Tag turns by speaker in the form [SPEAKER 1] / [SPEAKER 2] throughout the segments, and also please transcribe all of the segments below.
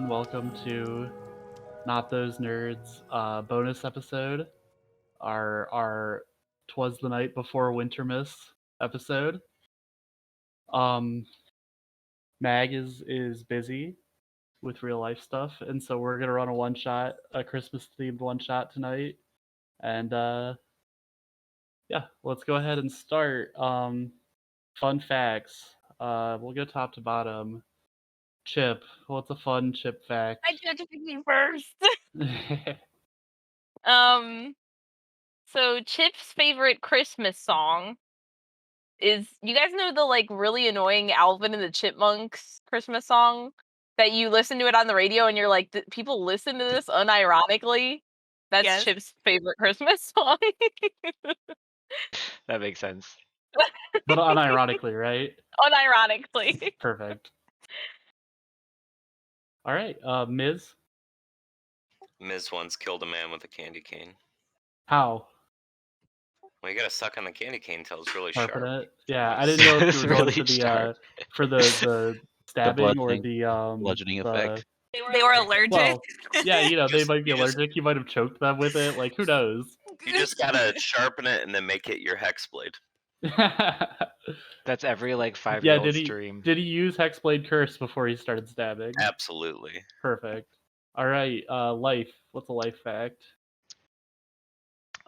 [SPEAKER 1] everyone. Welcome to Not Those Nerds bonus episode. Our Twas the Night Before Wintermas episode. Mag is busy with real life stuff, and so we're gonna run a Christmas themed one shot tonight. And yeah, let's go ahead and start. Fun facts. We'll go top to bottom. Chip, what's a fun Chip fact?
[SPEAKER 2] I judge me first. So Chip's favorite Christmas song is, you guys know the really annoying Alvin and the Chipmunks Christmas song that you listen to it on the radio and you're like, people listen to this unironically? That's
[SPEAKER 3] Yes.
[SPEAKER 2] Chip's favorite Christmas song.
[SPEAKER 4] That makes sense.
[SPEAKER 1] But unironically, right?
[SPEAKER 2] Unironically.
[SPEAKER 1] Perfect. All right, Ms.
[SPEAKER 5] Miz once killed a man with a candy cane.
[SPEAKER 1] How?
[SPEAKER 5] Well, you gotta suck on the candy cane until it's really
[SPEAKER 1] Sharpen
[SPEAKER 5] sharp.
[SPEAKER 1] it? Yeah, I didn't know if
[SPEAKER 4] It's
[SPEAKER 1] you were going
[SPEAKER 4] really
[SPEAKER 1] for the
[SPEAKER 4] sharp.
[SPEAKER 1] for the stabbing or
[SPEAKER 6] bludgeoning-
[SPEAKER 1] the
[SPEAKER 6] bludgeoning
[SPEAKER 1] the-
[SPEAKER 6] effect.
[SPEAKER 3] They were allergic.
[SPEAKER 1] Well, yeah, you know, they
[SPEAKER 5] Just-
[SPEAKER 1] might be
[SPEAKER 5] you just-
[SPEAKER 1] allergic. You might have choked them with it. Like, who knows?
[SPEAKER 5] You just gotta sharpen it and then make it your hex blade.
[SPEAKER 4] That's every
[SPEAKER 1] yeah,
[SPEAKER 4] 5-year-old's dream.
[SPEAKER 1] did he use Hexblade Curse before he started stabbing?
[SPEAKER 5] Absolutely.
[SPEAKER 1] Perfect. All right, life. What's a life fact?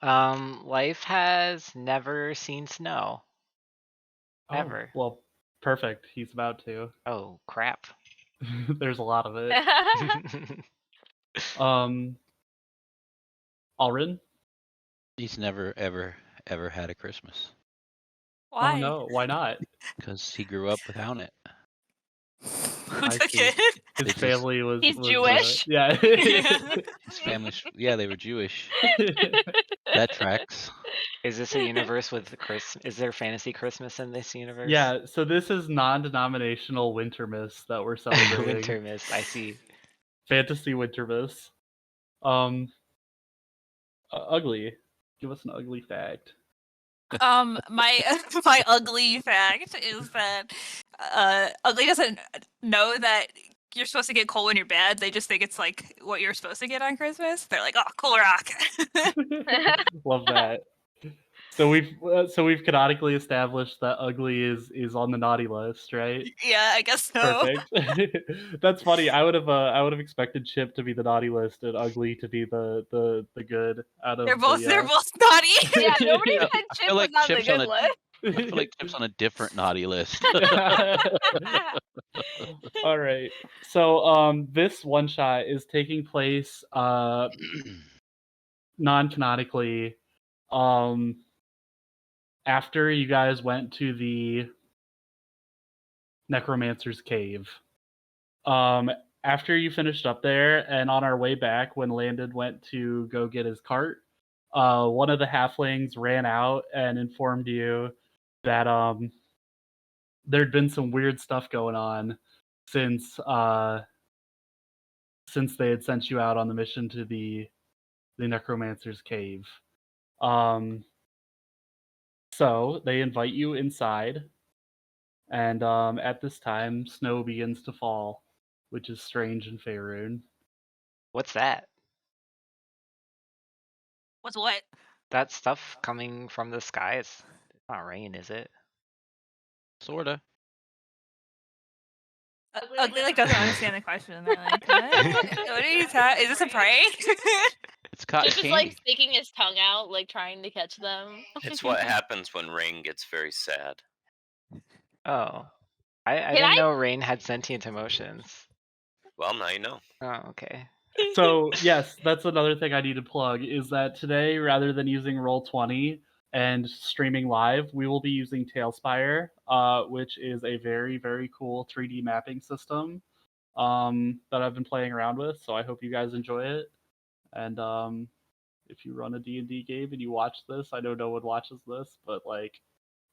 [SPEAKER 4] Life has never seen snow. Ever.
[SPEAKER 1] Oh, well, perfect. He's about to.
[SPEAKER 4] Oh crap.
[SPEAKER 1] There's a lot of it. Alryn?
[SPEAKER 6] He's never ever had a Christmas
[SPEAKER 3] Why?
[SPEAKER 1] Oh no, why not?
[SPEAKER 6] because he grew up without it.
[SPEAKER 3] Who
[SPEAKER 1] I
[SPEAKER 3] took
[SPEAKER 1] see.
[SPEAKER 3] it?
[SPEAKER 1] His
[SPEAKER 6] They just-
[SPEAKER 1] family was.
[SPEAKER 2] He's
[SPEAKER 1] was,
[SPEAKER 2] Jewish?
[SPEAKER 1] Yeah.
[SPEAKER 6] His family, yeah, they were Jewish. That tracks.
[SPEAKER 4] Is this a universe with is there fantasy Christmas in this universe?
[SPEAKER 1] Yeah. So this is non-denominational Wintermas that we're celebrating.
[SPEAKER 4] Wintermas, I see.
[SPEAKER 1] Fantasy Wintermas. Ugly. Give us an ugly fact.
[SPEAKER 3] My my ugly fact is that ugly doesn't know that you're supposed to get coal when you're bad. They just think it's like what you're supposed to get on Christmas. They're like, oh, cool rock.
[SPEAKER 1] Love that. So we've canonically established that ugly is on the naughty list, right?
[SPEAKER 3] Yeah, I guess so.
[SPEAKER 1] Perfect. That's funny. I would have expected Chip to be the naughty list and ugly to be the good out of.
[SPEAKER 3] They're both
[SPEAKER 1] the,
[SPEAKER 3] they're both naughty.
[SPEAKER 2] Yeah, nobody
[SPEAKER 6] Yeah,
[SPEAKER 2] said
[SPEAKER 6] I
[SPEAKER 2] Chip
[SPEAKER 6] feel like
[SPEAKER 2] was on the
[SPEAKER 6] Chip's
[SPEAKER 2] good
[SPEAKER 6] on a-
[SPEAKER 2] list.
[SPEAKER 6] I feel like Chip's on a different naughty list.
[SPEAKER 1] All right. So this one shot is taking place non-canonically after you guys went to the Necromancer's Cave. After you finished up there and on our way back when Landon went to go get his cart, one of the halflings ran out and informed you that there'd been some weird stuff going on since they had sent you out on the mission to the Necromancer's Cave. So they invite you inside, and at this time, snow begins to fall, which is strange in Faerun.
[SPEAKER 4] What's that?
[SPEAKER 3] What's what?
[SPEAKER 4] That stuff coming from the sky? It's not rain, is it?
[SPEAKER 6] Sorta.
[SPEAKER 3] Ugly doesn't understand the question. They're like, what are you is this a prank?
[SPEAKER 6] It's cotton
[SPEAKER 2] Chip is
[SPEAKER 6] candy.
[SPEAKER 2] like sticking his tongue out, like trying to catch them.
[SPEAKER 5] It's what happens when rain gets very sad.
[SPEAKER 4] Oh. I
[SPEAKER 2] Can
[SPEAKER 4] didn't
[SPEAKER 2] I-
[SPEAKER 4] know rain had sentient emotions.
[SPEAKER 5] Well, now you know.
[SPEAKER 4] Oh, okay.
[SPEAKER 1] So yes, that's another thing I need to plug is that today, rather than using Roll20 and streaming live, we will be using Tailspire, which is a very, very cool 3D mapping system that I've been playing around with. So I hope you guys enjoy it. And if you run a D&D game and you watch this, I know no one watches this, but like,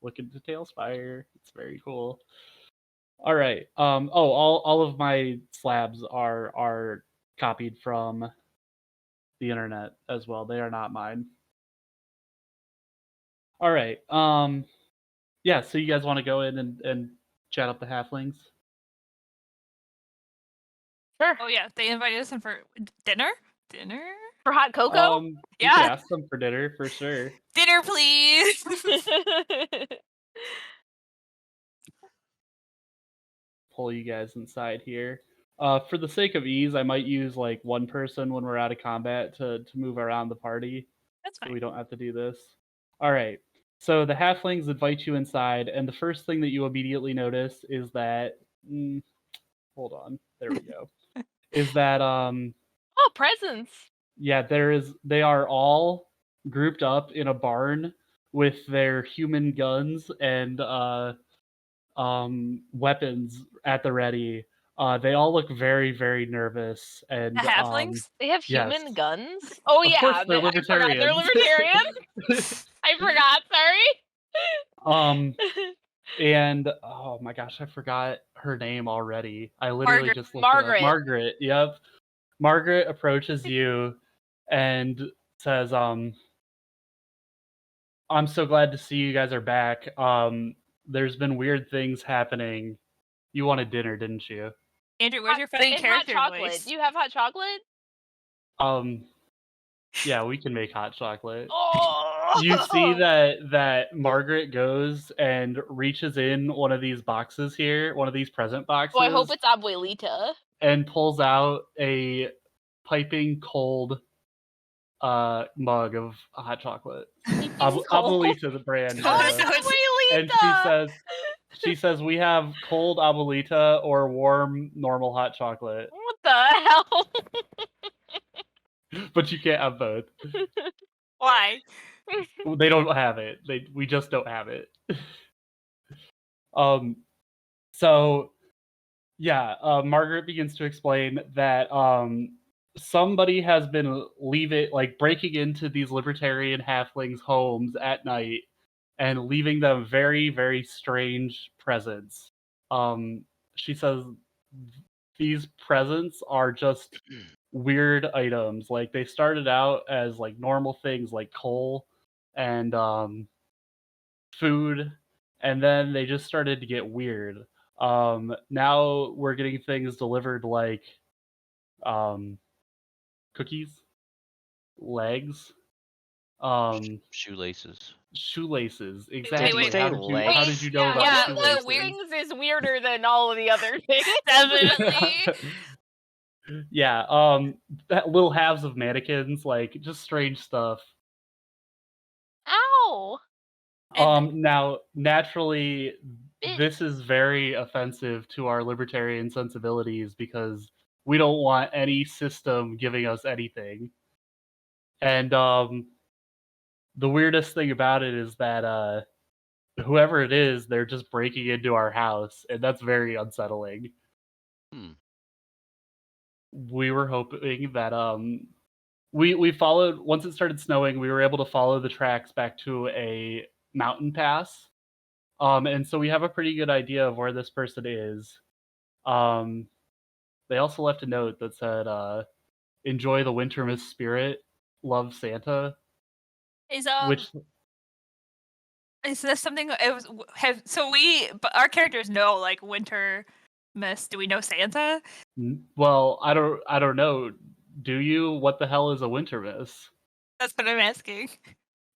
[SPEAKER 1] look into Tailspire. It's very cool. All right. All of my slabs are copied from the internet as well. They are not mine. All right. Yeah, so you guys want to go in and chat up the halflings?
[SPEAKER 2] Sure.
[SPEAKER 3] Oh yeah, they invited us in for dinner.
[SPEAKER 2] For hot cocoa?
[SPEAKER 1] You
[SPEAKER 3] Yeah.
[SPEAKER 1] could ask them for dinner for sure.
[SPEAKER 3] Dinner, please.
[SPEAKER 1] Pull you guys inside here. For the sake of ease, I might use like one person when we're out of combat to move around the party,
[SPEAKER 3] That's
[SPEAKER 1] so
[SPEAKER 3] fine.
[SPEAKER 1] we don't have to do this. All right. So the halflings invite you inside, and the first thing that you immediately notice is that. Hold on. There we go. Is that
[SPEAKER 2] Oh, presents.
[SPEAKER 1] yeah, they are all grouped up in a barn with their human guns and weapons at the ready. They all look very, very nervous and
[SPEAKER 3] The halflings.
[SPEAKER 2] They have
[SPEAKER 1] yes.
[SPEAKER 2] human guns? Oh
[SPEAKER 1] Of
[SPEAKER 2] yeah,
[SPEAKER 1] course they're
[SPEAKER 2] I forgot.
[SPEAKER 1] libertarians.
[SPEAKER 2] They're libertarians. I forgot, sorry.
[SPEAKER 1] And oh my gosh, I forgot her name already. I literally
[SPEAKER 3] Margaret.
[SPEAKER 1] just looked it up.
[SPEAKER 2] Margaret.
[SPEAKER 1] Margaret, yep. Margaret approaches you and says, I'm so glad to see you guys are back. There's been weird things happening. You wanted dinner, didn't you?
[SPEAKER 3] Andrew, where's your funny
[SPEAKER 2] And hot
[SPEAKER 3] character
[SPEAKER 2] chocolate.
[SPEAKER 3] voice?
[SPEAKER 2] Do you have hot chocolate?
[SPEAKER 1] Yeah, we can make hot chocolate.
[SPEAKER 2] Oh!
[SPEAKER 1] You see that Margaret goes and reaches in one of these boxes here, one of these present boxes.
[SPEAKER 2] Oh, I hope it's Abuelita.
[SPEAKER 1] And pulls out a piping cold mug of hot chocolate. Abuelita, the brand.
[SPEAKER 2] Oh,
[SPEAKER 1] yeah.
[SPEAKER 2] it's Abuelita!
[SPEAKER 1] And she says we have cold Abuelita or warm normal hot chocolate,
[SPEAKER 2] What the hell?
[SPEAKER 1] but you can't have both.
[SPEAKER 3] Why?
[SPEAKER 1] They don't have it. We just don't have it. So yeah, Margaret begins to explain that somebody has been breaking into these libertarian halflings' homes at night and leaving them very, very strange presents. She says these presents are just weird items. Like they started out as like normal things like coal and food, and then they just started to get weird. Now we're getting things delivered like cookies, legs, shoelaces. Exactly.
[SPEAKER 4] you say
[SPEAKER 1] How did you
[SPEAKER 4] legs?
[SPEAKER 1] know about
[SPEAKER 2] yeah,
[SPEAKER 3] shoelaces?
[SPEAKER 2] one of
[SPEAKER 1] shoelaces?
[SPEAKER 2] things is weirder than all of the other things.
[SPEAKER 3] Definitely.
[SPEAKER 1] Yeah, that little halves of mannequins, like just strange stuff.
[SPEAKER 2] Ow!
[SPEAKER 1] Now, naturally, this is very offensive to our libertarian sensibilities because we don't want any system giving us anything. And the weirdest thing about it is that whoever it is, they're just breaking into our house, and that's very unsettling. We were hoping that we followed, once it started snowing, we were able to follow the tracks back to a mountain pass. And so we have a pretty good idea of where this person is. They also left a note that said, enjoy the Wintermas spirit, love Santa.
[SPEAKER 3] Is
[SPEAKER 1] Which
[SPEAKER 3] is this something? But our characters know like Wintermas. Do we know Santa?
[SPEAKER 1] well, I don't know. Do you? What the hell is a Wintermas?
[SPEAKER 3] That's what I'm asking.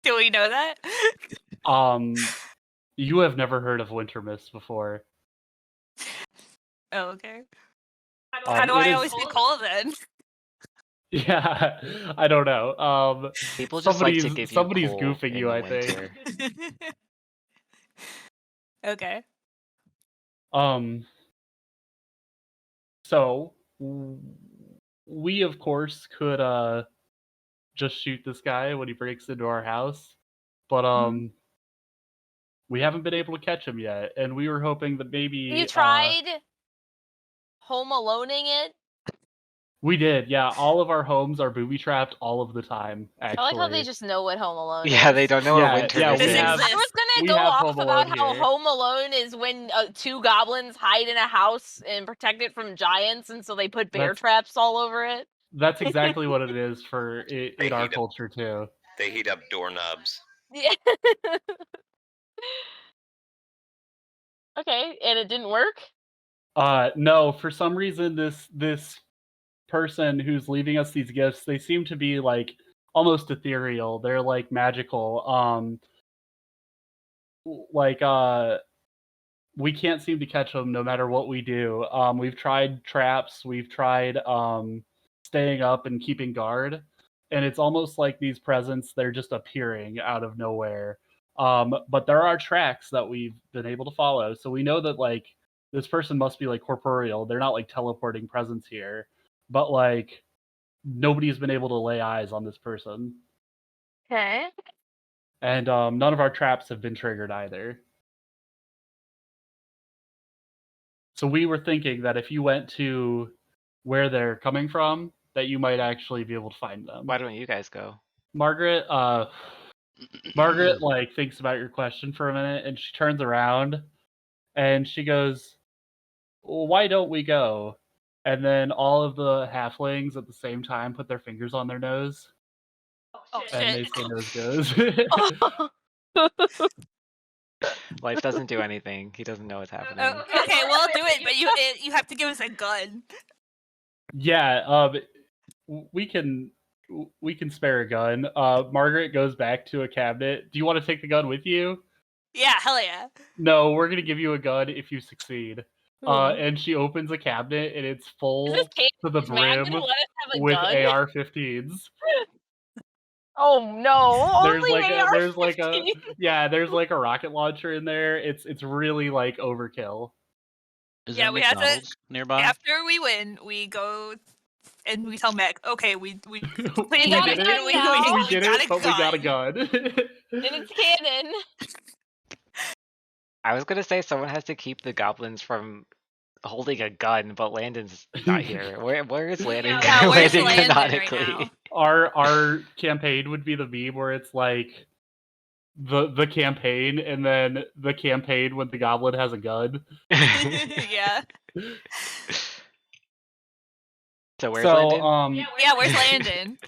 [SPEAKER 3] Do we know that?
[SPEAKER 1] You have never heard of Wintermas before.
[SPEAKER 3] Oh, okay. How do I always be cold then?
[SPEAKER 1] Yeah, I don't know.
[SPEAKER 4] People just like to give you
[SPEAKER 1] somebody's
[SPEAKER 4] coal
[SPEAKER 1] goofing
[SPEAKER 4] in
[SPEAKER 1] you,
[SPEAKER 4] the
[SPEAKER 1] I think.
[SPEAKER 4] winter.
[SPEAKER 3] Okay.
[SPEAKER 1] So we of course could just shoot this guy when he breaks into our house, but we haven't been able to catch him yet, and we were hoping that maybe
[SPEAKER 2] You tried Home Aloneing it?
[SPEAKER 1] we did, yeah. All of our homes are booby trapped all of the time. Actually,
[SPEAKER 2] I like how they just know what Home Alone is.
[SPEAKER 4] Yeah, they don't know
[SPEAKER 1] Yeah,
[SPEAKER 4] what winter
[SPEAKER 1] yeah,
[SPEAKER 4] is.
[SPEAKER 1] we have-
[SPEAKER 2] I was
[SPEAKER 1] we
[SPEAKER 2] gonna go
[SPEAKER 1] have
[SPEAKER 2] off
[SPEAKER 1] Home
[SPEAKER 2] about
[SPEAKER 1] Alone
[SPEAKER 2] how
[SPEAKER 1] here.
[SPEAKER 2] Home Alone is when two goblins hide in a house and protect it from giants, and so they put bear
[SPEAKER 1] That's-
[SPEAKER 2] traps all over it.
[SPEAKER 1] That's exactly what it is for in our
[SPEAKER 5] heat up-
[SPEAKER 1] culture too.
[SPEAKER 5] They heat up doorknobs.
[SPEAKER 2] Yeah. Okay, and it didn't work?
[SPEAKER 1] No, for some reason this person who's leaving us these gifts, they seem to be like almost ethereal. They're like magical. We can't seem to catch them no matter what we do. We've tried traps, we've tried staying up and keeping guard, and it's almost like these presents, they're just appearing out of nowhere. But there are tracks that we've been able to follow, so we know that like this person must be like corporeal. They're not like teleporting presents here, but like nobody's been able to lay eyes on this person.
[SPEAKER 2] Okay.
[SPEAKER 1] And none of our traps have been triggered either. So we were thinking that if you went to where they're coming from, that you might actually be able to find them.
[SPEAKER 4] Why don't you guys go?
[SPEAKER 1] Margaret like thinks about your question for a minute, and she turns around and she goes, well, why don't we go? And then all of the halflings at the same time put their fingers on their nose.
[SPEAKER 3] Oh
[SPEAKER 1] And they
[SPEAKER 3] shit.
[SPEAKER 1] say nose goes.
[SPEAKER 4] Life doesn't do anything. He doesn't know what's happening.
[SPEAKER 3] Okay, we'll do it, but you have to give us a gun.
[SPEAKER 1] Yeah, we can spare a gun. Margaret goes back to a cabinet. Do you want to take the gun with you?
[SPEAKER 3] Yeah, hell yeah.
[SPEAKER 1] No, we're gonna give you a gun if you succeed. And she opens a cabinet and it's full
[SPEAKER 2] Is this Kate?
[SPEAKER 1] to the
[SPEAKER 2] Is Matt
[SPEAKER 1] brim
[SPEAKER 2] gonna let us have a
[SPEAKER 1] with
[SPEAKER 2] gun?
[SPEAKER 1] AR-15s.
[SPEAKER 2] Oh no!
[SPEAKER 1] There's
[SPEAKER 2] Only
[SPEAKER 1] like
[SPEAKER 2] AR-15.
[SPEAKER 1] there's like a rocket launcher in there. It's really like overkill.
[SPEAKER 6] Is
[SPEAKER 3] Yeah,
[SPEAKER 6] there
[SPEAKER 3] we have to-
[SPEAKER 6] McDonald's nearby?
[SPEAKER 3] After we win, we go and we tell Mac, okay, we
[SPEAKER 1] We
[SPEAKER 3] cleaned
[SPEAKER 2] got
[SPEAKER 3] it,
[SPEAKER 2] a
[SPEAKER 3] and
[SPEAKER 2] gun
[SPEAKER 3] we
[SPEAKER 2] now.
[SPEAKER 1] we did
[SPEAKER 3] got
[SPEAKER 1] it,
[SPEAKER 3] a
[SPEAKER 1] but we got a
[SPEAKER 3] gun.
[SPEAKER 1] gun.
[SPEAKER 2] And it's canon.
[SPEAKER 4] I was gonna say someone has to keep the goblins from holding a gun, but Landon's not here. Where is Landon?
[SPEAKER 3] Yeah, where's
[SPEAKER 4] Landon
[SPEAKER 3] Landon right
[SPEAKER 4] canonically?
[SPEAKER 3] now?
[SPEAKER 1] Our campaign would be the meme where it's like the campaign and then the campaign when the goblin has a gun.
[SPEAKER 3] Yeah.
[SPEAKER 4] So where's
[SPEAKER 1] So
[SPEAKER 4] Landon?
[SPEAKER 3] Yeah, where's Landon?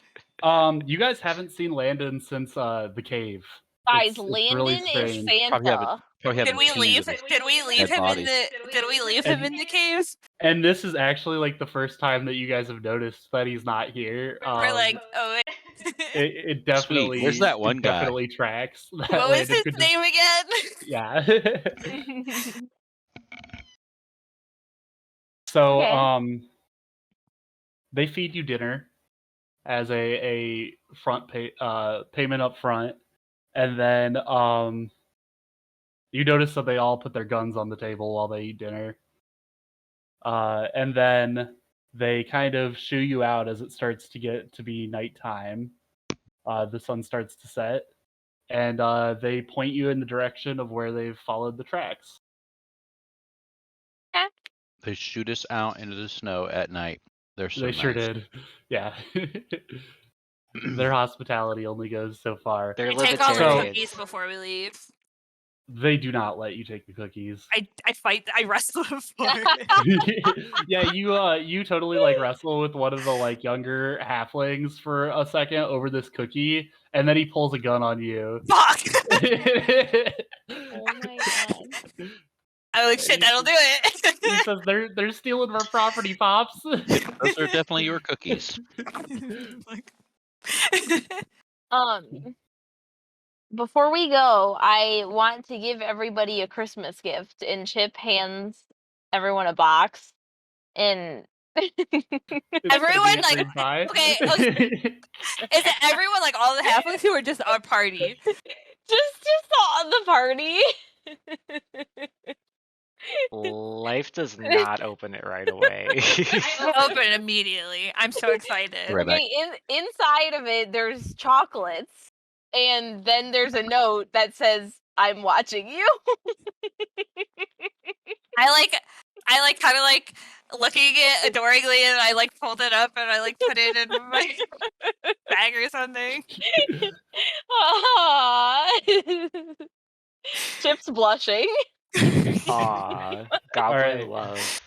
[SPEAKER 1] you guys haven't seen Landon since the cave.
[SPEAKER 2] Guys,
[SPEAKER 1] It's really
[SPEAKER 2] Landon is
[SPEAKER 1] strange.
[SPEAKER 6] Probably haven't-
[SPEAKER 2] Santa.
[SPEAKER 6] Probably
[SPEAKER 3] Did
[SPEAKER 6] haven't
[SPEAKER 3] we
[SPEAKER 6] seen
[SPEAKER 3] leave?
[SPEAKER 6] him.
[SPEAKER 3] Did we leave
[SPEAKER 6] Dead
[SPEAKER 3] him
[SPEAKER 6] body.
[SPEAKER 3] in the? Did we leave him in the cave?
[SPEAKER 1] And this is actually like the first time that you guys have noticed that he's not here.
[SPEAKER 3] We're like, oh, wait.
[SPEAKER 1] It definitely
[SPEAKER 6] Where's that one
[SPEAKER 1] it
[SPEAKER 6] guy?
[SPEAKER 1] definitely tracks. That
[SPEAKER 3] What was
[SPEAKER 1] Landon
[SPEAKER 3] his
[SPEAKER 1] could just-
[SPEAKER 3] name again?
[SPEAKER 1] Yeah. So
[SPEAKER 2] Okay.
[SPEAKER 1] they feed you dinner as a payment up front, and then you notice that they all put their guns on the table while they eat dinner, and then they kind of shoo you out as it starts to get to be nighttime. The sun starts to set, and they point you in the direction of where they've followed the tracks.
[SPEAKER 6] They shoot us out into the snow at night. They're so
[SPEAKER 1] They sure
[SPEAKER 6] nice.
[SPEAKER 1] did. Yeah. Their hospitality only goes so far.
[SPEAKER 4] They're
[SPEAKER 3] We take all the
[SPEAKER 1] So-
[SPEAKER 3] cookies
[SPEAKER 4] libertarians.
[SPEAKER 3] before we leave.
[SPEAKER 1] They do not let you take the cookies.
[SPEAKER 3] I wrestle him for it.
[SPEAKER 1] Yeah, you totally like wrestle with one of the like younger halflings for a second over this cookie, and then he pulls a gun on you.
[SPEAKER 3] Fuck!
[SPEAKER 2] Oh my god.
[SPEAKER 3] I'm like, shit, that'll do
[SPEAKER 1] He
[SPEAKER 3] it.
[SPEAKER 1] says they're stealing our property, pops.
[SPEAKER 6] Those are definitely your cookies.
[SPEAKER 3] Like-
[SPEAKER 2] Before we go, I want to give everybody a Christmas gift, and Chip hands everyone a box. And
[SPEAKER 1] It's
[SPEAKER 3] Everyone,
[SPEAKER 1] gonna be a
[SPEAKER 3] like,
[SPEAKER 1] fruit pie.
[SPEAKER 3] okay, Is it everyone, like all the halflings, who are just our party?
[SPEAKER 2] just all the party.
[SPEAKER 4] Life does not open it right away.
[SPEAKER 3] Open it immediately. I'm so excited.
[SPEAKER 6] Right back.
[SPEAKER 2] Okay, inside of it, there's chocolates, and then there's a note that says, "I'm watching you."
[SPEAKER 3] I kind of like looking at it adoringly, and I like fold it up and I like put it in my bag or something.
[SPEAKER 2] Aww. Chip's blushing.
[SPEAKER 4] Aw, goblin
[SPEAKER 1] Alright.
[SPEAKER 4] love.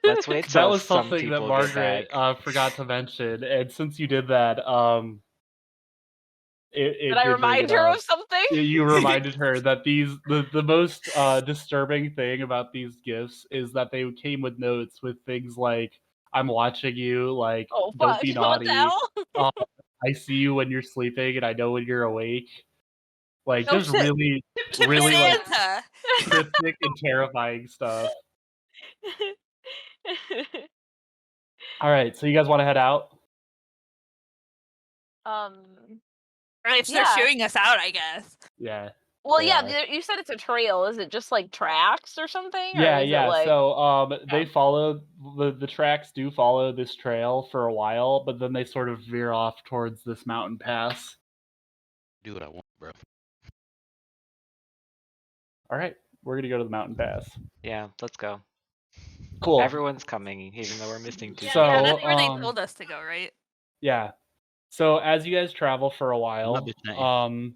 [SPEAKER 4] Let's wait
[SPEAKER 1] That
[SPEAKER 4] till
[SPEAKER 1] was
[SPEAKER 4] some
[SPEAKER 1] something that
[SPEAKER 4] people
[SPEAKER 1] Margaret
[SPEAKER 4] get back.
[SPEAKER 1] forgot to mention, and since you did that, it
[SPEAKER 2] Did I
[SPEAKER 1] did bring
[SPEAKER 2] remind
[SPEAKER 1] it
[SPEAKER 2] her
[SPEAKER 1] up.
[SPEAKER 2] of something?
[SPEAKER 1] You reminded her that the most disturbing thing about these gifts is that they came with notes with things like, I'm watching you. Like,
[SPEAKER 2] Oh
[SPEAKER 1] don't
[SPEAKER 2] fuck!
[SPEAKER 1] be
[SPEAKER 2] What the
[SPEAKER 1] naughty.
[SPEAKER 2] hell?
[SPEAKER 1] I see you when you're sleeping, and I know when you're awake. Like,
[SPEAKER 3] Oh,
[SPEAKER 1] just
[SPEAKER 3] shit.
[SPEAKER 1] really,
[SPEAKER 3] Chip
[SPEAKER 1] really like
[SPEAKER 3] Santa.
[SPEAKER 1] cryptic and terrifying stuff. All right, so you guys want to head out?
[SPEAKER 3] Or if they're
[SPEAKER 2] Yeah.
[SPEAKER 3] shooting us out, I guess.
[SPEAKER 1] Yeah.
[SPEAKER 2] Well,
[SPEAKER 1] They
[SPEAKER 2] yeah.
[SPEAKER 1] are.
[SPEAKER 2] You said it's a trail. Is it just like tracks or something,
[SPEAKER 1] Yeah,
[SPEAKER 2] or is it
[SPEAKER 1] yeah.
[SPEAKER 2] like?
[SPEAKER 1] So they follow the tracks do follow this trail for a while, but then they sort of veer off towards this mountain pass.
[SPEAKER 6] Do what I want, bro.
[SPEAKER 1] All right, we're gonna go to the mountain pass.
[SPEAKER 4] Yeah, let's go.
[SPEAKER 1] Cool.
[SPEAKER 4] Everyone's coming, even though we're missing two.
[SPEAKER 3] Yeah,
[SPEAKER 1] So,
[SPEAKER 3] that's where they told us to go, right?
[SPEAKER 1] Yeah. So as you guys travel for a while,
[SPEAKER 6] bitching at you.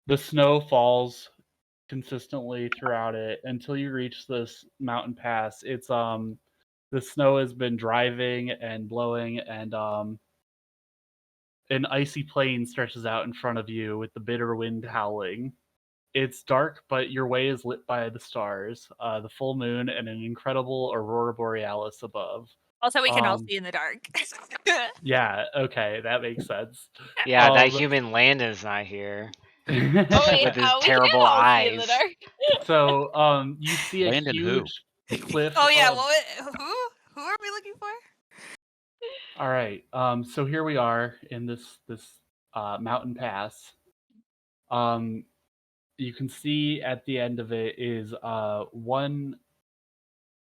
[SPEAKER 1] the snow falls consistently throughout it until you reach this mountain pass. It's the snow has been driving and blowing, and an icy plain stretches out in front of you with the bitter wind howling. It's dark, but your way is lit by the stars, the full moon, and an incredible aurora borealis above.
[SPEAKER 3] Also, we can all
[SPEAKER 1] Um,
[SPEAKER 3] see in the dark.
[SPEAKER 1] Yeah, okay, that makes sense.
[SPEAKER 4] Yeah, that human Landon's not here.
[SPEAKER 2] Oh wait,
[SPEAKER 4] With his
[SPEAKER 2] we
[SPEAKER 4] terrible
[SPEAKER 2] can all see in the
[SPEAKER 4] eyes.
[SPEAKER 2] dark.
[SPEAKER 1] So, you see a
[SPEAKER 6] Landon who?
[SPEAKER 1] huge cliff.
[SPEAKER 3] Oh yeah,
[SPEAKER 1] of-
[SPEAKER 3] who are we looking for?
[SPEAKER 1] All right. So here we are in this mountain pass. You can see at the end of it is one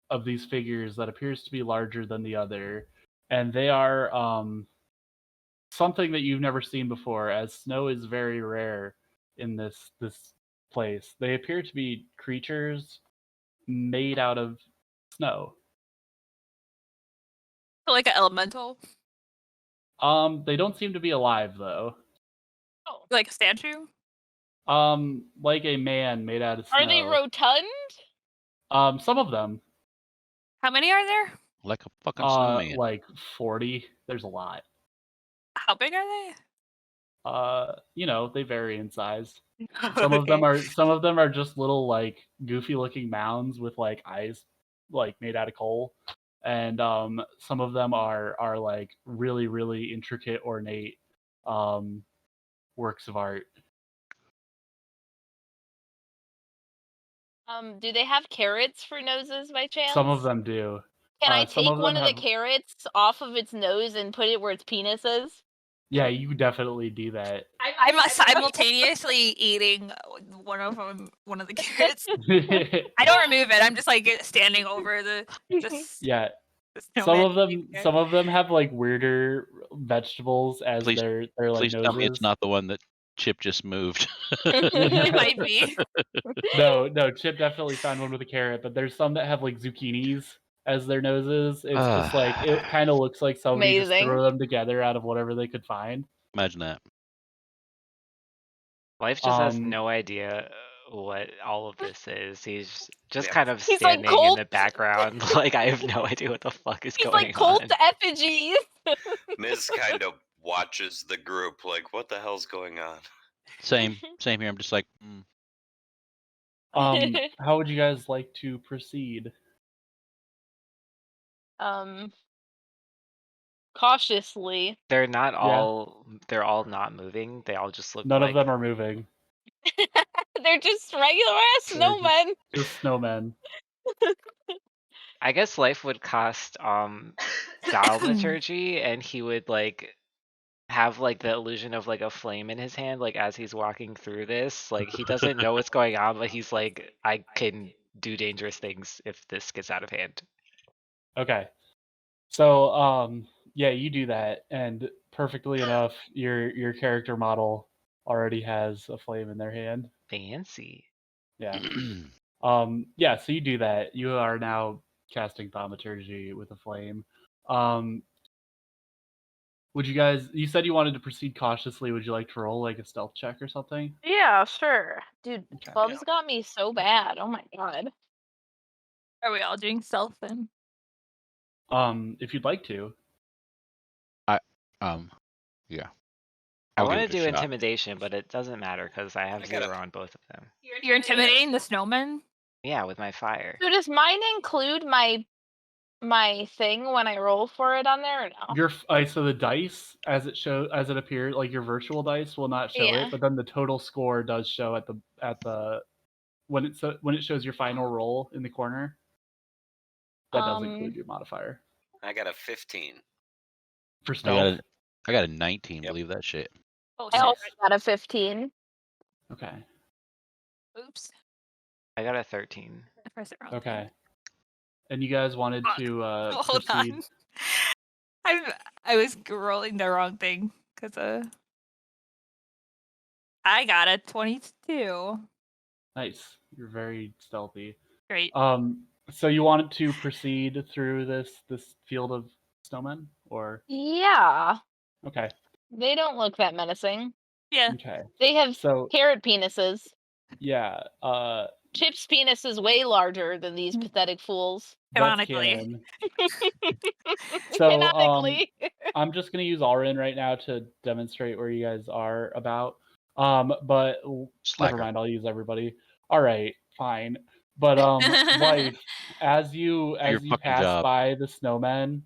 [SPEAKER 1] of these figures that appears to be larger than the other, and they are something that you've never seen before, as snow is very rare in this place. They appear to be creatures made out of snow.
[SPEAKER 3] Like an elemental,
[SPEAKER 1] They don't seem to be alive though.
[SPEAKER 2] Oh.
[SPEAKER 3] like a statue.
[SPEAKER 1] Like a man made out of snow.
[SPEAKER 2] Are they rotund?
[SPEAKER 1] Some of them.
[SPEAKER 3] How many are there?
[SPEAKER 6] Like a fucking snowman.
[SPEAKER 1] Like 40. There's a lot.
[SPEAKER 3] How big are they?
[SPEAKER 1] They vary in size. Some of them are just little like goofy looking mounds with like eyes like made out of coal. And some of them are like really, really intricate, ornate works of art.
[SPEAKER 2] Do they have carrots for noses by chance?
[SPEAKER 1] Some of them do.
[SPEAKER 2] Can I
[SPEAKER 1] some
[SPEAKER 2] take
[SPEAKER 1] of them
[SPEAKER 2] one of the
[SPEAKER 1] have-
[SPEAKER 2] carrots off of its nose and put it where its penis is?
[SPEAKER 1] Yeah, you definitely do that.
[SPEAKER 3] I'm simultaneously eating one of the carrots. I don't remove it. I'm just like standing over the.
[SPEAKER 1] Yeah.
[SPEAKER 3] the
[SPEAKER 1] Some
[SPEAKER 3] snowman.
[SPEAKER 1] of them have like weirder vegetables as
[SPEAKER 6] Please-
[SPEAKER 1] their like
[SPEAKER 6] Please
[SPEAKER 1] noses.
[SPEAKER 6] tell me it's not the one that Chip just moved.
[SPEAKER 3] It might be.
[SPEAKER 1] No, Chip definitely found one with a carrot, but there's some that have like zucchinis as their noses. It's just like it kind of looks like somebody just
[SPEAKER 2] Amazing.
[SPEAKER 1] threw them together out of whatever they could find.
[SPEAKER 6] Imagine that.
[SPEAKER 4] Life just has
[SPEAKER 1] Um,
[SPEAKER 4] no idea what all of this is. He's just
[SPEAKER 5] Yeah.
[SPEAKER 4] kind of
[SPEAKER 2] He's like
[SPEAKER 4] standing in
[SPEAKER 2] Colt.
[SPEAKER 4] the background. Like, I have no idea what the fuck is
[SPEAKER 2] He's
[SPEAKER 4] going
[SPEAKER 2] like Colt
[SPEAKER 4] on.
[SPEAKER 2] effigies.
[SPEAKER 5] Miz kind of watches the group like, what the hell's going on?
[SPEAKER 6] Same here. I'm just like,
[SPEAKER 1] How would you guys like to proceed?
[SPEAKER 2] Cautiously.
[SPEAKER 4] They're not
[SPEAKER 1] Yeah.
[SPEAKER 4] all. They're all not moving. They all just look.
[SPEAKER 1] None
[SPEAKER 4] like,
[SPEAKER 1] of them are moving.
[SPEAKER 2] They're just regular ass
[SPEAKER 1] They're just-
[SPEAKER 2] snowmen.
[SPEAKER 1] Just snowmen.
[SPEAKER 4] I guess Life would cast thaumaturgy, and he would like have like the illusion of like a flame in his hand, like as he's walking through this. Like he doesn't know what's going on, but he's like, I can do dangerous things if this gets out of hand.
[SPEAKER 1] Okay. So yeah, you do that, and perfectly enough, your character model already has a flame in their hand.
[SPEAKER 4] Fancy.
[SPEAKER 1] Yeah. Yeah, so you do that. You are now casting thaumaturgy with a flame. Would you guys, you said you wanted to proceed cautiously. Would you like to roll like a stealth check or something?
[SPEAKER 2] Yeah, sure. Dude,
[SPEAKER 1] Okay.
[SPEAKER 2] Bubs got me so bad. Oh my god.
[SPEAKER 3] Are we all doing stealth then?
[SPEAKER 1] If you'd like to.
[SPEAKER 6] yeah.
[SPEAKER 4] I
[SPEAKER 6] I'll give
[SPEAKER 4] want
[SPEAKER 6] it
[SPEAKER 4] to
[SPEAKER 6] a
[SPEAKER 4] do
[SPEAKER 6] shot.
[SPEAKER 4] intimidation, but it doesn't matter because I have
[SPEAKER 5] I gotta-
[SPEAKER 4] 0 on both of them.
[SPEAKER 3] You're intimidating the snowman?
[SPEAKER 4] Yeah, with my fire.
[SPEAKER 2] So does mine include my my thing when I roll for it on there or no?
[SPEAKER 1] Your so the dice as it appears, like your virtual dice will not show
[SPEAKER 2] Yeah.
[SPEAKER 1] it, but then the total score does show at the when it shows your final roll in the corner. That does include your modifier
[SPEAKER 5] I got a 15.
[SPEAKER 1] for
[SPEAKER 6] I
[SPEAKER 1] stealth.
[SPEAKER 6] got a 19.
[SPEAKER 5] Yep.
[SPEAKER 6] Believe that shit.
[SPEAKER 3] Oh,
[SPEAKER 2] I
[SPEAKER 3] shit.
[SPEAKER 2] also got a 15.
[SPEAKER 1] Okay.
[SPEAKER 3] Oops.
[SPEAKER 4] I got a 13.
[SPEAKER 3] I pressed the wrong
[SPEAKER 1] Okay.
[SPEAKER 3] thing.
[SPEAKER 1] And you guys wanted
[SPEAKER 3] Fuck.
[SPEAKER 1] to
[SPEAKER 3] Hold
[SPEAKER 1] proceed.
[SPEAKER 3] on. I was rolling the wrong thing because I got a 22.
[SPEAKER 1] Nice. You're very stealthy.
[SPEAKER 3] Great.
[SPEAKER 1] So you wanted to proceed through this field of snowmen, or
[SPEAKER 2] Yeah.
[SPEAKER 1] okay,
[SPEAKER 2] They don't look that menacing.
[SPEAKER 3] Yeah.
[SPEAKER 1] okay.
[SPEAKER 2] They have
[SPEAKER 1] So
[SPEAKER 2] carrot penises.
[SPEAKER 1] yeah,
[SPEAKER 2] Chip's penis is way larger than these pathetic fools.
[SPEAKER 1] that's
[SPEAKER 3] Canonically.
[SPEAKER 1] canon. So
[SPEAKER 2] Canonically.
[SPEAKER 1] I'm just gonna use Alryn right now to demonstrate where you guys are about. But never
[SPEAKER 6] Slacker.
[SPEAKER 1] mind. I'll use everybody. All right, fine. But wife, as you
[SPEAKER 6] fucking
[SPEAKER 1] pass
[SPEAKER 6] job.
[SPEAKER 1] by the snowmen,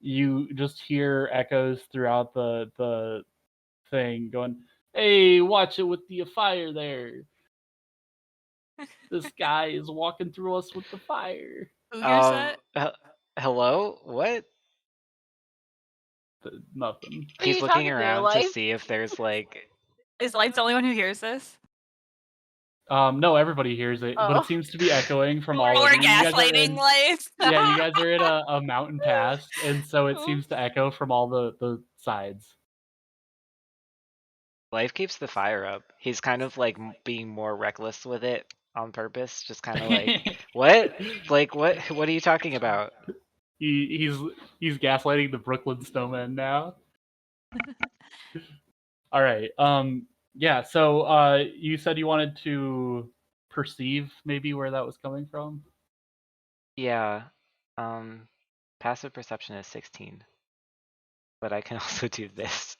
[SPEAKER 1] you just hear echoes throughout the thing going, "Hey, watch it with the fire there. This guy is walking through us with the fire."
[SPEAKER 3] Who hears that?
[SPEAKER 4] Hello? What?
[SPEAKER 1] Nothing.
[SPEAKER 2] What are
[SPEAKER 4] He's
[SPEAKER 2] you
[SPEAKER 4] looking
[SPEAKER 2] talking to,
[SPEAKER 4] around to
[SPEAKER 2] Life?
[SPEAKER 4] see if there's like.
[SPEAKER 3] Is Light the only one who hears this?
[SPEAKER 1] No, everybody hears it, but
[SPEAKER 2] Oh.
[SPEAKER 1] it seems to be echoing from all
[SPEAKER 2] We're
[SPEAKER 1] over.
[SPEAKER 3] We're
[SPEAKER 1] You guys are
[SPEAKER 3] gaslighting
[SPEAKER 1] in-
[SPEAKER 3] Life.
[SPEAKER 1] yeah, you guys are in a mountain pass, and so it seems to echo from all the sides.
[SPEAKER 4] Life keeps the fire up. He's kind of like being more reckless with it on purpose. Just kind of like, what? Like, what are you talking about?
[SPEAKER 1] He's gaslighting the Brooklyn snowman now. All right. Yeah. So you said you wanted to perceive maybe where that was coming from.
[SPEAKER 4] Yeah. Passive perception is 16. But I can also do this.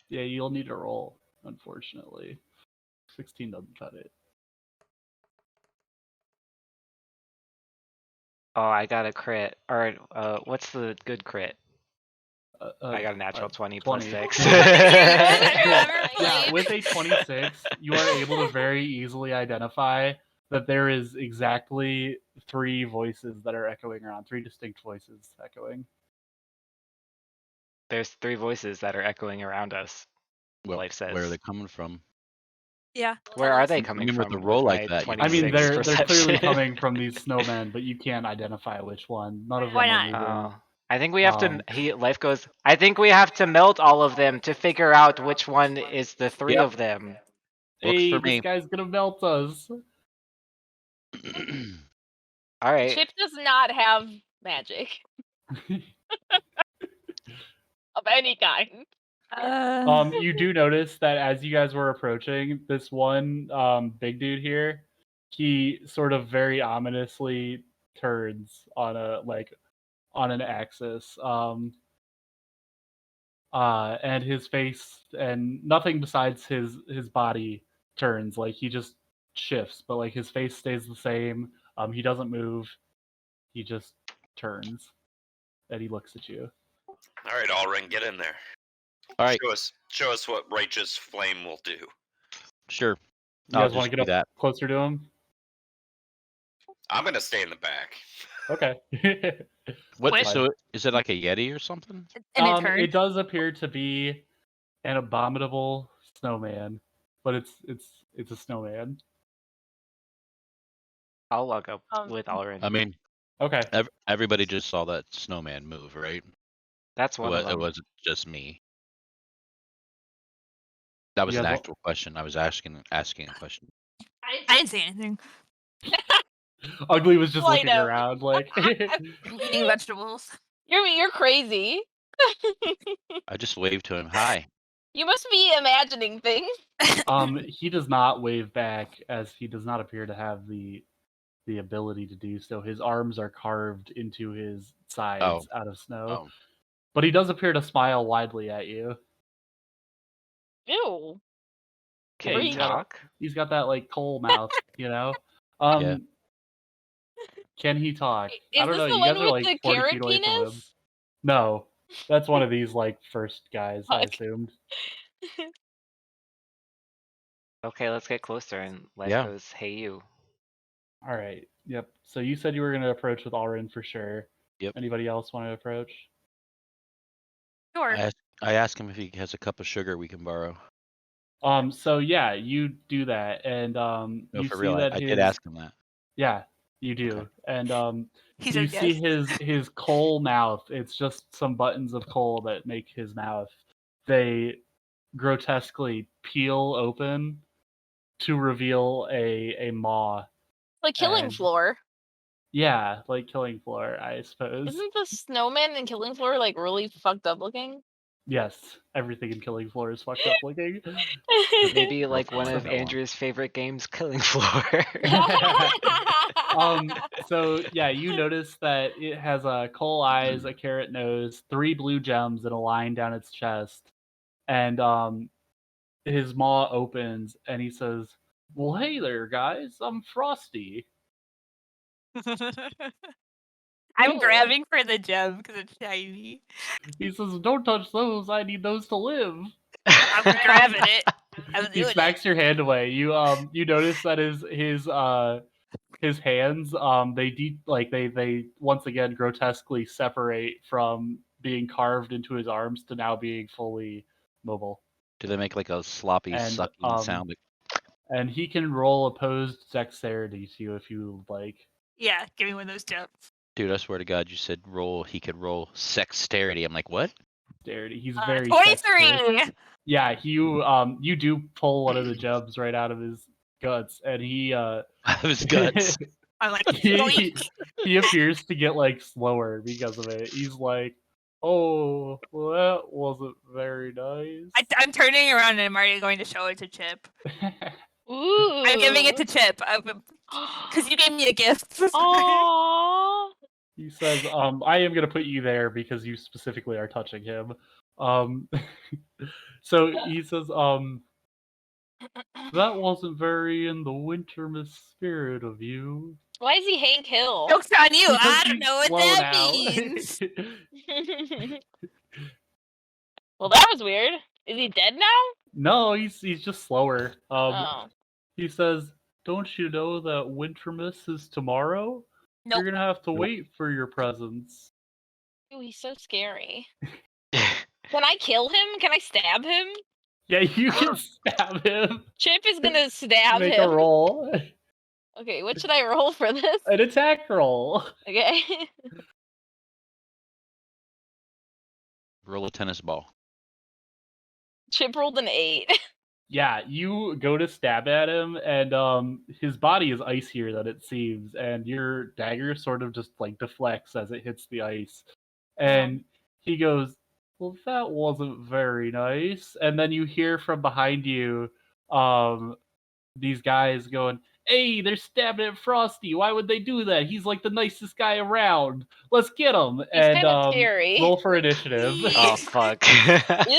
[SPEAKER 1] Yeah, you'll need to roll. Unfortunately, 16 doesn't cut it.
[SPEAKER 4] Oh, I got a crit. Alright, what's the good crit? I got a natural 20 plus
[SPEAKER 1] 20.
[SPEAKER 4] 6.
[SPEAKER 1] Yeah, with a 26, you are able to very easily identify that there is exactly 3 voices that are echoing around, 3 distinct voices echoing.
[SPEAKER 4] There's 3 voices that are echoing around us.
[SPEAKER 6] Well,
[SPEAKER 4] Life says.
[SPEAKER 6] where are they coming from?
[SPEAKER 3] Yeah.
[SPEAKER 4] Where are they coming
[SPEAKER 6] I mean, with
[SPEAKER 4] from?
[SPEAKER 6] a roll like
[SPEAKER 4] my
[SPEAKER 6] that, you
[SPEAKER 1] I mean,
[SPEAKER 4] 26
[SPEAKER 1] they're clearly
[SPEAKER 4] perception?
[SPEAKER 1] coming from these snowmen, but you can't identify which one. None of them
[SPEAKER 3] Why
[SPEAKER 1] are
[SPEAKER 3] not?
[SPEAKER 1] moving.
[SPEAKER 4] I think we have to. Life goes. I think we have to melt all of them to figure out which one is the 3
[SPEAKER 6] Yep.
[SPEAKER 4] of them.
[SPEAKER 6] Works
[SPEAKER 1] Hey,
[SPEAKER 6] for
[SPEAKER 1] this
[SPEAKER 6] me.
[SPEAKER 1] guy's gonna melt us.
[SPEAKER 4] All right.
[SPEAKER 2] Chip does not have magic of any kind.
[SPEAKER 1] You do notice that as you guys were approaching, this one big dude here, he sort of very ominously turns on an axis. And his face and nothing besides his body turns. Like he just shifts, but like his face stays the same. He doesn't move. He just turns and he looks at you.
[SPEAKER 5] All right, Alryn, get in there.
[SPEAKER 6] All right,
[SPEAKER 5] Show us what righteous flame will do.
[SPEAKER 6] sure.
[SPEAKER 1] You
[SPEAKER 6] I'll
[SPEAKER 1] guys want
[SPEAKER 6] just
[SPEAKER 1] to
[SPEAKER 6] do
[SPEAKER 1] get up
[SPEAKER 6] that.
[SPEAKER 1] closer to him?
[SPEAKER 5] I'm gonna stay in the back.
[SPEAKER 1] Okay.
[SPEAKER 6] What?
[SPEAKER 3] Which-
[SPEAKER 6] So is it like a yeti or something?
[SPEAKER 3] And it turned.
[SPEAKER 1] It does appear to be an abominable snowman, but it's a snowman.
[SPEAKER 4] I'll log up
[SPEAKER 2] Um,
[SPEAKER 4] with Alryn.
[SPEAKER 6] I mean,
[SPEAKER 1] Okay.
[SPEAKER 6] everybody just saw that snowman move, right?
[SPEAKER 4] That's one of
[SPEAKER 6] It
[SPEAKER 4] them.
[SPEAKER 6] wasn't just me. That was
[SPEAKER 1] You
[SPEAKER 6] an
[SPEAKER 1] guys wa-
[SPEAKER 6] actual question. I was asking a question.
[SPEAKER 3] I didn't say anything.
[SPEAKER 1] Ugly was just
[SPEAKER 2] Light
[SPEAKER 1] looking
[SPEAKER 2] up.
[SPEAKER 1] around like
[SPEAKER 3] Eating vegetables.
[SPEAKER 2] You're crazy.
[SPEAKER 6] I just waved to him. Hi.
[SPEAKER 2] You must be imagining things.
[SPEAKER 1] he does not wave back as he does not appear to have the ability to do so. His arms are carved into his sides out of snow.
[SPEAKER 6] Oh.
[SPEAKER 1] But he does appear to smile widely at you.
[SPEAKER 2] Ew.
[SPEAKER 4] Can
[SPEAKER 2] Freak.
[SPEAKER 4] you talk?
[SPEAKER 1] He's got that like coal mouth, you know?
[SPEAKER 6] Yeah.
[SPEAKER 1] Can he talk? I
[SPEAKER 2] Is
[SPEAKER 1] don't
[SPEAKER 2] this
[SPEAKER 1] know.
[SPEAKER 2] the
[SPEAKER 1] You guys
[SPEAKER 2] one
[SPEAKER 1] are
[SPEAKER 2] with
[SPEAKER 1] like
[SPEAKER 2] the
[SPEAKER 1] 40
[SPEAKER 2] carrot
[SPEAKER 1] feet away from him.
[SPEAKER 2] penis?
[SPEAKER 1] No, that's one of these like first guys. I
[SPEAKER 2] Fuck.
[SPEAKER 1] assumed.
[SPEAKER 4] Okay, let's get closer and Life
[SPEAKER 6] Yeah.
[SPEAKER 4] goes, hey you.
[SPEAKER 1] All right. Yep. So you said you were gonna approach with Alryn for sure.
[SPEAKER 6] Yep.
[SPEAKER 1] Anybody else want to approach?
[SPEAKER 3] Sure.
[SPEAKER 6] I ask him if he has a cup of sugar we can borrow.
[SPEAKER 1] So yeah, you do that, and
[SPEAKER 6] No,
[SPEAKER 1] you
[SPEAKER 6] for
[SPEAKER 1] see
[SPEAKER 6] real.
[SPEAKER 1] that
[SPEAKER 6] I
[SPEAKER 1] his
[SPEAKER 6] did ask him that.
[SPEAKER 1] yeah, you do,
[SPEAKER 6] Okay.
[SPEAKER 1] and
[SPEAKER 3] He
[SPEAKER 1] you
[SPEAKER 3] said
[SPEAKER 1] see
[SPEAKER 3] yes.
[SPEAKER 1] his coal mouth. It's just some buttons of coal that make his mouth. They grotesquely peel open to reveal a maw.
[SPEAKER 2] Like Killing
[SPEAKER 1] And-
[SPEAKER 2] Floor.
[SPEAKER 1] Yeah, like Killing Floor, I suppose.
[SPEAKER 2] Isn't the snowman in Killing Floor like really fucked up looking?
[SPEAKER 1] Yes, everything in Killing Floor is fucked up looking.
[SPEAKER 4] Maybe like one
[SPEAKER 6] for
[SPEAKER 4] of
[SPEAKER 6] that one.
[SPEAKER 4] Andrew's favorite games, Killing Floor.
[SPEAKER 1] So yeah, you notice that it has coal eyes, a carrot nose, 3 blue gems, and a line down its chest. And his maw opens, and he says, "Well, hey there, guys. I'm Frosty."
[SPEAKER 3] I'm
[SPEAKER 2] Ooh.
[SPEAKER 3] grabbing for the gem because it's shiny.
[SPEAKER 1] He says, "Don't touch those. I need those to live."
[SPEAKER 3] I'm grabbing it. I'm
[SPEAKER 1] He
[SPEAKER 3] doing
[SPEAKER 1] smacks your hand away. You notice that his hands they once again grotesquely separate from being carved into his arms to now being fully mobile.
[SPEAKER 6] Do they make like a sloppy
[SPEAKER 1] And,
[SPEAKER 6] sucking sound?
[SPEAKER 1] And he can roll opposed dexterity to you if you like.
[SPEAKER 3] Yeah, give me one of those gems.
[SPEAKER 6] Dude, I swear to God, you said he could roll sexterity. I'm like, what?
[SPEAKER 1] Dexterity. He's very
[SPEAKER 3] 23!
[SPEAKER 1] dexterous. Yeah, you do pull one of the gems right out of his guts, and he
[SPEAKER 6] Out of his guts.
[SPEAKER 3] I'm like,
[SPEAKER 1] he appears to get like slower because of it. He's like, "Oh, well, that wasn't very nice."
[SPEAKER 3] I'm turning around and I'm already going to show it to Chip.
[SPEAKER 2] Ooh.
[SPEAKER 3] I'm giving it to Chip because you gave me a gift.
[SPEAKER 2] Aww.
[SPEAKER 1] He says, "I am gonna put you there because you specifically are touching him." So he says, "That wasn't very in the Wintermas spirit of you."
[SPEAKER 2] Why is he Hank Hill?
[SPEAKER 3] Joke's on you.
[SPEAKER 1] Because
[SPEAKER 3] I don't
[SPEAKER 1] he's
[SPEAKER 3] know what
[SPEAKER 1] slow
[SPEAKER 3] that
[SPEAKER 1] now.
[SPEAKER 3] means.
[SPEAKER 2] Well, that was weird. Is he dead now?
[SPEAKER 1] No, he's just slower.
[SPEAKER 2] Oh.
[SPEAKER 1] He says, "Don't you know that Wintermas is tomorrow?
[SPEAKER 3] Nope.
[SPEAKER 1] You're gonna have to
[SPEAKER 6] Nope.
[SPEAKER 1] wait for your presents."
[SPEAKER 2] Ooh, he's so scary. Can I kill him? Can I stab him?
[SPEAKER 1] Yeah, you can stab him.
[SPEAKER 2] Chip is gonna stab
[SPEAKER 1] Make
[SPEAKER 2] him.
[SPEAKER 1] a roll.
[SPEAKER 2] Okay, what should I roll for this?
[SPEAKER 1] An attack roll.
[SPEAKER 2] Okay.
[SPEAKER 6] Roll a tennis ball.
[SPEAKER 2] Chip rolled an 8.
[SPEAKER 1] Yeah, you go to stab at him, and his body is icier than it seems, and your dagger sort of just like deflects as it hits the ice. And he goes, "Well, that wasn't very nice." And then you hear from behind you, these guys going, "Hey, they're stabbing at Frosty. Why would they do that? He's like the nicest guy around. Let's get him."
[SPEAKER 2] He's
[SPEAKER 1] And
[SPEAKER 2] kinda scary.
[SPEAKER 1] roll for initiative.
[SPEAKER 4] Oh fuck.
[SPEAKER 2] Oopsie.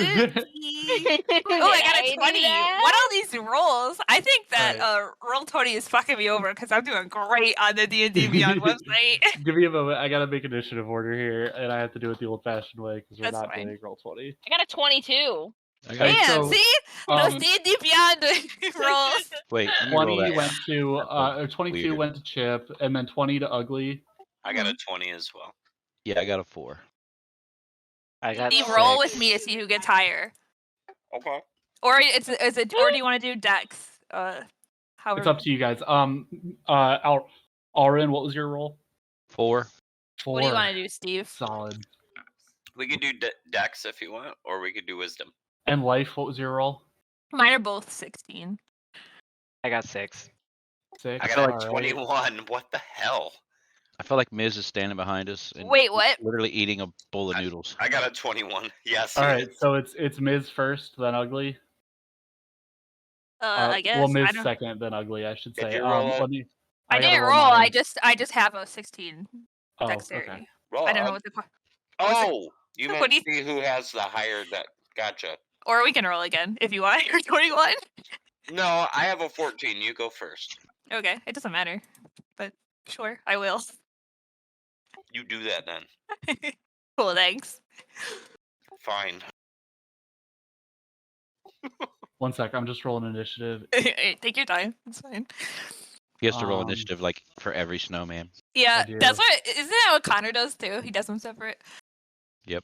[SPEAKER 3] Oh, I got a 20. What are these rolls? I think that roll 20 is fucking me over because I'm doing great on the D&D Beyond website.
[SPEAKER 1] Give me a moment. I gotta make initiative order here, and I have to do it the old-fashioned way because we're
[SPEAKER 3] That's
[SPEAKER 1] not
[SPEAKER 3] fine.
[SPEAKER 1] doing roll 20.
[SPEAKER 2] I got a 22.
[SPEAKER 1] Okay,
[SPEAKER 3] Man,
[SPEAKER 1] so,
[SPEAKER 3] see? Those
[SPEAKER 1] um,
[SPEAKER 3] D&D Beyond rolls.
[SPEAKER 6] Wait, let me roll
[SPEAKER 1] 20
[SPEAKER 6] that.
[SPEAKER 1] went to, or 22
[SPEAKER 6] Weird.
[SPEAKER 1] went to Chip, and then 20 to Ugly.
[SPEAKER 5] I got a 20 as well.
[SPEAKER 6] Yeah, I got a 4.
[SPEAKER 4] I got
[SPEAKER 3] Steve, roll with
[SPEAKER 4] 6.
[SPEAKER 3] me to see who gets higher.
[SPEAKER 5] Okay.
[SPEAKER 3] Or or do you want to do Dex? However.
[SPEAKER 1] It's up to you guys. Alryn, what was your roll?
[SPEAKER 6] 4.
[SPEAKER 1] 4.
[SPEAKER 3] What do you want to do, Steve?
[SPEAKER 1] Solid.
[SPEAKER 5] We could do Dex if you want, or we could do Wisdom.
[SPEAKER 1] And Life, what was your roll?
[SPEAKER 3] Mine are both 16.
[SPEAKER 4] I got 6.
[SPEAKER 1] 6.
[SPEAKER 5] I got a
[SPEAKER 1] Alright.
[SPEAKER 5] 21. What the hell?
[SPEAKER 6] I feel like Miz is standing behind us and
[SPEAKER 3] Wait, what?
[SPEAKER 6] literally eating a bowl of noodles.
[SPEAKER 5] I got a 21. Yes.
[SPEAKER 1] All right, so it's Miz first, then Ugly.
[SPEAKER 3] I guess.
[SPEAKER 1] Well, Miz
[SPEAKER 3] I don't.
[SPEAKER 1] second, then Ugly, I should
[SPEAKER 5] If
[SPEAKER 1] say.
[SPEAKER 5] you roll-
[SPEAKER 1] Let me.
[SPEAKER 3] I
[SPEAKER 1] gotta
[SPEAKER 3] didn't roll.
[SPEAKER 1] mine.
[SPEAKER 3] I just have a 16
[SPEAKER 1] Oh,
[SPEAKER 3] dexterity.
[SPEAKER 1] okay.
[SPEAKER 5] Roll
[SPEAKER 3] I don't know
[SPEAKER 5] up.
[SPEAKER 3] what the.
[SPEAKER 5] Oh, you
[SPEAKER 3] What
[SPEAKER 5] meant
[SPEAKER 3] do you-
[SPEAKER 5] see who has the higher that. Gotcha.
[SPEAKER 3] Or we can roll again if you want. Or 21.
[SPEAKER 5] No, I have a 14. You go first.
[SPEAKER 3] Okay, it doesn't matter, but sure, I will.
[SPEAKER 5] You do that then.
[SPEAKER 3] Cool, thanks.
[SPEAKER 5] Fine.
[SPEAKER 1] 1 sec, I'm just rolling initiative.
[SPEAKER 3] Take your time. It's fine.
[SPEAKER 6] He has to roll
[SPEAKER 1] Um,
[SPEAKER 6] initiative like for every snowman.
[SPEAKER 3] Yeah,
[SPEAKER 1] do.
[SPEAKER 3] that's what. Isn't that what Connor does too? He does them separate.
[SPEAKER 6] Yep.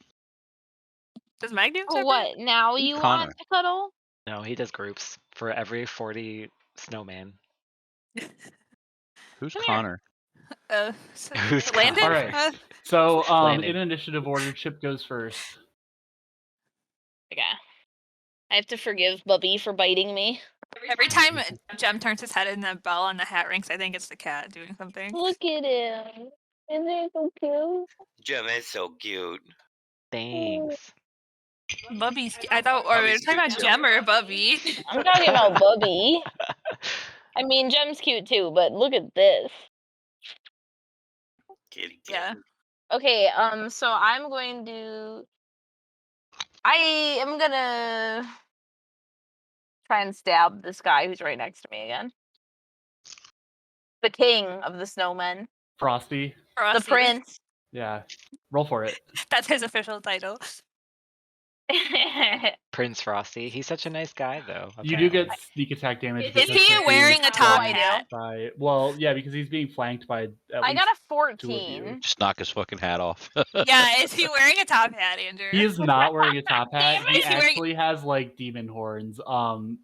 [SPEAKER 3] Does Mag do them separate?
[SPEAKER 2] What? Now
[SPEAKER 6] Who's
[SPEAKER 2] you
[SPEAKER 6] Connor?
[SPEAKER 2] want to cuddle?
[SPEAKER 4] No, he does groups for every 40 snowman.
[SPEAKER 6] Who's
[SPEAKER 2] Come here.
[SPEAKER 6] Connor?
[SPEAKER 4] Who's
[SPEAKER 3] Landon?
[SPEAKER 1] All right. So,
[SPEAKER 4] Landon.
[SPEAKER 1] in initiative order, Chip goes first.
[SPEAKER 2] Okay. I have to forgive Bubby for biting me.
[SPEAKER 3] Every time Jem turns his head and the bell on the hat rings, I think it's the cat doing something.
[SPEAKER 2] Look at him. Isn't he so cute?
[SPEAKER 5] Jem is so cute.
[SPEAKER 4] Thanks.
[SPEAKER 3] Bubby's. I thought, or we were
[SPEAKER 5] Bubby's
[SPEAKER 3] talking about
[SPEAKER 5] cute, too.
[SPEAKER 3] Jem or Bubby.
[SPEAKER 2] I'm talking about Bubby. I mean, Jem's cute too, but look at this.
[SPEAKER 5] Kitty cat.
[SPEAKER 3] Yeah.
[SPEAKER 2] Okay, so I'm going to... I am gonna try and stab this guy who's right next to me again. The king of the snowmen.
[SPEAKER 1] Frosty.
[SPEAKER 2] The prince.
[SPEAKER 1] Yeah. Roll for it.
[SPEAKER 3] That's his official title.
[SPEAKER 4] Prince Frosty. He's such a nice guy, though.
[SPEAKER 1] You do
[SPEAKER 4] apparently.
[SPEAKER 1] get sneak attack damage.
[SPEAKER 3] Is
[SPEAKER 1] because
[SPEAKER 3] he
[SPEAKER 1] he's
[SPEAKER 3] wearing
[SPEAKER 1] being
[SPEAKER 3] a top
[SPEAKER 2] I do.
[SPEAKER 3] hat?
[SPEAKER 1] by, well, yeah, because he's being flanked by at
[SPEAKER 2] I
[SPEAKER 1] least
[SPEAKER 2] got a
[SPEAKER 1] 2 of you.
[SPEAKER 2] 14.
[SPEAKER 6] Just knock his fucking hat off.
[SPEAKER 3] Yeah, is he wearing a top hat, Andrew?
[SPEAKER 1] He is not wearing a top hat.
[SPEAKER 3] Damn it,
[SPEAKER 1] He
[SPEAKER 3] is he wearing-
[SPEAKER 1] actually has like demon horns.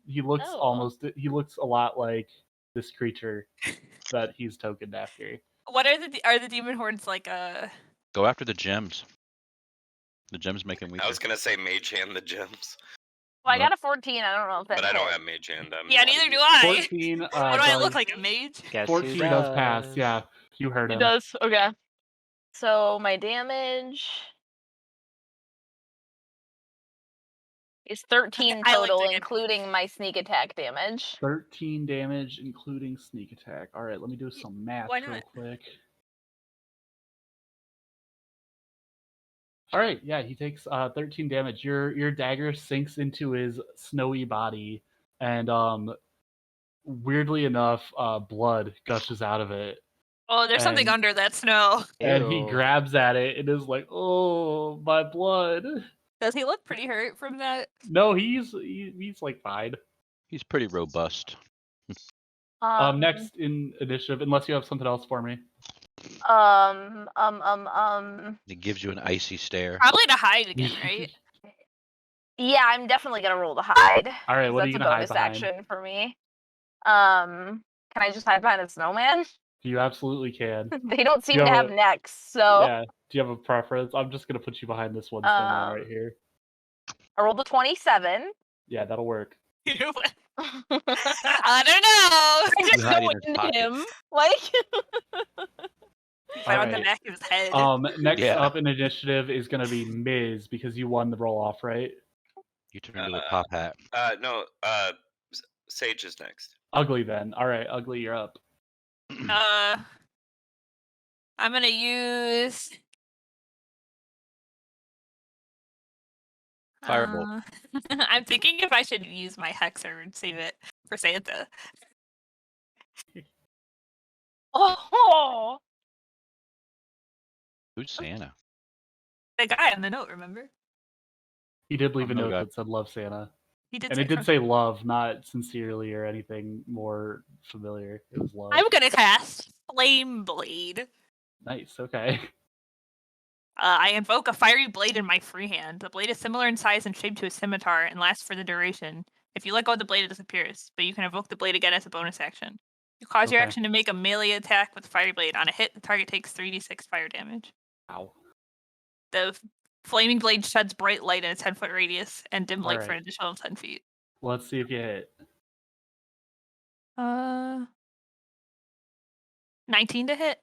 [SPEAKER 1] He looks
[SPEAKER 2] Oh.
[SPEAKER 1] he looks a lot like this creature that he's tokened after.
[SPEAKER 3] What are the demon horns like?
[SPEAKER 6] Go after the gems. The gems make him weaker.
[SPEAKER 5] I was gonna say Mage Hand the gems,
[SPEAKER 2] Well, I got a 14. I don't know if that
[SPEAKER 5] but I don't
[SPEAKER 2] hits.
[SPEAKER 5] have Mage Hand. I'm
[SPEAKER 3] Yeah,
[SPEAKER 5] not
[SPEAKER 3] neither do
[SPEAKER 5] used-
[SPEAKER 3] I.
[SPEAKER 1] 14.
[SPEAKER 3] What do I
[SPEAKER 1] does-
[SPEAKER 3] look like, a mage?
[SPEAKER 4] Guess
[SPEAKER 1] 14
[SPEAKER 4] who
[SPEAKER 1] does pass. Yeah, you heard
[SPEAKER 2] It
[SPEAKER 1] him.
[SPEAKER 2] does. Okay. So my damage is 13
[SPEAKER 3] I like
[SPEAKER 2] total,
[SPEAKER 3] to get-
[SPEAKER 2] including my sneak attack damage.
[SPEAKER 1] 13 damage, including sneak attack. All right, let me do some math
[SPEAKER 3] Why
[SPEAKER 1] real
[SPEAKER 3] not?
[SPEAKER 1] quick. All right, yeah, he takes 13 damage. Your dagger sinks into his snowy body, and weirdly enough, blood gushes out of it.
[SPEAKER 3] Oh, there's something
[SPEAKER 1] And-
[SPEAKER 3] under that snow.
[SPEAKER 1] And he
[SPEAKER 4] Ew.
[SPEAKER 1] grabs at it and is like, "Oh, my blood!"
[SPEAKER 3] Does he look pretty hurt from that?
[SPEAKER 1] No, he's like fine.
[SPEAKER 6] He's pretty robust.
[SPEAKER 1] Next in initiative, unless you have something else for me.
[SPEAKER 6] He gives you an icy stare.
[SPEAKER 3] Probably to hide again, right?
[SPEAKER 2] Yeah, I'm definitely gonna roll to hide.
[SPEAKER 1] All right,
[SPEAKER 2] 'cause
[SPEAKER 1] what are you
[SPEAKER 2] that's
[SPEAKER 1] gonna
[SPEAKER 2] a
[SPEAKER 1] hide
[SPEAKER 2] bonus
[SPEAKER 1] behind?
[SPEAKER 2] action for me. Can I just hide behind a snowman?
[SPEAKER 1] You absolutely can.
[SPEAKER 2] They don't seem
[SPEAKER 1] You
[SPEAKER 2] to
[SPEAKER 1] have
[SPEAKER 2] have
[SPEAKER 1] a-
[SPEAKER 2] necks, so
[SPEAKER 1] Yeah. Do you have a preference? I'm just gonna put you behind this one snowman right here.
[SPEAKER 2] I rolled a 27.
[SPEAKER 1] Yeah, that'll work.
[SPEAKER 3] I don't know.
[SPEAKER 2] I just
[SPEAKER 6] You hide
[SPEAKER 2] go
[SPEAKER 6] in his
[SPEAKER 2] into
[SPEAKER 6] pocket.
[SPEAKER 2] him. Like
[SPEAKER 3] Right on the
[SPEAKER 1] Alright.
[SPEAKER 3] back of his head.
[SPEAKER 1] Next
[SPEAKER 6] Yeah.
[SPEAKER 1] up in initiative is gonna be Miz because you won the roll off, right?
[SPEAKER 6] You turn into a top hat.
[SPEAKER 5] No. Sage is next.
[SPEAKER 1] Ugly then. All right, Ugly, you're up.
[SPEAKER 3] I'm gonna use
[SPEAKER 6] Firebolt.
[SPEAKER 3] I'm thinking if I should use my hexer and save it for Santa.
[SPEAKER 2] oh,
[SPEAKER 6] Who's Santa?
[SPEAKER 3] The guy on the note, remember?
[SPEAKER 1] He did leave a
[SPEAKER 6] no
[SPEAKER 1] note
[SPEAKER 6] God.
[SPEAKER 1] that said "Love Santa,"
[SPEAKER 3] He did.
[SPEAKER 1] and it did say "love," not sincerely or anything more familiar. It was love.
[SPEAKER 3] I'm gonna cast Flame Blade.
[SPEAKER 1] Nice. Okay.
[SPEAKER 3] I invoke a fiery blade in my free hand. The blade is similar in size and shape to a scimitar and lasts for the duration. If you let go of the blade, it disappears, but you can invoke the blade again as a bonus action. You cause your
[SPEAKER 1] Okay.
[SPEAKER 3] action to make a melee attack with fiery blade. On a hit, the target takes 3d6 fire damage.
[SPEAKER 1] Ow.
[SPEAKER 3] The flaming blade sheds bright light in a 10-foot radius and dim light for an
[SPEAKER 1] Alright.
[SPEAKER 3] additional 10 feet.
[SPEAKER 1] Let's see if you hit.
[SPEAKER 3] 19 to hit,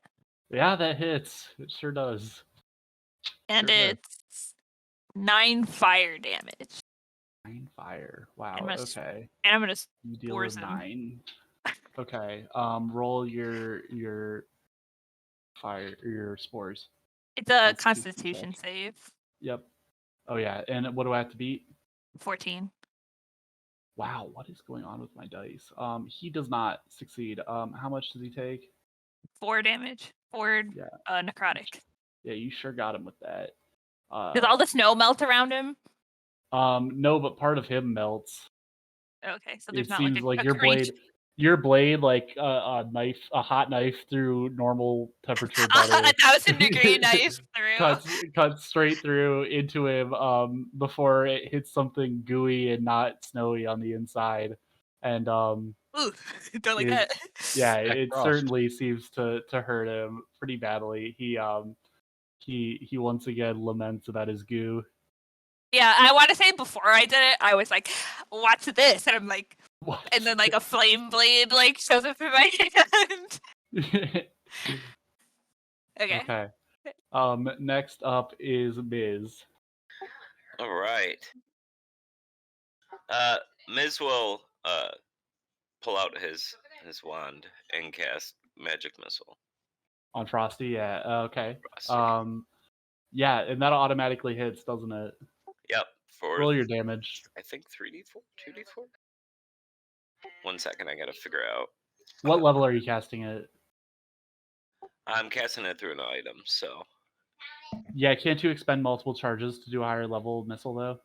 [SPEAKER 1] Yeah, that hits. It sure does.
[SPEAKER 3] and
[SPEAKER 1] Sure does.
[SPEAKER 3] it's 9 fire damage.
[SPEAKER 1] 9 fire. Wow.
[SPEAKER 3] I'm gonna s-
[SPEAKER 1] Okay.
[SPEAKER 3] And I'm gonna
[SPEAKER 1] You deal
[SPEAKER 3] spores
[SPEAKER 1] with
[SPEAKER 3] him.
[SPEAKER 1] 9. Okay. Roll your fire, your spores.
[SPEAKER 3] It's a
[SPEAKER 1] Constitution
[SPEAKER 3] Constitution
[SPEAKER 1] check.
[SPEAKER 3] save.
[SPEAKER 1] Yep. Oh yeah. And what do I have to beat?
[SPEAKER 3] 14.
[SPEAKER 1] Wow, what is going on with my dice? He does not succeed. How much does he take?
[SPEAKER 3] 4 damage. 4
[SPEAKER 1] Yeah.
[SPEAKER 3] necrotic.
[SPEAKER 1] Yeah, you sure got him with that.
[SPEAKER 3] Does all the snow melt around him?
[SPEAKER 1] No, but part of him melts.
[SPEAKER 3] Okay, so there's
[SPEAKER 1] It
[SPEAKER 3] not
[SPEAKER 1] seems
[SPEAKER 3] like
[SPEAKER 1] like
[SPEAKER 3] a
[SPEAKER 1] your
[SPEAKER 3] creature.
[SPEAKER 1] blade, like a hot knife through normal temperature
[SPEAKER 3] A
[SPEAKER 1] butter,
[SPEAKER 3] 1,000-degree knife through.
[SPEAKER 1] cuts straight through into him before it hits something gooey and not snowy on the inside, and
[SPEAKER 3] Ooh, don't like
[SPEAKER 1] it,
[SPEAKER 3] that.
[SPEAKER 1] yeah,
[SPEAKER 6] Back
[SPEAKER 1] it
[SPEAKER 6] frost.
[SPEAKER 1] certainly seems to hurt him pretty badly. He once again laments about his goo.
[SPEAKER 3] Yeah, I want to say before I did it, I was like, "What's this?" And I'm like,
[SPEAKER 1] What?
[SPEAKER 3] and then like a flame blade like shows up in my hand. Okay.
[SPEAKER 1] Okay. Next up is Miz.
[SPEAKER 5] All right. Miz will pull out his wand and cast magic missile.
[SPEAKER 1] On Frosty, yeah. Okay.
[SPEAKER 5] Frosty.
[SPEAKER 1] Yeah, and that automatically hits, doesn't it?
[SPEAKER 5] Yep. For
[SPEAKER 1] Roll your damage.
[SPEAKER 5] I think 3d4, 2d4. 1 second, I gotta figure out.
[SPEAKER 1] What level are you casting it?
[SPEAKER 5] I'm casting it through an item, so
[SPEAKER 1] Yeah, can't you expend multiple charges to do a higher level missile though?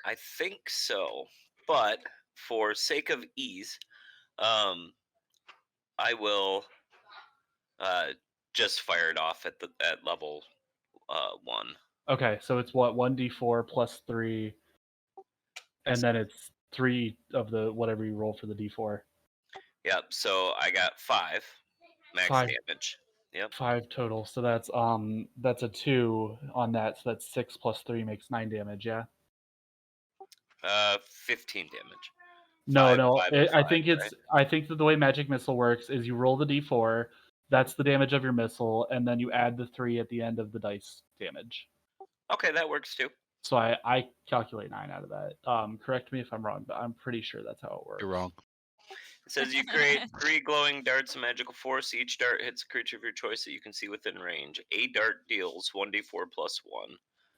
[SPEAKER 5] I think so. But for sake of ease, I will just fire it off at level 1.
[SPEAKER 1] Okay, so it's what, 1d4 plus 3, and then it's 3 of the whatever you roll for the d4.
[SPEAKER 5] Yep. So I got 5 max
[SPEAKER 1] 5.
[SPEAKER 5] damage. Yep.
[SPEAKER 1] 5 total. So that's a 2 on that. So that's 6 plus 3 makes 9 damage. Yeah.
[SPEAKER 5] 15 damage.
[SPEAKER 1] No,
[SPEAKER 5] 5,
[SPEAKER 1] no.
[SPEAKER 5] 5, and
[SPEAKER 1] I
[SPEAKER 5] 5,
[SPEAKER 1] think it's.
[SPEAKER 5] right?
[SPEAKER 1] I think that the way magic missile works is you roll the d4. That's the damage of your missile, and then you add the 3 at the end of the dice damage.
[SPEAKER 5] Okay, that works too.
[SPEAKER 1] So I calculate 9 out of that. Correct me if I'm wrong, but I'm pretty sure that's how it works.
[SPEAKER 6] You're wrong.
[SPEAKER 5] It says you create 3 glowing darts of magical force. Each dart hits a creature of your choice that you can see within range. A dart deals 1d4 plus 1.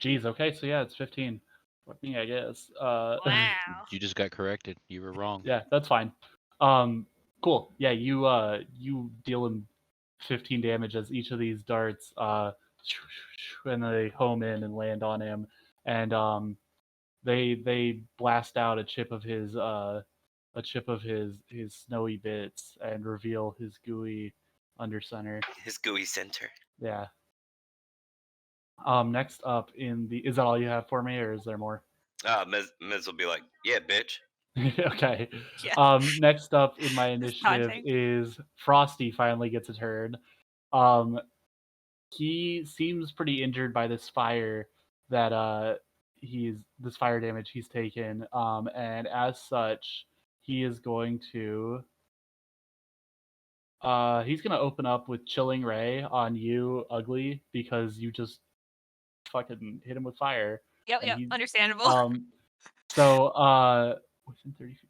[SPEAKER 1] Jeez. Okay. So yeah, it's 15. Fuck me, I guess.
[SPEAKER 3] Wow.
[SPEAKER 6] You just got corrected. You were wrong.
[SPEAKER 1] Yeah, that's fine. Cool. Yeah, you deal him 15 damage as each of these darts and they home in and land on him, and they blast out a chip of his snowy bits and reveal his gooey undercenter.
[SPEAKER 5] His gooey center.
[SPEAKER 1] Yeah. Next up is that all you have for me, or is there more?
[SPEAKER 5] Miz will be like, yeah, bitch.
[SPEAKER 1] Okay.
[SPEAKER 3] Yeah.
[SPEAKER 1] Next up in my
[SPEAKER 3] Just
[SPEAKER 1] initiative
[SPEAKER 3] taunting.
[SPEAKER 1] is Frosty finally gets a turn. He seems pretty injured by this fire that this fire damage he's taken. And as such, he is going to he's gonna open up with Chilling Ray on you, Ugly, because you just fucking hit him with fire.
[SPEAKER 3] Yep,
[SPEAKER 1] And
[SPEAKER 3] yep.
[SPEAKER 1] he's-
[SPEAKER 3] Understandable.
[SPEAKER 1] So within 30 feet.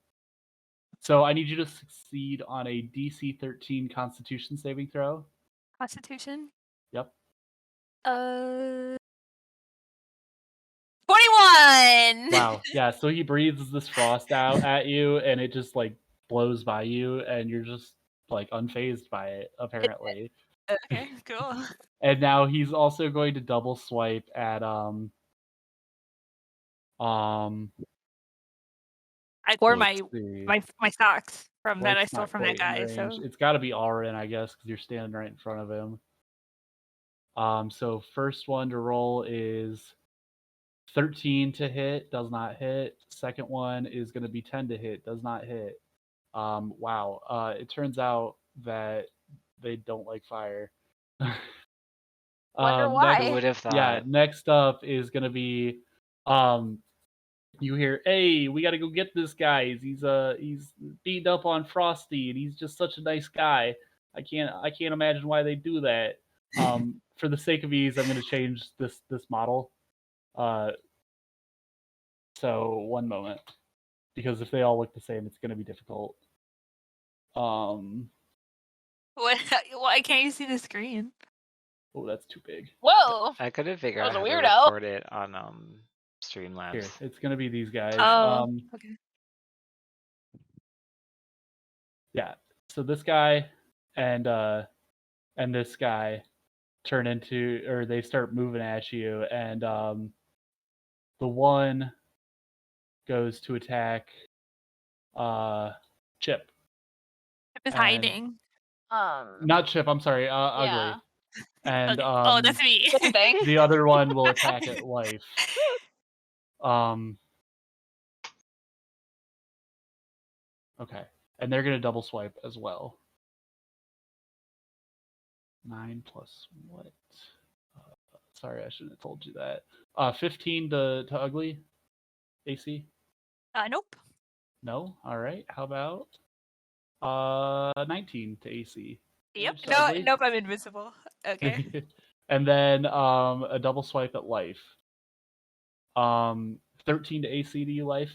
[SPEAKER 1] So I need you to succeed on a DC 13 Constitution saving throw.
[SPEAKER 3] Constitution.
[SPEAKER 1] Yep.
[SPEAKER 3] 21.
[SPEAKER 1] Wow. Yeah. So he breathes this frost out at you, and it just like blows by you, and you're just like unfazed by it, apparently.
[SPEAKER 3] Okay, cool.
[SPEAKER 1] And now he's also going to double swipe at
[SPEAKER 3] I wore
[SPEAKER 1] let's
[SPEAKER 3] my
[SPEAKER 1] see.
[SPEAKER 3] my socks from that I
[SPEAKER 1] Wife's
[SPEAKER 3] stole
[SPEAKER 1] not
[SPEAKER 3] from that
[SPEAKER 1] quite in
[SPEAKER 3] guy. So
[SPEAKER 1] range. It's got to be Alryn, I guess, because you're standing right in front of him. So first one to roll is 13 to hit, does not hit. Second one is going to be 10 to hit, does not hit. Wow. It turns out that they don't like fire.
[SPEAKER 2] Wonder
[SPEAKER 1] Next,
[SPEAKER 2] why.
[SPEAKER 4] Who would have thought?
[SPEAKER 1] yeah, next up is going to be you hear, "Hey, we got to go get this guy. He's beat up on Frosty, and he's just such a nice guy. I can't imagine why they do that." For the sake of ease, I'm going to change this model. So one moment, because if they all look the same, it's going to be difficult.
[SPEAKER 3] what? Why can't you see the screen?
[SPEAKER 1] Oh, that's too big.
[SPEAKER 2] Whoa.
[SPEAKER 4] I couldn't figure out
[SPEAKER 2] That
[SPEAKER 4] how
[SPEAKER 2] was a
[SPEAKER 4] to
[SPEAKER 2] weirdo.
[SPEAKER 4] record it on
[SPEAKER 1] Here,
[SPEAKER 4] Streamlabs.
[SPEAKER 1] it's going to be these guys.
[SPEAKER 3] Oh, okay.
[SPEAKER 1] Yeah. So this guy and this guy turn into, or they start moving at you, and the one goes to attack Chip.
[SPEAKER 3] Chip is
[SPEAKER 1] And-
[SPEAKER 3] hiding.
[SPEAKER 1] Not Chip, I'm sorry, Ugly.
[SPEAKER 3] Yeah.
[SPEAKER 1] And
[SPEAKER 3] Okay. Oh, that's me.
[SPEAKER 2] Same thing.
[SPEAKER 1] the other one will attack at Life. Okay. And they're gonna double swipe as well. 9 plus what? Sorry, I shouldn't have told you that. 15 to Ugly AC?
[SPEAKER 3] Nope.
[SPEAKER 1] No? Alright. How about 19 to AC?
[SPEAKER 3] Yep.
[SPEAKER 1] Damage to
[SPEAKER 3] No,
[SPEAKER 1] Ugly?
[SPEAKER 3] nope. I'm invisible. Okay.
[SPEAKER 1] And then a double swipe at Life. 13 to AC to you, Life?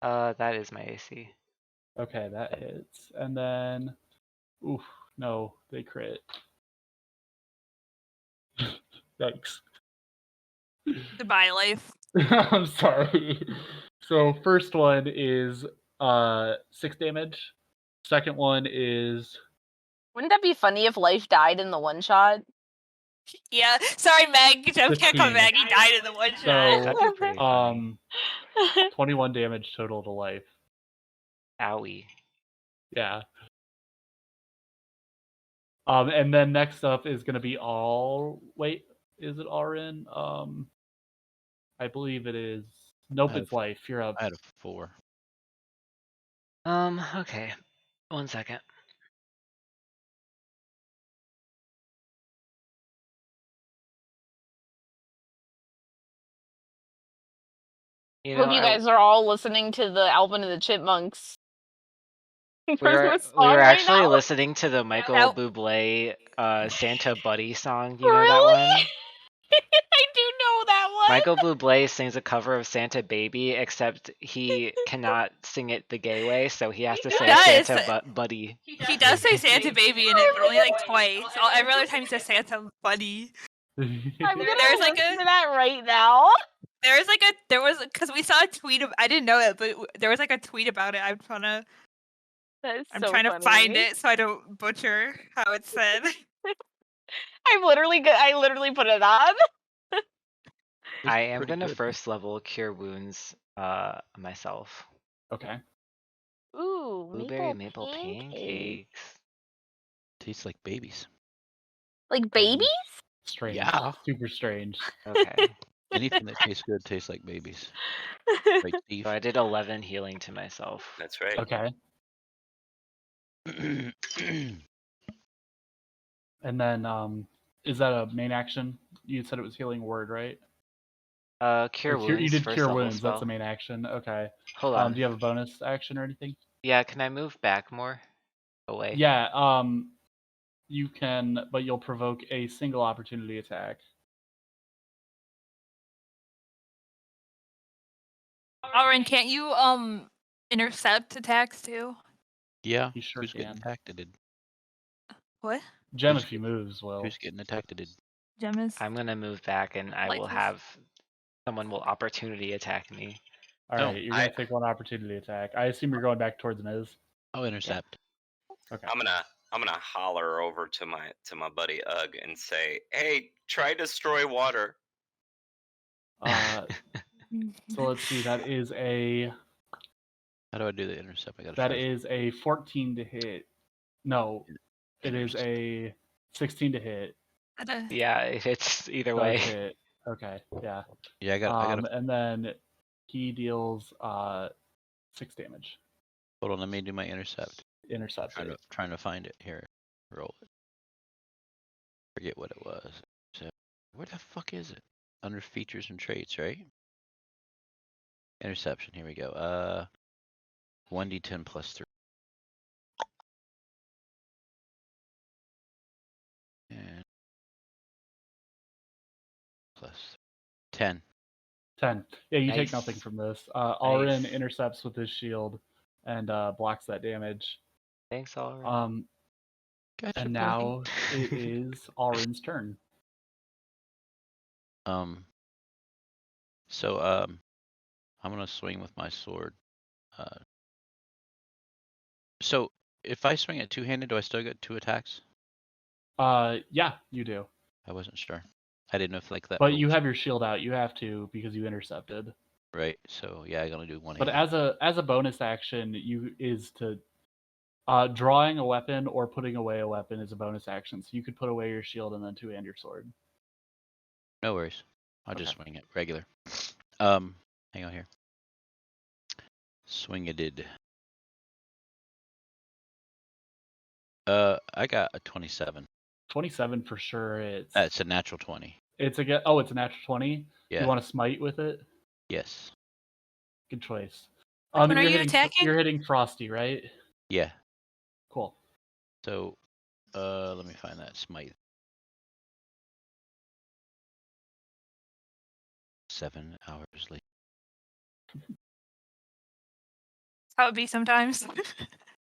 [SPEAKER 4] That is my AC.
[SPEAKER 1] Okay, that hits. And then, oof, no, they crit. Yikes.
[SPEAKER 3] Goodbye, Life.
[SPEAKER 1] I'm sorry. So first one is 6 damage. Second one is
[SPEAKER 2] Wouldn't that be funny if Life died in the one shot?
[SPEAKER 3] Yeah. Sorry, Meg. Jeff can't come
[SPEAKER 1] 15.
[SPEAKER 3] back. He died in the one
[SPEAKER 1] So,
[SPEAKER 3] shot.
[SPEAKER 4] That'd be pretty funny.
[SPEAKER 1] 21 damage total to Life.
[SPEAKER 4] Owie.
[SPEAKER 1] Yeah. And then next up is going to be wait, is it Alryn? I believe it is. Nope, it's Life. You're up.
[SPEAKER 6] I had a 4.
[SPEAKER 4] Okay. 1 second.
[SPEAKER 2] Hope you guys are all listening to the Alvin and the Chipmunks.
[SPEAKER 4] We
[SPEAKER 2] Christmas
[SPEAKER 4] were
[SPEAKER 2] song right
[SPEAKER 4] actually
[SPEAKER 2] now.
[SPEAKER 4] listening to the Michael
[SPEAKER 3] Nope.
[SPEAKER 4] Bublé Santa Buddy song. You know
[SPEAKER 2] Really?
[SPEAKER 4] that one?
[SPEAKER 2] I do know that one.
[SPEAKER 4] Michael Bublé sings a cover of Santa Baby, except he cannot sing it the gay way, so he has to say
[SPEAKER 3] does.
[SPEAKER 4] Santa Buddy.
[SPEAKER 3] He does say Santa Baby in it, but only like twice. Every other time he says Santa Buddy.
[SPEAKER 2] I'm gonna
[SPEAKER 3] There's like
[SPEAKER 2] listen
[SPEAKER 3] a-
[SPEAKER 2] to that right now.
[SPEAKER 3] There was because we saw a tweet I didn't know it, but there was like a tweet about it. I'm trying to
[SPEAKER 2] Funny.
[SPEAKER 3] find it so I don't butcher how it's said.
[SPEAKER 2] I literally put it on.
[SPEAKER 4] I am
[SPEAKER 6] pretty
[SPEAKER 4] gonna
[SPEAKER 6] good.
[SPEAKER 4] first level Cure Wounds myself.
[SPEAKER 1] Okay.
[SPEAKER 2] Ooh,
[SPEAKER 4] Blueberry maple pancakes.
[SPEAKER 6] Tastes like babies.
[SPEAKER 2] Like babies?
[SPEAKER 1] Strange.
[SPEAKER 6] Yeah.
[SPEAKER 1] Super strange.
[SPEAKER 4] Okay.
[SPEAKER 6] Anything that tastes good tastes like babies. Right, Steve?
[SPEAKER 4] So I did 11 healing to myself.
[SPEAKER 5] That's right.
[SPEAKER 1] Okay. And then, is that a main action? You said it was healing word, right?
[SPEAKER 4] Cure
[SPEAKER 1] Or
[SPEAKER 4] Wounds.
[SPEAKER 1] you did
[SPEAKER 4] first
[SPEAKER 1] cure
[SPEAKER 4] level
[SPEAKER 1] wounds.
[SPEAKER 4] spell.
[SPEAKER 1] That's a main action. Okay.
[SPEAKER 4] Hold on.
[SPEAKER 1] Do you have a bonus action or anything?
[SPEAKER 4] Yeah, can I move back more? Away.
[SPEAKER 1] Yeah. You can, but you'll provoke a single opportunity attack.
[SPEAKER 3] Alryn, can't you intercept attacks too?
[SPEAKER 6] Yeah.
[SPEAKER 1] You sure
[SPEAKER 6] Who's getting
[SPEAKER 1] can.
[SPEAKER 6] attacked?
[SPEAKER 3] What?
[SPEAKER 1] Gem,
[SPEAKER 6] Who's
[SPEAKER 1] if you moves, will.
[SPEAKER 6] Who's getting attacked?
[SPEAKER 3] Gem is
[SPEAKER 4] I'm gonna move back and I will
[SPEAKER 3] Like this.
[SPEAKER 4] have someone will opportunity attack me.
[SPEAKER 1] All
[SPEAKER 6] No,
[SPEAKER 1] right, you're gonna take one opportunity attack. I assume you're going back towards Miz.
[SPEAKER 6] I'll intercept.
[SPEAKER 1] Okay.
[SPEAKER 5] I'm gonna holler over to my buddy Ugg and say, "Hey, try destroy water."
[SPEAKER 1] So let's see. That is a
[SPEAKER 6] How do I do the intercept? I gotta
[SPEAKER 1] that
[SPEAKER 6] try.
[SPEAKER 1] is a 14 to hit. No, it is a 16 to hit.
[SPEAKER 4] Yeah, it's either
[SPEAKER 1] Does
[SPEAKER 4] way.
[SPEAKER 1] hit. Okay, yeah.
[SPEAKER 6] Yeah, I got.
[SPEAKER 1] And then he deals 6 damage.
[SPEAKER 6] Hold on, let me do my intercept.
[SPEAKER 1] Intercept it.
[SPEAKER 6] Trying to find it here. Roll it. Forget what it was. So, where the fuck is it? Under features and traits, right? Interception. Here we go. 1d10 plus 3. And plus 10.
[SPEAKER 1] 10. Yeah, you take
[SPEAKER 4] Nice.
[SPEAKER 1] nothing from this. Alryn
[SPEAKER 4] Nice.
[SPEAKER 1] intercepts with his shield and blocks that damage.
[SPEAKER 4] Thanks, Alryn.
[SPEAKER 6] Gotcha,
[SPEAKER 1] And
[SPEAKER 6] buddy.
[SPEAKER 1] now it is Alryn's turn.
[SPEAKER 6] So I'm gonna swing with my sword. So if I swing it two-handed, do I still get 2 attacks?
[SPEAKER 1] Yeah, you do.
[SPEAKER 6] I wasn't sure. I didn't know if like that.
[SPEAKER 1] But you
[SPEAKER 6] rules-
[SPEAKER 1] have your shield out. You have to because you intercepted.
[SPEAKER 6] right. So yeah, I can only do one.
[SPEAKER 1] But as a bonus action, drawing a weapon or putting away a weapon is a bonus action. So you could put away your shield and then two-hand your sword.
[SPEAKER 6] No worries. I'll just
[SPEAKER 1] Okay.
[SPEAKER 6] swing it regular. Hang on here. Swing it did. I got a 27.
[SPEAKER 1] 27 for sure.
[SPEAKER 6] It's a natural 20.
[SPEAKER 1] It's a natural 20.
[SPEAKER 6] Yeah.
[SPEAKER 1] You want to smite with it?
[SPEAKER 6] Yes.
[SPEAKER 1] Good choice.
[SPEAKER 3] Which one are
[SPEAKER 1] you're
[SPEAKER 3] you
[SPEAKER 1] hitting,
[SPEAKER 3] attacking?
[SPEAKER 1] You're hitting Frosty, right?
[SPEAKER 6] Yeah.
[SPEAKER 1] Cool.
[SPEAKER 6] So, let me find that smite. 7 hours later.
[SPEAKER 3] How it be sometimes.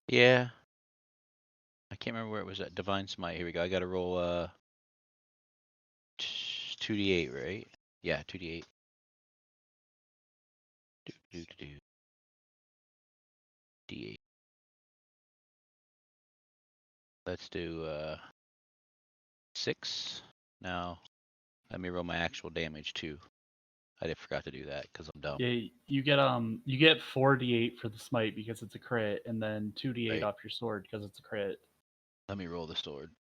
[SPEAKER 6] Yeah. I can't remember where it was at. Divine Smite. Here we go. I gotta roll 2d8, right? Yeah, 2d8. D8. Let's do 6. Now, let me roll my actual damage too. I forgot to do that because I'm dumb.
[SPEAKER 1] Yeah, you get 4d8 for the smite because it's a crit, and then 2d8
[SPEAKER 6] Right.
[SPEAKER 1] off your sword because it's a crit.
[SPEAKER 6] Let me roll the sword.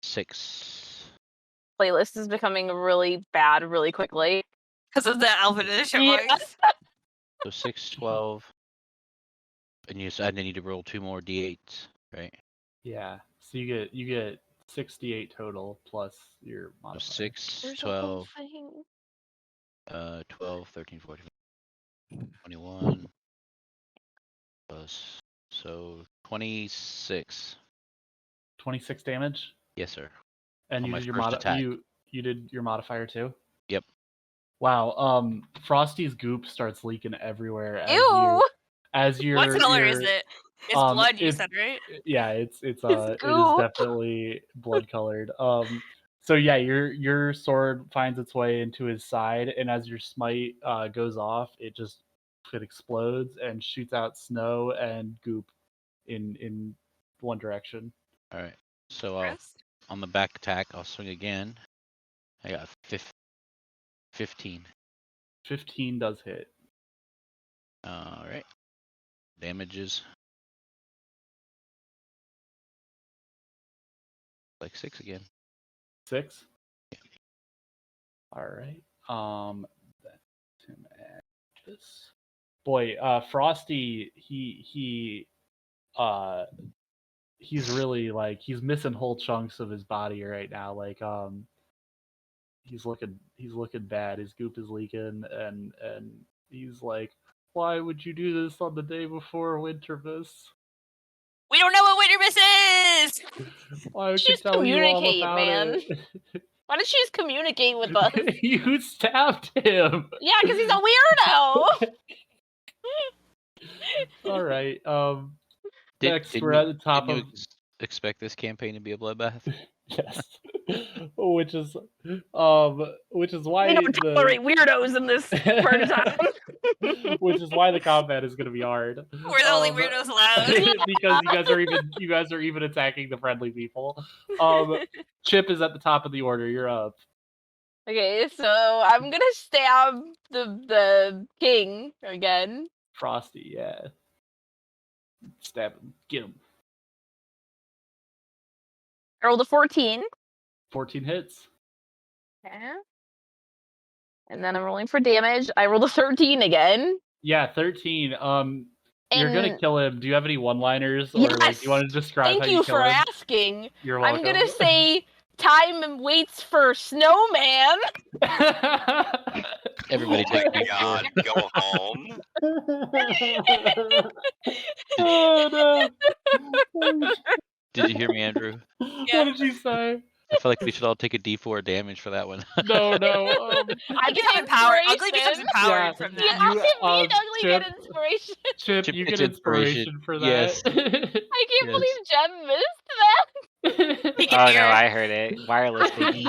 [SPEAKER 6] Six.
[SPEAKER 2] Playlist is becoming really bad really quickly.
[SPEAKER 3] Because of the Alvin and the
[SPEAKER 2] Yeah.
[SPEAKER 3] Chipmunks.
[SPEAKER 6] So 6, 12. And I need to roll 2 more d8s, right?
[SPEAKER 1] Yeah. So you get 68 total plus your
[SPEAKER 6] So
[SPEAKER 1] modifier.
[SPEAKER 6] 6,
[SPEAKER 2] There's a whole
[SPEAKER 6] 12,
[SPEAKER 2] thing.
[SPEAKER 6] 12, 13, 14, 21 plus, so 26.
[SPEAKER 1] 26 damage.
[SPEAKER 6] Yes, sir.
[SPEAKER 1] And
[SPEAKER 6] On
[SPEAKER 1] you
[SPEAKER 6] my
[SPEAKER 1] did your
[SPEAKER 6] first attack.
[SPEAKER 1] you did your modifier too?
[SPEAKER 6] Yep.
[SPEAKER 1] Wow. Frosty's goop starts leaking everywhere
[SPEAKER 2] Ew!
[SPEAKER 1] as you're
[SPEAKER 3] What color is it? It's blood, you said, right?
[SPEAKER 1] Yeah, it is
[SPEAKER 2] goop.
[SPEAKER 1] definitely blood colored. So yeah, your sword finds its way into his side, and as your smite goes off, it explodes and shoots out snow and goop in one direction.
[SPEAKER 6] All right. So on the back attack, I'll swing again. I got 15.
[SPEAKER 1] 15 does hit.
[SPEAKER 6] All right. Damages. Like 6 again.
[SPEAKER 1] 6. All right. That's him at this. Boy, Frosty, he's really like he's missing whole chunks of his body right now. Like he's looking bad. His goop is leaking, and he's like, "Why would you do this on the day before Wintermas?
[SPEAKER 3] We don't know what Wintermas is!
[SPEAKER 1] I could
[SPEAKER 2] Just
[SPEAKER 1] tell you all
[SPEAKER 2] communicate,
[SPEAKER 1] about
[SPEAKER 2] man.
[SPEAKER 1] it."
[SPEAKER 2] Why don't you just communicate with us?
[SPEAKER 1] You stabbed him.
[SPEAKER 2] Yeah, because he's a weirdo.
[SPEAKER 1] All right. Next,
[SPEAKER 6] Didn't
[SPEAKER 1] we're
[SPEAKER 6] you-
[SPEAKER 1] at the top
[SPEAKER 6] didn't
[SPEAKER 1] of
[SPEAKER 6] you expect this campaign to be a bloodbath?
[SPEAKER 1] yes, which is why
[SPEAKER 2] We don't tolerate weirdos in this part of time.
[SPEAKER 1] which is why the combat is going to be hard.
[SPEAKER 3] We're the only weirdos allowed.
[SPEAKER 1] Because you guys are even attacking the friendly people. Chip is at the top of the order. You're up.
[SPEAKER 2] Okay, so I'm gonna stab the king again.
[SPEAKER 1] Frosty, yeah. Stab him. Get him.
[SPEAKER 2] I rolled a 14.
[SPEAKER 1] 14 hits.
[SPEAKER 2] Okay. And then I'm rolling for damage. I rolled a 13 again.
[SPEAKER 1] Yeah, 13. You're gonna
[SPEAKER 2] And-
[SPEAKER 1] kill him. Do you have any one-liners, or like, do you want to describe
[SPEAKER 2] Thank
[SPEAKER 1] how
[SPEAKER 2] you
[SPEAKER 1] you kill
[SPEAKER 2] for
[SPEAKER 1] him?
[SPEAKER 2] asking.
[SPEAKER 1] You're welcome.
[SPEAKER 2] I'm gonna say time waits for Snowman.
[SPEAKER 6] Everybody
[SPEAKER 5] Oh my
[SPEAKER 6] take me.
[SPEAKER 5] god, go home.
[SPEAKER 1] Oh, no.
[SPEAKER 6] Did you hear me, Andrew?
[SPEAKER 1] What did you say?
[SPEAKER 6] I feel like we should all take a D4 damage for that one.
[SPEAKER 1] No.
[SPEAKER 2] I
[SPEAKER 3] Become
[SPEAKER 2] get
[SPEAKER 3] empowered. Ugly becomes
[SPEAKER 2] inspiration.
[SPEAKER 3] empowered
[SPEAKER 1] Yeah,
[SPEAKER 3] from
[SPEAKER 2] Yeah,
[SPEAKER 3] that.
[SPEAKER 1] you,
[SPEAKER 2] me and Ugly get
[SPEAKER 1] Chip,
[SPEAKER 2] inspiration.
[SPEAKER 1] Chip,
[SPEAKER 6] Chip
[SPEAKER 1] you
[SPEAKER 6] gets
[SPEAKER 1] get inspiration for
[SPEAKER 6] Yes.
[SPEAKER 1] that.
[SPEAKER 2] I can't
[SPEAKER 6] Yes.
[SPEAKER 2] believe Jem missed that.
[SPEAKER 3] He can
[SPEAKER 4] Oh
[SPEAKER 3] hear
[SPEAKER 4] no,
[SPEAKER 3] it.
[SPEAKER 4] I heard it. Wireless baby.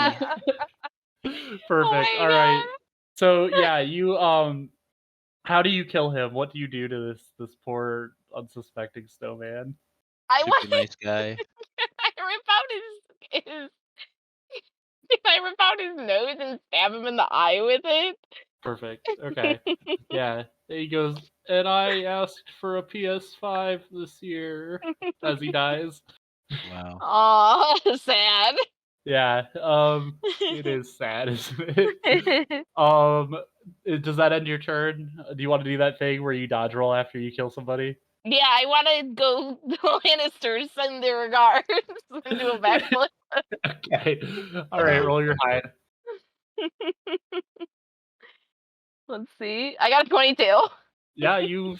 [SPEAKER 1] Perfect.
[SPEAKER 2] my
[SPEAKER 1] All right.
[SPEAKER 2] God.
[SPEAKER 1] So yeah, you how do you kill him? What do you do to this poor unsuspecting snowman?
[SPEAKER 2] I
[SPEAKER 6] Super
[SPEAKER 2] want
[SPEAKER 6] nice guy.
[SPEAKER 2] I rip out his I rip out his nose and stab him in the eye with it.
[SPEAKER 1] Perfect. Okay. Yeah. He goes, and I asked for a PS5 this year as he dies.
[SPEAKER 6] Wow.
[SPEAKER 2] Aw, sad.
[SPEAKER 1] Yeah. It is sad, isn't it? Does that end your turn? Do you want to do that thing where you dodge roll after you kill somebody?
[SPEAKER 2] Yeah, I want to go the Lannisters, send their regards, and do a backflip.
[SPEAKER 1] Okay. All right. Roll your hide.
[SPEAKER 2] Let's see. I got a 22.
[SPEAKER 1] Yeah, you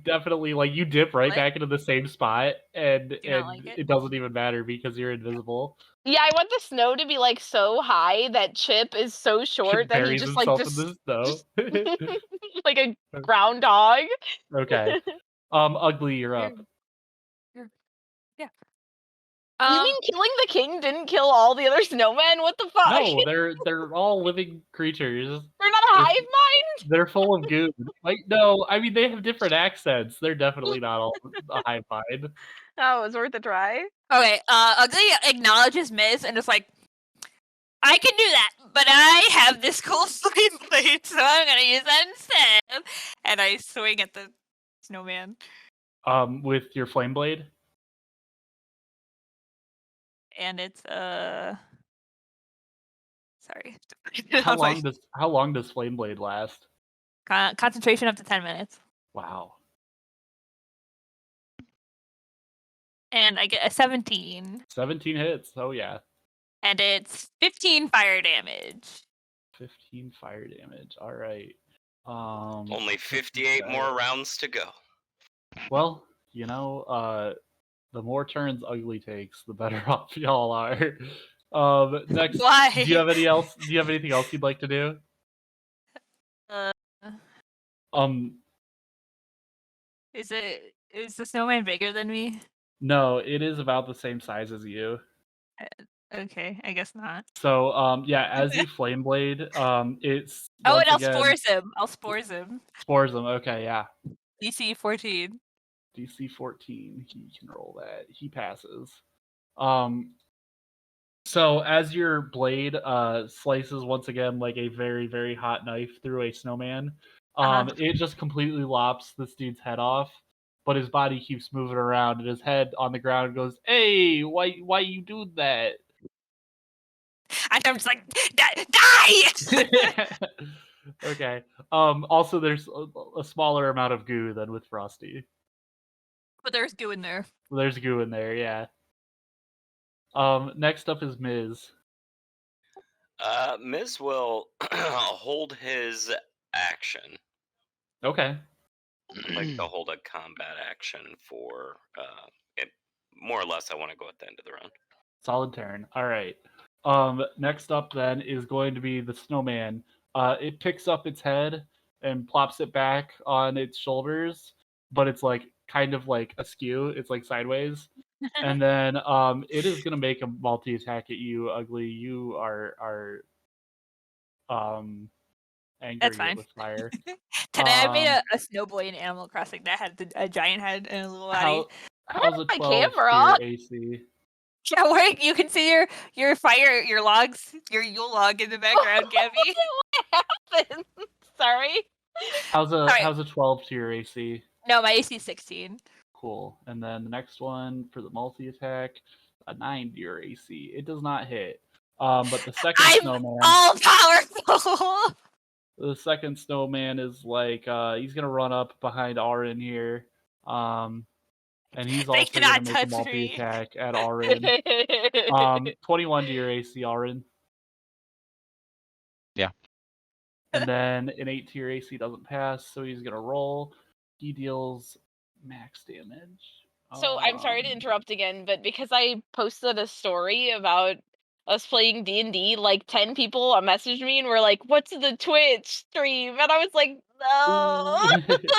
[SPEAKER 1] definitely you dip right
[SPEAKER 3] What?
[SPEAKER 1] back into the same spot, and
[SPEAKER 3] Do you not like it?
[SPEAKER 1] it doesn't even matter because you're invisible.
[SPEAKER 2] Yeah, I want the snow to be like so high that Chip is so short that he
[SPEAKER 1] Buries
[SPEAKER 2] just like
[SPEAKER 1] himself in the snow.
[SPEAKER 2] like a groundhog.
[SPEAKER 1] Okay. Ugly, you're up.
[SPEAKER 3] Yeah.
[SPEAKER 2] You mean killing the king didn't kill all the other snowmen? What the fuck?
[SPEAKER 1] No, they're all living creatures.
[SPEAKER 2] They're not a
[SPEAKER 1] they're-
[SPEAKER 2] hive mind?
[SPEAKER 1] They're full of goo. No, I mean they have different accents. They're definitely not all a hive mind.
[SPEAKER 2] Oh, it was worth a try.
[SPEAKER 3] Okay, Ugly acknowledges Miz and is like, I can do that, but I have this cool flame blade, so I'm gonna use that instead. And I swing at the snowman.
[SPEAKER 1] With your flame blade.
[SPEAKER 3] And it's sorry.
[SPEAKER 1] How long does flame blade last?
[SPEAKER 3] Concentration up to 10 minutes.
[SPEAKER 1] Wow.
[SPEAKER 3] And I get a 17.
[SPEAKER 1] 17 hits. Oh yeah.
[SPEAKER 3] And it's 15 fire damage.
[SPEAKER 1] 15 fire damage. All right.
[SPEAKER 5] Only 58 more rounds to go.
[SPEAKER 1] Well, the more turns Ugly takes, the better off y'all are. Next,
[SPEAKER 3] Why?
[SPEAKER 1] do you have anything else you'd like to do?
[SPEAKER 3] Uh, is the snowman bigger than me?
[SPEAKER 1] No, it is about the same size as you.
[SPEAKER 3] Okay, I guess not.
[SPEAKER 1] So, yeah, as you flame blade, it's
[SPEAKER 3] Oh,
[SPEAKER 1] once
[SPEAKER 3] and I'll
[SPEAKER 1] again,
[SPEAKER 3] spores him. I'll spores him.
[SPEAKER 1] spores him. Okay, yeah.
[SPEAKER 3] DC 14.
[SPEAKER 1] DC 14. He can roll that. He passes. So as your blade slices once again like a very, very hot knife through a snowman, it just completely lops this dude's head off, but his body keeps moving around and his head on the ground goes, "Hey, why you do that?"
[SPEAKER 3] And I'm just like, die!
[SPEAKER 1] Okay. Also, there's a smaller amount of goo than with Frosty.
[SPEAKER 3] But there's goo in there.
[SPEAKER 1] There's goo in there, yeah. Next up is Miz.
[SPEAKER 5] Miz will hold his action.
[SPEAKER 1] Okay.
[SPEAKER 5] Like to hold a combat action for it. More or less, I want to go at the end of the round.
[SPEAKER 1] Solid turn. All right. Next up then is going to be the snowman. It picks up its head and plops it back on its shoulders, but it's like kind of like askew. It's like sideways. And then it is gonna make a multi attack at you, Ugly. You are angry
[SPEAKER 3] That's fine.
[SPEAKER 1] with fire.
[SPEAKER 3] Today I made a snow boy in Animal Crossing that had a giant head and a little body.
[SPEAKER 1] How's a
[SPEAKER 2] my
[SPEAKER 1] 12 to
[SPEAKER 2] camera?
[SPEAKER 1] your AC?
[SPEAKER 3] Yeah, where you can see your fire, your logs, your Yule log in the background, Gabby.
[SPEAKER 2] What happened? Sorry.
[SPEAKER 1] How's
[SPEAKER 3] Alright.
[SPEAKER 1] a 12 to your AC?
[SPEAKER 3] No, my AC is 16.
[SPEAKER 1] Cool. And then the next one for the multi attack, a 9 to your AC. It does not hit. But the second
[SPEAKER 3] I'm
[SPEAKER 1] snowman,
[SPEAKER 3] all powerful.
[SPEAKER 1] the second snowman is like he's gonna run up behind Alryn here. And he's
[SPEAKER 3] They
[SPEAKER 1] also gonna
[SPEAKER 3] cannot
[SPEAKER 1] make a
[SPEAKER 3] touch
[SPEAKER 1] multi
[SPEAKER 3] me.
[SPEAKER 1] attack at Alryn. 21 to your AC, Alryn.
[SPEAKER 6] Yeah.
[SPEAKER 1] And then an 8 to your AC doesn't pass, so he's gonna roll. He deals max damage.
[SPEAKER 2] So I'm sorry to interrupt again, but because I posted a story about us playing D&D, like 10 people messaged me and were like, "What's the Twitch stream?" And I was like, "No."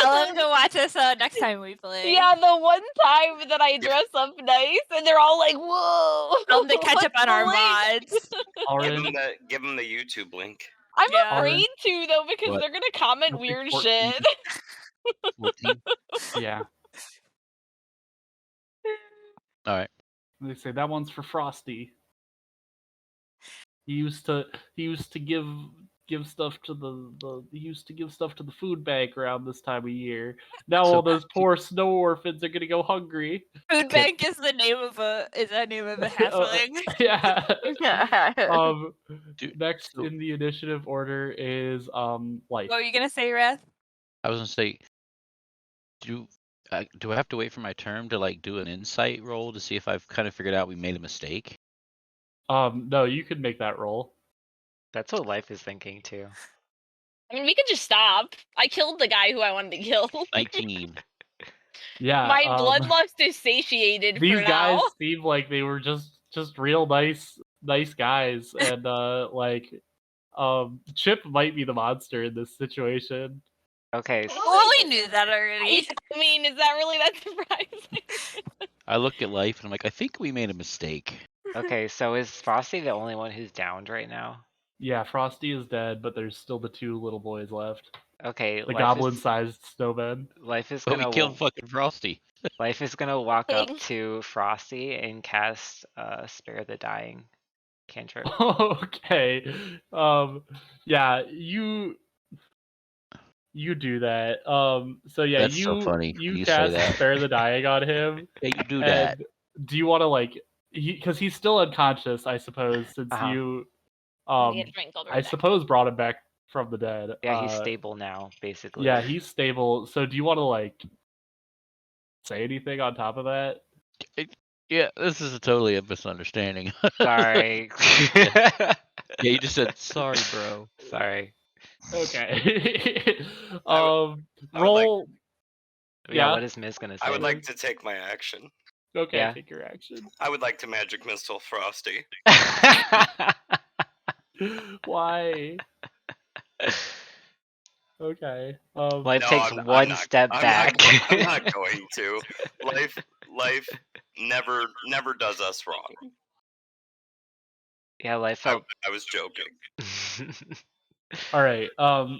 [SPEAKER 3] Tell them to watch us next time we play.
[SPEAKER 2] Yeah, the one time that I dress up nice, and they're all like, "Whoa!"
[SPEAKER 3] Tell them to catch up
[SPEAKER 2] what's
[SPEAKER 3] on
[SPEAKER 2] the
[SPEAKER 3] our
[SPEAKER 2] link?"
[SPEAKER 3] mods.
[SPEAKER 1] Alryn,
[SPEAKER 5] Give them the YouTube link.
[SPEAKER 2] I'm
[SPEAKER 3] Yeah.
[SPEAKER 2] afraid to though because
[SPEAKER 6] What?
[SPEAKER 2] they're gonna comment
[SPEAKER 1] That'd be
[SPEAKER 2] weird
[SPEAKER 1] 14.
[SPEAKER 2] shit.
[SPEAKER 6] 14?
[SPEAKER 1] Yeah.
[SPEAKER 6] All right.
[SPEAKER 1] They say that one's for Frosty. He used to give stuff to the food bank around this time of year. Now
[SPEAKER 6] So-
[SPEAKER 1] all those poor snow orphans are gonna go hungry.
[SPEAKER 3] Food bank is the name of a halfling.
[SPEAKER 1] Yeah.
[SPEAKER 6] Dude,
[SPEAKER 1] Next
[SPEAKER 6] so-
[SPEAKER 1] in the initiative order is Life.
[SPEAKER 3] What were you gonna say, Rath?
[SPEAKER 6] I was gonna say, do I have to wait for my turn to like do an insight roll to see if I've kind of figured out we made a mistake?
[SPEAKER 1] No, you could make that roll.
[SPEAKER 4] That's what Life is thinking too.
[SPEAKER 2] I mean, we could just stop. I killed the guy who I wanted to kill.
[SPEAKER 6] 19.
[SPEAKER 1] Yeah.
[SPEAKER 2] My bloodlust is satiated
[SPEAKER 1] These
[SPEAKER 2] for
[SPEAKER 1] guys
[SPEAKER 2] now.
[SPEAKER 1] seem like they were just real nice guys, and Chip might be the monster in this situation.
[SPEAKER 4] Okay, so
[SPEAKER 3] Well, we knew that already.
[SPEAKER 2] I mean, is that really that surprising?
[SPEAKER 6] I look at Life and I'm like, I think we made a mistake.
[SPEAKER 4] okay, so is Frosty the only one who's downed right now?
[SPEAKER 1] Yeah, Frosty is dead, but there's still the two little boys left.
[SPEAKER 4] Okay,
[SPEAKER 1] The goblin-sized snowmen.
[SPEAKER 4] Life is
[SPEAKER 6] But
[SPEAKER 4] gonna
[SPEAKER 6] we killed fucking Frosty.
[SPEAKER 4] Life is gonna walk up to Frosty and cast Spare the Dying cantrip.
[SPEAKER 1] Okay. Yeah, you do that. So yeah,
[SPEAKER 6] That's so funny
[SPEAKER 1] You
[SPEAKER 6] you say
[SPEAKER 1] cast
[SPEAKER 6] that.
[SPEAKER 1] Spare the Dying on him.
[SPEAKER 6] Yeah, you do that.
[SPEAKER 1] And do you want to like because he's still unconscious, I suppose, since
[SPEAKER 4] Uh-huh.
[SPEAKER 1] you
[SPEAKER 2] I'm gonna get a drink, I'll be
[SPEAKER 1] I
[SPEAKER 2] right back.
[SPEAKER 1] suppose brought him back from the dead.
[SPEAKER 4] Yeah, he's stable now, basically.
[SPEAKER 1] Yeah, he's stable. So do you want to like say anything on top of that?
[SPEAKER 6] Yeah, this is totally a misunderstanding.
[SPEAKER 4] Sorry.
[SPEAKER 6] Yeah, you just said sorry, bro.
[SPEAKER 4] Sorry.
[SPEAKER 1] Okay.
[SPEAKER 5] I would
[SPEAKER 1] roll.
[SPEAKER 4] Yeah, what is Miz gonna say?
[SPEAKER 5] I would like to take my action.
[SPEAKER 1] Okay,
[SPEAKER 4] Yeah.
[SPEAKER 1] take your action.
[SPEAKER 5] I would like to magic missile Frosty.
[SPEAKER 1] Why? Okay.
[SPEAKER 4] Life
[SPEAKER 5] No,
[SPEAKER 4] takes
[SPEAKER 5] I'm
[SPEAKER 4] one
[SPEAKER 5] not-
[SPEAKER 4] step back.
[SPEAKER 5] I'm not going to. Life never does us wrong.
[SPEAKER 4] Yeah, Life felt.
[SPEAKER 5] I was joking.
[SPEAKER 1] All right.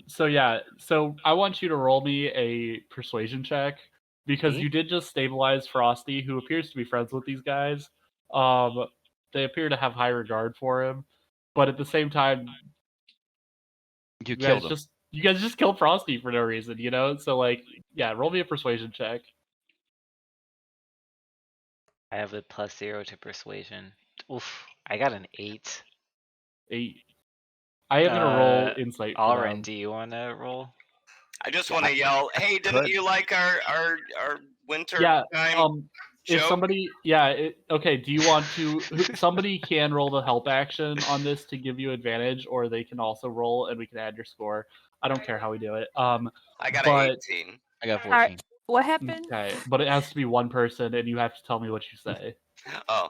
[SPEAKER 1] So yeah. So I want you to roll me a persuasion check because
[SPEAKER 4] Me?
[SPEAKER 1] you did just stabilize Frosty, who appears to be friends with these guys. They appear to have high regard for him, but at the same time,
[SPEAKER 6] You killed him.
[SPEAKER 1] you guys just killed Frosty for no reason, you know. So like, yeah, roll me a persuasion check.
[SPEAKER 4] I have a +0 to persuasion. Oof, I got an 8.
[SPEAKER 1] 8. I am gonna roll insight for
[SPEAKER 4] Alryn,
[SPEAKER 1] them.
[SPEAKER 4] do you want to roll?
[SPEAKER 5] I just want to yell, "Hey, didn't you like our winter
[SPEAKER 1] Yeah.
[SPEAKER 5] time?"
[SPEAKER 1] If
[SPEAKER 5] joke?
[SPEAKER 1] somebody, okay. Do you want to? Somebody can roll the help action on this to give you advantage, or they can also roll and we can add your score. I don't care how we do it.
[SPEAKER 5] I got
[SPEAKER 1] but-
[SPEAKER 5] an 18.
[SPEAKER 6] I got 14.
[SPEAKER 3] Alright, what happened?
[SPEAKER 1] Okay, but it has to be one person, and you have to tell me what you say.
[SPEAKER 5] Oh,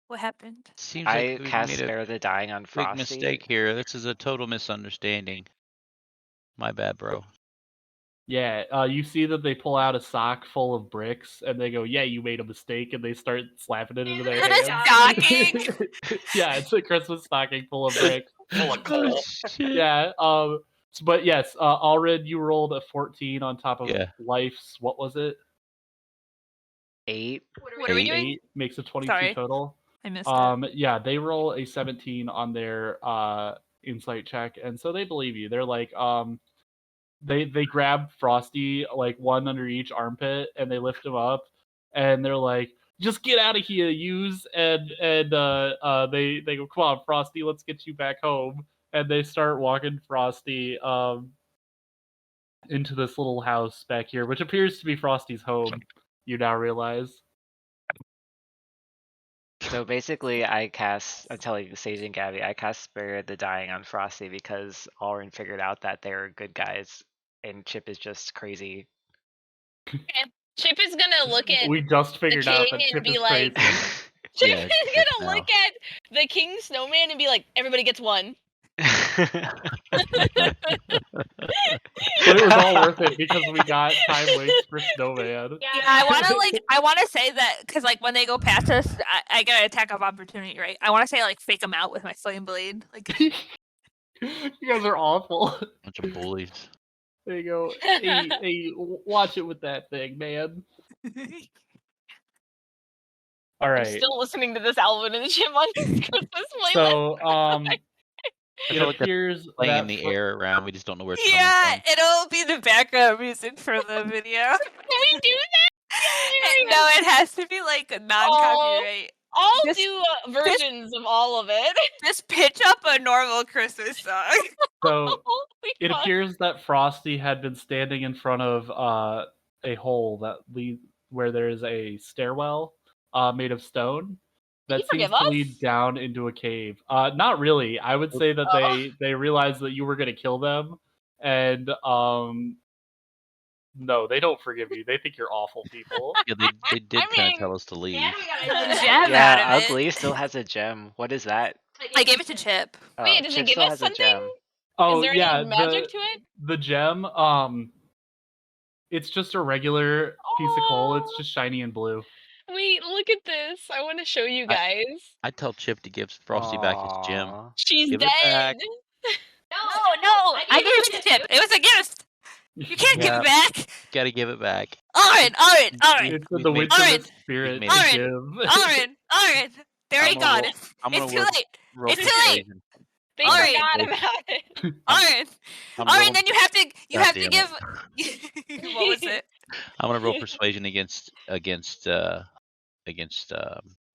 [SPEAKER 3] What happened?
[SPEAKER 6] Seems
[SPEAKER 4] I
[SPEAKER 6] like we
[SPEAKER 4] cast
[SPEAKER 6] made a
[SPEAKER 4] Spare the Dying on
[SPEAKER 6] big
[SPEAKER 4] Frosty.
[SPEAKER 6] mistake here. This is a total misunderstanding. My bad, bro.
[SPEAKER 1] Yeah, you see that they pull out a sock full of bricks, and they go, "Yeah, you made a mistake," and they start slapping it into their
[SPEAKER 3] Is it a
[SPEAKER 1] hands.
[SPEAKER 3] stocking?
[SPEAKER 1] Yeah, it's a Christmas stocking full of bricks.
[SPEAKER 5] full of coal.
[SPEAKER 1] Yeah. But yes, Alryn, you rolled a 14 on top of
[SPEAKER 6] Yeah.
[SPEAKER 1] Life's. What was it?
[SPEAKER 4] 8.
[SPEAKER 3] What are we doing?
[SPEAKER 1] 8 makes a 22
[SPEAKER 3] Sorry.
[SPEAKER 1] total.
[SPEAKER 3] I missed it.
[SPEAKER 1] Yeah, they roll a 17 on their insight check, and so they believe you. They're like, they grab Frosty like one under each armpit, and they lift him up, and they're like, "Just get out of here, yous!" And they go, "Come on, Frosty, let's get you back home." And they start walking Frosty into this little house back here, which appears to be Frosty's home. You now realize.
[SPEAKER 4] So basically, I'm telling Sage and Gabby, I cast Spare the Dying on Frosty because Alryn figured out that they're good guys, and Chip is just crazy.
[SPEAKER 2] Chip is gonna look at
[SPEAKER 1] We just figured out
[SPEAKER 2] king
[SPEAKER 1] that
[SPEAKER 2] and
[SPEAKER 1] Chip
[SPEAKER 2] be
[SPEAKER 1] is
[SPEAKER 2] like-
[SPEAKER 1] crazy.
[SPEAKER 2] Chip
[SPEAKER 6] Yeah,
[SPEAKER 2] is
[SPEAKER 6] Chip
[SPEAKER 2] gonna
[SPEAKER 6] now.
[SPEAKER 2] look at the King Snowman and be like, everybody gets one.
[SPEAKER 1] But it was all worth it because we got time waits for Snowman.
[SPEAKER 3] Yeah, I want to say that because like when they go past us, I get an attack of opportunity, right? I want to say like fake them out with my flame blade. Like
[SPEAKER 1] You guys are awful.
[SPEAKER 6] Bunch of bullies.
[SPEAKER 1] There you go. Hey, watch it with that thing, man. All
[SPEAKER 2] I'm
[SPEAKER 1] right.
[SPEAKER 2] still listening to this Alvin and the Chipmunks Christmas playlist.
[SPEAKER 1] So,
[SPEAKER 6] I
[SPEAKER 1] it
[SPEAKER 6] feel like that's
[SPEAKER 1] appears
[SPEAKER 6] playing
[SPEAKER 1] that
[SPEAKER 6] in the air around. We just don't know where it's
[SPEAKER 3] yeah,
[SPEAKER 6] coming from.
[SPEAKER 3] it'll be the background music for the video.
[SPEAKER 2] Can we do that?
[SPEAKER 3] No, it has to be like a non-copyright.
[SPEAKER 2] I'll
[SPEAKER 3] Just-
[SPEAKER 2] do versions of all of it.
[SPEAKER 3] Just pitch up a normal Christmas song.
[SPEAKER 1] So it
[SPEAKER 2] Fun.
[SPEAKER 1] appears that Frosty had been standing in front of a hole that leads where there is a stairwell made of stone that
[SPEAKER 2] you
[SPEAKER 1] seems
[SPEAKER 2] forgive
[SPEAKER 1] to
[SPEAKER 2] us?
[SPEAKER 1] lead down into a cave. Not really. I would say that they realized that you were going to kill them, and no, they don't forgive you. They think you're awful people.
[SPEAKER 6] Yeah, they did
[SPEAKER 2] I
[SPEAKER 6] kind of
[SPEAKER 2] mean,
[SPEAKER 6] tell us to leave.
[SPEAKER 3] Gem
[SPEAKER 4] Yeah,
[SPEAKER 3] out of it.
[SPEAKER 4] Ugly still has a gem. What is that?
[SPEAKER 3] I gave it to Chip.
[SPEAKER 4] Oh,
[SPEAKER 2] Wait, does it
[SPEAKER 4] Chip
[SPEAKER 2] give
[SPEAKER 4] still
[SPEAKER 2] us
[SPEAKER 4] has a
[SPEAKER 2] something?
[SPEAKER 4] gem.
[SPEAKER 1] Oh
[SPEAKER 2] Is there
[SPEAKER 1] yeah,
[SPEAKER 2] any magic to it?
[SPEAKER 1] the gem. It's just a regular piece of coal. It's just shiny and blue.
[SPEAKER 2] Wait, look at this. I want to show you guys.
[SPEAKER 6] I tell Chip to give Frosty back his gem.
[SPEAKER 4] Aw.
[SPEAKER 2] She's
[SPEAKER 6] give it
[SPEAKER 2] dead.
[SPEAKER 6] back.
[SPEAKER 3] No, I gave it to Chip. It was a gift. You can't give
[SPEAKER 6] Yeah.
[SPEAKER 3] it back.
[SPEAKER 6] Gotta give it back.
[SPEAKER 3] Alryn.
[SPEAKER 1] It's
[SPEAKER 6] We've
[SPEAKER 1] the
[SPEAKER 6] made-
[SPEAKER 1] Wintermas spirit.
[SPEAKER 6] made
[SPEAKER 3] it.
[SPEAKER 1] Give.
[SPEAKER 3] There
[SPEAKER 6] I'm
[SPEAKER 3] he
[SPEAKER 6] gonna
[SPEAKER 3] gone.
[SPEAKER 6] I'm
[SPEAKER 3] It's
[SPEAKER 6] gonna
[SPEAKER 3] too
[SPEAKER 6] roll-
[SPEAKER 3] late.
[SPEAKER 6] roll
[SPEAKER 3] It's too late.
[SPEAKER 6] persuasion.
[SPEAKER 2] They
[SPEAKER 3] Alright.
[SPEAKER 2] forgot about it.
[SPEAKER 3] Alryn.
[SPEAKER 6] I'm
[SPEAKER 3] Alryn,
[SPEAKER 6] rolling-
[SPEAKER 3] then you have to
[SPEAKER 6] God damn
[SPEAKER 3] give. What was it?
[SPEAKER 6] I'm gonna roll persuasion against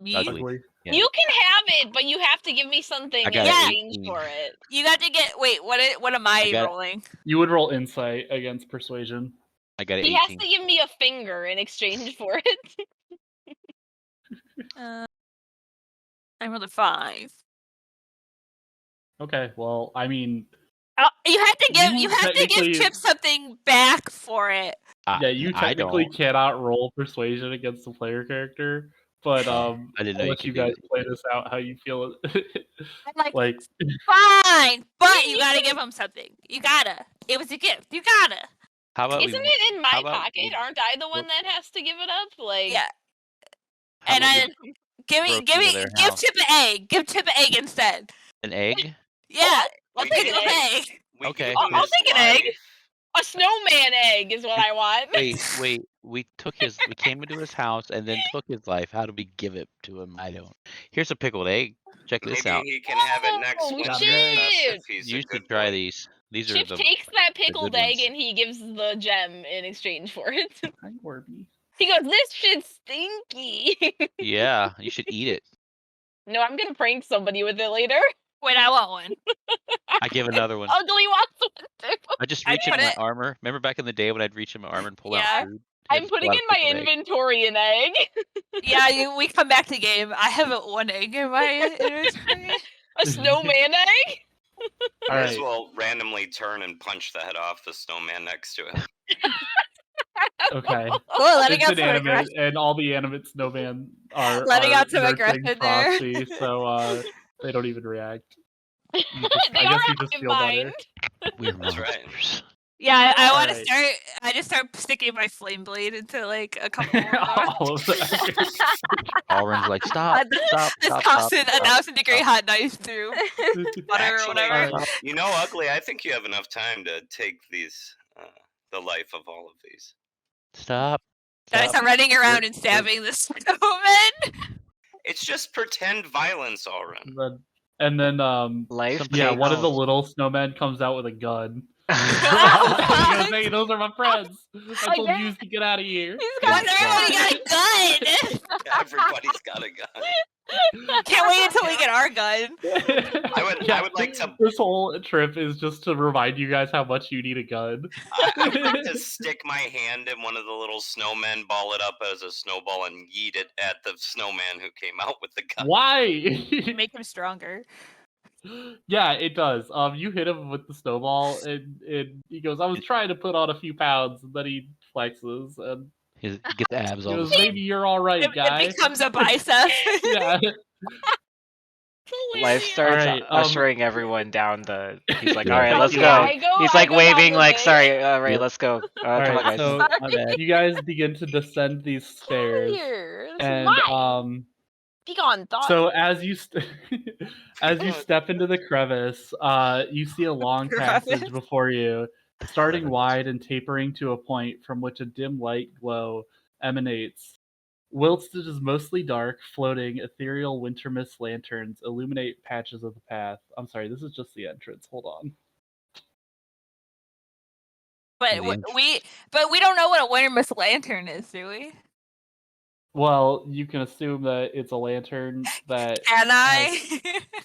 [SPEAKER 3] Me?
[SPEAKER 6] Ugly. Yeah.
[SPEAKER 2] You can have it, but you have to give me something
[SPEAKER 6] I
[SPEAKER 2] in
[SPEAKER 6] got
[SPEAKER 2] exchange
[SPEAKER 6] 18.
[SPEAKER 2] for it.
[SPEAKER 3] You got to get. Wait, what am I
[SPEAKER 6] got it.
[SPEAKER 3] rolling?
[SPEAKER 1] You would roll insight against persuasion.
[SPEAKER 6] I got an
[SPEAKER 2] He has
[SPEAKER 6] 18.
[SPEAKER 2] to give me a finger in exchange for it.
[SPEAKER 3] I rolled a 5.
[SPEAKER 1] Okay, well, I mean,
[SPEAKER 3] You have to give.
[SPEAKER 1] You
[SPEAKER 3] You have to give
[SPEAKER 1] technically-
[SPEAKER 3] Chip something back for it.
[SPEAKER 1] yeah, you
[SPEAKER 6] I
[SPEAKER 1] technically
[SPEAKER 6] don't.
[SPEAKER 1] cannot roll persuasion against the player character, but
[SPEAKER 6] I didn't know
[SPEAKER 1] I'll
[SPEAKER 6] you
[SPEAKER 1] let
[SPEAKER 6] could
[SPEAKER 1] you
[SPEAKER 6] do
[SPEAKER 1] guys
[SPEAKER 6] that.
[SPEAKER 1] play this out how you feel.
[SPEAKER 3] I'm like,
[SPEAKER 1] Like,
[SPEAKER 3] fine, but you gotta give him something. You gotta. It was a gift. You gotta.
[SPEAKER 6] How about
[SPEAKER 2] Isn't
[SPEAKER 6] we?
[SPEAKER 2] it in my
[SPEAKER 6] how about
[SPEAKER 2] pocket?
[SPEAKER 6] we-
[SPEAKER 2] Aren't I the one that has to give it up? Like,
[SPEAKER 3] Yeah.
[SPEAKER 6] how
[SPEAKER 3] And
[SPEAKER 6] about
[SPEAKER 3] I give
[SPEAKER 6] broke into their
[SPEAKER 3] give
[SPEAKER 6] house?
[SPEAKER 3] Chip an egg. Give Chip an egg instead.
[SPEAKER 6] an egg?
[SPEAKER 3] Yeah, I'll
[SPEAKER 5] We
[SPEAKER 3] take
[SPEAKER 5] can
[SPEAKER 3] an
[SPEAKER 5] do
[SPEAKER 3] egg.
[SPEAKER 5] We
[SPEAKER 6] Okay.
[SPEAKER 5] can do
[SPEAKER 2] I'll
[SPEAKER 5] this
[SPEAKER 2] take an egg.
[SPEAKER 5] live.
[SPEAKER 2] a snowman egg is what I want.
[SPEAKER 6] Wait. We came into his house and then took his life. How do we give it to him? I don't. Here's a pickled egg. Check this
[SPEAKER 5] Maybe
[SPEAKER 6] out.
[SPEAKER 5] he can have it next
[SPEAKER 2] Oh,
[SPEAKER 5] Wintermas
[SPEAKER 2] shit.
[SPEAKER 5] if he's
[SPEAKER 6] You
[SPEAKER 5] a good
[SPEAKER 6] should try
[SPEAKER 5] boy.
[SPEAKER 6] these. These are
[SPEAKER 2] Chip
[SPEAKER 6] the.
[SPEAKER 2] takes that pickled
[SPEAKER 6] good
[SPEAKER 2] egg
[SPEAKER 6] ones.
[SPEAKER 2] and he gives the gem in exchange for it.
[SPEAKER 1] hi, Warby.
[SPEAKER 2] He goes, "This shit's stinky."
[SPEAKER 6] Yeah, you should eat it.
[SPEAKER 2] No, I'm gonna prank somebody with it later.
[SPEAKER 3] Wait, I want one.
[SPEAKER 6] I give another one.
[SPEAKER 2] Ugly wants one too.
[SPEAKER 6] I just
[SPEAKER 3] I
[SPEAKER 6] reach in
[SPEAKER 3] put
[SPEAKER 6] my
[SPEAKER 3] it-
[SPEAKER 6] armor. Remember back in the day when I'd reach in my armor and pull
[SPEAKER 3] Yeah.
[SPEAKER 6] out food?
[SPEAKER 2] I'm
[SPEAKER 6] Just
[SPEAKER 2] putting
[SPEAKER 6] pull
[SPEAKER 2] in
[SPEAKER 6] out a
[SPEAKER 2] my
[SPEAKER 6] pickled egg.
[SPEAKER 2] inventory an egg.
[SPEAKER 3] Yeah, we come back to game. I have one egg in my inventory.
[SPEAKER 2] A snowman egg.
[SPEAKER 1] All
[SPEAKER 5] Might as
[SPEAKER 1] right.
[SPEAKER 5] well randomly turn and punch the head off the snowman next to it.
[SPEAKER 1] Okay.
[SPEAKER 3] Cool, letting
[SPEAKER 1] It's
[SPEAKER 3] out some
[SPEAKER 1] inanimate,
[SPEAKER 3] aggression.
[SPEAKER 1] and all the animate snowman are
[SPEAKER 3] Letting out some
[SPEAKER 1] nursing
[SPEAKER 3] aggression there.
[SPEAKER 1] Frosty, so they don't even react. You just-
[SPEAKER 2] They
[SPEAKER 1] I guess
[SPEAKER 2] are
[SPEAKER 1] you just
[SPEAKER 2] in
[SPEAKER 1] feel better.
[SPEAKER 2] mind.
[SPEAKER 6] We're
[SPEAKER 5] That's right.
[SPEAKER 6] monsters.
[SPEAKER 3] Yeah, I want to
[SPEAKER 1] Alright.
[SPEAKER 3] start. I just start sticking my flame blade into like a couple more.
[SPEAKER 1] All of that.
[SPEAKER 6] Alryn's like, stop, stop,
[SPEAKER 3] This
[SPEAKER 6] stop,
[SPEAKER 3] constant
[SPEAKER 6] stop,
[SPEAKER 3] 1,000-degree
[SPEAKER 6] stop.
[SPEAKER 3] hot knife through butter or
[SPEAKER 5] Actually,
[SPEAKER 3] whatever.
[SPEAKER 5] You know, Ugly, I think you have enough time to take these, the life of all of these.
[SPEAKER 6] Stop.
[SPEAKER 3] Then I
[SPEAKER 6] Stop.
[SPEAKER 3] start running around
[SPEAKER 6] We're-
[SPEAKER 3] and stabbing the snowman.
[SPEAKER 5] It's just pretend violence, Alryn.
[SPEAKER 1] And then
[SPEAKER 4] Life.
[SPEAKER 1] yeah,
[SPEAKER 6] Hey,
[SPEAKER 1] one of the
[SPEAKER 6] House.
[SPEAKER 1] little snowmen comes out with a gun. He
[SPEAKER 3] Oh,
[SPEAKER 1] goes, "Hey, those are my friends. I told you to get out of here."
[SPEAKER 3] Why does everybody got a gun?
[SPEAKER 5] Everybody's got a gun.
[SPEAKER 3] Can't wait until we get our gun.
[SPEAKER 5] I would like to-
[SPEAKER 1] This whole trip is just to remind you guys how much you need a gun.
[SPEAKER 5] I would like to stick my hand in one of the little snowmen, ball it up as a snowball, and yeet it at the snowman who came out with the gun.
[SPEAKER 1] Why?
[SPEAKER 3] Make him stronger.
[SPEAKER 1] Yeah, it does. You hit him with the snowball, and he goes, "I was trying to put on a few pounds," and then he flexes, and
[SPEAKER 6] He gets abs
[SPEAKER 1] he
[SPEAKER 6] all of a
[SPEAKER 1] goes,
[SPEAKER 6] sudden.
[SPEAKER 1] "Maybe you're all right,
[SPEAKER 3] It
[SPEAKER 1] guy."
[SPEAKER 3] becomes a bicep.
[SPEAKER 1] Yeah.
[SPEAKER 4] Life starts
[SPEAKER 1] Alright,
[SPEAKER 4] ushering everyone down the. He's like,
[SPEAKER 6] Yeah.
[SPEAKER 4] all right, let's
[SPEAKER 1] Yeah,
[SPEAKER 4] go.
[SPEAKER 2] I go-
[SPEAKER 4] He's
[SPEAKER 2] I
[SPEAKER 4] like
[SPEAKER 2] go down
[SPEAKER 4] waving,
[SPEAKER 2] the
[SPEAKER 4] like,
[SPEAKER 2] way.
[SPEAKER 4] sorry, all right,
[SPEAKER 6] Yep.
[SPEAKER 4] let's go. Come on,
[SPEAKER 1] Alright,
[SPEAKER 4] guys.
[SPEAKER 1] so
[SPEAKER 6] My bad.
[SPEAKER 1] you guys begin to descend these stairs,
[SPEAKER 2] Here, this is
[SPEAKER 1] and
[SPEAKER 2] mine. Be gone, thought.
[SPEAKER 1] so as you as you step into the crevice, you see a long passage
[SPEAKER 3] Crevice?
[SPEAKER 1] before you, starting
[SPEAKER 6] Crevice.
[SPEAKER 1] wide and tapering to a point from which a dim light glow emanates. Whilst it is mostly dark, floating ethereal Wintermas lanterns illuminate patches of the path. I'm sorry, this is just the entrance. Hold on.
[SPEAKER 3] But
[SPEAKER 6] The
[SPEAKER 3] we don't know what a Wintermas lantern is, do we?
[SPEAKER 1] Well, you can assume that it's a lantern that
[SPEAKER 3] Can I?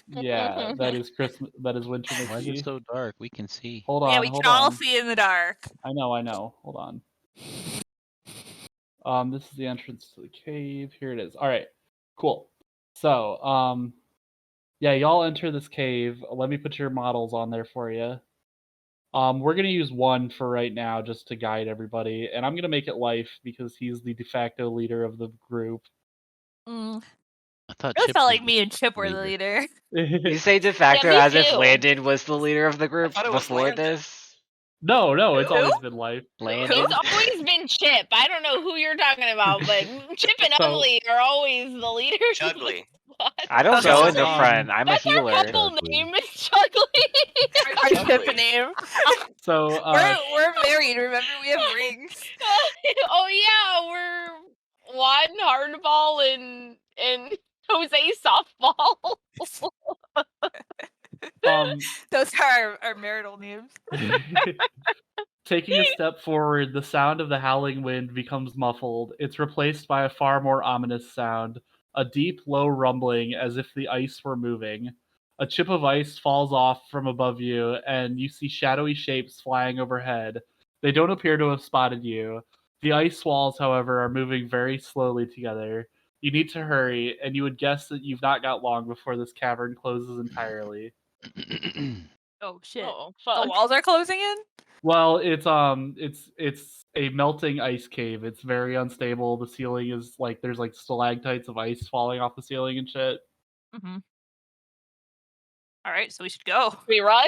[SPEAKER 1] yeah, that is Christmas. That is
[SPEAKER 6] Why is
[SPEAKER 1] Wintermas.
[SPEAKER 6] it so dark? We can see.
[SPEAKER 1] Hold on,
[SPEAKER 3] Yeah, we
[SPEAKER 1] hold
[SPEAKER 3] can all
[SPEAKER 1] on.
[SPEAKER 3] see in the dark.
[SPEAKER 1] I know. Hold on. This is the entrance to the cave. Here it is. All right, cool. So, yeah, y'all enter this cave. Let me put your models on there for you. We're gonna use one for right now, just to guide everybody, and I'm gonna make it Life because he's the de facto leader of the group.
[SPEAKER 3] Mm.
[SPEAKER 6] I thought
[SPEAKER 3] It
[SPEAKER 6] Chip
[SPEAKER 3] felt
[SPEAKER 6] was
[SPEAKER 3] like me and Chip were the leader.
[SPEAKER 4] You say de facto
[SPEAKER 2] me
[SPEAKER 4] as if
[SPEAKER 2] too.
[SPEAKER 4] Landon was the leader of the group
[SPEAKER 5] thought it was
[SPEAKER 4] before
[SPEAKER 5] Landon.
[SPEAKER 4] this.
[SPEAKER 1] No, it's
[SPEAKER 3] Who?
[SPEAKER 1] always been Life.
[SPEAKER 4] Landon.
[SPEAKER 2] It's always been Chip. I don't know who you're talking about, but Chip and
[SPEAKER 1] So-
[SPEAKER 2] Ugly are always the leaders. of the
[SPEAKER 5] Chugly.
[SPEAKER 2] squad.
[SPEAKER 4] I don't
[SPEAKER 1] So,
[SPEAKER 4] go in the
[SPEAKER 1] um,
[SPEAKER 4] front. I'm a
[SPEAKER 2] That's our
[SPEAKER 4] healer.
[SPEAKER 2] couple
[SPEAKER 6] Chugly.
[SPEAKER 2] name is Chugly.
[SPEAKER 3] Our
[SPEAKER 5] Chugly.
[SPEAKER 3] Chip name.
[SPEAKER 1] So,
[SPEAKER 3] We're married. Remember, we have rings.
[SPEAKER 2] Oh yeah, we're Juan Hardball and Jose Softball.
[SPEAKER 3] Those are our marital names.
[SPEAKER 1] taking a step forward, the sound of the howling wind becomes muffled. It's replaced by a far more ominous sound, a deep, low rumbling as if the ice were moving. A chip of ice falls off from above you, and you see shadowy shapes flying overhead. They don't appear to have spotted you. The ice walls, however, are moving very slowly together. You need to hurry, and you would guess that you've not got long before this cavern closes entirely.
[SPEAKER 3] Oh shit!
[SPEAKER 2] Oh
[SPEAKER 3] The
[SPEAKER 2] fuck.
[SPEAKER 3] walls are closing in.
[SPEAKER 1] Well, it's a melting ice cave. It's very unstable. The ceiling is like there's like stalactites of ice falling off the ceiling and shit.
[SPEAKER 3] Mm-hmm. All right, so we should go
[SPEAKER 2] We run?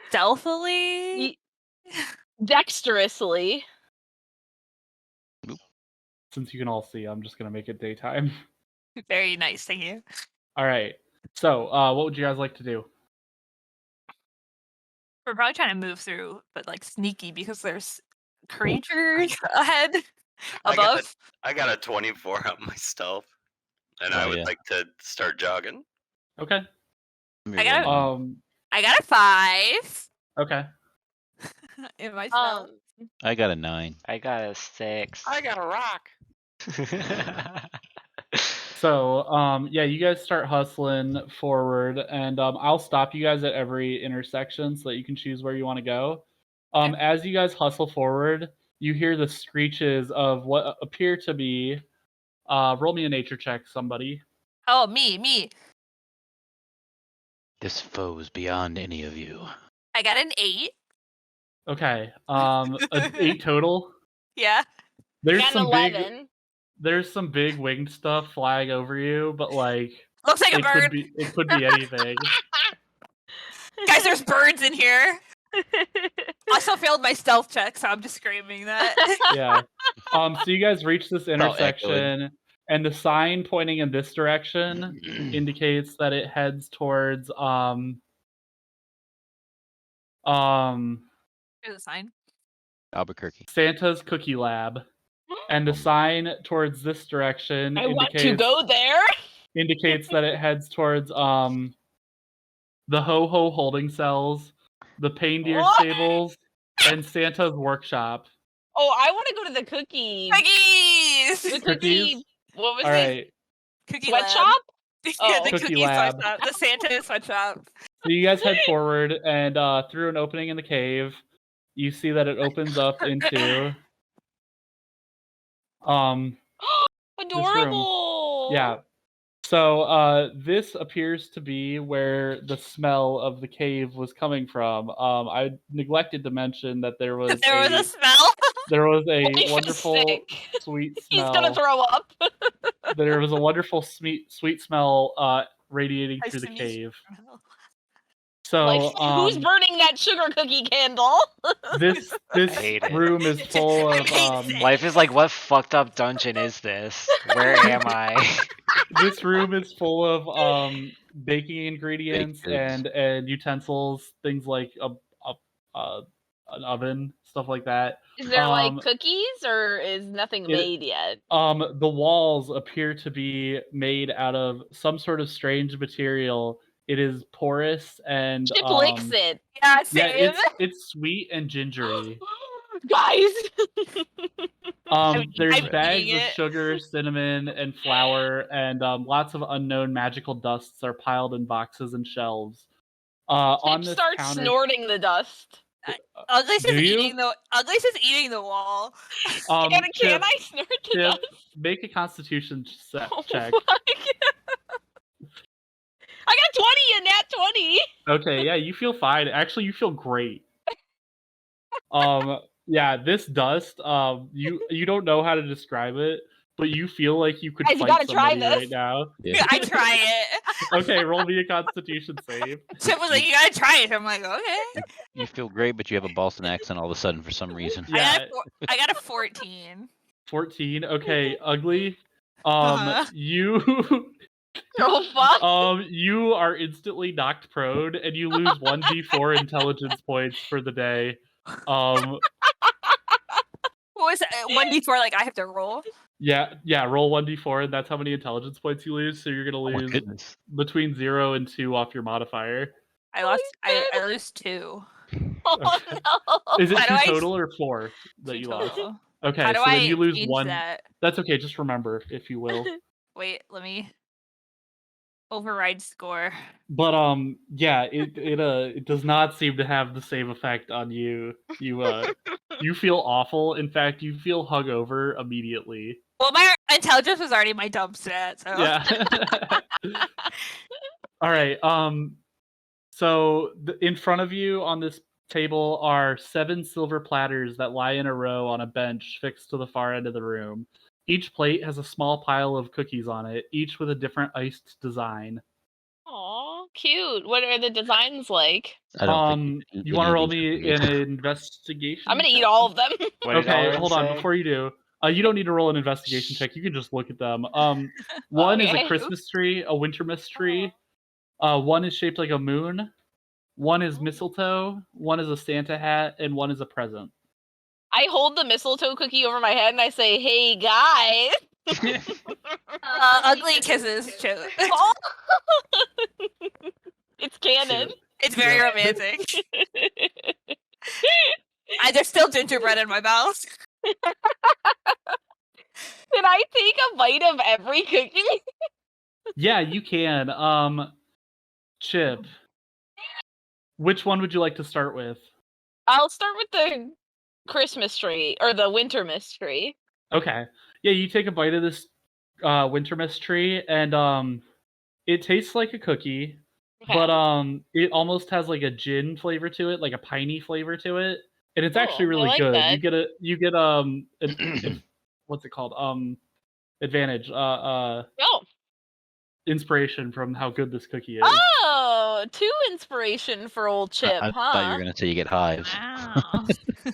[SPEAKER 3] stealthily.
[SPEAKER 2] Dexterously.
[SPEAKER 1] Since you can all see, I'm just gonna make it daytime.
[SPEAKER 3] Very nice, thank you.
[SPEAKER 1] All right. So, what would you guys like to do?
[SPEAKER 3] We're probably trying to move through, but like sneaky because there's creatures ahead, above.
[SPEAKER 5] I got a 24 on my stealth, and I
[SPEAKER 6] Oh,
[SPEAKER 5] would
[SPEAKER 6] yeah.
[SPEAKER 5] like to start jogging.
[SPEAKER 1] Okay.
[SPEAKER 3] I got I got a 5
[SPEAKER 1] Okay.
[SPEAKER 3] in my spell.
[SPEAKER 6] I got a 9.
[SPEAKER 4] I got a 6.
[SPEAKER 5] I got a rock.
[SPEAKER 1] So, yeah, you guys start hustling forward, and I'll stop you guys at every intersection so that you can choose where you want to go. As you guys hustle forward, you hear the screeches of what appear to be. Roll me a nature check, somebody.
[SPEAKER 3] Oh, me.
[SPEAKER 6] This foe's beyond any of you.
[SPEAKER 3] I got an 8.
[SPEAKER 1] Okay. 8 total.
[SPEAKER 3] Yeah.
[SPEAKER 1] There's
[SPEAKER 2] Got an
[SPEAKER 1] some
[SPEAKER 2] 11.
[SPEAKER 1] big. There's some big winged stuff flying over you, but like
[SPEAKER 3] Looks like a bird.
[SPEAKER 1] it could be anything.
[SPEAKER 3] Guys, there's birds in here. Also failed my stealth check, so I'm just screaming that.
[SPEAKER 1] Yeah. So you guys reach this
[SPEAKER 6] all echoing.
[SPEAKER 1] intersection, and the sign pointing in this direction indicates that it heads towards
[SPEAKER 3] Here's a sign.
[SPEAKER 6] Albuquerque.
[SPEAKER 1] Santa's Cookie Lab. And the sign towards this direction
[SPEAKER 2] I want to go there.
[SPEAKER 1] indicates that it heads towards the Ho-Ho holding cells, the Paindeer
[SPEAKER 2] What?
[SPEAKER 1] stables, and Santa's workshop.
[SPEAKER 2] Oh, I want to go to the cookie.
[SPEAKER 3] Cookies!
[SPEAKER 2] The
[SPEAKER 1] Cookies?
[SPEAKER 2] cookie. What was
[SPEAKER 1] All
[SPEAKER 2] it?
[SPEAKER 1] right.
[SPEAKER 3] Cookie
[SPEAKER 2] Sweatshop?
[SPEAKER 3] Yeah,
[SPEAKER 2] Oh.
[SPEAKER 3] the
[SPEAKER 1] Cookie
[SPEAKER 3] cookie
[SPEAKER 1] lab.
[SPEAKER 3] sweatshop. The Santa sweatshop.
[SPEAKER 1] So you guys head forward, and through an opening in the cave, you see that it opens up into
[SPEAKER 2] Adorable.
[SPEAKER 1] yeah. So this appears to be where the smell of the cave was coming from. I neglected to mention that there was
[SPEAKER 3] There was a smell.
[SPEAKER 1] There was a
[SPEAKER 2] Life is
[SPEAKER 1] wonderful
[SPEAKER 2] sick.
[SPEAKER 1] sweet
[SPEAKER 2] He's
[SPEAKER 1] smell.
[SPEAKER 2] gonna throw up.
[SPEAKER 1] There was a wonderful sweet smell radiating
[SPEAKER 3] I
[SPEAKER 1] through the
[SPEAKER 3] sneeze.
[SPEAKER 1] cave.
[SPEAKER 3] Oh.
[SPEAKER 1] So
[SPEAKER 2] Who's burning that sugar cookie candle?
[SPEAKER 1] this
[SPEAKER 4] hate it.
[SPEAKER 1] room is full
[SPEAKER 3] I
[SPEAKER 1] of
[SPEAKER 3] hate it.
[SPEAKER 4] Life is like, what fucked up dungeon is this? Where am I?
[SPEAKER 1] this room is full of baking ingredients
[SPEAKER 6] goods.
[SPEAKER 1] and utensils, things like an oven, stuff like that.
[SPEAKER 2] Is there like
[SPEAKER 1] Um,
[SPEAKER 2] cookies, or is nothing
[SPEAKER 1] it-
[SPEAKER 2] made yet?
[SPEAKER 1] The walls appear to be made out of some sort of strange material. It is porous and
[SPEAKER 2] Chip licks it.
[SPEAKER 3] Yeah,
[SPEAKER 1] yeah,
[SPEAKER 3] same.
[SPEAKER 1] it's sweet and gingery.
[SPEAKER 2] Guys.
[SPEAKER 1] There's
[SPEAKER 3] I'm
[SPEAKER 1] bags
[SPEAKER 3] eating
[SPEAKER 1] of
[SPEAKER 3] it.
[SPEAKER 1] sugar, cinnamon, and flour, and lots of unknown magical dusts are piled in boxes and shelves. On
[SPEAKER 2] Chip
[SPEAKER 1] this
[SPEAKER 2] starts
[SPEAKER 1] counter,
[SPEAKER 2] snorting the dust.
[SPEAKER 3] Uglies
[SPEAKER 1] do
[SPEAKER 3] is
[SPEAKER 1] you?
[SPEAKER 3] eating the wall.
[SPEAKER 2] Can
[SPEAKER 1] Chip,
[SPEAKER 2] I snort the
[SPEAKER 1] Chip,
[SPEAKER 2] dust?
[SPEAKER 1] make a Constitution
[SPEAKER 2] Oh
[SPEAKER 1] check.
[SPEAKER 2] my I got 20 in that 20.
[SPEAKER 1] Okay, yeah, you feel fine. Actually, you feel great. Yeah, this dust, you don't know how to describe it, but you feel like you could
[SPEAKER 2] Guys, you
[SPEAKER 1] fight
[SPEAKER 2] gotta try
[SPEAKER 1] somebody right
[SPEAKER 2] this.
[SPEAKER 1] now.
[SPEAKER 6] Yeah.
[SPEAKER 3] I try it.
[SPEAKER 1] Okay, roll me a Constitution save.
[SPEAKER 3] Chip was like, "You gotta try it." I'm like, "Okay."
[SPEAKER 6] You feel great, but you have a Boston accent all of a sudden for some reason.
[SPEAKER 1] Yeah,
[SPEAKER 3] I got a 14.
[SPEAKER 1] 14. Okay, ugly.
[SPEAKER 3] Uh-huh.
[SPEAKER 1] You
[SPEAKER 2] Oh fuck.
[SPEAKER 1] you are instantly knocked prone and you lose 1d4 intelligence points for the day.
[SPEAKER 3] What was 1d4? Like I have to roll.
[SPEAKER 1] Yeah, roll 1d4 and that's how many intelligence points you lose. So you're gonna
[SPEAKER 6] Oh my
[SPEAKER 1] lose
[SPEAKER 6] goodness.
[SPEAKER 1] between 0 and 2 off your modifier.
[SPEAKER 3] I lost. I lose 2.
[SPEAKER 2] Oh
[SPEAKER 1] Okay.
[SPEAKER 2] no.
[SPEAKER 1] Is it
[SPEAKER 3] How
[SPEAKER 1] 2
[SPEAKER 3] do I-
[SPEAKER 1] total or 4 that
[SPEAKER 3] 2
[SPEAKER 1] you lost?
[SPEAKER 3] total.
[SPEAKER 1] Okay,
[SPEAKER 3] How do
[SPEAKER 1] so then
[SPEAKER 3] I
[SPEAKER 1] you lose
[SPEAKER 3] change
[SPEAKER 1] 1.
[SPEAKER 3] that?
[SPEAKER 1] That's okay, just remember, if you will.
[SPEAKER 3] Wait, let me override score.
[SPEAKER 1] But yeah, it does not seem to have the same effect on you. You feel awful. In fact, you feel hungover immediately.
[SPEAKER 3] Well, my intelligence was already my dump stat, so
[SPEAKER 1] Yeah. All right. So in front of you on this table are 7 silver platters that lie in a row on a bench fixed to the far end of the room. Each plate has a small pile of cookies on it, each with a different iced design.
[SPEAKER 2] Aw, cute. What are the designs like?
[SPEAKER 6] I don't think
[SPEAKER 1] You want to roll me an investigation?
[SPEAKER 2] I'm gonna
[SPEAKER 1] check?
[SPEAKER 2] eat all of them.
[SPEAKER 4] What did
[SPEAKER 1] Okay,
[SPEAKER 4] Alryn
[SPEAKER 1] hold on.
[SPEAKER 4] say?
[SPEAKER 1] Before you do, you don't need to roll an investigation check. You can just look at them. One is a
[SPEAKER 2] Okay.
[SPEAKER 1] Christmas tree, a Wintermas tree. One is shaped like a moon. One is mistletoe. One is a Santa hat, and one is a present.
[SPEAKER 2] I hold the mistletoe cookie over my head and I say, "Hey guys."
[SPEAKER 3] ugly kisses.
[SPEAKER 2] Oh! It's canon.
[SPEAKER 1] Cute.
[SPEAKER 3] It's very
[SPEAKER 1] Yeah.
[SPEAKER 3] romantic. There's still gingerbread in my mouth.
[SPEAKER 2] Can I take a bite of every cookie?
[SPEAKER 1] Yeah, you can. Chip, which one would you like to start with?
[SPEAKER 2] I'll start with the Christmas tree or the Wintermas tree.
[SPEAKER 1] Okay. Yeah, you take a bite of this Wintermas tree, and it tastes like a cookie,
[SPEAKER 2] Okay.
[SPEAKER 1] but it almost has like a gin flavor to it, like a piney flavor to it, and it's actually
[SPEAKER 2] Cool, I
[SPEAKER 1] really
[SPEAKER 2] like
[SPEAKER 1] good.
[SPEAKER 2] that.
[SPEAKER 1] You get what's it called? Advantage.
[SPEAKER 2] Oh.
[SPEAKER 1] Inspiration from how good this cookie is.
[SPEAKER 2] Oh, 2 inspiration for old Chip,
[SPEAKER 6] I
[SPEAKER 2] huh?
[SPEAKER 6] thought you were gonna say you get hives.
[SPEAKER 3] Wow.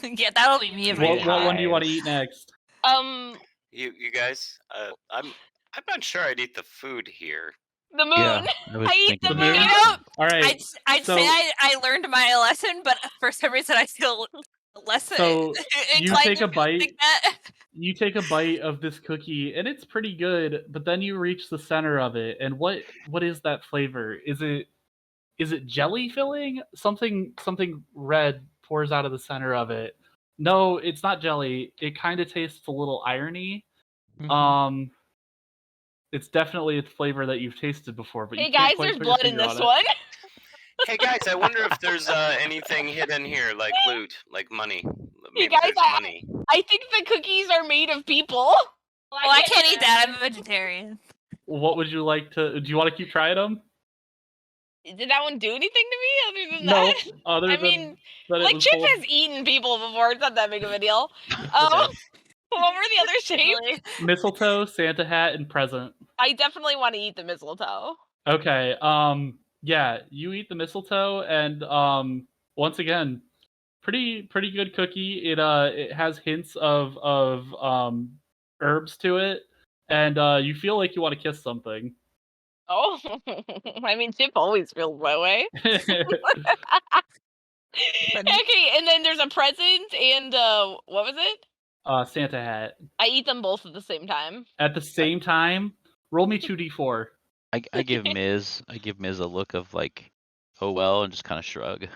[SPEAKER 3] Yeah, that'll be me if I
[SPEAKER 1] What
[SPEAKER 3] get
[SPEAKER 1] one do you want to
[SPEAKER 4] hives.
[SPEAKER 1] eat next?
[SPEAKER 5] You guys, I'm not sure I'd eat the food here.
[SPEAKER 2] The moon.
[SPEAKER 6] Yeah, I was
[SPEAKER 2] I eat
[SPEAKER 6] thinking
[SPEAKER 2] the
[SPEAKER 1] The
[SPEAKER 6] about
[SPEAKER 1] moon?
[SPEAKER 2] moon.
[SPEAKER 3] You know,
[SPEAKER 1] All right.
[SPEAKER 3] I'd
[SPEAKER 1] so,
[SPEAKER 3] say I learned my lesson, but for some reason I feel less
[SPEAKER 1] So, you
[SPEAKER 3] inclined
[SPEAKER 1] take a
[SPEAKER 3] to
[SPEAKER 1] bite.
[SPEAKER 3] think that.
[SPEAKER 1] You take a bite of this cookie, and it's pretty good. But then you reach the center of it, and what is that flavor? Is it jelly filling? Something red pours out of the center of it. No, it's not jelly. It kind of tastes a little irony.
[SPEAKER 6] Mhm.
[SPEAKER 1] It's definitely a flavor that you've tasted before, but
[SPEAKER 2] Hey
[SPEAKER 1] you can't
[SPEAKER 2] guys,
[SPEAKER 1] quite
[SPEAKER 2] there's
[SPEAKER 1] put your
[SPEAKER 2] blood in
[SPEAKER 1] finger
[SPEAKER 2] this
[SPEAKER 1] on it.
[SPEAKER 2] one.
[SPEAKER 5] Hey guys, I wonder if there's anything hidden here, like loot, like money. Maybe
[SPEAKER 2] guys,
[SPEAKER 5] there's money.
[SPEAKER 2] I think the cookies are made of people.
[SPEAKER 3] Well, I can't eat that. I'm a vegetarian.
[SPEAKER 1] What would you like to? Do you want to keep trying them?
[SPEAKER 2] Did that one do anything to me other than
[SPEAKER 1] No,
[SPEAKER 2] that?
[SPEAKER 1] other
[SPEAKER 2] I
[SPEAKER 1] than
[SPEAKER 2] mean,
[SPEAKER 1] that it
[SPEAKER 2] like
[SPEAKER 1] was
[SPEAKER 2] Chip
[SPEAKER 1] full of
[SPEAKER 2] has eaten people before. It's not that big of a deal.
[SPEAKER 3] Okay.
[SPEAKER 2] What were the other shapes?
[SPEAKER 3] Really?
[SPEAKER 1] mistletoe, Santa hat, and present.
[SPEAKER 2] I definitely want to eat the mistletoe.
[SPEAKER 1] Okay. Yeah, you eat the mistletoe, and once again, pretty good cookie. It has hints of herbs to it, and you feel like you want to kiss something.
[SPEAKER 2] Oh, I mean, Chip always feels that way. Okay, and then there's a present and what was it?
[SPEAKER 1] Santa hat.
[SPEAKER 2] I eat them both at the same time.
[SPEAKER 1] At the same time, roll me 2d4.
[SPEAKER 6] I give Miz a look of like, oh well, and just kind of shrug. Look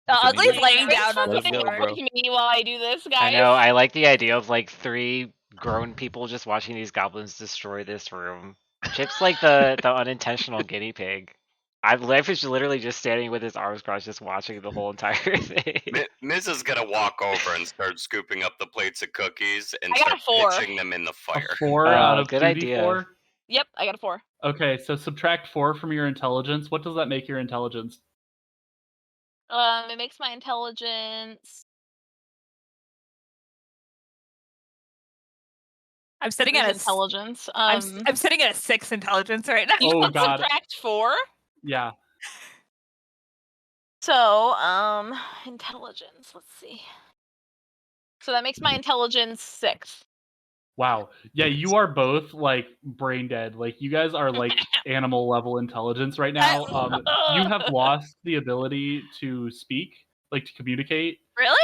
[SPEAKER 6] at me,
[SPEAKER 3] Ugly's
[SPEAKER 6] dude.
[SPEAKER 3] laying down on the
[SPEAKER 6] Let him go,
[SPEAKER 3] floor.
[SPEAKER 6] bro.
[SPEAKER 2] Me while I do this, guys.
[SPEAKER 4] I know. I like the idea of like 3 grown people just watching these goblins destroy this room. Chip's like the unintentional guinea pig. Life is literally just standing with his arms crossed, just watching the whole entire thing.
[SPEAKER 5] Miz is gonna walk over and start scooping up the plates of cookies and
[SPEAKER 2] I got a
[SPEAKER 5] start
[SPEAKER 2] 4.
[SPEAKER 5] pitching them in the
[SPEAKER 1] A
[SPEAKER 5] fire.
[SPEAKER 1] 4 out of
[SPEAKER 4] good
[SPEAKER 1] 2d4.
[SPEAKER 4] idea.
[SPEAKER 2] Yep, I got a 4.
[SPEAKER 1] Okay, so subtract 4 from your intelligence. What does that make your intelligence?
[SPEAKER 2] It makes my intelligence.
[SPEAKER 3] I'm sitting at a
[SPEAKER 2] intelligence.
[SPEAKER 3] I'm sitting at a 6 intelligence right now.
[SPEAKER 2] You
[SPEAKER 1] Oh,
[SPEAKER 2] want to
[SPEAKER 1] God.
[SPEAKER 2] subtract 4?
[SPEAKER 1] Yeah.
[SPEAKER 2] So, intelligence. Let's see. So that makes my intelligence 6.
[SPEAKER 1] Wow. Yeah, you are both like brain dead. Like you guys are like animal level intelligence right now. You have lost the ability to speak, like to communicate.
[SPEAKER 3] Really?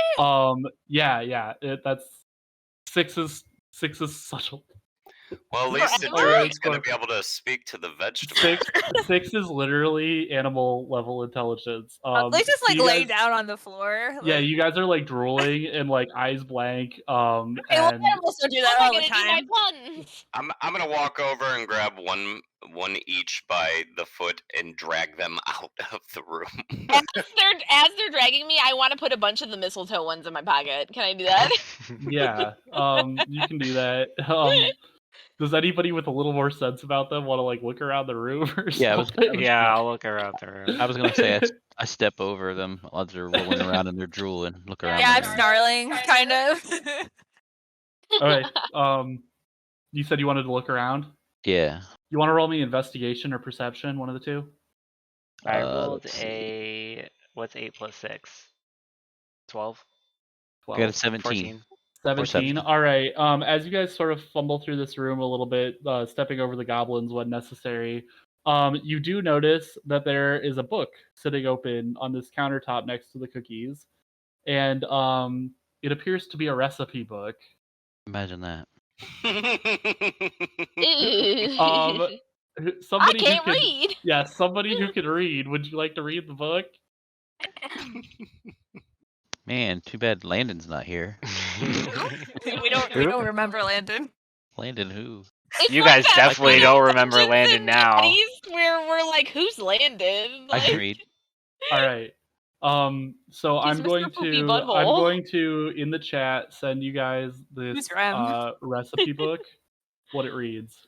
[SPEAKER 1] Yeah. That's 6 is such a
[SPEAKER 5] Well, at least the
[SPEAKER 2] Forever?
[SPEAKER 5] druid's gonna be able to speak to the vegetables.
[SPEAKER 1] 6 is literally animal level intelligence.
[SPEAKER 3] Ugly's just
[SPEAKER 1] so
[SPEAKER 3] like
[SPEAKER 1] you
[SPEAKER 3] laying
[SPEAKER 1] guys-
[SPEAKER 3] down on the floor.
[SPEAKER 1] Yeah,
[SPEAKER 3] like-
[SPEAKER 1] you guys are like drooling and like eyes blank.
[SPEAKER 3] Hey, well,
[SPEAKER 1] And
[SPEAKER 3] animals don't do that
[SPEAKER 2] How
[SPEAKER 3] all
[SPEAKER 2] am I
[SPEAKER 3] the
[SPEAKER 2] gonna do my
[SPEAKER 3] time.
[SPEAKER 2] puns?
[SPEAKER 5] I'm gonna walk over and grab one each by the foot and drag them out of the room.
[SPEAKER 2] As they're dragging me, I want to put a bunch of the mistletoe ones in my pocket. Can I do that?
[SPEAKER 1] yeah, you can do that. Does anybody with a little more sense about them want to like look around the room or
[SPEAKER 6] Yeah, I was-
[SPEAKER 1] something?
[SPEAKER 4] Yeah, I'll look around the room.
[SPEAKER 6] I was gonna say I step over them as they're rolling around and they're drooling. Look around.
[SPEAKER 3] Yeah, I'm
[SPEAKER 6] the room.
[SPEAKER 3] snarling, kind of.
[SPEAKER 1] All right. You said you wanted to look around.
[SPEAKER 6] Yeah.
[SPEAKER 1] You want to roll me investigation or perception, one of the two?
[SPEAKER 4] I rolled
[SPEAKER 6] let's see.
[SPEAKER 4] a what's 8 plus 6? 12?
[SPEAKER 6] I got a 17.
[SPEAKER 4] 14.
[SPEAKER 1] 17.
[SPEAKER 6] Perception.
[SPEAKER 1] All right. As you guys sort of fumble through this room a little bit, stepping over the goblins when necessary, you do notice that there is a book sitting open on this countertop next to the cookies, and it appears to be a recipe book.
[SPEAKER 6] Imagine that.
[SPEAKER 1] Somebody
[SPEAKER 2] I can't
[SPEAKER 1] who can,
[SPEAKER 2] read.
[SPEAKER 1] Yeah, somebody who can read. Would you like to read the book?
[SPEAKER 6] Man, too bad Landon's not here.
[SPEAKER 3] we don't remember Landon.
[SPEAKER 6] Landon who?
[SPEAKER 2] It's
[SPEAKER 4] You
[SPEAKER 2] like
[SPEAKER 4] guys
[SPEAKER 2] that
[SPEAKER 4] definitely
[SPEAKER 2] when
[SPEAKER 4] don't
[SPEAKER 2] it's
[SPEAKER 4] remember
[SPEAKER 2] Dungeons
[SPEAKER 4] Landon
[SPEAKER 2] and
[SPEAKER 4] now.
[SPEAKER 2] Daddies Where we're like, who's Landon?
[SPEAKER 6] I
[SPEAKER 2] Like,
[SPEAKER 6] can read.
[SPEAKER 1] All right. So
[SPEAKER 2] He's
[SPEAKER 1] I'm
[SPEAKER 2] Mr.
[SPEAKER 1] going
[SPEAKER 2] Poopy
[SPEAKER 1] to
[SPEAKER 2] Butthole.
[SPEAKER 1] in the chat send you guys this
[SPEAKER 3] Who's Rem?
[SPEAKER 1] recipe book. What it reads.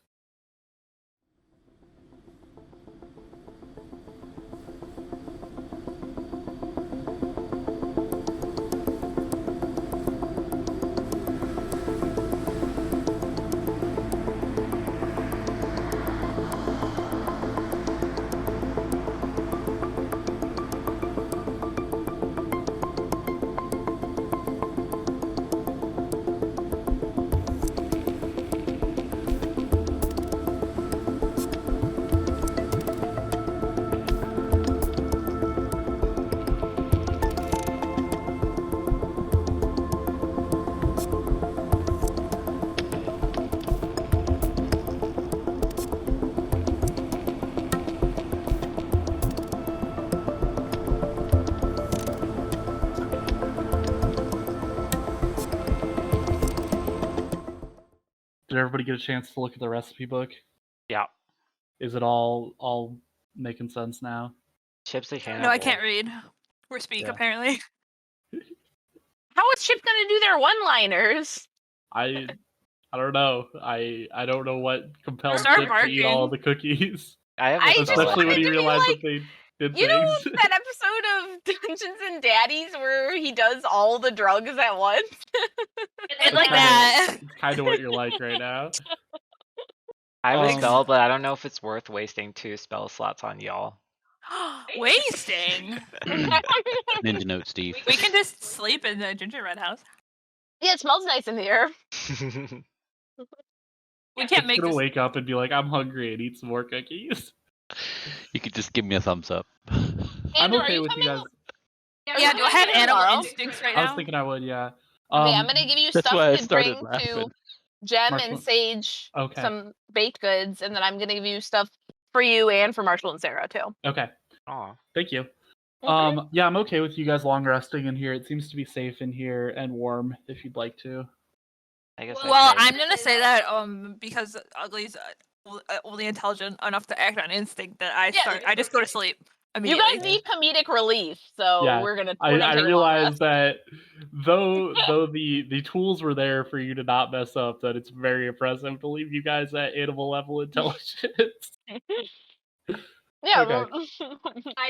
[SPEAKER 1] Did everybody get a chance to look at the recipe book?
[SPEAKER 4] Yeah.
[SPEAKER 1] Is it all making sense now?
[SPEAKER 4] Chip's a cannibal.
[SPEAKER 3] No, I can't read. Or speak,
[SPEAKER 1] Yeah.
[SPEAKER 3] apparently.
[SPEAKER 2] how is Chip gonna do their one-liners?
[SPEAKER 1] I don't know. I don't know what compelled
[SPEAKER 3] Start
[SPEAKER 1] Chip to eat all
[SPEAKER 3] barking.
[SPEAKER 1] the cookies.
[SPEAKER 4] I have
[SPEAKER 2] I
[SPEAKER 4] a
[SPEAKER 2] just
[SPEAKER 1] Especially
[SPEAKER 2] wanted
[SPEAKER 1] when
[SPEAKER 2] to
[SPEAKER 1] you
[SPEAKER 2] be
[SPEAKER 1] realize
[SPEAKER 2] like-
[SPEAKER 1] that Good
[SPEAKER 2] You know
[SPEAKER 1] things.
[SPEAKER 2] that episode of Dungeons and Daddies where he does all the drugs at once?
[SPEAKER 3] It's like that.
[SPEAKER 1] It's kind of what you're like right now.
[SPEAKER 4] I would
[SPEAKER 1] Um,
[SPEAKER 4] spell, but I don't know if it's worth wasting 2 spell slots on y'all.
[SPEAKER 3] Wasting.
[SPEAKER 6] Ninja note, Steve.
[SPEAKER 3] We can just sleep in the gingerbread house.
[SPEAKER 2] Yeah, it smells nice in here.
[SPEAKER 3] We can't make
[SPEAKER 1] gonna
[SPEAKER 3] this.
[SPEAKER 1] wake up and be like, I'm hungry and eat some more cookies.
[SPEAKER 6] You could just give me a thumbs up.
[SPEAKER 1] I'm
[SPEAKER 2] Andrew, are
[SPEAKER 1] okay
[SPEAKER 2] you
[SPEAKER 1] with you
[SPEAKER 2] coming?
[SPEAKER 3] Yeah,
[SPEAKER 1] guys.
[SPEAKER 3] do I have
[SPEAKER 2] coming
[SPEAKER 3] animal
[SPEAKER 2] tomorrow?
[SPEAKER 3] instincts right
[SPEAKER 1] I was
[SPEAKER 3] now?
[SPEAKER 1] thinking I would, yeah.
[SPEAKER 2] Okay, I'm gonna give you
[SPEAKER 6] That's
[SPEAKER 2] stuff
[SPEAKER 6] why I
[SPEAKER 2] to
[SPEAKER 6] started
[SPEAKER 2] bring
[SPEAKER 6] laughing.
[SPEAKER 2] to Jem
[SPEAKER 1] Marshall-
[SPEAKER 2] and Sage,
[SPEAKER 1] Okay.
[SPEAKER 2] some baked goods, and then I'm gonna give you stuff for you and for Marshall and Sarah too.
[SPEAKER 1] Okay,
[SPEAKER 4] Aw.
[SPEAKER 1] thank you.
[SPEAKER 2] Okay.
[SPEAKER 1] Yeah, I'm okay with you guys long resting in here. It seems to be safe in here and warm if you'd like to.
[SPEAKER 4] I guess
[SPEAKER 3] Well,
[SPEAKER 4] okay.
[SPEAKER 3] I'm gonna say that because Ugly's only intelligent enough to act on instinct that I just go to sleep
[SPEAKER 2] You
[SPEAKER 3] immediately.
[SPEAKER 2] guys need comedic relief, so
[SPEAKER 1] Yeah,
[SPEAKER 2] we're gonna.
[SPEAKER 1] I
[SPEAKER 2] take a long
[SPEAKER 1] realize
[SPEAKER 2] rest.
[SPEAKER 1] that though the tools were there for you to not mess up, that it's very impressive to leave you guys at animal level intelligence.
[SPEAKER 2] Yeah.
[SPEAKER 1] Okay.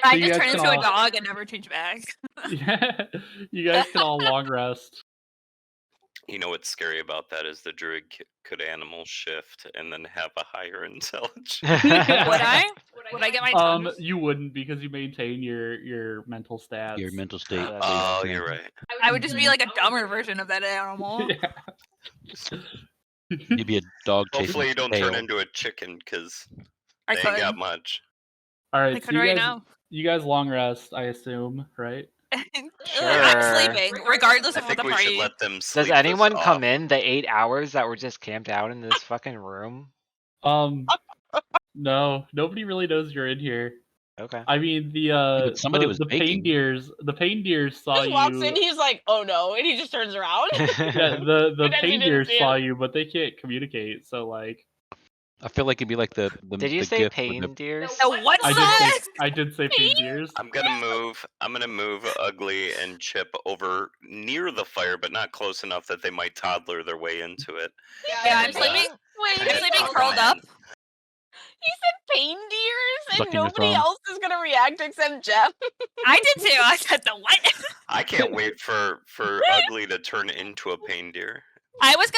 [SPEAKER 3] I
[SPEAKER 1] So you
[SPEAKER 3] just
[SPEAKER 1] guys
[SPEAKER 3] turn
[SPEAKER 1] can
[SPEAKER 3] into a
[SPEAKER 1] all-
[SPEAKER 3] dog and never change back.
[SPEAKER 1] Yeah, you guys can all long rest.
[SPEAKER 5] You know what's scary about that is the druid could animal shift and then have a higher intelligence.
[SPEAKER 3] Would I? Would I get my tongue?
[SPEAKER 1] You wouldn't because you maintain your mental stats.
[SPEAKER 6] Your mental state.
[SPEAKER 4] Oh,
[SPEAKER 5] Oh,
[SPEAKER 6] stays the
[SPEAKER 5] you're
[SPEAKER 6] same.
[SPEAKER 5] right.
[SPEAKER 3] I would just be like a dumber version of that animal.
[SPEAKER 1] Yeah.
[SPEAKER 6] You'd be a dog chasing
[SPEAKER 5] Hopefully you don't turn
[SPEAKER 6] tail.
[SPEAKER 5] into a chicken because
[SPEAKER 3] I
[SPEAKER 5] they
[SPEAKER 3] could.
[SPEAKER 5] ain't got much.
[SPEAKER 1] All
[SPEAKER 3] I
[SPEAKER 1] right,
[SPEAKER 3] could right now.
[SPEAKER 1] you guys long rest, I assume, right?
[SPEAKER 4] Sure.
[SPEAKER 3] I'm sleeping, regardless
[SPEAKER 5] I
[SPEAKER 3] of what
[SPEAKER 5] think
[SPEAKER 3] the
[SPEAKER 5] we
[SPEAKER 3] party.
[SPEAKER 5] should let them sleep.
[SPEAKER 4] Does anyone come in the 8 hours that were just camped out in this fucking room?
[SPEAKER 1] No, nobody really knows you're in here.
[SPEAKER 4] Okay.
[SPEAKER 1] I mean,
[SPEAKER 6] but somebody was
[SPEAKER 1] the pain
[SPEAKER 6] baking.
[SPEAKER 1] deers saw
[SPEAKER 2] He walks in,
[SPEAKER 1] you.
[SPEAKER 2] he's like, "Oh no," and he just turns around.
[SPEAKER 1] Yeah, the
[SPEAKER 2] Pretends he
[SPEAKER 1] pain
[SPEAKER 2] didn't
[SPEAKER 1] deers
[SPEAKER 2] see
[SPEAKER 1] saw
[SPEAKER 2] him.
[SPEAKER 1] you, but they can't communicate. So like,
[SPEAKER 6] I feel like it'd be like the
[SPEAKER 4] Did you
[SPEAKER 6] the
[SPEAKER 4] say
[SPEAKER 6] gift with
[SPEAKER 4] pain
[SPEAKER 6] the-
[SPEAKER 4] deers?
[SPEAKER 3] The what size?
[SPEAKER 1] I did say pain deers.
[SPEAKER 5] I'm gonna move Ugly and Chip over near the fire, but not close enough that they might toddler their way into it.
[SPEAKER 3] Yeah, I'm
[SPEAKER 5] And,
[SPEAKER 3] sleeping.
[SPEAKER 2] Wait,
[SPEAKER 3] I'm
[SPEAKER 5] and
[SPEAKER 3] sleeping
[SPEAKER 5] tuck
[SPEAKER 3] curled
[SPEAKER 5] them
[SPEAKER 3] up.
[SPEAKER 5] in.
[SPEAKER 2] he said pain deers, and
[SPEAKER 6] Sucking your
[SPEAKER 2] nobody
[SPEAKER 6] thumb.
[SPEAKER 2] else is gonna react except Jeff.
[SPEAKER 3] I did too. I said the what?
[SPEAKER 5] I can't wait for Ugly to turn into a pain deer.
[SPEAKER 3] I was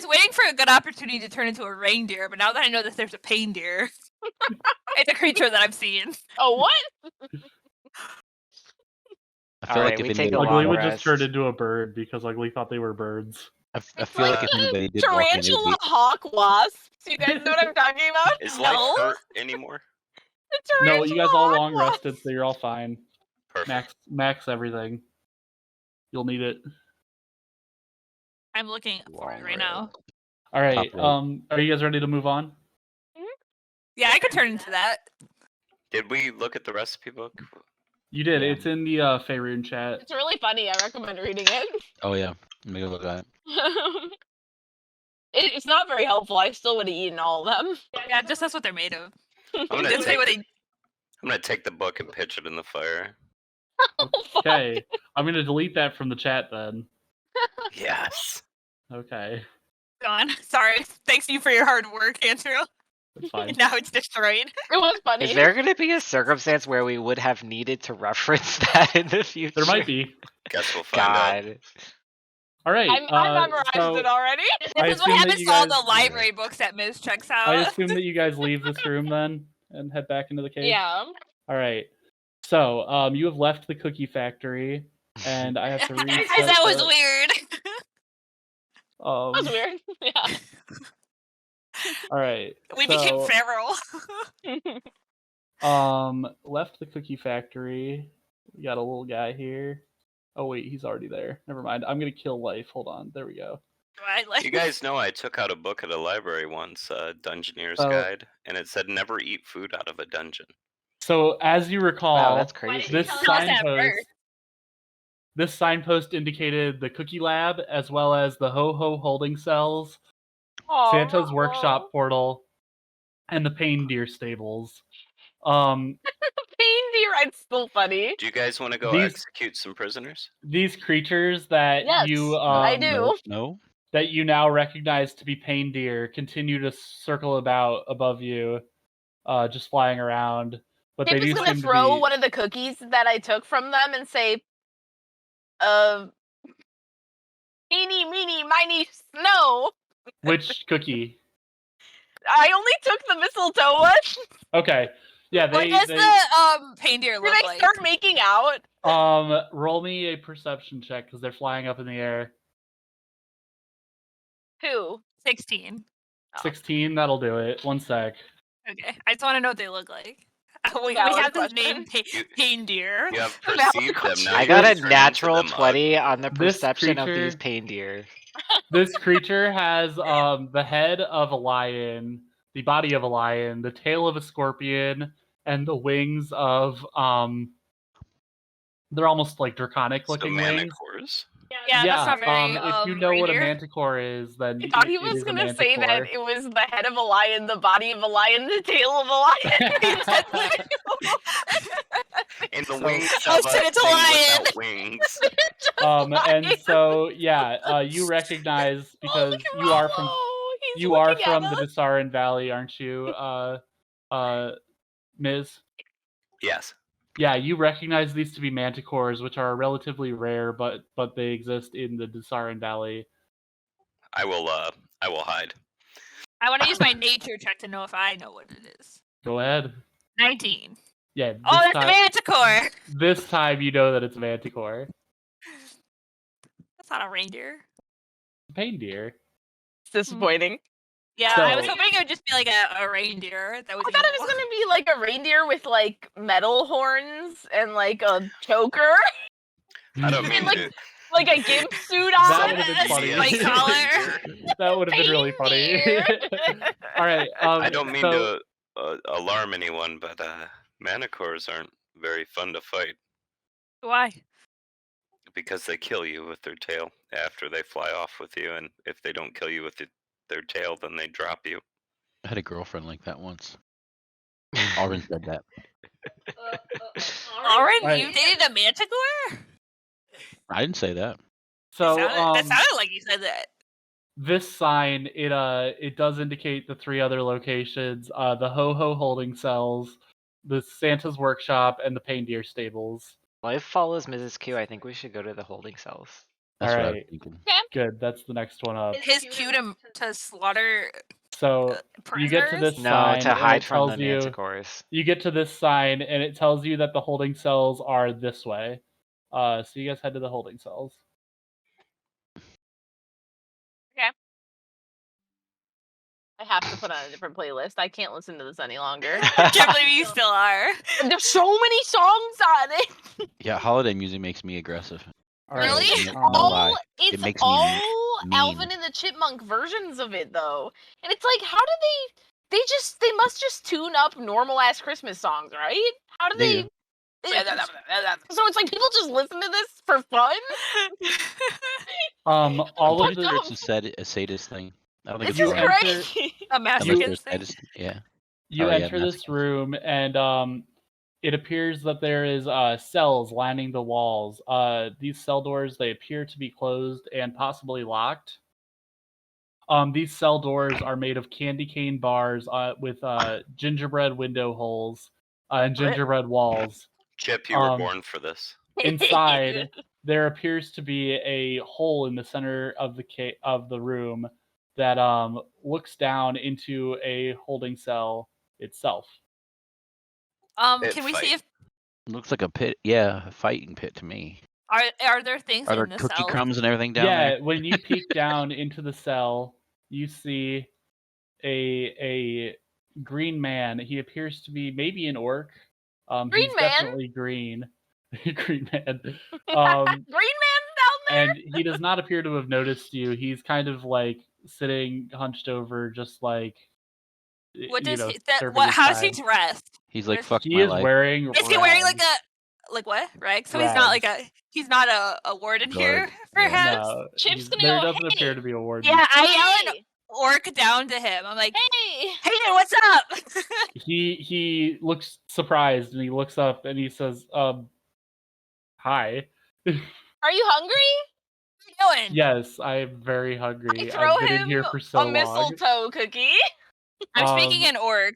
[SPEAKER 3] waiting for a good opportunity to turn into a reindeer, but now that I know that there's a pain deer, it's a creature that I've seen.
[SPEAKER 2] Oh, what?
[SPEAKER 6] I feel
[SPEAKER 4] Alright,
[SPEAKER 6] like
[SPEAKER 4] we
[SPEAKER 6] if
[SPEAKER 4] take
[SPEAKER 6] anybody,
[SPEAKER 4] a
[SPEAKER 1] Ugly
[SPEAKER 4] long
[SPEAKER 1] would just
[SPEAKER 4] rest.
[SPEAKER 1] turn into a bird because Ugly thought they were birds.
[SPEAKER 6] I feel like if anybody did walk in, it would
[SPEAKER 2] Tarantula
[SPEAKER 6] be
[SPEAKER 2] hawk wasp. Do you guys know what I'm talking about?
[SPEAKER 5] Is
[SPEAKER 3] No.
[SPEAKER 5] life hurt anymore?
[SPEAKER 2] The
[SPEAKER 1] No,
[SPEAKER 2] tarantula
[SPEAKER 1] you guys all
[SPEAKER 2] hawk
[SPEAKER 1] long
[SPEAKER 2] wasp.
[SPEAKER 1] rested, so you're all fine.
[SPEAKER 5] Perfect.
[SPEAKER 1] Max everything. You'll need it.
[SPEAKER 3] I'm looking for it
[SPEAKER 6] Long
[SPEAKER 3] right now.
[SPEAKER 1] All right.
[SPEAKER 6] Top right.
[SPEAKER 1] Are you guys ready to move on?
[SPEAKER 3] Yeah, I could turn into that.
[SPEAKER 5] Did we look at the recipe book?
[SPEAKER 1] You did.
[SPEAKER 4] Yeah.
[SPEAKER 1] It's in the Faerun chat.
[SPEAKER 2] It's really funny. I recommend reading it.
[SPEAKER 6] Oh yeah, let me go look at it.
[SPEAKER 2] It's not very helpful. I still would have eaten all of them.
[SPEAKER 3] Yeah, just that's what they're made of.
[SPEAKER 5] I'm
[SPEAKER 3] It
[SPEAKER 5] gonna
[SPEAKER 3] didn't say
[SPEAKER 5] take
[SPEAKER 3] what they.
[SPEAKER 5] I'm gonna take the book and pitch it in the fire.
[SPEAKER 1] Okay. I'm gonna delete that from the chat then.
[SPEAKER 5] Yes.
[SPEAKER 1] Okay.
[SPEAKER 3] Gone. Sorry. Thanks you for your hard work, Andrew.
[SPEAKER 1] That's fine.
[SPEAKER 3] Now it's destroyed.
[SPEAKER 2] It was funny.
[SPEAKER 4] Is there going to be a circumstance where we would have needed to reference that in the future?
[SPEAKER 1] There might be.
[SPEAKER 5] Guess we'll find out.
[SPEAKER 4] God.
[SPEAKER 1] All right.
[SPEAKER 2] I memorized
[SPEAKER 1] so
[SPEAKER 2] it already.
[SPEAKER 1] I
[SPEAKER 3] This is what
[SPEAKER 1] assume that
[SPEAKER 3] happens
[SPEAKER 1] you
[SPEAKER 3] to all
[SPEAKER 1] guys-
[SPEAKER 3] the library books that Ms. checks out.
[SPEAKER 1] I assume that you guys leave this room then and head back into the cave.
[SPEAKER 2] Yeah.
[SPEAKER 1] All right. So, you have left the cookie factory, and I have to reset.
[SPEAKER 3] that was
[SPEAKER 1] the-
[SPEAKER 3] weird.
[SPEAKER 2] That was weird. Yeah.
[SPEAKER 1] All right.
[SPEAKER 3] We became
[SPEAKER 1] so,
[SPEAKER 3] feral.
[SPEAKER 1] left the cookie factory. We got a little guy here. Oh wait, he's already there. Never mind. I'm gonna kill life. Hold on. There we go.
[SPEAKER 3] Right, like,
[SPEAKER 5] You guys know I took out a book at a library once, Dungeoneer's
[SPEAKER 1] Oh.
[SPEAKER 5] Guide, and it said never eat food out of a dungeon.
[SPEAKER 1] So as you recall,
[SPEAKER 4] Wow, that's crazy.
[SPEAKER 1] this
[SPEAKER 2] tell us that
[SPEAKER 1] signpost.
[SPEAKER 2] first?
[SPEAKER 1] This signpost indicated the cookie lab as well as the Ho Ho holding cells, Santa's workshop portal, and the Pain Deer stables.
[SPEAKER 2] Pain deer. It's still funny.
[SPEAKER 5] Do you guys want to go
[SPEAKER 1] These-
[SPEAKER 5] execute some prisoners?
[SPEAKER 1] These creatures that
[SPEAKER 2] Yes,
[SPEAKER 1] you
[SPEAKER 2] I do.
[SPEAKER 6] No.
[SPEAKER 1] that you now recognize to be pain deer continue to circle about above you, just flying around. But
[SPEAKER 2] Tip
[SPEAKER 1] they
[SPEAKER 2] is
[SPEAKER 1] do
[SPEAKER 2] gonna
[SPEAKER 1] seem to
[SPEAKER 2] throw
[SPEAKER 1] be...
[SPEAKER 2] one of the cookies that I took from them and say, eeny, meeny, miny, snow.
[SPEAKER 1] Which cookie?
[SPEAKER 2] I only took the mistletoe one.
[SPEAKER 1] Okay. Yeah,
[SPEAKER 3] What does the reindeer
[SPEAKER 2] Do
[SPEAKER 3] look
[SPEAKER 2] they
[SPEAKER 3] like?
[SPEAKER 2] start making out?
[SPEAKER 1] roll me a perception check because they're flying up in the air.
[SPEAKER 2] Who?
[SPEAKER 3] 16.
[SPEAKER 1] 16, that'll do it. One sec.
[SPEAKER 3] Okay, I just want to know what they look like. We
[SPEAKER 2] Valid
[SPEAKER 3] have this
[SPEAKER 2] question.
[SPEAKER 3] name, reindeer.
[SPEAKER 5] You have
[SPEAKER 2] Valid
[SPEAKER 5] perceived them. Now
[SPEAKER 2] question.
[SPEAKER 4] I
[SPEAKER 5] you
[SPEAKER 4] got
[SPEAKER 5] can
[SPEAKER 4] a
[SPEAKER 5] turn into
[SPEAKER 4] natural
[SPEAKER 5] them
[SPEAKER 4] 20 on the
[SPEAKER 1] This
[SPEAKER 4] perception of these
[SPEAKER 1] creature-
[SPEAKER 4] reindeer.
[SPEAKER 1] This creature has the head of a lion, the body of a lion, the tail of a scorpion, and the wings of they're almost like draconic
[SPEAKER 5] So
[SPEAKER 1] looking wings.
[SPEAKER 5] Manticores.
[SPEAKER 3] Yeah, that's not very.
[SPEAKER 1] If you know what a
[SPEAKER 3] reindeer.
[SPEAKER 1] manticore is, then
[SPEAKER 2] I thought he
[SPEAKER 1] it
[SPEAKER 2] was
[SPEAKER 1] is a
[SPEAKER 2] gonna say that
[SPEAKER 1] manticore.
[SPEAKER 2] it was the head of a lion, the body of a lion, the tail of a lion.
[SPEAKER 5] And the
[SPEAKER 1] So-
[SPEAKER 5] wings
[SPEAKER 3] Oh,
[SPEAKER 5] of a
[SPEAKER 3] shit, it's a
[SPEAKER 5] thing
[SPEAKER 3] lion.
[SPEAKER 5] without wings.
[SPEAKER 1] And so you recognize because you are from the Desarin Valley, aren't you, Ms.?
[SPEAKER 5] Yes.
[SPEAKER 1] Yeah, you recognize these to be manticores, which are relatively rare, but they exist in the Desarin Valley.
[SPEAKER 5] I will hide.
[SPEAKER 3] I want to use my nature check to know if I know what it is.
[SPEAKER 1] Go ahead.
[SPEAKER 3] 19.
[SPEAKER 1] Yeah.
[SPEAKER 3] Oh, that's a manticore.
[SPEAKER 1] This time you know that it's a manticore.
[SPEAKER 3] That's not a reindeer.
[SPEAKER 1] Reindeer.
[SPEAKER 2] It's disappointing.
[SPEAKER 3] Yeah,
[SPEAKER 1] So-
[SPEAKER 3] I was hoping it would just be like a reindeer. That would
[SPEAKER 2] I
[SPEAKER 3] be
[SPEAKER 2] thought it was gonna be like a reindeer with like metal horns and like a choker,
[SPEAKER 5] I don't mean
[SPEAKER 2] like-
[SPEAKER 5] to.
[SPEAKER 2] like a gimp suit
[SPEAKER 1] That
[SPEAKER 2] on.
[SPEAKER 1] would have been funny.
[SPEAKER 3] White collar.
[SPEAKER 1] That would have been really funny. All right.
[SPEAKER 5] I don't mean
[SPEAKER 1] so-
[SPEAKER 5] to alarm anyone, but Manticores aren't very fun to fight
[SPEAKER 3] Why?
[SPEAKER 5] because they kill you with their tail after they fly off with you, and if they don't kill you with their tail, then they drop you.
[SPEAKER 6] I had a girlfriend like that once. Alryn said that.
[SPEAKER 3] Alryn,
[SPEAKER 1] Right.
[SPEAKER 3] you dated a manticore?
[SPEAKER 6] I didn't say that.
[SPEAKER 1] So
[SPEAKER 3] that sounded like you said that.
[SPEAKER 1] this sign it does indicate the three other locations: the Ho Ho holding cells, the Santa's workshop, and the Reindeer stables.
[SPEAKER 4] Life follows Mrs. Q. I think we should go to the holding cells.
[SPEAKER 6] That's what I was
[SPEAKER 1] Alright.
[SPEAKER 6] thinking.
[SPEAKER 1] Good. That's the next one up.
[SPEAKER 3] His cue to slaughter
[SPEAKER 1] So you get to
[SPEAKER 3] prisoners?
[SPEAKER 1] this
[SPEAKER 4] No,
[SPEAKER 1] sign,
[SPEAKER 4] to
[SPEAKER 1] and
[SPEAKER 4] hide
[SPEAKER 1] it
[SPEAKER 4] from the
[SPEAKER 1] tells you.
[SPEAKER 4] manticores.
[SPEAKER 1] You get to this sign, and it tells you that the holding cells are this way. So you guys head to the holding cells.
[SPEAKER 2] I have to put on a different playlist. I can't listen to this any longer.
[SPEAKER 3] I can't believe you still are.
[SPEAKER 2] There's so many songs on it.
[SPEAKER 6] Yeah, holiday music makes me aggressive.
[SPEAKER 1] All right,
[SPEAKER 3] Really?
[SPEAKER 6] I'm not gonna lie.
[SPEAKER 2] It's
[SPEAKER 6] makes me
[SPEAKER 2] all
[SPEAKER 6] mean.
[SPEAKER 2] Alvin and the Chipmunk versions of it, though. And it's like, how do they must just tune up normal ass Christmas songs, right? How do
[SPEAKER 6] They
[SPEAKER 2] they?
[SPEAKER 6] do.
[SPEAKER 2] So it's like people just listen to this for fun.
[SPEAKER 1] All
[SPEAKER 6] I'm
[SPEAKER 1] of
[SPEAKER 6] pretty
[SPEAKER 1] the
[SPEAKER 6] sure it's a sadist thing. I don't think
[SPEAKER 2] This
[SPEAKER 6] it's
[SPEAKER 2] is
[SPEAKER 1] You
[SPEAKER 6] wrong.
[SPEAKER 1] enter-
[SPEAKER 2] crazy.
[SPEAKER 3] A
[SPEAKER 6] I'm not sure
[SPEAKER 3] masochist
[SPEAKER 6] it's
[SPEAKER 3] thing.
[SPEAKER 6] sadist. Yeah.
[SPEAKER 1] You
[SPEAKER 6] Oh, yeah,
[SPEAKER 1] enter this room, and it appears that there is cells lining the walls. These cell doors, they appear to be closed and possibly locked. These cell doors are made of candy cane bars with gingerbread window holes and gingerbread walls.
[SPEAKER 5] Chip, you were
[SPEAKER 1] Um,
[SPEAKER 5] born for this.
[SPEAKER 1] Inside, there appears to be a hole in the center of the room that looks down into a holding cell itself.
[SPEAKER 5] Pit
[SPEAKER 3] Can we
[SPEAKER 5] fight.
[SPEAKER 3] see if
[SPEAKER 6] Looks like a pit. Yeah, a fighting pit to me.
[SPEAKER 3] are there things
[SPEAKER 6] Are there
[SPEAKER 3] in the
[SPEAKER 6] cookie
[SPEAKER 3] cells?
[SPEAKER 6] crumbs and everything down
[SPEAKER 1] Yeah,
[SPEAKER 6] there?
[SPEAKER 1] when you peek down into the cell, you see a green man. He appears to be maybe an orc.
[SPEAKER 2] Green
[SPEAKER 1] He's
[SPEAKER 2] man?
[SPEAKER 1] definitely green. Green man.
[SPEAKER 2] Green man's down there.
[SPEAKER 1] And he does not appear to have noticed you. He's kind of like sitting hunched over, just like
[SPEAKER 3] What does he?
[SPEAKER 1] serving his
[SPEAKER 3] How is he
[SPEAKER 1] time.
[SPEAKER 3] dressed?
[SPEAKER 6] He's like,
[SPEAKER 3] Where's-
[SPEAKER 6] fuck
[SPEAKER 1] He
[SPEAKER 6] my
[SPEAKER 1] is
[SPEAKER 6] life.
[SPEAKER 1] wearing.
[SPEAKER 3] Is he wearing like
[SPEAKER 1] rags.
[SPEAKER 3] what? Rag? So he's not like he's not a warden here,
[SPEAKER 6] Guard, yeah.
[SPEAKER 3] perhaps?
[SPEAKER 1] No,
[SPEAKER 2] Chip's gonna
[SPEAKER 1] there
[SPEAKER 2] go,
[SPEAKER 1] doesn't
[SPEAKER 2] "Hey."
[SPEAKER 1] appear to be a warden.
[SPEAKER 3] Yeah, I yell an
[SPEAKER 2] Hey,
[SPEAKER 3] orc down to him. I'm like,
[SPEAKER 2] hey.
[SPEAKER 3] hey there, what's up?
[SPEAKER 1] He looks surprised and he looks up and he says, "Hi."
[SPEAKER 2] Are you hungry?
[SPEAKER 3] What are you doing?
[SPEAKER 1] Yes, I'm very
[SPEAKER 2] I
[SPEAKER 1] hungry.
[SPEAKER 2] throw
[SPEAKER 1] I've been in
[SPEAKER 2] him
[SPEAKER 1] here for so
[SPEAKER 2] a
[SPEAKER 1] long.
[SPEAKER 2] mistletoe cookie.
[SPEAKER 3] I'm speaking in orc.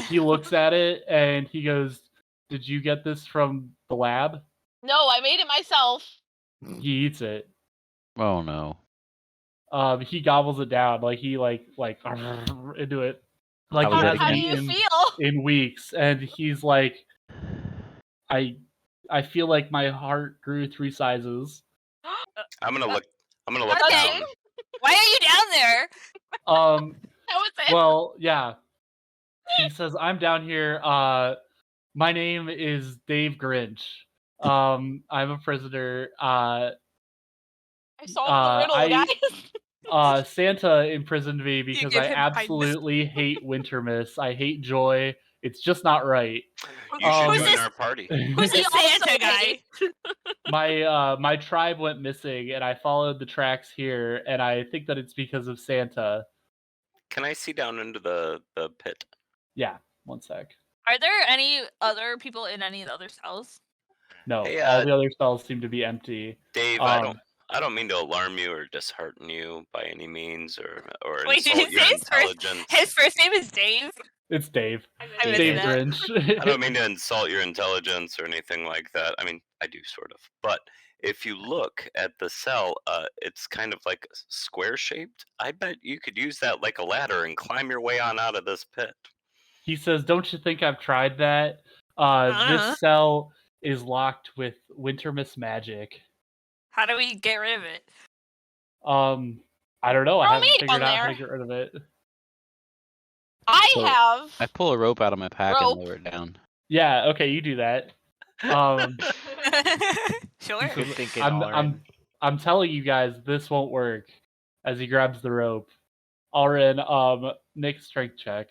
[SPEAKER 1] He looks at it and he goes, Did you get this from the lab?
[SPEAKER 2] No, I made it myself.
[SPEAKER 1] He eats it.
[SPEAKER 6] Oh no.
[SPEAKER 1] He gobbles it down, like he like into it, like
[SPEAKER 6] How
[SPEAKER 1] he
[SPEAKER 6] was it
[SPEAKER 1] hasn't
[SPEAKER 2] How do
[SPEAKER 6] again?
[SPEAKER 2] you
[SPEAKER 1] eaten
[SPEAKER 2] feel?
[SPEAKER 1] in weeks, and he's like, I feel like my heart grew 3 sizes.
[SPEAKER 5] I'm gonna look
[SPEAKER 2] Okay.
[SPEAKER 5] down.
[SPEAKER 3] Why are you down there?
[SPEAKER 2] That was it.
[SPEAKER 1] Well, yeah. He says, I'm down here. My name is Dave Grinch. I'm a prisoner.
[SPEAKER 2] I solved the riddle,
[SPEAKER 1] I-
[SPEAKER 2] guys.
[SPEAKER 1] Santa imprisoned me because
[SPEAKER 3] give
[SPEAKER 1] I
[SPEAKER 3] him kindness.
[SPEAKER 1] absolutely hate Wintermas. I hate joy. It's just not right.
[SPEAKER 5] You should
[SPEAKER 3] Who's
[SPEAKER 5] join
[SPEAKER 3] this?
[SPEAKER 5] our party.
[SPEAKER 3] Who's
[SPEAKER 2] He
[SPEAKER 3] the
[SPEAKER 2] also
[SPEAKER 3] Santa guy?
[SPEAKER 1] My tribe went missing, and I followed the tracks here, and I think that it's because of Santa.
[SPEAKER 5] Can I see down into the pit?
[SPEAKER 1] Yeah, one sec.
[SPEAKER 3] Are there any other people in any of the other cells?
[SPEAKER 1] No,
[SPEAKER 5] Hey,
[SPEAKER 1] all the other cells seem to be empty.
[SPEAKER 5] Dave, I don't mean to alarm you or dishearten you by any means, or
[SPEAKER 3] Wait, did
[SPEAKER 5] insult
[SPEAKER 3] he
[SPEAKER 5] your
[SPEAKER 3] say his first?
[SPEAKER 5] intelligence.
[SPEAKER 3] His first name is Dave.
[SPEAKER 1] It's Dave.
[SPEAKER 3] I missed
[SPEAKER 1] Dave
[SPEAKER 3] that.
[SPEAKER 1] Grinch.
[SPEAKER 5] I don't mean to insult your intelligence or anything like that. I mean, I do sort of. But if you look at the cell, it's kind of like square shaped. I bet you could use that like a ladder and climb your way on out of this pit.
[SPEAKER 1] He says, "Don't you think I've tried that?
[SPEAKER 3] Uh-huh.
[SPEAKER 1] This cell is locked with Wintermas magic.
[SPEAKER 3] How do we get rid of it?
[SPEAKER 1] I don't know. I
[SPEAKER 2] Throw
[SPEAKER 1] haven't
[SPEAKER 2] me
[SPEAKER 1] figured
[SPEAKER 2] down
[SPEAKER 1] out how to
[SPEAKER 2] there.
[SPEAKER 1] get rid of it.
[SPEAKER 2] I
[SPEAKER 6] So,
[SPEAKER 2] have.
[SPEAKER 6] I pull a rope out of my pack
[SPEAKER 2] Rope.
[SPEAKER 6] and lower it down.
[SPEAKER 1] Yeah, okay, you do that.
[SPEAKER 3] Sure.
[SPEAKER 4] Good thinking,
[SPEAKER 1] I'm
[SPEAKER 4] Alryn.
[SPEAKER 1] I'm telling you guys, this won't work." As he grabs the rope, Alryn, make a strength check.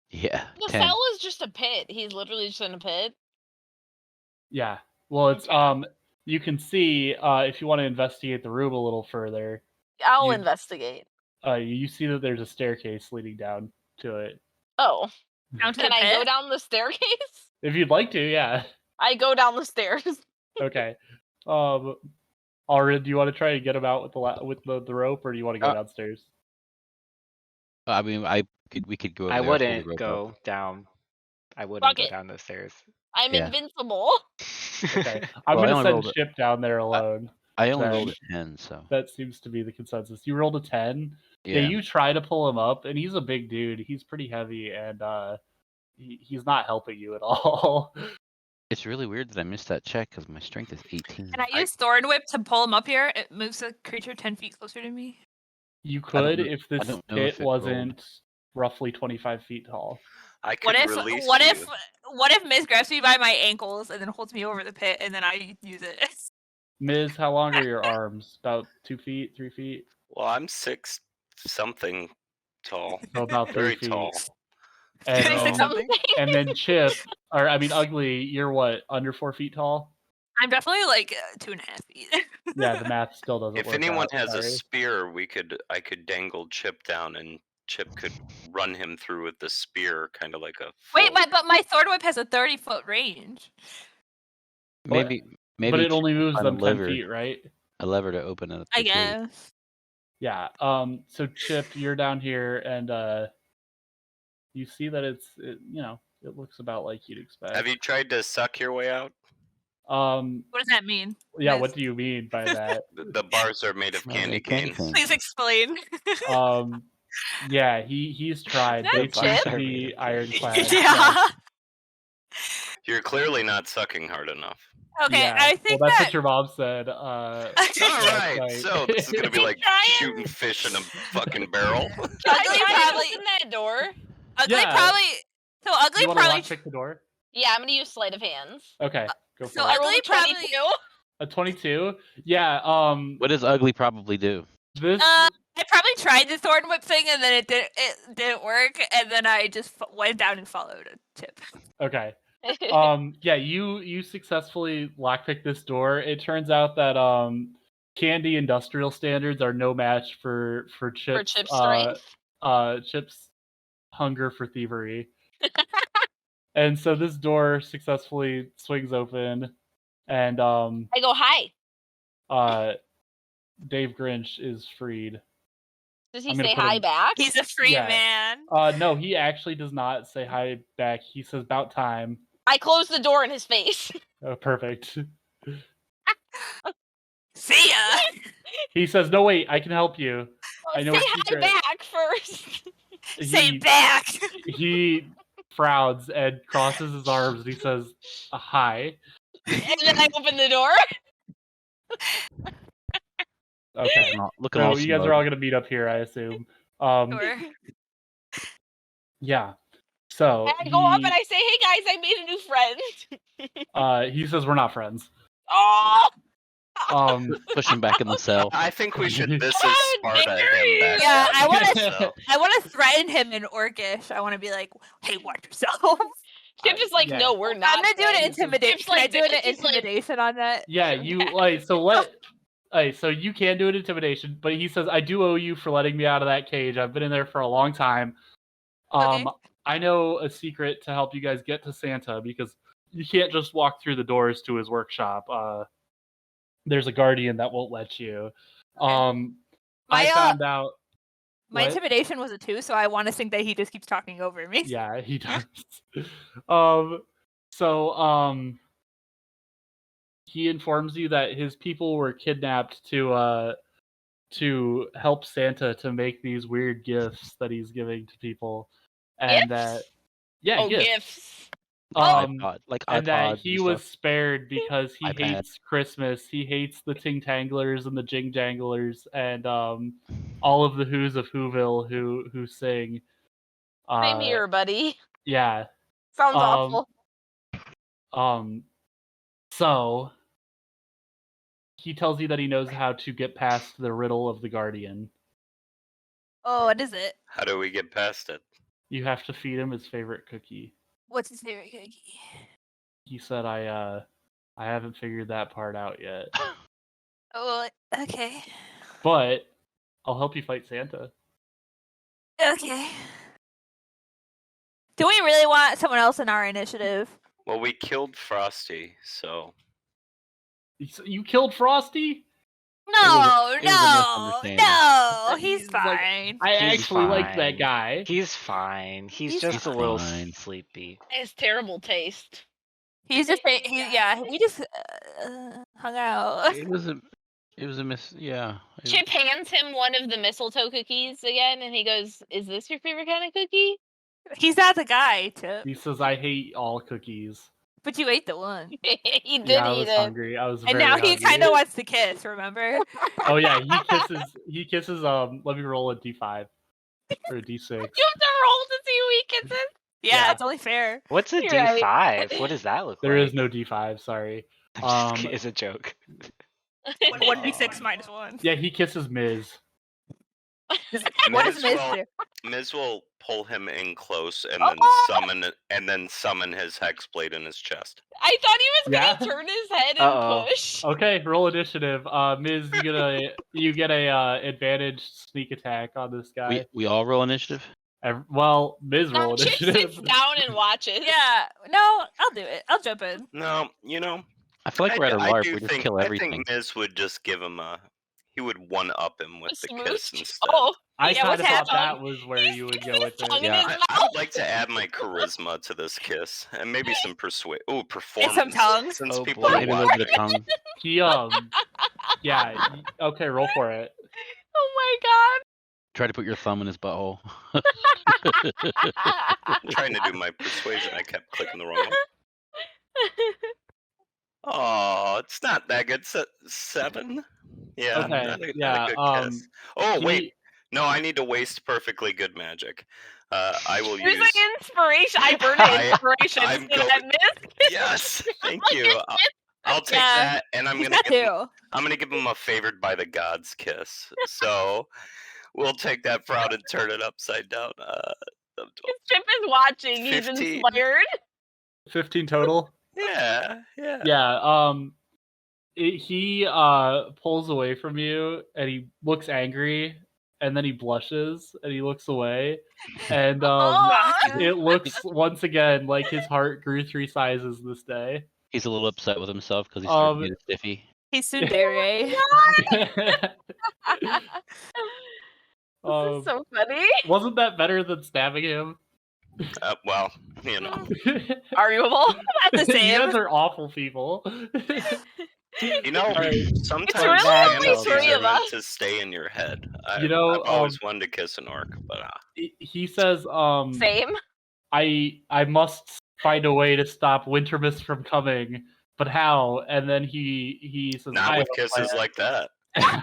[SPEAKER 6] Yeah.
[SPEAKER 2] The
[SPEAKER 6] 10.
[SPEAKER 2] cell is just a pit. He's literally just in a pit.
[SPEAKER 1] Yeah. Well, it's
[SPEAKER 2] Okay.
[SPEAKER 1] you can see if you want to investigate the room a little further,
[SPEAKER 2] I'll
[SPEAKER 1] You-
[SPEAKER 2] investigate.
[SPEAKER 1] you see that there's a staircase leading down to it.
[SPEAKER 2] Oh,
[SPEAKER 3] Down to
[SPEAKER 2] can
[SPEAKER 3] the
[SPEAKER 2] I
[SPEAKER 3] pit?
[SPEAKER 2] go down the staircase?
[SPEAKER 1] If you'd like to, yeah.
[SPEAKER 2] I go down the stairs.
[SPEAKER 1] Okay. Alryn, do you want to try and get him out with the rope, or do you want to go downstairs?
[SPEAKER 6] I mean, we could go over
[SPEAKER 4] I
[SPEAKER 6] there, pull the
[SPEAKER 4] wouldn't
[SPEAKER 6] rope
[SPEAKER 4] go
[SPEAKER 6] up.
[SPEAKER 4] down. I wouldn't
[SPEAKER 2] Fuck
[SPEAKER 4] go
[SPEAKER 2] it.
[SPEAKER 4] down those stairs.
[SPEAKER 2] I'm
[SPEAKER 6] Yeah.
[SPEAKER 2] invincible.
[SPEAKER 1] Okay. I'm
[SPEAKER 6] Well, I
[SPEAKER 1] gonna
[SPEAKER 6] only
[SPEAKER 1] send
[SPEAKER 6] rolled it.
[SPEAKER 1] Chip down there alone.
[SPEAKER 6] I only
[SPEAKER 1] Then-
[SPEAKER 6] rolled a 10, so.
[SPEAKER 1] That seems to be the consensus. You rolled a 10.
[SPEAKER 6] Yeah.
[SPEAKER 1] Yeah, you try to pull him up, and he's a big dude. He's pretty heavy, and he's not helping you at all.
[SPEAKER 6] It's really weird that I missed that check because my strength is 18.
[SPEAKER 3] Can I use Thorn Whip to pull him up here? It moves the creature 10 feet closer to me.
[SPEAKER 1] You
[SPEAKER 6] don't
[SPEAKER 1] could
[SPEAKER 6] know-
[SPEAKER 1] if
[SPEAKER 6] I
[SPEAKER 1] this
[SPEAKER 6] don't know
[SPEAKER 1] pit
[SPEAKER 6] if it rolled.
[SPEAKER 1] wasn't roughly 25 feet tall.
[SPEAKER 5] I could
[SPEAKER 3] What if
[SPEAKER 5] release
[SPEAKER 3] what
[SPEAKER 5] you.
[SPEAKER 3] if Miz grabs me by my ankles and then holds me over the pit and then I use it?
[SPEAKER 1] Miz, how long are your arms? About 2 feet, 3 feet?
[SPEAKER 5] Well, I'm 6 something tall.
[SPEAKER 1] So about 3
[SPEAKER 5] Very
[SPEAKER 1] feet.
[SPEAKER 5] tall.
[SPEAKER 1] And,
[SPEAKER 3] Six
[SPEAKER 5] Oh.
[SPEAKER 3] something.
[SPEAKER 1] and then Chip, or I mean Ugly, you're what, under 4 feet tall?
[SPEAKER 3] I'm definitely like 2.5 feet.
[SPEAKER 1] Yeah, the math still doesn't
[SPEAKER 5] If
[SPEAKER 1] work
[SPEAKER 5] anyone
[SPEAKER 1] out,
[SPEAKER 5] has a
[SPEAKER 1] sorry.
[SPEAKER 5] spear, I could dangle Chip down and Chip could run him through with the spear, kind of like a.
[SPEAKER 3] Wait,
[SPEAKER 5] full-
[SPEAKER 3] but my Thorn Whip has a 30-foot range.
[SPEAKER 6] Maybe
[SPEAKER 1] But it only moves
[SPEAKER 6] find a
[SPEAKER 1] them 10
[SPEAKER 6] lever.
[SPEAKER 1] feet, right?
[SPEAKER 6] a lever to open it up.
[SPEAKER 3] I
[SPEAKER 6] the gate.
[SPEAKER 3] guess.
[SPEAKER 1] Yeah. So Chip, you're down here, and you see that it looks about like you'd expect.
[SPEAKER 5] Have you tried to suck your way out?
[SPEAKER 3] What does that mean?
[SPEAKER 1] Yeah.
[SPEAKER 3] Miss?
[SPEAKER 1] What do you mean by that?
[SPEAKER 5] The bars are made of
[SPEAKER 6] Well,
[SPEAKER 5] candy
[SPEAKER 6] they're candy
[SPEAKER 5] canes.
[SPEAKER 6] canes.
[SPEAKER 3] Please explain.
[SPEAKER 1] Yeah. He's tried.
[SPEAKER 2] That
[SPEAKER 1] They seem
[SPEAKER 2] Chip?
[SPEAKER 1] to be ironclad.
[SPEAKER 3] Yeah.
[SPEAKER 5] You're clearly not sucking hard enough.
[SPEAKER 3] Okay,
[SPEAKER 1] Yeah.
[SPEAKER 3] I think
[SPEAKER 1] well, that's
[SPEAKER 3] that.
[SPEAKER 1] what your mom said.
[SPEAKER 5] All
[SPEAKER 1] last
[SPEAKER 5] right,
[SPEAKER 1] night.
[SPEAKER 5] so this is gonna be
[SPEAKER 2] Keep
[SPEAKER 5] like
[SPEAKER 2] trying.
[SPEAKER 5] shooting fish in a fucking barrel.
[SPEAKER 2] Can I
[SPEAKER 3] Ugly
[SPEAKER 2] try to
[SPEAKER 3] probably-
[SPEAKER 2] open that door?
[SPEAKER 3] Ugly
[SPEAKER 1] Yeah.
[SPEAKER 3] probably. So Ugly
[SPEAKER 1] You want to
[SPEAKER 3] probably.
[SPEAKER 1] lockpick the door?
[SPEAKER 2] Yeah, I'm gonna use sleight of hands.
[SPEAKER 1] Okay. Go for
[SPEAKER 3] so
[SPEAKER 1] it.
[SPEAKER 2] I rolled
[SPEAKER 3] Ugly
[SPEAKER 2] a 22.
[SPEAKER 3] probably-
[SPEAKER 1] A 22. Yeah.
[SPEAKER 6] What does ugly probably do?
[SPEAKER 1] This.
[SPEAKER 3] I probably tried the Thorn Whip thing and then it didn't work, and then I just went down and followed a tip.
[SPEAKER 1] Okay. Yeah, you successfully lockpicked this door. It turns out that candy industrial standards are no match for Chip's
[SPEAKER 2] For Chip's strength.
[SPEAKER 1] Chip's hunger for thievery. And so this door successfully swings open, and
[SPEAKER 2] I go, hi.
[SPEAKER 1] Dave Grinch is freed.
[SPEAKER 2] Does he
[SPEAKER 1] I'm gonna
[SPEAKER 2] say
[SPEAKER 1] put
[SPEAKER 2] hi
[SPEAKER 1] him-
[SPEAKER 2] back?
[SPEAKER 3] He's a free
[SPEAKER 1] Yeah.
[SPEAKER 3] man.
[SPEAKER 1] No, he actually does not say hi back. He says about time.
[SPEAKER 2] I close the door in his face.
[SPEAKER 1] Oh, perfect.
[SPEAKER 3] See ya.
[SPEAKER 1] He says, "No, wait, I can help you. I know
[SPEAKER 2] Say
[SPEAKER 1] a
[SPEAKER 2] hi
[SPEAKER 1] secret."
[SPEAKER 2] back first.
[SPEAKER 3] Say back.
[SPEAKER 1] He frowns and crosses his arms and he says, "Hi."
[SPEAKER 2] And then I open the door.
[SPEAKER 1] Okay.
[SPEAKER 6] Looking
[SPEAKER 1] So
[SPEAKER 6] all
[SPEAKER 1] you guys are all gonna meet up here, I assume.
[SPEAKER 3] Sure.
[SPEAKER 1] Yeah. So
[SPEAKER 2] And I go up and I say, "Hey guys, I made a new friend."
[SPEAKER 1] he says we're not friends.
[SPEAKER 2] Oh,
[SPEAKER 6] push him back in the cell.
[SPEAKER 5] I think we should this is
[SPEAKER 2] How
[SPEAKER 5] Sparta
[SPEAKER 2] dare
[SPEAKER 5] him
[SPEAKER 2] you!
[SPEAKER 5] back.
[SPEAKER 3] Yeah,
[SPEAKER 5] up
[SPEAKER 3] I wanna-
[SPEAKER 5] in the cell.
[SPEAKER 3] I want to threaten him in Orcish. I want to be like, "Hey, watch yourself."
[SPEAKER 2] Chip is like,
[SPEAKER 1] yeah.
[SPEAKER 2] "No, we're not."
[SPEAKER 3] I'm gonna do an
[SPEAKER 2] friends."
[SPEAKER 3] intimidation.
[SPEAKER 2] Chip's
[SPEAKER 3] Can I
[SPEAKER 2] like
[SPEAKER 3] do an
[SPEAKER 2] this, he's like-
[SPEAKER 3] intimidation on that?
[SPEAKER 1] Yeah, you so you can do an intimidation, but he says, "I do owe you for letting me out of that cage. I've been in there for a long time.
[SPEAKER 3] Okay.
[SPEAKER 1] I know a secret to help you guys get to Santa because you can't just walk through the doors to his workshop. There's a guardian that won't let you. I
[SPEAKER 3] My,
[SPEAKER 1] found out.
[SPEAKER 3] My
[SPEAKER 1] What?
[SPEAKER 3] intimidation was a 2, so I want to think that he just keeps talking over me.
[SPEAKER 1] Yeah, he does. He informs you that his people were kidnapped to help Santa to make these weird gifts that he's giving to people, and that
[SPEAKER 2] Oh,
[SPEAKER 1] gifts.
[SPEAKER 2] gifts.
[SPEAKER 6] Like
[SPEAKER 1] And that
[SPEAKER 6] iPods
[SPEAKER 1] he
[SPEAKER 6] and
[SPEAKER 1] was
[SPEAKER 6] stuff.
[SPEAKER 1] spared because he
[SPEAKER 6] iPad.
[SPEAKER 1] hates Christmas. He hates the Ting Tanglers and the Jing Janglers and all of the Who's of Whoville who sing.
[SPEAKER 2] Same here, buddy.
[SPEAKER 1] Yeah.
[SPEAKER 2] Sounds awful.
[SPEAKER 1] So he tells you that he knows how to get past the riddle of the Guardian.
[SPEAKER 3] Oh, what is it?
[SPEAKER 5] How do we get past it?
[SPEAKER 1] You have to feed him his favorite cookie.
[SPEAKER 3] What's his favorite cookie?
[SPEAKER 1] He said, I haven't figured that part out yet.
[SPEAKER 3] Oh, okay.
[SPEAKER 1] But I'll help you fight Santa.
[SPEAKER 3] Okay. Do we really want someone else in our initiative?
[SPEAKER 5] Well, we killed Frosty, so
[SPEAKER 1] You killed Frosty?
[SPEAKER 3] No,
[SPEAKER 6] it was a
[SPEAKER 3] no,
[SPEAKER 6] misunderstanding.
[SPEAKER 3] no. He's
[SPEAKER 1] He's like,
[SPEAKER 3] fine.
[SPEAKER 1] I
[SPEAKER 4] He's
[SPEAKER 1] actually like that
[SPEAKER 4] fine.
[SPEAKER 1] guy.
[SPEAKER 4] He's fine. He's
[SPEAKER 3] He's
[SPEAKER 4] just a little
[SPEAKER 6] fine.
[SPEAKER 4] sleepy.
[SPEAKER 2] It's terrible taste.
[SPEAKER 3] He's just he just hung out.
[SPEAKER 6] It was a miss. Yeah.
[SPEAKER 2] Chip hands him one of the mistletoe cookies again, and he goes, "Is this your favorite kind of cookie?"
[SPEAKER 3] He's not the guy, Chip.
[SPEAKER 1] He says, I hate all cookies.
[SPEAKER 3] But you ate the one.
[SPEAKER 2] He did
[SPEAKER 1] Yeah, I
[SPEAKER 2] eat
[SPEAKER 1] was
[SPEAKER 2] it.
[SPEAKER 1] hungry. I was
[SPEAKER 3] And
[SPEAKER 1] very
[SPEAKER 3] now he
[SPEAKER 1] hungry.
[SPEAKER 3] kind of wants to kiss, remember?
[SPEAKER 1] Oh yeah, he kisses let me roll a D5 or a D6.
[SPEAKER 2] You have to roll to see who he kisses.
[SPEAKER 3] Yeah,
[SPEAKER 1] Yeah.
[SPEAKER 3] it's only fair.
[SPEAKER 4] What's a
[SPEAKER 2] You're
[SPEAKER 4] D5?
[SPEAKER 2] right.
[SPEAKER 4] What does that look
[SPEAKER 1] There
[SPEAKER 4] like?
[SPEAKER 1] is no D5, sorry.
[SPEAKER 4] I'm just it's a joke.
[SPEAKER 3] 1d6 minus 1.
[SPEAKER 1] Yeah, he kisses Miz.
[SPEAKER 3] What does Miz
[SPEAKER 5] will-
[SPEAKER 3] do?
[SPEAKER 5] Miz will pull him in close and then summon his hex blade in his chest.
[SPEAKER 2] I thought he was
[SPEAKER 1] Yeah.
[SPEAKER 2] gonna turn his head and
[SPEAKER 4] Uh-oh.
[SPEAKER 2] push.
[SPEAKER 1] Okay, roll initiative. Miz, you get a advantage sneak attack on this guy.
[SPEAKER 6] We all roll initiative.
[SPEAKER 1] Well, Miz roll
[SPEAKER 2] No, Chip
[SPEAKER 1] initiative.
[SPEAKER 2] sits down and watches.
[SPEAKER 3] Yeah, no, I'll do it. I'll jump in.
[SPEAKER 5] No,
[SPEAKER 6] I feel like we're at a
[SPEAKER 5] I
[SPEAKER 6] LARP.
[SPEAKER 5] do
[SPEAKER 6] We just
[SPEAKER 5] think,
[SPEAKER 6] kill
[SPEAKER 5] I
[SPEAKER 6] everything.
[SPEAKER 5] think Miz would just give him he would one up him with the kiss
[SPEAKER 2] Smooch?
[SPEAKER 5] instead.
[SPEAKER 2] Oh,
[SPEAKER 1] I
[SPEAKER 3] Yeah,
[SPEAKER 1] kind of
[SPEAKER 3] what's
[SPEAKER 1] thought
[SPEAKER 2] happening?
[SPEAKER 1] that was where
[SPEAKER 2] He's
[SPEAKER 1] you would
[SPEAKER 2] sticking
[SPEAKER 1] go
[SPEAKER 2] his
[SPEAKER 1] with
[SPEAKER 2] tongue
[SPEAKER 1] it.
[SPEAKER 2] in
[SPEAKER 6] Yeah.
[SPEAKER 2] his
[SPEAKER 5] I
[SPEAKER 2] mouth.
[SPEAKER 5] would like to add my charisma to this kiss and maybe some performance.
[SPEAKER 3] And some tongue.
[SPEAKER 5] Since
[SPEAKER 4] Oh,
[SPEAKER 5] people
[SPEAKER 4] boy.
[SPEAKER 5] are
[SPEAKER 6] Maybe a little
[SPEAKER 5] watching.
[SPEAKER 6] bit of tongue.
[SPEAKER 1] He yeah. Okay, roll for it.
[SPEAKER 2] Oh my
[SPEAKER 6] Try to put your thumb in his butthole.
[SPEAKER 5] I'm trying to do my persuasion. I kept clicking the wrong one.
[SPEAKER 2] god.
[SPEAKER 5] Oh, it's not that good. 7? Yeah,
[SPEAKER 1] Okay,
[SPEAKER 5] not a
[SPEAKER 1] yeah,
[SPEAKER 5] good kiss. Oh,
[SPEAKER 1] He-
[SPEAKER 5] wait. No, I need to waste perfectly good magic. I will
[SPEAKER 2] There's
[SPEAKER 5] use.
[SPEAKER 2] like inspiration. I burned an inspiration.
[SPEAKER 5] I'm
[SPEAKER 2] Did that miss?
[SPEAKER 5] Yes, thank you. I'll take
[SPEAKER 3] Yeah.
[SPEAKER 5] that, and I'm
[SPEAKER 3] He's
[SPEAKER 5] gonna
[SPEAKER 3] got
[SPEAKER 5] give him,
[SPEAKER 3] two.
[SPEAKER 5] I'm gonna give him a favored by the gods kiss. So we'll take that frown and turn it upside down.
[SPEAKER 2] Chip is watching. He's
[SPEAKER 5] 15.
[SPEAKER 2] inspired.
[SPEAKER 1] 15 total.
[SPEAKER 5] Yeah.
[SPEAKER 1] Yeah. He pulls away from you and he looks angry and then he blushes and he looks away and
[SPEAKER 2] Oh.
[SPEAKER 1] it looks once again like his heart grew 3 sizes this day.
[SPEAKER 6] He's a little upset with himself because he's starting to get a stiffy.
[SPEAKER 3] He's tsundere.
[SPEAKER 2] This is so funny.
[SPEAKER 1] Wasn't that better than stabbing him?
[SPEAKER 5] Well, you know.
[SPEAKER 2] Arguable.
[SPEAKER 3] Not the
[SPEAKER 1] You
[SPEAKER 3] same.
[SPEAKER 1] guys are awful people.
[SPEAKER 5] You know,
[SPEAKER 2] It's
[SPEAKER 5] sometimes
[SPEAKER 2] really only
[SPEAKER 5] fantasies
[SPEAKER 2] three
[SPEAKER 5] are
[SPEAKER 2] of
[SPEAKER 5] meant
[SPEAKER 2] us.
[SPEAKER 5] to stay in your head.
[SPEAKER 1] You know,
[SPEAKER 5] I've always wanted to kiss an orc, but
[SPEAKER 1] he says,
[SPEAKER 2] Same.
[SPEAKER 1] I must find a way to stop Wintermas from coming, but how? And then he says,
[SPEAKER 5] not
[SPEAKER 1] I
[SPEAKER 5] with
[SPEAKER 1] have a
[SPEAKER 5] kisses
[SPEAKER 1] plan.
[SPEAKER 5] like that.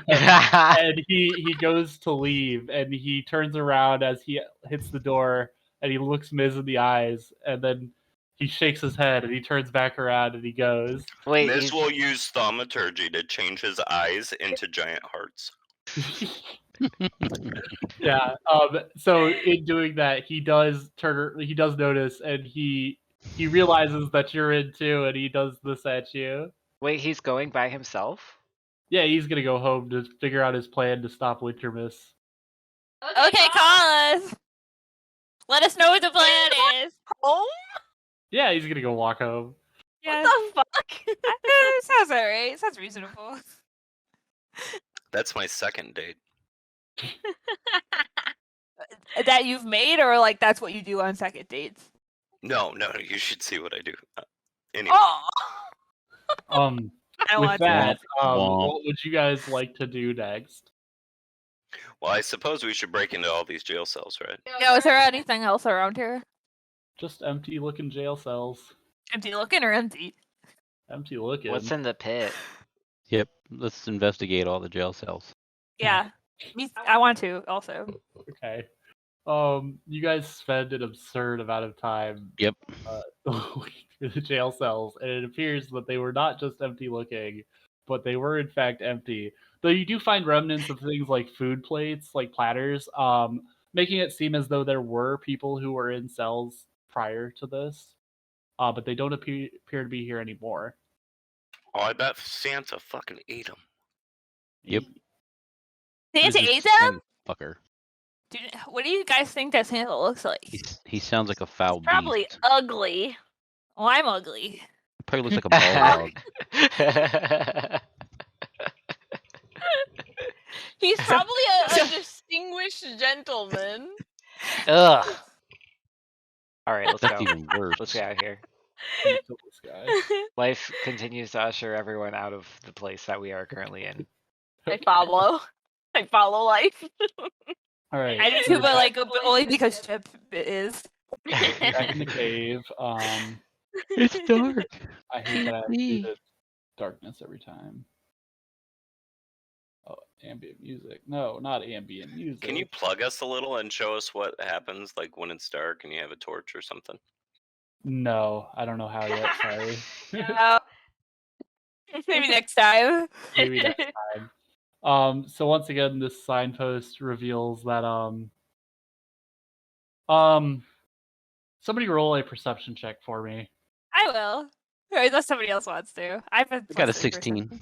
[SPEAKER 1] And he goes to leave, and he turns around as he hits the door, and he looks Miz in the eyes, and then he shakes his head, and he turns back around, and he goes.
[SPEAKER 4] Wait,
[SPEAKER 5] Miz will use thaumaturgy to change his eyes into giant hearts.
[SPEAKER 1] Yeah. So in doing that, he does notice, and he realizes that you're in too, and he does this at you.
[SPEAKER 4] wait, he's going by himself?
[SPEAKER 1] Yeah, he's gonna go home to figure out his plan to stop Wintermas.
[SPEAKER 3] Okay, call us. Let us know what the plan is.
[SPEAKER 2] Home?
[SPEAKER 1] Yeah, he's gonna go walk home.
[SPEAKER 3] Yeah.
[SPEAKER 2] What the fuck?
[SPEAKER 3] Sounds alright. Sounds reasonable.
[SPEAKER 5] That's my second date.
[SPEAKER 3] That you've made, or like that's what you do on second dates?
[SPEAKER 5] No, you should see what I do. Anyway,
[SPEAKER 2] Oh.
[SPEAKER 3] I don't
[SPEAKER 1] With
[SPEAKER 3] want
[SPEAKER 1] that,
[SPEAKER 3] to.
[SPEAKER 1] what would you guys like to do next?
[SPEAKER 5] well, I suppose we should break into all these jail cells, right?
[SPEAKER 3] No, is there anything else around here?
[SPEAKER 1] Just empty looking jail cells.
[SPEAKER 3] Empty looking or empty?
[SPEAKER 1] Empty looking.
[SPEAKER 4] What's in the pit?
[SPEAKER 6] Yep. Let's investigate all the jail cells.
[SPEAKER 3] Yeah. I want to also.
[SPEAKER 1] Okay. You guys spend an absurd amount of time
[SPEAKER 6] Yep.
[SPEAKER 1] looking through the jail cells, and it appears that they were not just empty looking, but they were in fact empty. Though you do find remnants of things like food plates, like platters, making it seem as though there were people who were in cells prior to this, but they don't appear to be here anymore.
[SPEAKER 5] Oh, I bet Santa fucking ate them.
[SPEAKER 6] Yep.
[SPEAKER 3] Santa
[SPEAKER 6] He's a
[SPEAKER 3] ate them?
[SPEAKER 6] Fucker.
[SPEAKER 3] Dude, what do you guys think that Santa looks like?
[SPEAKER 6] He sounds like a foul
[SPEAKER 2] Probably
[SPEAKER 6] beast.
[SPEAKER 2] ugly.
[SPEAKER 3] Well, I'm ugly.
[SPEAKER 6] He probably looks like a bulldog.
[SPEAKER 2] He's probably a distinguished gentleman.
[SPEAKER 4] Ugh. All right, let's
[SPEAKER 6] That's
[SPEAKER 4] go.
[SPEAKER 6] even worse.
[SPEAKER 4] Let's get out of here.
[SPEAKER 1] Kill this guy.
[SPEAKER 4] Life continues to usher everyone out of the place that we are currently in.
[SPEAKER 2] I follow life.
[SPEAKER 1] All right.
[SPEAKER 3] I do too, but like only because Chip is.
[SPEAKER 1] Back in the cave.
[SPEAKER 6] It's dark.
[SPEAKER 1] I hate that I have to do the darkness every time. Oh, ambient music. No, not ambient music.
[SPEAKER 5] Can you plug us a little and show us what happens, like when it's dark and you have a torch or something?
[SPEAKER 1] No, I don't know how yet. Sorry.
[SPEAKER 3] Maybe next time.
[SPEAKER 1] Maybe next time. So once again, this signpost reveals that somebody roll a perception check for me.
[SPEAKER 3] I will. Or unless somebody else wants to.
[SPEAKER 6] I got a 16.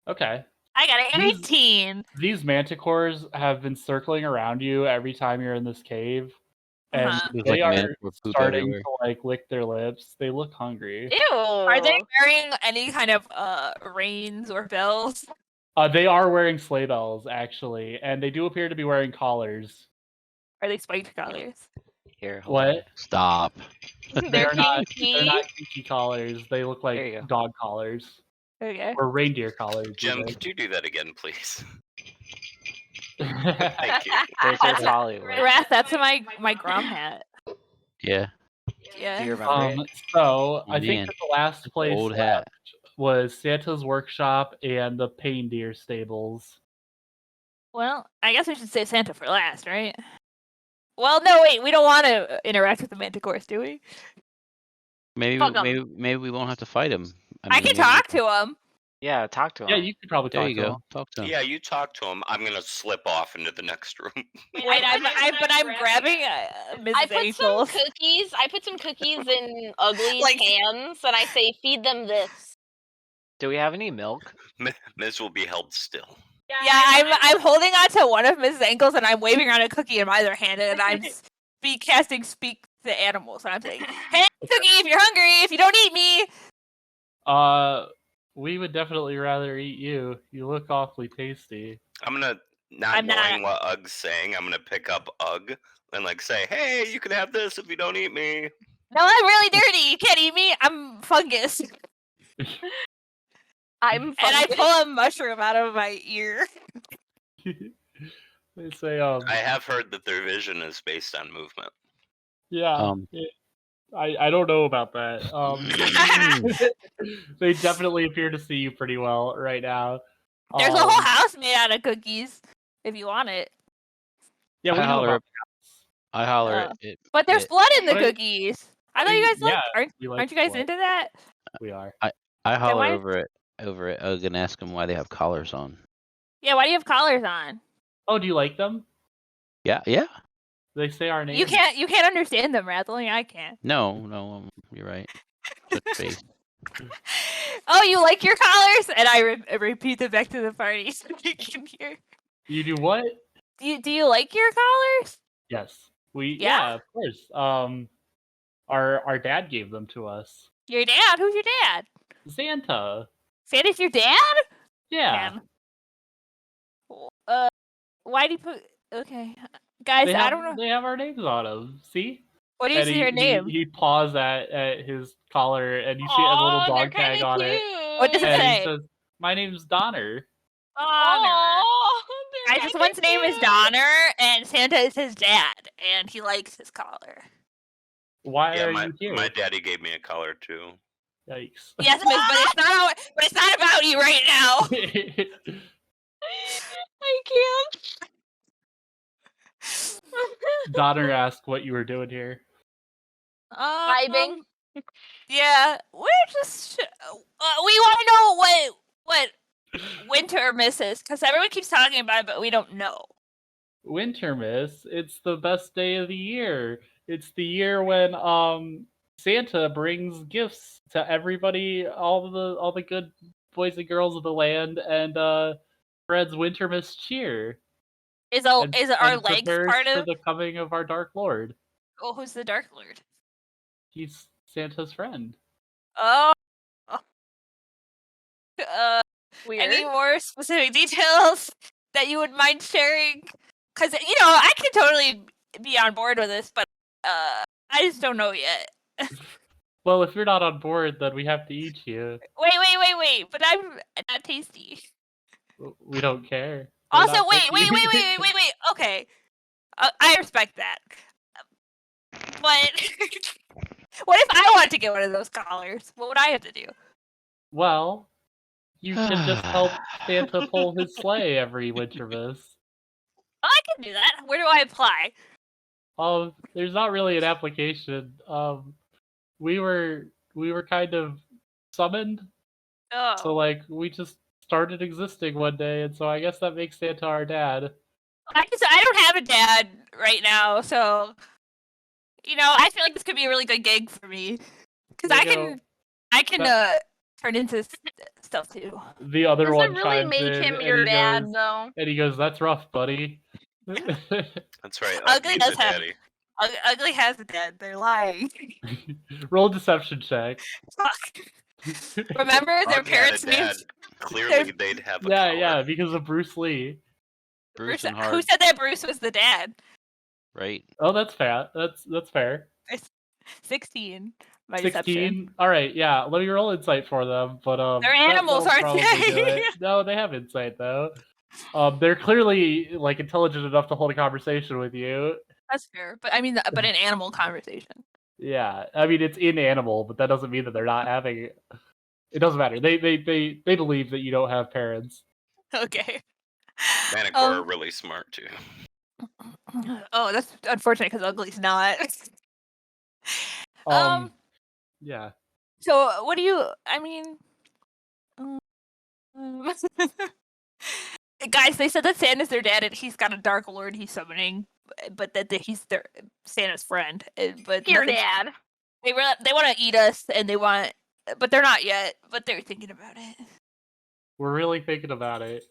[SPEAKER 1] Okay.
[SPEAKER 3] I got an 18.
[SPEAKER 1] These manticores have been circling around you every time you're in this cave, and
[SPEAKER 6] There's
[SPEAKER 1] they
[SPEAKER 6] like
[SPEAKER 1] are
[SPEAKER 6] manticore poop
[SPEAKER 1] starting
[SPEAKER 6] everywhere.
[SPEAKER 1] to like lick their lips. They look hungry.
[SPEAKER 2] Ew.
[SPEAKER 3] Are they wearing any kind of reins or bells?
[SPEAKER 1] They are wearing sleigh bells actually, and they do appear to be wearing collars.
[SPEAKER 3] Are they spiked collars?
[SPEAKER 4] Here, hold on.
[SPEAKER 1] What?
[SPEAKER 6] Stop.
[SPEAKER 1] They're not.
[SPEAKER 2] kinky.
[SPEAKER 1] They're not kinky collars. They look
[SPEAKER 4] There you
[SPEAKER 1] like
[SPEAKER 4] go.
[SPEAKER 1] dog collars
[SPEAKER 3] Okay.
[SPEAKER 1] or reindeer collars.
[SPEAKER 5] Jim,
[SPEAKER 1] even.
[SPEAKER 5] could you do that again, please?
[SPEAKER 1] Thank
[SPEAKER 5] Thank you.
[SPEAKER 4] There's Hollywood.
[SPEAKER 3] Rath, that's my Grom hat.
[SPEAKER 6] Yeah.
[SPEAKER 4] Do
[SPEAKER 3] Yeah.
[SPEAKER 4] you remember it?
[SPEAKER 1] So I think
[SPEAKER 6] Man,
[SPEAKER 1] that the last place
[SPEAKER 6] Old
[SPEAKER 1] left
[SPEAKER 6] hat.
[SPEAKER 1] was Santa's workshop and the Paindeer stables.
[SPEAKER 3] Well, I guess we should say Santa for last, right? Well, no, wait. We don't want to interact with the Manticores, do we?
[SPEAKER 6] Maybe
[SPEAKER 2] Fuck 'em.
[SPEAKER 6] maybe we won't have to fight him.
[SPEAKER 3] I
[SPEAKER 6] mean,
[SPEAKER 3] can
[SPEAKER 6] maybe-
[SPEAKER 3] talk to him.
[SPEAKER 4] Yeah, talk to him.
[SPEAKER 1] Yeah, you could probably
[SPEAKER 6] There
[SPEAKER 1] talk
[SPEAKER 6] you
[SPEAKER 1] to
[SPEAKER 6] go.
[SPEAKER 1] him.
[SPEAKER 6] Talk to him.
[SPEAKER 5] Yeah, you talk to him. I'm gonna slip off into the next room.
[SPEAKER 3] Wait, I'm grabbing Mrs.
[SPEAKER 2] I put some
[SPEAKER 3] Ankles.
[SPEAKER 2] cookies. I put some cookies in Ugly's
[SPEAKER 3] Like-
[SPEAKER 2] hands, and I say, "Feed them this."
[SPEAKER 4] Do we have any milk?
[SPEAKER 5] Miz will be held still.
[SPEAKER 3] Yeah, I'm holding on to one of Mrs. Ankles and I'm waving around a cookie in my other hand and I'm casting speak to animals and I'm saying, "Hey, cookie, if you're hungry, if you don't eat me."
[SPEAKER 1] We would definitely rather eat you. You look awfully tasty.
[SPEAKER 5] I'm gonna, not
[SPEAKER 2] I'm not-
[SPEAKER 5] knowing what Ugg's saying, I'm gonna pick up Ugg and like say, "Hey, you can have this if you don't eat me."
[SPEAKER 3] No, I'm really dirty. You can't eat me. I'm fungus.
[SPEAKER 2] I'm
[SPEAKER 3] And I
[SPEAKER 2] fungus.
[SPEAKER 3] pull a mushroom out of my ear.
[SPEAKER 1] They say,
[SPEAKER 5] I have heard that their vision is based on movement.
[SPEAKER 1] yeah. I don't know about that. They definitely appear to see you pretty well right now.
[SPEAKER 3] There's a whole house made out of cookies. If you want it.
[SPEAKER 1] Yeah, we know
[SPEAKER 6] holler,
[SPEAKER 1] about
[SPEAKER 6] I holler
[SPEAKER 3] Uh,
[SPEAKER 6] at it.
[SPEAKER 3] But there's blood in the
[SPEAKER 1] But I-
[SPEAKER 3] cookies. I thought you guys
[SPEAKER 1] yeah, we like
[SPEAKER 3] aren't you guys
[SPEAKER 1] blood.
[SPEAKER 3] into that?
[SPEAKER 1] We are.
[SPEAKER 6] I holler
[SPEAKER 3] why-
[SPEAKER 6] over at Ugg and ask them why they have collars on.
[SPEAKER 3] Yeah, why do you have collars on?
[SPEAKER 1] Oh, do you like them?
[SPEAKER 6] Yeah.
[SPEAKER 1] They say our names.
[SPEAKER 3] You can't understand them, Rath. Only I can.
[SPEAKER 6] No, you're right. Touch base.
[SPEAKER 3] Oh, you like your collars? And I repeat them back to the party so you can hear.
[SPEAKER 1] You do what?
[SPEAKER 3] Do you like your collars?
[SPEAKER 1] Yes. We
[SPEAKER 3] Yeah?
[SPEAKER 1] of course. Our dad gave them to us.
[SPEAKER 3] Your dad? Who's your dad?
[SPEAKER 1] Santa.
[SPEAKER 3] Santa's your dad?
[SPEAKER 1] Yeah.
[SPEAKER 3] Man. Why do you put? Okay, guys,
[SPEAKER 1] They
[SPEAKER 3] I
[SPEAKER 1] have,
[SPEAKER 3] don't know.
[SPEAKER 1] They have our names on them. See?
[SPEAKER 3] What do you
[SPEAKER 1] And
[SPEAKER 3] see your name?
[SPEAKER 1] He paws at his collar, and you see a little
[SPEAKER 2] Aw, they're
[SPEAKER 1] dog tag
[SPEAKER 2] kinda
[SPEAKER 1] on
[SPEAKER 2] cute.
[SPEAKER 1] it.
[SPEAKER 3] What does it
[SPEAKER 1] And
[SPEAKER 3] say?
[SPEAKER 1] he says, "My name's Donner."
[SPEAKER 3] Donner.
[SPEAKER 2] They're
[SPEAKER 3] Guys, this
[SPEAKER 2] kinda
[SPEAKER 3] one's name is
[SPEAKER 2] cute.
[SPEAKER 3] Donner, and Santa is his dad, and he likes his collar.
[SPEAKER 1] Why
[SPEAKER 5] Yeah,
[SPEAKER 1] are you here?
[SPEAKER 5] my daddy gave me a collar too.
[SPEAKER 1] Yikes.
[SPEAKER 3] Yes, but it's not about you right now.
[SPEAKER 2] I can't.
[SPEAKER 1] Donner asked what you were doing here.
[SPEAKER 2] Vibing.
[SPEAKER 3] Yeah, we're just. We want to know what Wintermas is, because everyone keeps talking about it, but we don't know.
[SPEAKER 1] Wintermas, it's the best day of the year. It's the year when Santa brings gifts to everybody, all the good boys and girls of the land, and spreads Wintermas cheer.
[SPEAKER 3] Is
[SPEAKER 1] and
[SPEAKER 3] our legs
[SPEAKER 1] prepares
[SPEAKER 3] part
[SPEAKER 1] for
[SPEAKER 3] of?
[SPEAKER 1] the coming of our Dark Lord.
[SPEAKER 3] Oh, who's the Dark Lord?
[SPEAKER 1] He's Santa's friend.
[SPEAKER 3] Oh.
[SPEAKER 2] Weird.
[SPEAKER 3] Any more specific details that you would mind sharing? Because I could totally be on board with this, but I just don't know yet.
[SPEAKER 1] Well, if you're not on board, then we have to eat you.
[SPEAKER 3] Wait! But I'm not tasty.
[SPEAKER 1] We don't care. We're
[SPEAKER 3] Also,
[SPEAKER 1] not
[SPEAKER 3] wait!
[SPEAKER 1] picky.
[SPEAKER 3] Okay, I respect that. But what if I wanted to get one of those collars? What would I have to do?
[SPEAKER 1] Well, you can just help Santa pull his sleigh every Wintermas.
[SPEAKER 3] Oh, I can do that. Where do I apply?
[SPEAKER 1] There's not really an application. We were kind of summoned,
[SPEAKER 3] Oh.
[SPEAKER 1] so like we just started existing one day, and so I guess that makes Santa our dad.
[SPEAKER 3] I don't have a dad right now, so I feel like this could be a really good gig for me because I can turn into stuff too.
[SPEAKER 1] The other
[SPEAKER 2] Does
[SPEAKER 1] one
[SPEAKER 2] it really
[SPEAKER 1] chimes
[SPEAKER 2] make
[SPEAKER 1] in,
[SPEAKER 2] him
[SPEAKER 1] and
[SPEAKER 2] your
[SPEAKER 1] he
[SPEAKER 2] dad,
[SPEAKER 1] goes,
[SPEAKER 2] though?
[SPEAKER 1] and he goes, "That's rough, buddy."
[SPEAKER 5] That's right.
[SPEAKER 3] Ugly
[SPEAKER 5] needs
[SPEAKER 3] does
[SPEAKER 5] a
[SPEAKER 3] have-
[SPEAKER 5] daddy.
[SPEAKER 3] Ugly has a dad. They're lying.
[SPEAKER 1] Roll a deception check.
[SPEAKER 3] Fuck. Remember, their
[SPEAKER 5] Ugg had a
[SPEAKER 3] parents'
[SPEAKER 5] dad.
[SPEAKER 3] names.
[SPEAKER 5] Clearly, they'd have a
[SPEAKER 1] Yeah,
[SPEAKER 5] collar.
[SPEAKER 1] yeah, because of Bruce Lee.
[SPEAKER 6] Bruce and
[SPEAKER 3] Who
[SPEAKER 6] Hard,
[SPEAKER 3] said that Bruce was the dad?
[SPEAKER 6] right?
[SPEAKER 1] Oh, that's fair. That's fair.
[SPEAKER 3] 16. My deception.
[SPEAKER 1] 16. All right, yeah. Let me roll insight for them, but
[SPEAKER 3] They're animals,
[SPEAKER 1] that'll
[SPEAKER 3] aren't
[SPEAKER 1] probably do
[SPEAKER 3] they?
[SPEAKER 1] it. No, they have insight though. They're clearly like intelligent enough to hold a conversation with you.
[SPEAKER 3] That's fair, but I mean, but an animal conversation.
[SPEAKER 1] Yeah, I mean it's in animal, but that doesn't mean that they're not having. It doesn't matter. They believe that you don't have parents.
[SPEAKER 3] Okay.
[SPEAKER 5] Manticore are really smart too.
[SPEAKER 3] Oh, that's unfortunate because Ugly's not.
[SPEAKER 1] Yeah.
[SPEAKER 3] So what do you? I mean, guys, they said that Santa's their dad and he's got a Dark Lord he's summoning, but that he's their Santa's friend. But
[SPEAKER 2] Your dad.
[SPEAKER 3] They want to eat us and but they're not yet. But they're thinking about it.
[SPEAKER 1] We're really thinking about it.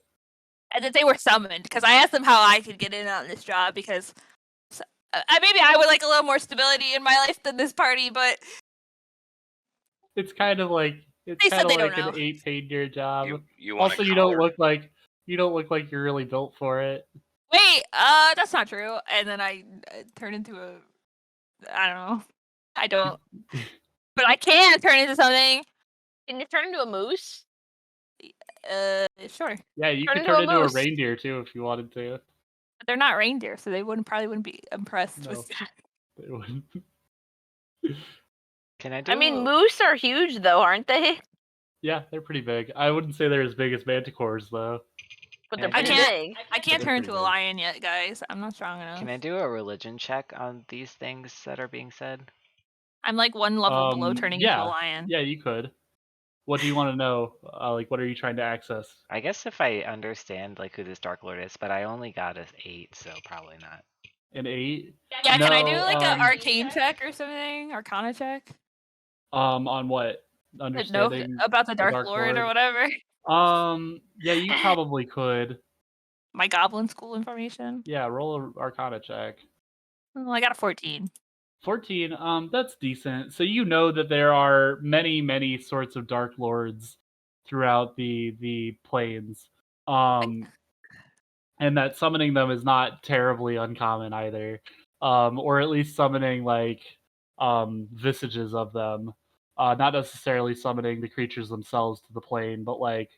[SPEAKER 3] And that they were summoned because I asked them how I could get in on this job because maybe I would like a little more stability in my life than this party, but
[SPEAKER 1] It's kind of like It's
[SPEAKER 3] They said
[SPEAKER 1] kind of
[SPEAKER 3] they don't
[SPEAKER 1] like an
[SPEAKER 3] know.
[SPEAKER 1] 8 paid year job.
[SPEAKER 5] You want
[SPEAKER 1] Also,
[SPEAKER 5] a
[SPEAKER 1] you
[SPEAKER 5] collar?
[SPEAKER 1] don't look like you're really built for it.
[SPEAKER 3] Wait, that's not true. And then I turn into a, I don't know. I don't. But I can turn into something.
[SPEAKER 2] Can you turn into a moose?
[SPEAKER 3] Sure.
[SPEAKER 1] Yeah, you
[SPEAKER 2] Turn
[SPEAKER 1] could
[SPEAKER 2] into
[SPEAKER 1] turn
[SPEAKER 2] a
[SPEAKER 1] into a
[SPEAKER 2] moose.
[SPEAKER 1] reindeer too if you wanted to.
[SPEAKER 3] But they're not reindeer, so they probably wouldn't be impressed
[SPEAKER 1] No.
[SPEAKER 3] with that.
[SPEAKER 1] They wouldn't.
[SPEAKER 4] Can I do?
[SPEAKER 2] I mean, moose are huge though, aren't they?
[SPEAKER 1] Yeah, they're pretty big. I wouldn't say they're as big as manticores though.
[SPEAKER 2] But
[SPEAKER 4] Can
[SPEAKER 2] they're
[SPEAKER 4] I
[SPEAKER 3] I
[SPEAKER 2] pretty
[SPEAKER 4] do-
[SPEAKER 3] can't.
[SPEAKER 2] big.
[SPEAKER 3] I can't
[SPEAKER 1] they're
[SPEAKER 3] turn
[SPEAKER 1] pretty
[SPEAKER 3] into a
[SPEAKER 1] big.
[SPEAKER 3] lion yet, guys. I'm not strong enough.
[SPEAKER 4] Can I do a religion check on these things that are being said?
[SPEAKER 3] I'm like one level below turning into a
[SPEAKER 1] Yeah.
[SPEAKER 3] lion.
[SPEAKER 1] Yeah, you could. What do you want to know? Like, what are you trying to access?
[SPEAKER 4] I guess if I understand like who this Dark Lord is, but I only got an 8, so probably not.
[SPEAKER 1] An 8?
[SPEAKER 3] Yeah, can I do
[SPEAKER 1] No,
[SPEAKER 3] like an arcane check or something? Arcana check?
[SPEAKER 1] on what?
[SPEAKER 3] No,
[SPEAKER 1] Understanding
[SPEAKER 3] about the Dark,
[SPEAKER 1] Dark
[SPEAKER 3] Lord or
[SPEAKER 1] Lord?
[SPEAKER 3] whatever.
[SPEAKER 1] Yeah, you probably could.
[SPEAKER 3] My goblin school information.
[SPEAKER 1] Yeah, roll a Arcana check.
[SPEAKER 3] Well, I got a 14.
[SPEAKER 1] 14, that's decent. So you know that there are many, many sorts of Dark Lords throughout the planes. And that summoning them is not terribly uncommon either. Or at least summoning like visages of them. Not necessarily summoning the creatures themselves to the plane, but like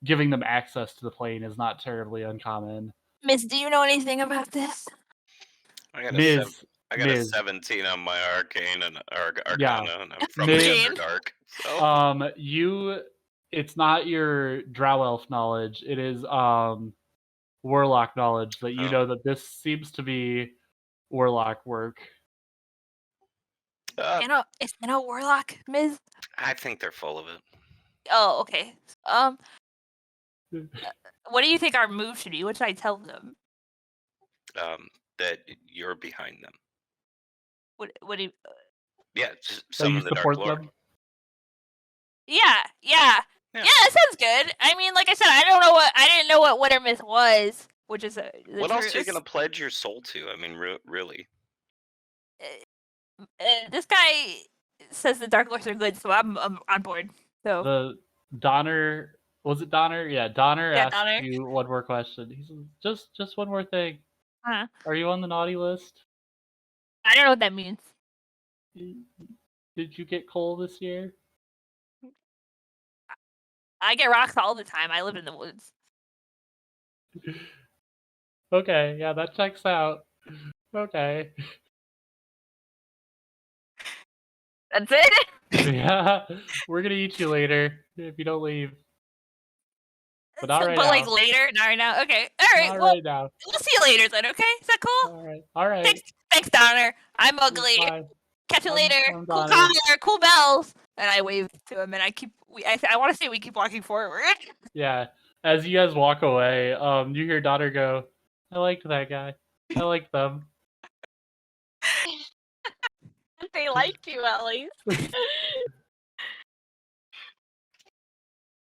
[SPEAKER 1] giving them access to the plane is not terribly uncommon.
[SPEAKER 3] Miss, do you know anything about this?
[SPEAKER 5] I got a
[SPEAKER 1] Ms.
[SPEAKER 5] I got a
[SPEAKER 1] Ms.
[SPEAKER 5] 17 on my arcane and Arcana,
[SPEAKER 1] Yeah.
[SPEAKER 5] and I'm from
[SPEAKER 1] Ms.
[SPEAKER 5] the Underdark. So
[SPEAKER 1] It's not your drow elf knowledge. It is warlock knowledge that you
[SPEAKER 5] Oh.
[SPEAKER 1] know that this seems to be warlock work.
[SPEAKER 3] Is Anna warlock, Ms?
[SPEAKER 5] I think they're full of it.
[SPEAKER 3] Oh, okay. What do you think our move should be? What should I tell them?
[SPEAKER 5] That you're behind them.
[SPEAKER 3] What do you...
[SPEAKER 5] Yeah, just
[SPEAKER 1] So you
[SPEAKER 5] summon the Dark
[SPEAKER 1] support
[SPEAKER 5] Lord.
[SPEAKER 1] them?
[SPEAKER 3] Yeah, that sounds good. I mean, like I said, I didn't know what Wintermas was, which is
[SPEAKER 5] What else are you gonna pledge your soul to? I mean, really.
[SPEAKER 3] This guy says the Dark Lords are good, so I'm on board. So
[SPEAKER 1] The Donner, was it Donner? Yeah, Donner
[SPEAKER 3] Yeah,
[SPEAKER 1] asked
[SPEAKER 3] Donner.
[SPEAKER 1] you one more question. He says, just one more thing.
[SPEAKER 3] Uh-huh.
[SPEAKER 1] Are you on the naughty list?
[SPEAKER 3] I don't know what that means.
[SPEAKER 1] Did you get coal this year?
[SPEAKER 3] I get rocks all the time. I live in the woods.
[SPEAKER 1] Okay, yeah, that checks out. Okay.
[SPEAKER 2] That's it?
[SPEAKER 1] Yeah, we're gonna eat you later if you don't leave. But not right
[SPEAKER 3] But
[SPEAKER 1] now.
[SPEAKER 3] like later, not right now. Okay, all right.
[SPEAKER 1] Not
[SPEAKER 3] Well,
[SPEAKER 1] right now.
[SPEAKER 3] we'll see you later then. Okay, is that cool?
[SPEAKER 1] All right.
[SPEAKER 3] Thanks, Donner. I'm ugly.
[SPEAKER 1] Bye.
[SPEAKER 3] Catch you
[SPEAKER 1] I'm
[SPEAKER 3] later. Cool
[SPEAKER 1] Donner.
[SPEAKER 3] collar, cool bells. And I wave to him, and I want to say we keep walking forward.
[SPEAKER 1] Yeah. As you guys walk away, you hear Donner go, "I liked that guy. I like them."
[SPEAKER 2] They liked you at least.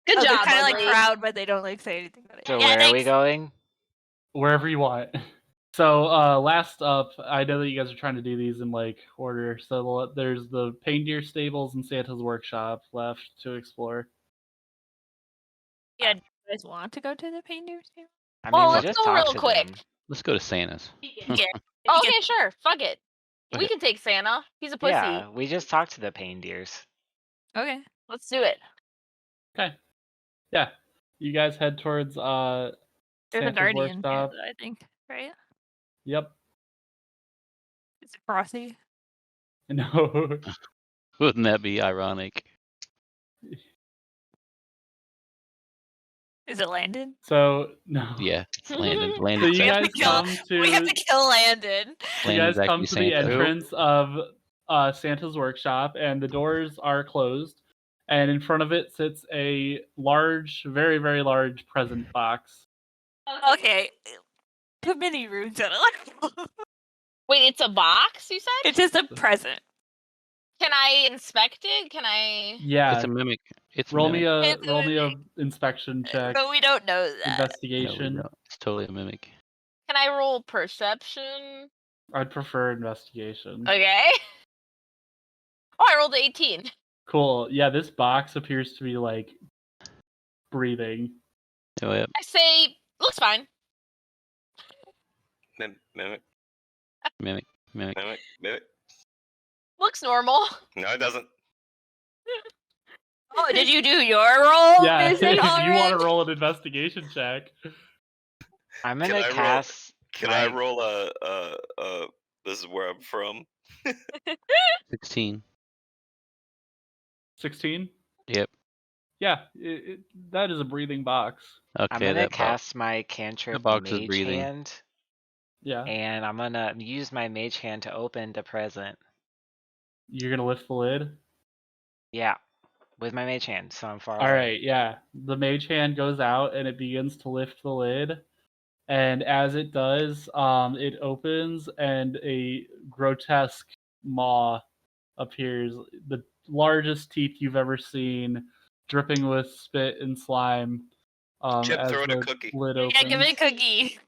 [SPEAKER 2] Good
[SPEAKER 3] They're
[SPEAKER 2] job,
[SPEAKER 3] kind of like
[SPEAKER 2] Ugly.
[SPEAKER 3] proud, but they don't like say anything about it.
[SPEAKER 4] So
[SPEAKER 3] Yeah,
[SPEAKER 4] where are we
[SPEAKER 3] thanks.
[SPEAKER 4] going?
[SPEAKER 1] Wherever you want. So last up, I know that you guys are trying to do these in like order. So there's the Reindeer Stables and Santa's Workshop left to explore.
[SPEAKER 3] Yeah, do you guys want to go to the painter's table?
[SPEAKER 4] I
[SPEAKER 2] Well,
[SPEAKER 4] mean, we
[SPEAKER 2] let's
[SPEAKER 4] just
[SPEAKER 2] go
[SPEAKER 4] talked
[SPEAKER 2] real
[SPEAKER 4] to
[SPEAKER 2] quick.
[SPEAKER 4] them.
[SPEAKER 6] Let's go to Santa's.
[SPEAKER 3] Yeah.
[SPEAKER 2] Oh, okay, sure. Fuck it. We
[SPEAKER 6] Okay.
[SPEAKER 2] can take Santa. He's a pussy.
[SPEAKER 4] Yeah, we just talked to the Reindeers.
[SPEAKER 3] Okay.
[SPEAKER 2] Let's do it.
[SPEAKER 1] Okay. Yeah. You guys head towards
[SPEAKER 3] There's a
[SPEAKER 1] Santa's
[SPEAKER 3] guardian,
[SPEAKER 1] Workshop.
[SPEAKER 3] I think, right?
[SPEAKER 1] Yep.
[SPEAKER 3] Is it Frosty?
[SPEAKER 1] No.
[SPEAKER 6] Wouldn't that be ironic?
[SPEAKER 3] Is it Landon?
[SPEAKER 1] So no.
[SPEAKER 6] Yeah, it's Landon.
[SPEAKER 1] So
[SPEAKER 6] Landon's
[SPEAKER 1] you guys
[SPEAKER 6] actually-
[SPEAKER 1] come
[SPEAKER 3] We have
[SPEAKER 1] to
[SPEAKER 3] to kill Landon.
[SPEAKER 1] you guys
[SPEAKER 6] Landon's
[SPEAKER 1] come
[SPEAKER 6] actually
[SPEAKER 1] to the
[SPEAKER 6] Santa.
[SPEAKER 1] entrance of Santa's Workshop, and the doors are closed. And in front of it sits a large, very, very large present box.
[SPEAKER 3] Okay. The mini room's at a
[SPEAKER 2] Wait, it's a box, you said?
[SPEAKER 3] It's just a present.
[SPEAKER 2] Can I inspect it? Can I...
[SPEAKER 1] Yeah.
[SPEAKER 6] It's a mimic. It's a
[SPEAKER 1] roll
[SPEAKER 6] mimic.
[SPEAKER 1] me a
[SPEAKER 3] It's a
[SPEAKER 1] roll me a inspection check.
[SPEAKER 3] But we don't know that.
[SPEAKER 6] No, we
[SPEAKER 1] Investigation.
[SPEAKER 6] don't. It's totally a mimic.
[SPEAKER 2] Can I roll perception?
[SPEAKER 1] I'd prefer investigation.
[SPEAKER 2] Okay. Oh, I rolled 18.
[SPEAKER 1] Cool. Yeah, this box appears to be like breathing.
[SPEAKER 6] Oh, yeah.
[SPEAKER 2] I say, looks fine.
[SPEAKER 5] Mimic.
[SPEAKER 6] Mimic.
[SPEAKER 2] Looks normal.
[SPEAKER 5] No, it doesn't.
[SPEAKER 3] Oh, did you do your roll?
[SPEAKER 1] Yeah,
[SPEAKER 3] Is
[SPEAKER 1] if
[SPEAKER 3] it
[SPEAKER 1] you want
[SPEAKER 3] Alryn?
[SPEAKER 1] to roll an investigation check.
[SPEAKER 4] I'm
[SPEAKER 5] Can
[SPEAKER 4] gonna
[SPEAKER 5] I roll-
[SPEAKER 4] cast.
[SPEAKER 5] Can I roll a this is where I'm from?
[SPEAKER 6] 16.
[SPEAKER 1] 16?
[SPEAKER 6] Yep.
[SPEAKER 1] Yeah, that is a breathing box.
[SPEAKER 6] Okay,
[SPEAKER 4] I'm gonna
[SPEAKER 6] that box.
[SPEAKER 4] cast my cantrip
[SPEAKER 6] box is
[SPEAKER 4] Mage
[SPEAKER 6] breathing.
[SPEAKER 4] Hand,
[SPEAKER 1] Yeah.
[SPEAKER 4] and I'm gonna use my Mage Hand to open the present.
[SPEAKER 1] You're going to lift the lid?
[SPEAKER 4] Yeah, with my Mage Hand, so I'm far away.
[SPEAKER 1] All right, yeah. The mage hand goes out and it begins to lift the lid. And as it does, it opens and a grotesque maw appears. The largest teeth you've ever seen, dripping with spit and slime.
[SPEAKER 5] Chip,
[SPEAKER 1] As
[SPEAKER 5] throw it a
[SPEAKER 1] the
[SPEAKER 5] cookie.
[SPEAKER 1] lid
[SPEAKER 3] Yeah,
[SPEAKER 1] opens.
[SPEAKER 3] give me a cookie.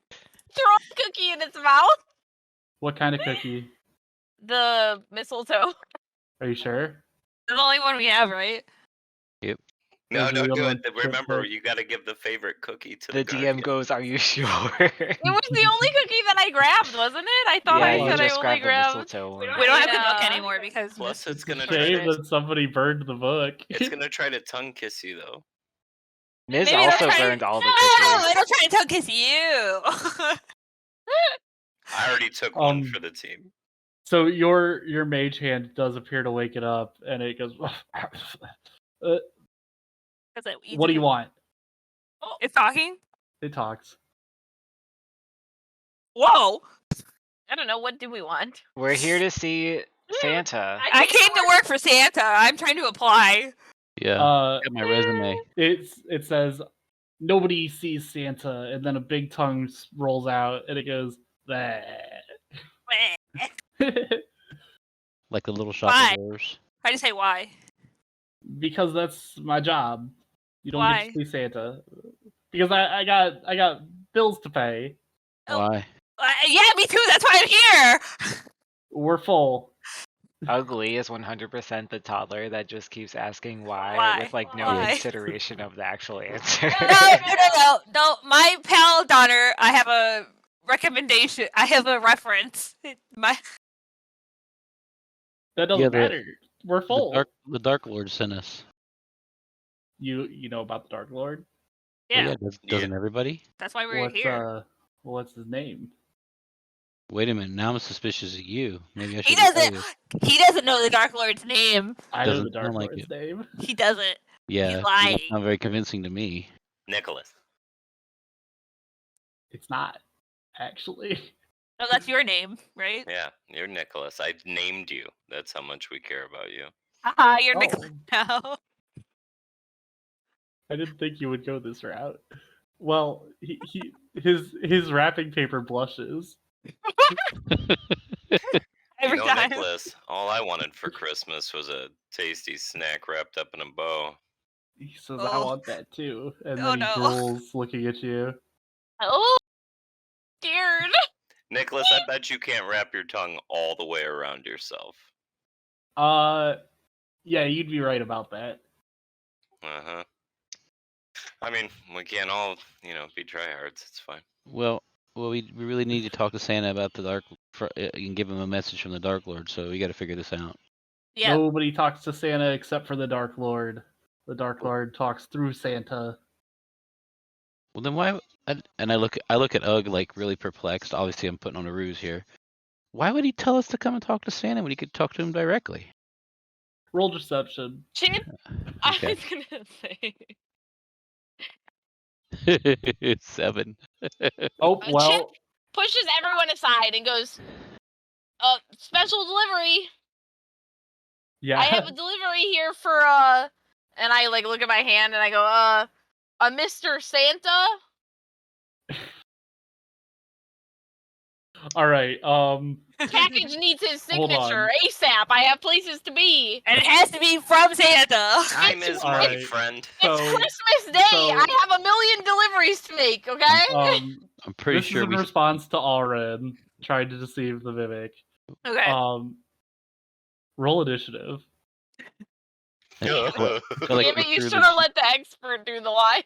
[SPEAKER 2] Throw a cookie in its mouth.
[SPEAKER 1] What kind of cookie?
[SPEAKER 2] The mistletoe.
[SPEAKER 1] Are you sure?
[SPEAKER 3] That's the only one we have, right?
[SPEAKER 5] No,
[SPEAKER 1] Those are
[SPEAKER 5] don't
[SPEAKER 1] the
[SPEAKER 5] do
[SPEAKER 1] only
[SPEAKER 5] it.
[SPEAKER 1] ones
[SPEAKER 5] Remember,
[SPEAKER 1] that-
[SPEAKER 5] you got to give the favorite cookie to
[SPEAKER 4] The
[SPEAKER 5] the
[SPEAKER 4] DM
[SPEAKER 5] guardian.
[SPEAKER 4] goes, "Are you sure?"
[SPEAKER 2] It was the only cookie that I grabbed, wasn't it? I thought
[SPEAKER 4] yeah,
[SPEAKER 2] I
[SPEAKER 1] you
[SPEAKER 2] said I
[SPEAKER 4] just
[SPEAKER 2] only
[SPEAKER 4] grabbed the
[SPEAKER 2] grabbed.
[SPEAKER 4] mistletoe
[SPEAKER 3] We
[SPEAKER 4] one.
[SPEAKER 3] don't have the book
[SPEAKER 2] Yeah.
[SPEAKER 3] anymore because
[SPEAKER 5] Plus, it's gonna
[SPEAKER 1] Shame
[SPEAKER 5] try to,
[SPEAKER 1] that somebody burned the book.
[SPEAKER 5] it's gonna try to tongue kiss you though.
[SPEAKER 4] Miz
[SPEAKER 3] Maybe they'll
[SPEAKER 4] also
[SPEAKER 3] try-
[SPEAKER 4] burned all the
[SPEAKER 3] No,
[SPEAKER 4] cookies.
[SPEAKER 3] it'll try to tongue kiss you.
[SPEAKER 5] I already took one
[SPEAKER 1] Um,
[SPEAKER 5] for the team.
[SPEAKER 1] So your mage hand does appear to wake it up, and it goes. What do you want?
[SPEAKER 3] It's talking.
[SPEAKER 1] It talks.
[SPEAKER 3] Whoa!
[SPEAKER 2] I don't know. What do we want?
[SPEAKER 4] We're here to see Santa.
[SPEAKER 3] I came to work for Santa. I'm trying to apply.
[SPEAKER 6] Yeah. Got my resume.
[SPEAKER 1] It says nobody sees Santa, and then a big tongue rolls out, and it goes. "Bleh."
[SPEAKER 6] Like the little shop
[SPEAKER 3] Why?
[SPEAKER 6] of horrors.
[SPEAKER 3] I just say why.
[SPEAKER 1] Because that's my job. You don't
[SPEAKER 3] Why?
[SPEAKER 1] get to see Santa. Because I got bills to pay.
[SPEAKER 3] Oh.
[SPEAKER 6] Why?
[SPEAKER 3] Yeah, me too. That's why I'm here.
[SPEAKER 1] We're full.
[SPEAKER 4] Ugly is 100% the toddler that just keeps asking why,
[SPEAKER 3] Why?
[SPEAKER 4] with like no
[SPEAKER 3] Why?
[SPEAKER 4] consideration of the actual answer.
[SPEAKER 3] No. My pal Donner, I have a recommendation. I have a reference. My
[SPEAKER 1] That doesn't
[SPEAKER 6] Yeah,
[SPEAKER 1] matter. We're full.
[SPEAKER 6] The Dark Lord sent us.
[SPEAKER 1] You know about the Dark Lord?
[SPEAKER 3] yeah,
[SPEAKER 6] Well, doesn't everybody?
[SPEAKER 3] that's why we're
[SPEAKER 1] What's
[SPEAKER 3] here.
[SPEAKER 1] what's his name?
[SPEAKER 6] Wait a minute. Now I'm suspicious of you. Maybe I should.
[SPEAKER 3] He doesn't. He doesn't know the Dark Lord's name.
[SPEAKER 1] I know the
[SPEAKER 6] Doesn't
[SPEAKER 1] Dark
[SPEAKER 6] sound like
[SPEAKER 1] Lord's
[SPEAKER 6] it.
[SPEAKER 1] name.
[SPEAKER 3] He doesn't.
[SPEAKER 6] Yeah.
[SPEAKER 3] He's lying.
[SPEAKER 6] That's not very convincing to me.
[SPEAKER 5] Nicholas.
[SPEAKER 1] It's not actually.
[SPEAKER 3] No, that's your name, right?
[SPEAKER 5] Yeah, you're Nicholas. I named you. That's how much we care about you.
[SPEAKER 3] Haha, you're
[SPEAKER 1] Oh.
[SPEAKER 3] Nicholas now.
[SPEAKER 1] I didn't think you would go this route. Well, his wrapping paper blushes.
[SPEAKER 3] Every
[SPEAKER 5] you know,
[SPEAKER 3] time.
[SPEAKER 5] Nicholas, all I wanted for Christmas was a tasty snack wrapped up in a bow.
[SPEAKER 1] He says, "I
[SPEAKER 3] Oh.
[SPEAKER 1] want that too," and
[SPEAKER 3] Oh,
[SPEAKER 1] then he
[SPEAKER 3] no.
[SPEAKER 1] drools, looking at you.
[SPEAKER 2] Oh, scared.
[SPEAKER 5] Nicholas, I bet you can't wrap your tongue all the way around yourself.
[SPEAKER 1] Yeah, you'd be right about that.
[SPEAKER 5] Uh-huh. I mean, we can't all, be tryhards. It's fine.
[SPEAKER 6] Well, we really need to talk to Santa about the Dark and give him a message from the Dark Lord. So we got to figure this out.
[SPEAKER 3] Yeah.
[SPEAKER 1] Nobody talks to Santa except for the Dark Lord. The Dark Lord talks through Santa.
[SPEAKER 6] Well, then why? And I look at Ugg like really perplexed. Obviously, I'm putting on a ruse here. Why would he tell us to come and talk to Santa when he could talk to him directly?
[SPEAKER 1] Roll deception.
[SPEAKER 2] Chip,
[SPEAKER 6] Okay.
[SPEAKER 2] I was gonna say.
[SPEAKER 6] 7.
[SPEAKER 1] Oh
[SPEAKER 2] Chip
[SPEAKER 1] well.
[SPEAKER 2] pushes everyone aside and goes, special delivery.
[SPEAKER 1] Yeah.
[SPEAKER 2] I have a delivery here for and I like look at my hand and I go, a Mr. Santa.
[SPEAKER 1] All right.
[SPEAKER 2] Package needs his
[SPEAKER 1] Hold on.
[SPEAKER 2] signature ASAP. I have places to be.
[SPEAKER 3] And it has to be from Santa.
[SPEAKER 5] Time is
[SPEAKER 1] all
[SPEAKER 5] money,
[SPEAKER 1] right.
[SPEAKER 5] friend.
[SPEAKER 1] So,
[SPEAKER 2] It's Christmas Day.
[SPEAKER 1] so-
[SPEAKER 2] I have a million deliveries to make. Okay.
[SPEAKER 6] I'm pretty
[SPEAKER 1] this
[SPEAKER 6] sure
[SPEAKER 1] is in response to Alryn trying to deceive the mimic.
[SPEAKER 3] Okay.
[SPEAKER 1] Roll initiative.
[SPEAKER 6] Go, like,
[SPEAKER 2] Damn it,
[SPEAKER 6] look
[SPEAKER 2] you
[SPEAKER 6] through
[SPEAKER 2] should have let the expert do the lying.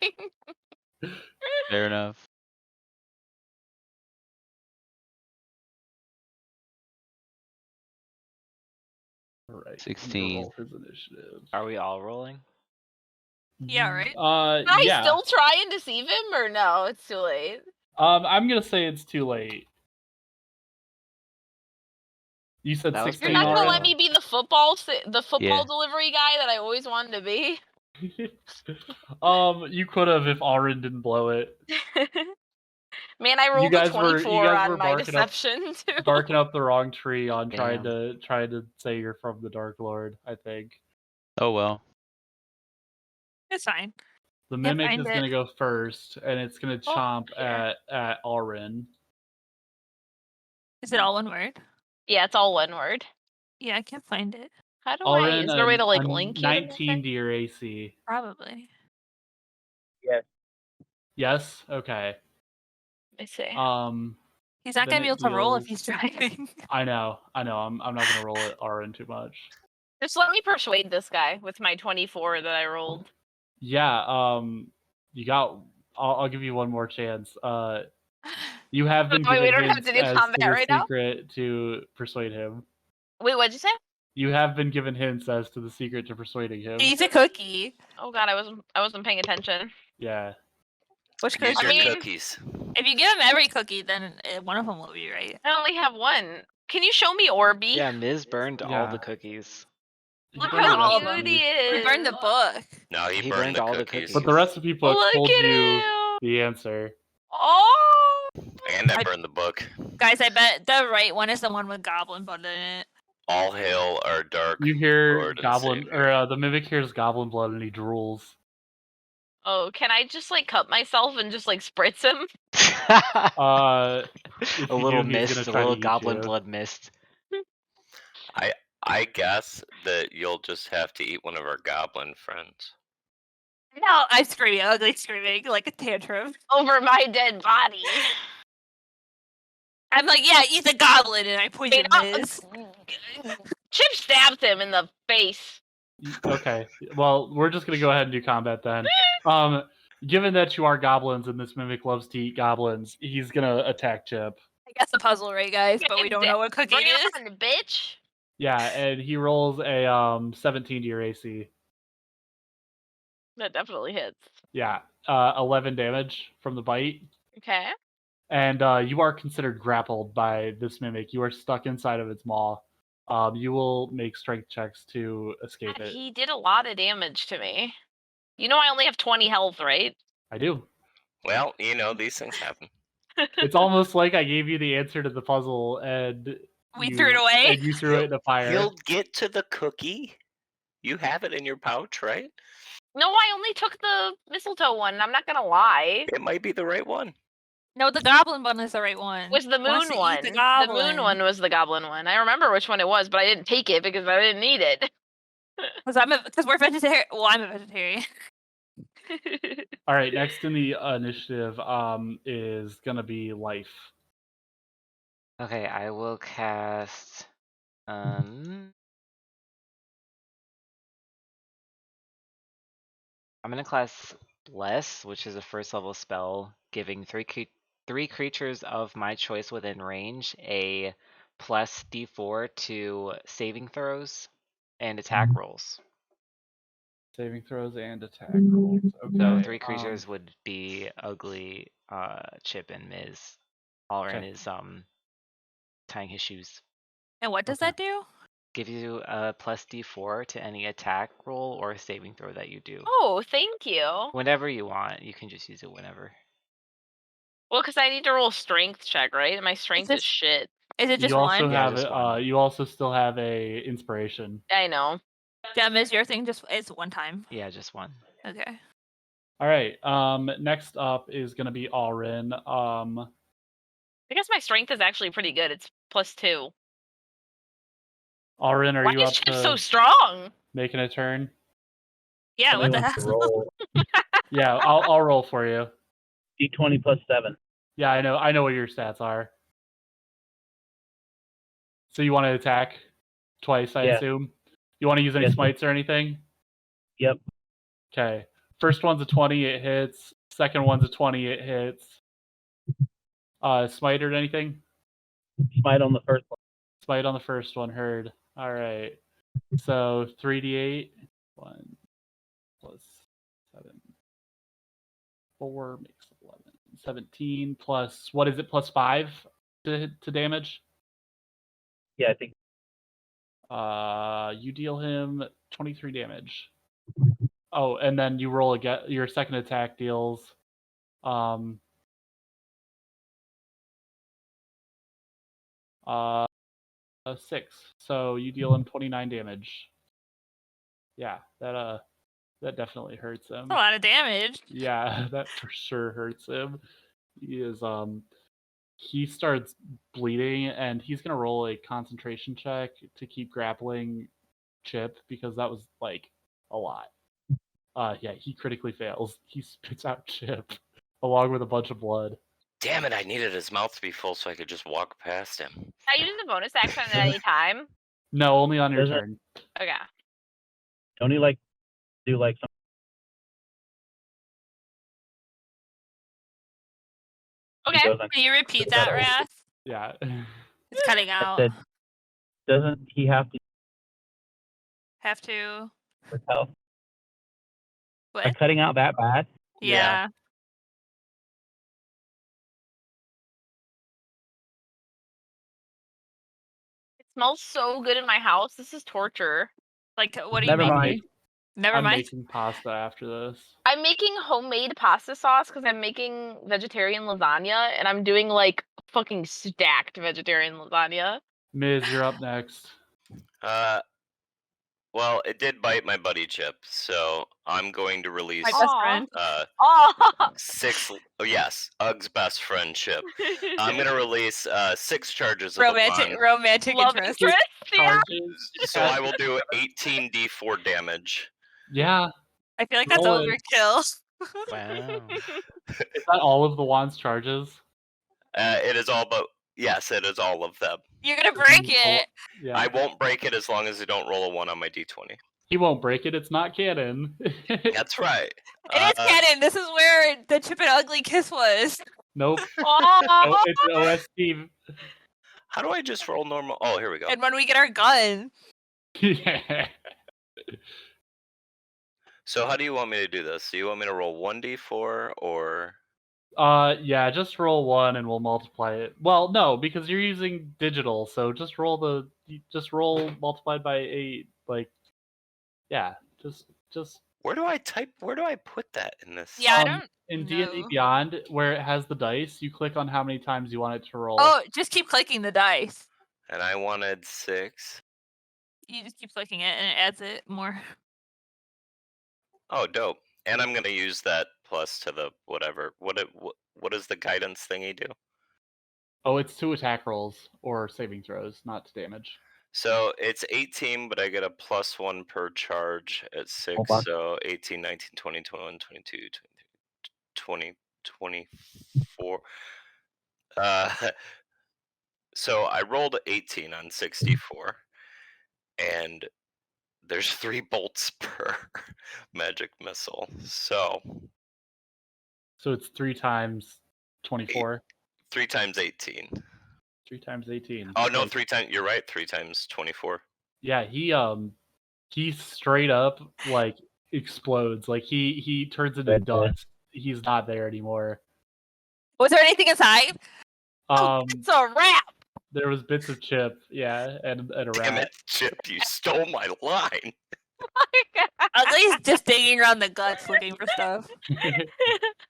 [SPEAKER 6] Fair enough.
[SPEAKER 1] All right.
[SPEAKER 6] 16.
[SPEAKER 1] Roll his initiative.
[SPEAKER 4] Are we all rolling?
[SPEAKER 3] Yeah, right?
[SPEAKER 2] Can I
[SPEAKER 1] yeah.
[SPEAKER 2] still try and deceive him, or no? It's too late.
[SPEAKER 1] I'm gonna say it's too late. You said
[SPEAKER 4] That was
[SPEAKER 1] 16.
[SPEAKER 2] You're not gonna
[SPEAKER 1] Alryn?
[SPEAKER 2] let me be the football
[SPEAKER 6] Yeah.
[SPEAKER 2] delivery guy that I always wanted to be.
[SPEAKER 1] You could have if Alryn didn't blow it.
[SPEAKER 2] Man, I rolled a
[SPEAKER 1] guys were-
[SPEAKER 2] 24
[SPEAKER 1] were
[SPEAKER 2] on my
[SPEAKER 1] barking up-
[SPEAKER 2] deception too.
[SPEAKER 1] Barking up the wrong tree on trying
[SPEAKER 4] Damn.
[SPEAKER 1] to say you're from the Dark Lord, I think.
[SPEAKER 6] Oh well.
[SPEAKER 3] It's fine.
[SPEAKER 1] The
[SPEAKER 3] Can't
[SPEAKER 1] mimic
[SPEAKER 3] find
[SPEAKER 1] is
[SPEAKER 3] it.
[SPEAKER 1] gonna go first, and it's gonna
[SPEAKER 2] Oh,
[SPEAKER 1] chomp
[SPEAKER 2] here.
[SPEAKER 1] at Alryn.
[SPEAKER 3] Is it all one word?
[SPEAKER 2] Yeah, it's all one word.
[SPEAKER 3] Yeah, I can't find it.
[SPEAKER 2] How do
[SPEAKER 1] Alryn,
[SPEAKER 2] is there a way to like
[SPEAKER 1] a
[SPEAKER 2] link it?
[SPEAKER 1] 19 to your AC.
[SPEAKER 3] Probably.
[SPEAKER 1] Yes. Okay.
[SPEAKER 2] I see.
[SPEAKER 3] He's not
[SPEAKER 1] Then
[SPEAKER 3] gonna be
[SPEAKER 1] it
[SPEAKER 3] able to roll if
[SPEAKER 1] deals-
[SPEAKER 3] he's driving.
[SPEAKER 1] I know. I'm not gonna roll it Alryn too much.
[SPEAKER 2] Just let me persuade this guy with my 24 that I rolled.
[SPEAKER 1] Yeah. You got. I'll give you one more chance. You have been
[SPEAKER 2] Wait, we
[SPEAKER 1] given
[SPEAKER 2] don't have
[SPEAKER 1] hints
[SPEAKER 2] to do
[SPEAKER 1] as to
[SPEAKER 2] combat
[SPEAKER 1] the
[SPEAKER 2] right now?
[SPEAKER 1] secret to persuade him.
[SPEAKER 2] Wait, what'd you say?
[SPEAKER 1] You have been given hints as to the secret to persuading him.
[SPEAKER 3] Eat a cookie.
[SPEAKER 2] Oh god, I wasn't paying attention.
[SPEAKER 1] Yeah.
[SPEAKER 3] Which
[SPEAKER 5] Use
[SPEAKER 3] cookie?
[SPEAKER 5] your
[SPEAKER 2] mean-
[SPEAKER 5] cookies.
[SPEAKER 3] If you give him every cookie, then one of them will be right.
[SPEAKER 2] I only have one. Can you show me Orby?
[SPEAKER 4] Yeah, Miz burned all
[SPEAKER 1] Yeah.
[SPEAKER 4] the cookies.
[SPEAKER 2] Look
[SPEAKER 1] Burn the
[SPEAKER 2] how
[SPEAKER 1] recipe.
[SPEAKER 2] cute he is.
[SPEAKER 3] We burned the book.
[SPEAKER 5] No, he
[SPEAKER 4] He
[SPEAKER 5] burned
[SPEAKER 4] burned
[SPEAKER 5] the
[SPEAKER 4] all the
[SPEAKER 5] cookies.
[SPEAKER 1] But the recipe book
[SPEAKER 2] Look
[SPEAKER 1] told
[SPEAKER 2] at
[SPEAKER 1] you
[SPEAKER 2] him.
[SPEAKER 1] the answer.
[SPEAKER 2] Oh.
[SPEAKER 5] And I
[SPEAKER 3] I-
[SPEAKER 5] burned the book.
[SPEAKER 3] Guys, I bet the right one is the one with goblin blood in it.
[SPEAKER 5] All hail our dark
[SPEAKER 1] You hear
[SPEAKER 5] Lord and
[SPEAKER 1] goblin
[SPEAKER 5] Savior.
[SPEAKER 1] the mimic hears goblin blood and he drools.
[SPEAKER 2] Oh, can I just like cut myself and just like spritz him?
[SPEAKER 1] If
[SPEAKER 4] A
[SPEAKER 1] you
[SPEAKER 4] little
[SPEAKER 1] do, he's
[SPEAKER 4] mist,
[SPEAKER 1] gonna
[SPEAKER 4] a
[SPEAKER 1] try to
[SPEAKER 4] little
[SPEAKER 1] eat
[SPEAKER 4] goblin
[SPEAKER 1] you.
[SPEAKER 4] blood mist.
[SPEAKER 5] I guess that you'll just have to eat one of our goblin friends.
[SPEAKER 3] No, I'm screaming, ugly screaming, like a tantrum.
[SPEAKER 2] Over my dead body.
[SPEAKER 3] I'm like, yeah, eat the goblin, and I poison
[SPEAKER 2] Wait,
[SPEAKER 3] Miz.
[SPEAKER 2] Chip stabs him in the face.
[SPEAKER 1] Okay. Well, we're just gonna go ahead and do combat then. Given that you are goblins and this mimic loves to eat goblins, he's gonna attack Chip.
[SPEAKER 3] I guess the puzzle, right, guys? But we don't know what cookie
[SPEAKER 2] Bring
[SPEAKER 3] it
[SPEAKER 2] it
[SPEAKER 3] is.
[SPEAKER 2] on, bitch.
[SPEAKER 1] Yeah, and he rolls a 17 to your AC.
[SPEAKER 2] That definitely hits.
[SPEAKER 1] Yeah, 11 damage from the bite.
[SPEAKER 2] Okay.
[SPEAKER 1] And you are considered grappled by this mimic. You are stuck inside of its maw. You will make strength checks to escape
[SPEAKER 2] God,
[SPEAKER 1] it.
[SPEAKER 2] he did a lot of damage to me. You know I only have 20 health, right?
[SPEAKER 1] I do.
[SPEAKER 5] Well, these things happen.
[SPEAKER 1] It's almost like I gave you the answer to the puzzle and
[SPEAKER 3] We threw it away.
[SPEAKER 1] And you threw it in a fire.
[SPEAKER 5] You'll get to the cookie. You have it in your pouch, right?
[SPEAKER 2] No, I only took the mistletoe one. I'm not gonna lie.
[SPEAKER 5] It might be the right one.
[SPEAKER 3] No, the goblin one is the right one.
[SPEAKER 2] It was the
[SPEAKER 3] Wants
[SPEAKER 2] moon
[SPEAKER 3] to eat
[SPEAKER 2] one.
[SPEAKER 3] The,
[SPEAKER 2] The
[SPEAKER 3] goblin.
[SPEAKER 2] moon one was the goblin one. I remember which one it was, but I didn't take it because I didn't need it.
[SPEAKER 3] Because we're vegetarian. Well, I'm a vegetarian.
[SPEAKER 1] All right, next in the initiative is gonna be life.
[SPEAKER 4] Okay, I will cast. I'm gonna class Bless, which is a first level spell, giving three creatures of my choice within range a plus D4 to saving throws and attack rolls.
[SPEAKER 1] Saving throws and attack rolls. Okay.
[SPEAKER 4] So three creatures would be Ugly, Chip, and Miz. Alryn
[SPEAKER 1] Okay.
[SPEAKER 4] is tying his shoes.
[SPEAKER 3] And what does
[SPEAKER 1] Okay.
[SPEAKER 3] that do?
[SPEAKER 4] Give you a plus D4 to any attack roll or saving throw that you do.
[SPEAKER 2] Oh, thank you.
[SPEAKER 4] Whenever you want, you can just use it whenever.
[SPEAKER 2] Well, because I need to roll strength check, right? And my strength is
[SPEAKER 3] this-
[SPEAKER 2] shit.
[SPEAKER 3] Is it just
[SPEAKER 1] you also
[SPEAKER 3] one?
[SPEAKER 4] Yeah,
[SPEAKER 1] have
[SPEAKER 4] just one.
[SPEAKER 1] you also still have a inspiration.
[SPEAKER 2] I know.
[SPEAKER 3] Gem, is your thing just it's one time?
[SPEAKER 4] Yeah, just one.
[SPEAKER 3] Okay.
[SPEAKER 1] All right. Next up is gonna be Alryn.
[SPEAKER 2] I guess my strength is actually pretty good. It's +2.
[SPEAKER 1] Alryn, are
[SPEAKER 2] Why
[SPEAKER 1] you
[SPEAKER 2] is
[SPEAKER 1] up
[SPEAKER 2] Chip
[SPEAKER 1] to
[SPEAKER 2] so strong?
[SPEAKER 1] making a turn?
[SPEAKER 3] Yeah, what
[SPEAKER 7] Somebody
[SPEAKER 3] the
[SPEAKER 7] wants to
[SPEAKER 3] hell?
[SPEAKER 7] roll
[SPEAKER 1] Yeah, I'll roll for you.
[SPEAKER 7] D20 plus 7.
[SPEAKER 1] Yeah, I know what your stats are. So you want to attack twice, I
[SPEAKER 7] Yeah.
[SPEAKER 1] assume. You want to use any
[SPEAKER 7] Yes.
[SPEAKER 1] smites or anything?
[SPEAKER 7] Yep.
[SPEAKER 1] Okay. First one's a 20, it hits. Second one's a 20, it hits. Smite or anything?
[SPEAKER 7] Smite on the first one.
[SPEAKER 1] Smite on the first one, heard. All right. So 3d8. 1 plus 7. 4 makes 11. 17 plus, what is it, plus 5 to damage?
[SPEAKER 7] Yeah, I think.
[SPEAKER 1] You deal him 23 damage. Oh, and then you roll again. Your second attack deals 6. So you deal him 29 damage. Yeah, that definitely hurts him.
[SPEAKER 3] That's a lot of damage.
[SPEAKER 1] Yeah, that for sure hurts him. He starts bleeding, and he's gonna roll a concentration check to keep grappling Chip, because that was like a lot. Yeah, he critically fails. He spits out Chip along with a bunch of blood.
[SPEAKER 5] Damn it! I needed his mouth to be full so I could just walk past him.
[SPEAKER 2] Can I use the bonus action at any time?
[SPEAKER 1] No, only on your
[SPEAKER 7] Does it-
[SPEAKER 1] turn.
[SPEAKER 2] Okay.
[SPEAKER 7] Don't he like do like some?
[SPEAKER 2] Okay.
[SPEAKER 7] He goes on-
[SPEAKER 3] Can you repeat that, Rath?
[SPEAKER 1] Yeah.
[SPEAKER 3] It's cutting out.
[SPEAKER 7] said- Doesn't he have to
[SPEAKER 3] Have to.
[SPEAKER 7] for health? By
[SPEAKER 3] What?
[SPEAKER 7] cutting out that bad?
[SPEAKER 3] Yeah.
[SPEAKER 2] It smells so good in my house. This is torture.
[SPEAKER 3] Like, what do you
[SPEAKER 7] Never
[SPEAKER 3] make?
[SPEAKER 7] mind.
[SPEAKER 3] Never
[SPEAKER 1] I'm
[SPEAKER 3] mind.
[SPEAKER 1] making pasta after this.
[SPEAKER 2] I'm making homemade pasta sauce because I'm making vegetarian lasagna, and I'm doing like fucking stacked vegetarian lasagna.
[SPEAKER 1] Miz, you're up next.
[SPEAKER 5] Well, it did bite my buddy Chip, so I'm going to release
[SPEAKER 3] My best
[SPEAKER 2] Aw.
[SPEAKER 3] friend.
[SPEAKER 2] Oh.
[SPEAKER 5] 6. Oh yes, Ug's best friend Chip. I'm gonna release 6 charges of
[SPEAKER 3] Romantic,
[SPEAKER 5] the wand,
[SPEAKER 3] romantic
[SPEAKER 2] Love
[SPEAKER 3] interest.
[SPEAKER 2] interest. Yeah.
[SPEAKER 1] Charges.
[SPEAKER 5] so I will do 18 d4 damage.
[SPEAKER 1] Yeah.
[SPEAKER 3] I feel like that's
[SPEAKER 1] Roll it.
[SPEAKER 3] overkill.
[SPEAKER 6] Wow.
[SPEAKER 1] Is that all of the wand's charges?
[SPEAKER 5] It is all but yes, it is all of them.
[SPEAKER 3] You're gonna break it.
[SPEAKER 1] Yeah.
[SPEAKER 5] I won't break it as long as I don't roll a 1 on my d20.
[SPEAKER 1] He won't break it. It's not canon.
[SPEAKER 5] That's right.
[SPEAKER 3] It is canon. This is where the Chip and Ugly kiss was.
[SPEAKER 1] Nope.
[SPEAKER 2] Aw.
[SPEAKER 1] No, it's OST.
[SPEAKER 5] How do I just roll normal? Oh, here we go.
[SPEAKER 3] And when we get our gun.
[SPEAKER 1] Yeah.
[SPEAKER 5] So how do you want me to do this? Do you want me to roll 1d4 or?
[SPEAKER 1] Yeah, just roll 1 and we'll multiply it. Well, no, because you're using digital, so just roll multiplied by 8. Like, yeah, just.
[SPEAKER 5] Where do I put that in this?
[SPEAKER 3] Yeah, I don't
[SPEAKER 1] In D&D
[SPEAKER 3] know.
[SPEAKER 1] Beyond, where it has the dice, you click on how many times you want it to roll.
[SPEAKER 3] Oh, just keep clicking the dice.
[SPEAKER 5] And I wanted 6.
[SPEAKER 3] You just keep clicking it and it adds it more.
[SPEAKER 5] Oh, dope. And I'm gonna use that plus to the whatever. What does the guidance thingy do?
[SPEAKER 1] Oh, it's 2 attack rolls or saving throws, not to damage.
[SPEAKER 5] So it's 18, but I get a +1 per charge at 6.
[SPEAKER 7] Hold on.
[SPEAKER 5] So 18, 19, 20, 21, 22, 23, 20, 24. So I rolled 18 on 64, and there's 3 bolts per magic missile. So
[SPEAKER 1] it's 3 times 24.
[SPEAKER 5] 3 times 18.
[SPEAKER 1] 3 times 18.
[SPEAKER 5] Oh no,
[SPEAKER 1] Like,
[SPEAKER 5] 3 times. You're right. 3 times 24.
[SPEAKER 1] Yeah, he straight up like explodes. Like he turns into
[SPEAKER 7] Right there.
[SPEAKER 1] dust. He's not there anymore.
[SPEAKER 3] Was there anything inside?
[SPEAKER 2] It's a wrap.
[SPEAKER 1] There was bits of Chip, yeah, and a
[SPEAKER 5] Damn
[SPEAKER 1] rat.
[SPEAKER 5] it, Chip! You stole my line.
[SPEAKER 3] Ugly's just digging around the guts looking for stuff.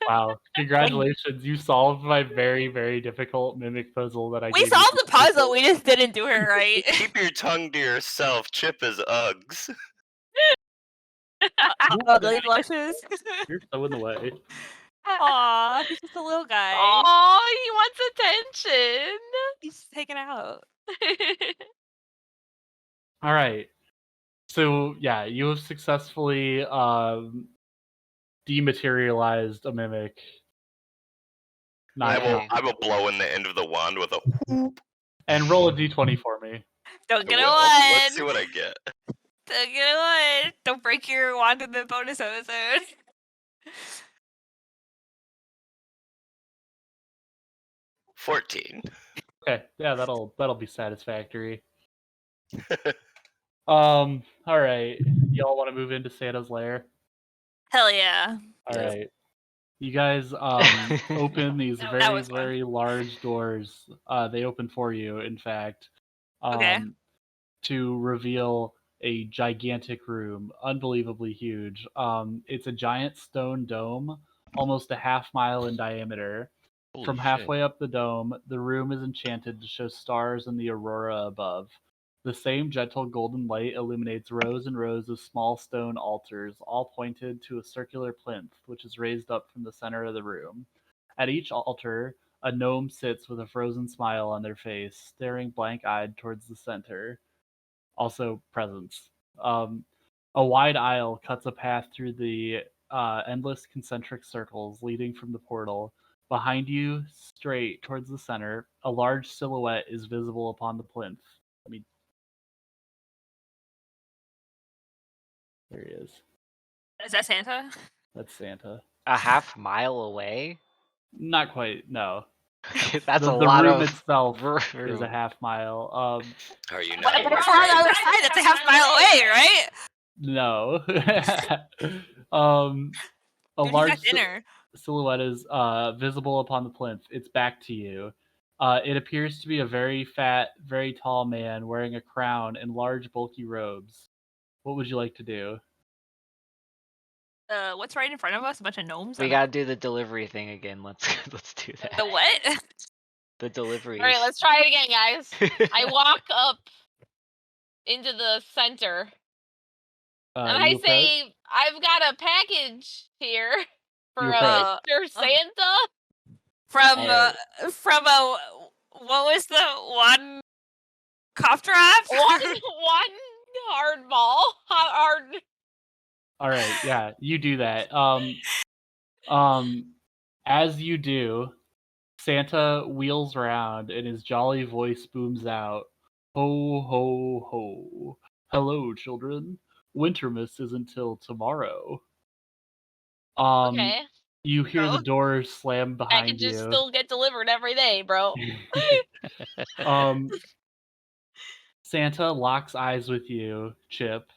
[SPEAKER 1] Wow! Congratulations, you solved my very, very difficult mimic puzzle that I.
[SPEAKER 3] We
[SPEAKER 1] gave
[SPEAKER 3] solved
[SPEAKER 1] you.
[SPEAKER 3] the puzzle, we just didn't do it right.
[SPEAKER 5] Keep your tongue to yourself. Chip is Uggs.
[SPEAKER 3] Ugly blushes.
[SPEAKER 1] You're so in the way.
[SPEAKER 3] Aw, he's just a little guy.
[SPEAKER 2] Oh, he wants attention.
[SPEAKER 3] He's just hanging out.
[SPEAKER 1] All right. So yeah, you have successfully dematerialized a mimic.
[SPEAKER 5] I
[SPEAKER 1] Not
[SPEAKER 5] will blow in the end of the wand with a.
[SPEAKER 1] and roll a d20 for me.
[SPEAKER 3] Don't get a
[SPEAKER 5] Let's see
[SPEAKER 3] one.
[SPEAKER 5] what I get.
[SPEAKER 3] You know what? Don't break your wand in the bonus episode.
[SPEAKER 5] 14.
[SPEAKER 1] Okay, yeah, that'll be satisfactory. All right, y'all want to move into Santa's lair?
[SPEAKER 3] Hell yeah.
[SPEAKER 1] All
[SPEAKER 4] Yes.
[SPEAKER 1] right, you guys open these
[SPEAKER 3] That
[SPEAKER 1] very
[SPEAKER 3] was fun.
[SPEAKER 1] very large doors. They open for you, in fact,
[SPEAKER 3] Okay.
[SPEAKER 1] to reveal a gigantic room, unbelievably huge. It's a giant stone dome, almost a half mile in diameter.
[SPEAKER 6] Holy
[SPEAKER 1] From
[SPEAKER 6] shit.
[SPEAKER 1] halfway up the dome, the room is enchanted to show stars and the aurora above. The same gentle golden light illuminates rows and rows of small stone altars, all pointed to a circular plinth, which is raised up from the center of the room. At each altar, a gnome sits with a frozen smile on their face, staring blank-eyed towards the center. Also, presents. A wide aisle cuts a path through the endless concentric circles leading from the portal. Behind you, straight towards the center, a large silhouette is visible upon the plinth. There he is.
[SPEAKER 3] Is that Santa?
[SPEAKER 1] That's Santa.
[SPEAKER 4] A half mile away?
[SPEAKER 1] Not quite, no.
[SPEAKER 4] That's
[SPEAKER 1] the
[SPEAKER 4] a lot
[SPEAKER 1] room
[SPEAKER 4] of
[SPEAKER 1] itself
[SPEAKER 4] room.
[SPEAKER 1] is a half mile.
[SPEAKER 5] Are you
[SPEAKER 3] But
[SPEAKER 5] not
[SPEAKER 3] if we're on the other side, that's a half mile away, right?
[SPEAKER 1] No. A
[SPEAKER 3] Dude, he's
[SPEAKER 1] large
[SPEAKER 3] at dinner.
[SPEAKER 1] silhouette is visible upon the plinth. It's back to you. It appears to be a very fat, very tall man wearing a crown and large, bulky robes. What would you like to do?
[SPEAKER 3] What's right in front of us? A bunch of gnomes.
[SPEAKER 4] We gotta do the delivery thing again. Let's do that.
[SPEAKER 3] The what?
[SPEAKER 4] The delivery.
[SPEAKER 2] All right, let's try it again, guys. I walk up into the center, and I
[SPEAKER 1] You approach?
[SPEAKER 2] say, "I've got a package here for
[SPEAKER 1] You approach.
[SPEAKER 2] Mr. Santa."
[SPEAKER 3] From
[SPEAKER 5] Alright.
[SPEAKER 3] what was the one cough drop?
[SPEAKER 2] one hard ball, hard.
[SPEAKER 1] All right, yeah, you do that. As you do, Santa wheels around and his jolly voice booms out, "Ho, ho, ho. Hello, children. Wintermas isn't till tomorrow."
[SPEAKER 2] Okay,
[SPEAKER 1] You hear the
[SPEAKER 3] Oh.
[SPEAKER 1] doors slam behind
[SPEAKER 2] packages
[SPEAKER 1] you.
[SPEAKER 2] still get delivered every day, bro.
[SPEAKER 1] Santa locks eyes with you, Chip.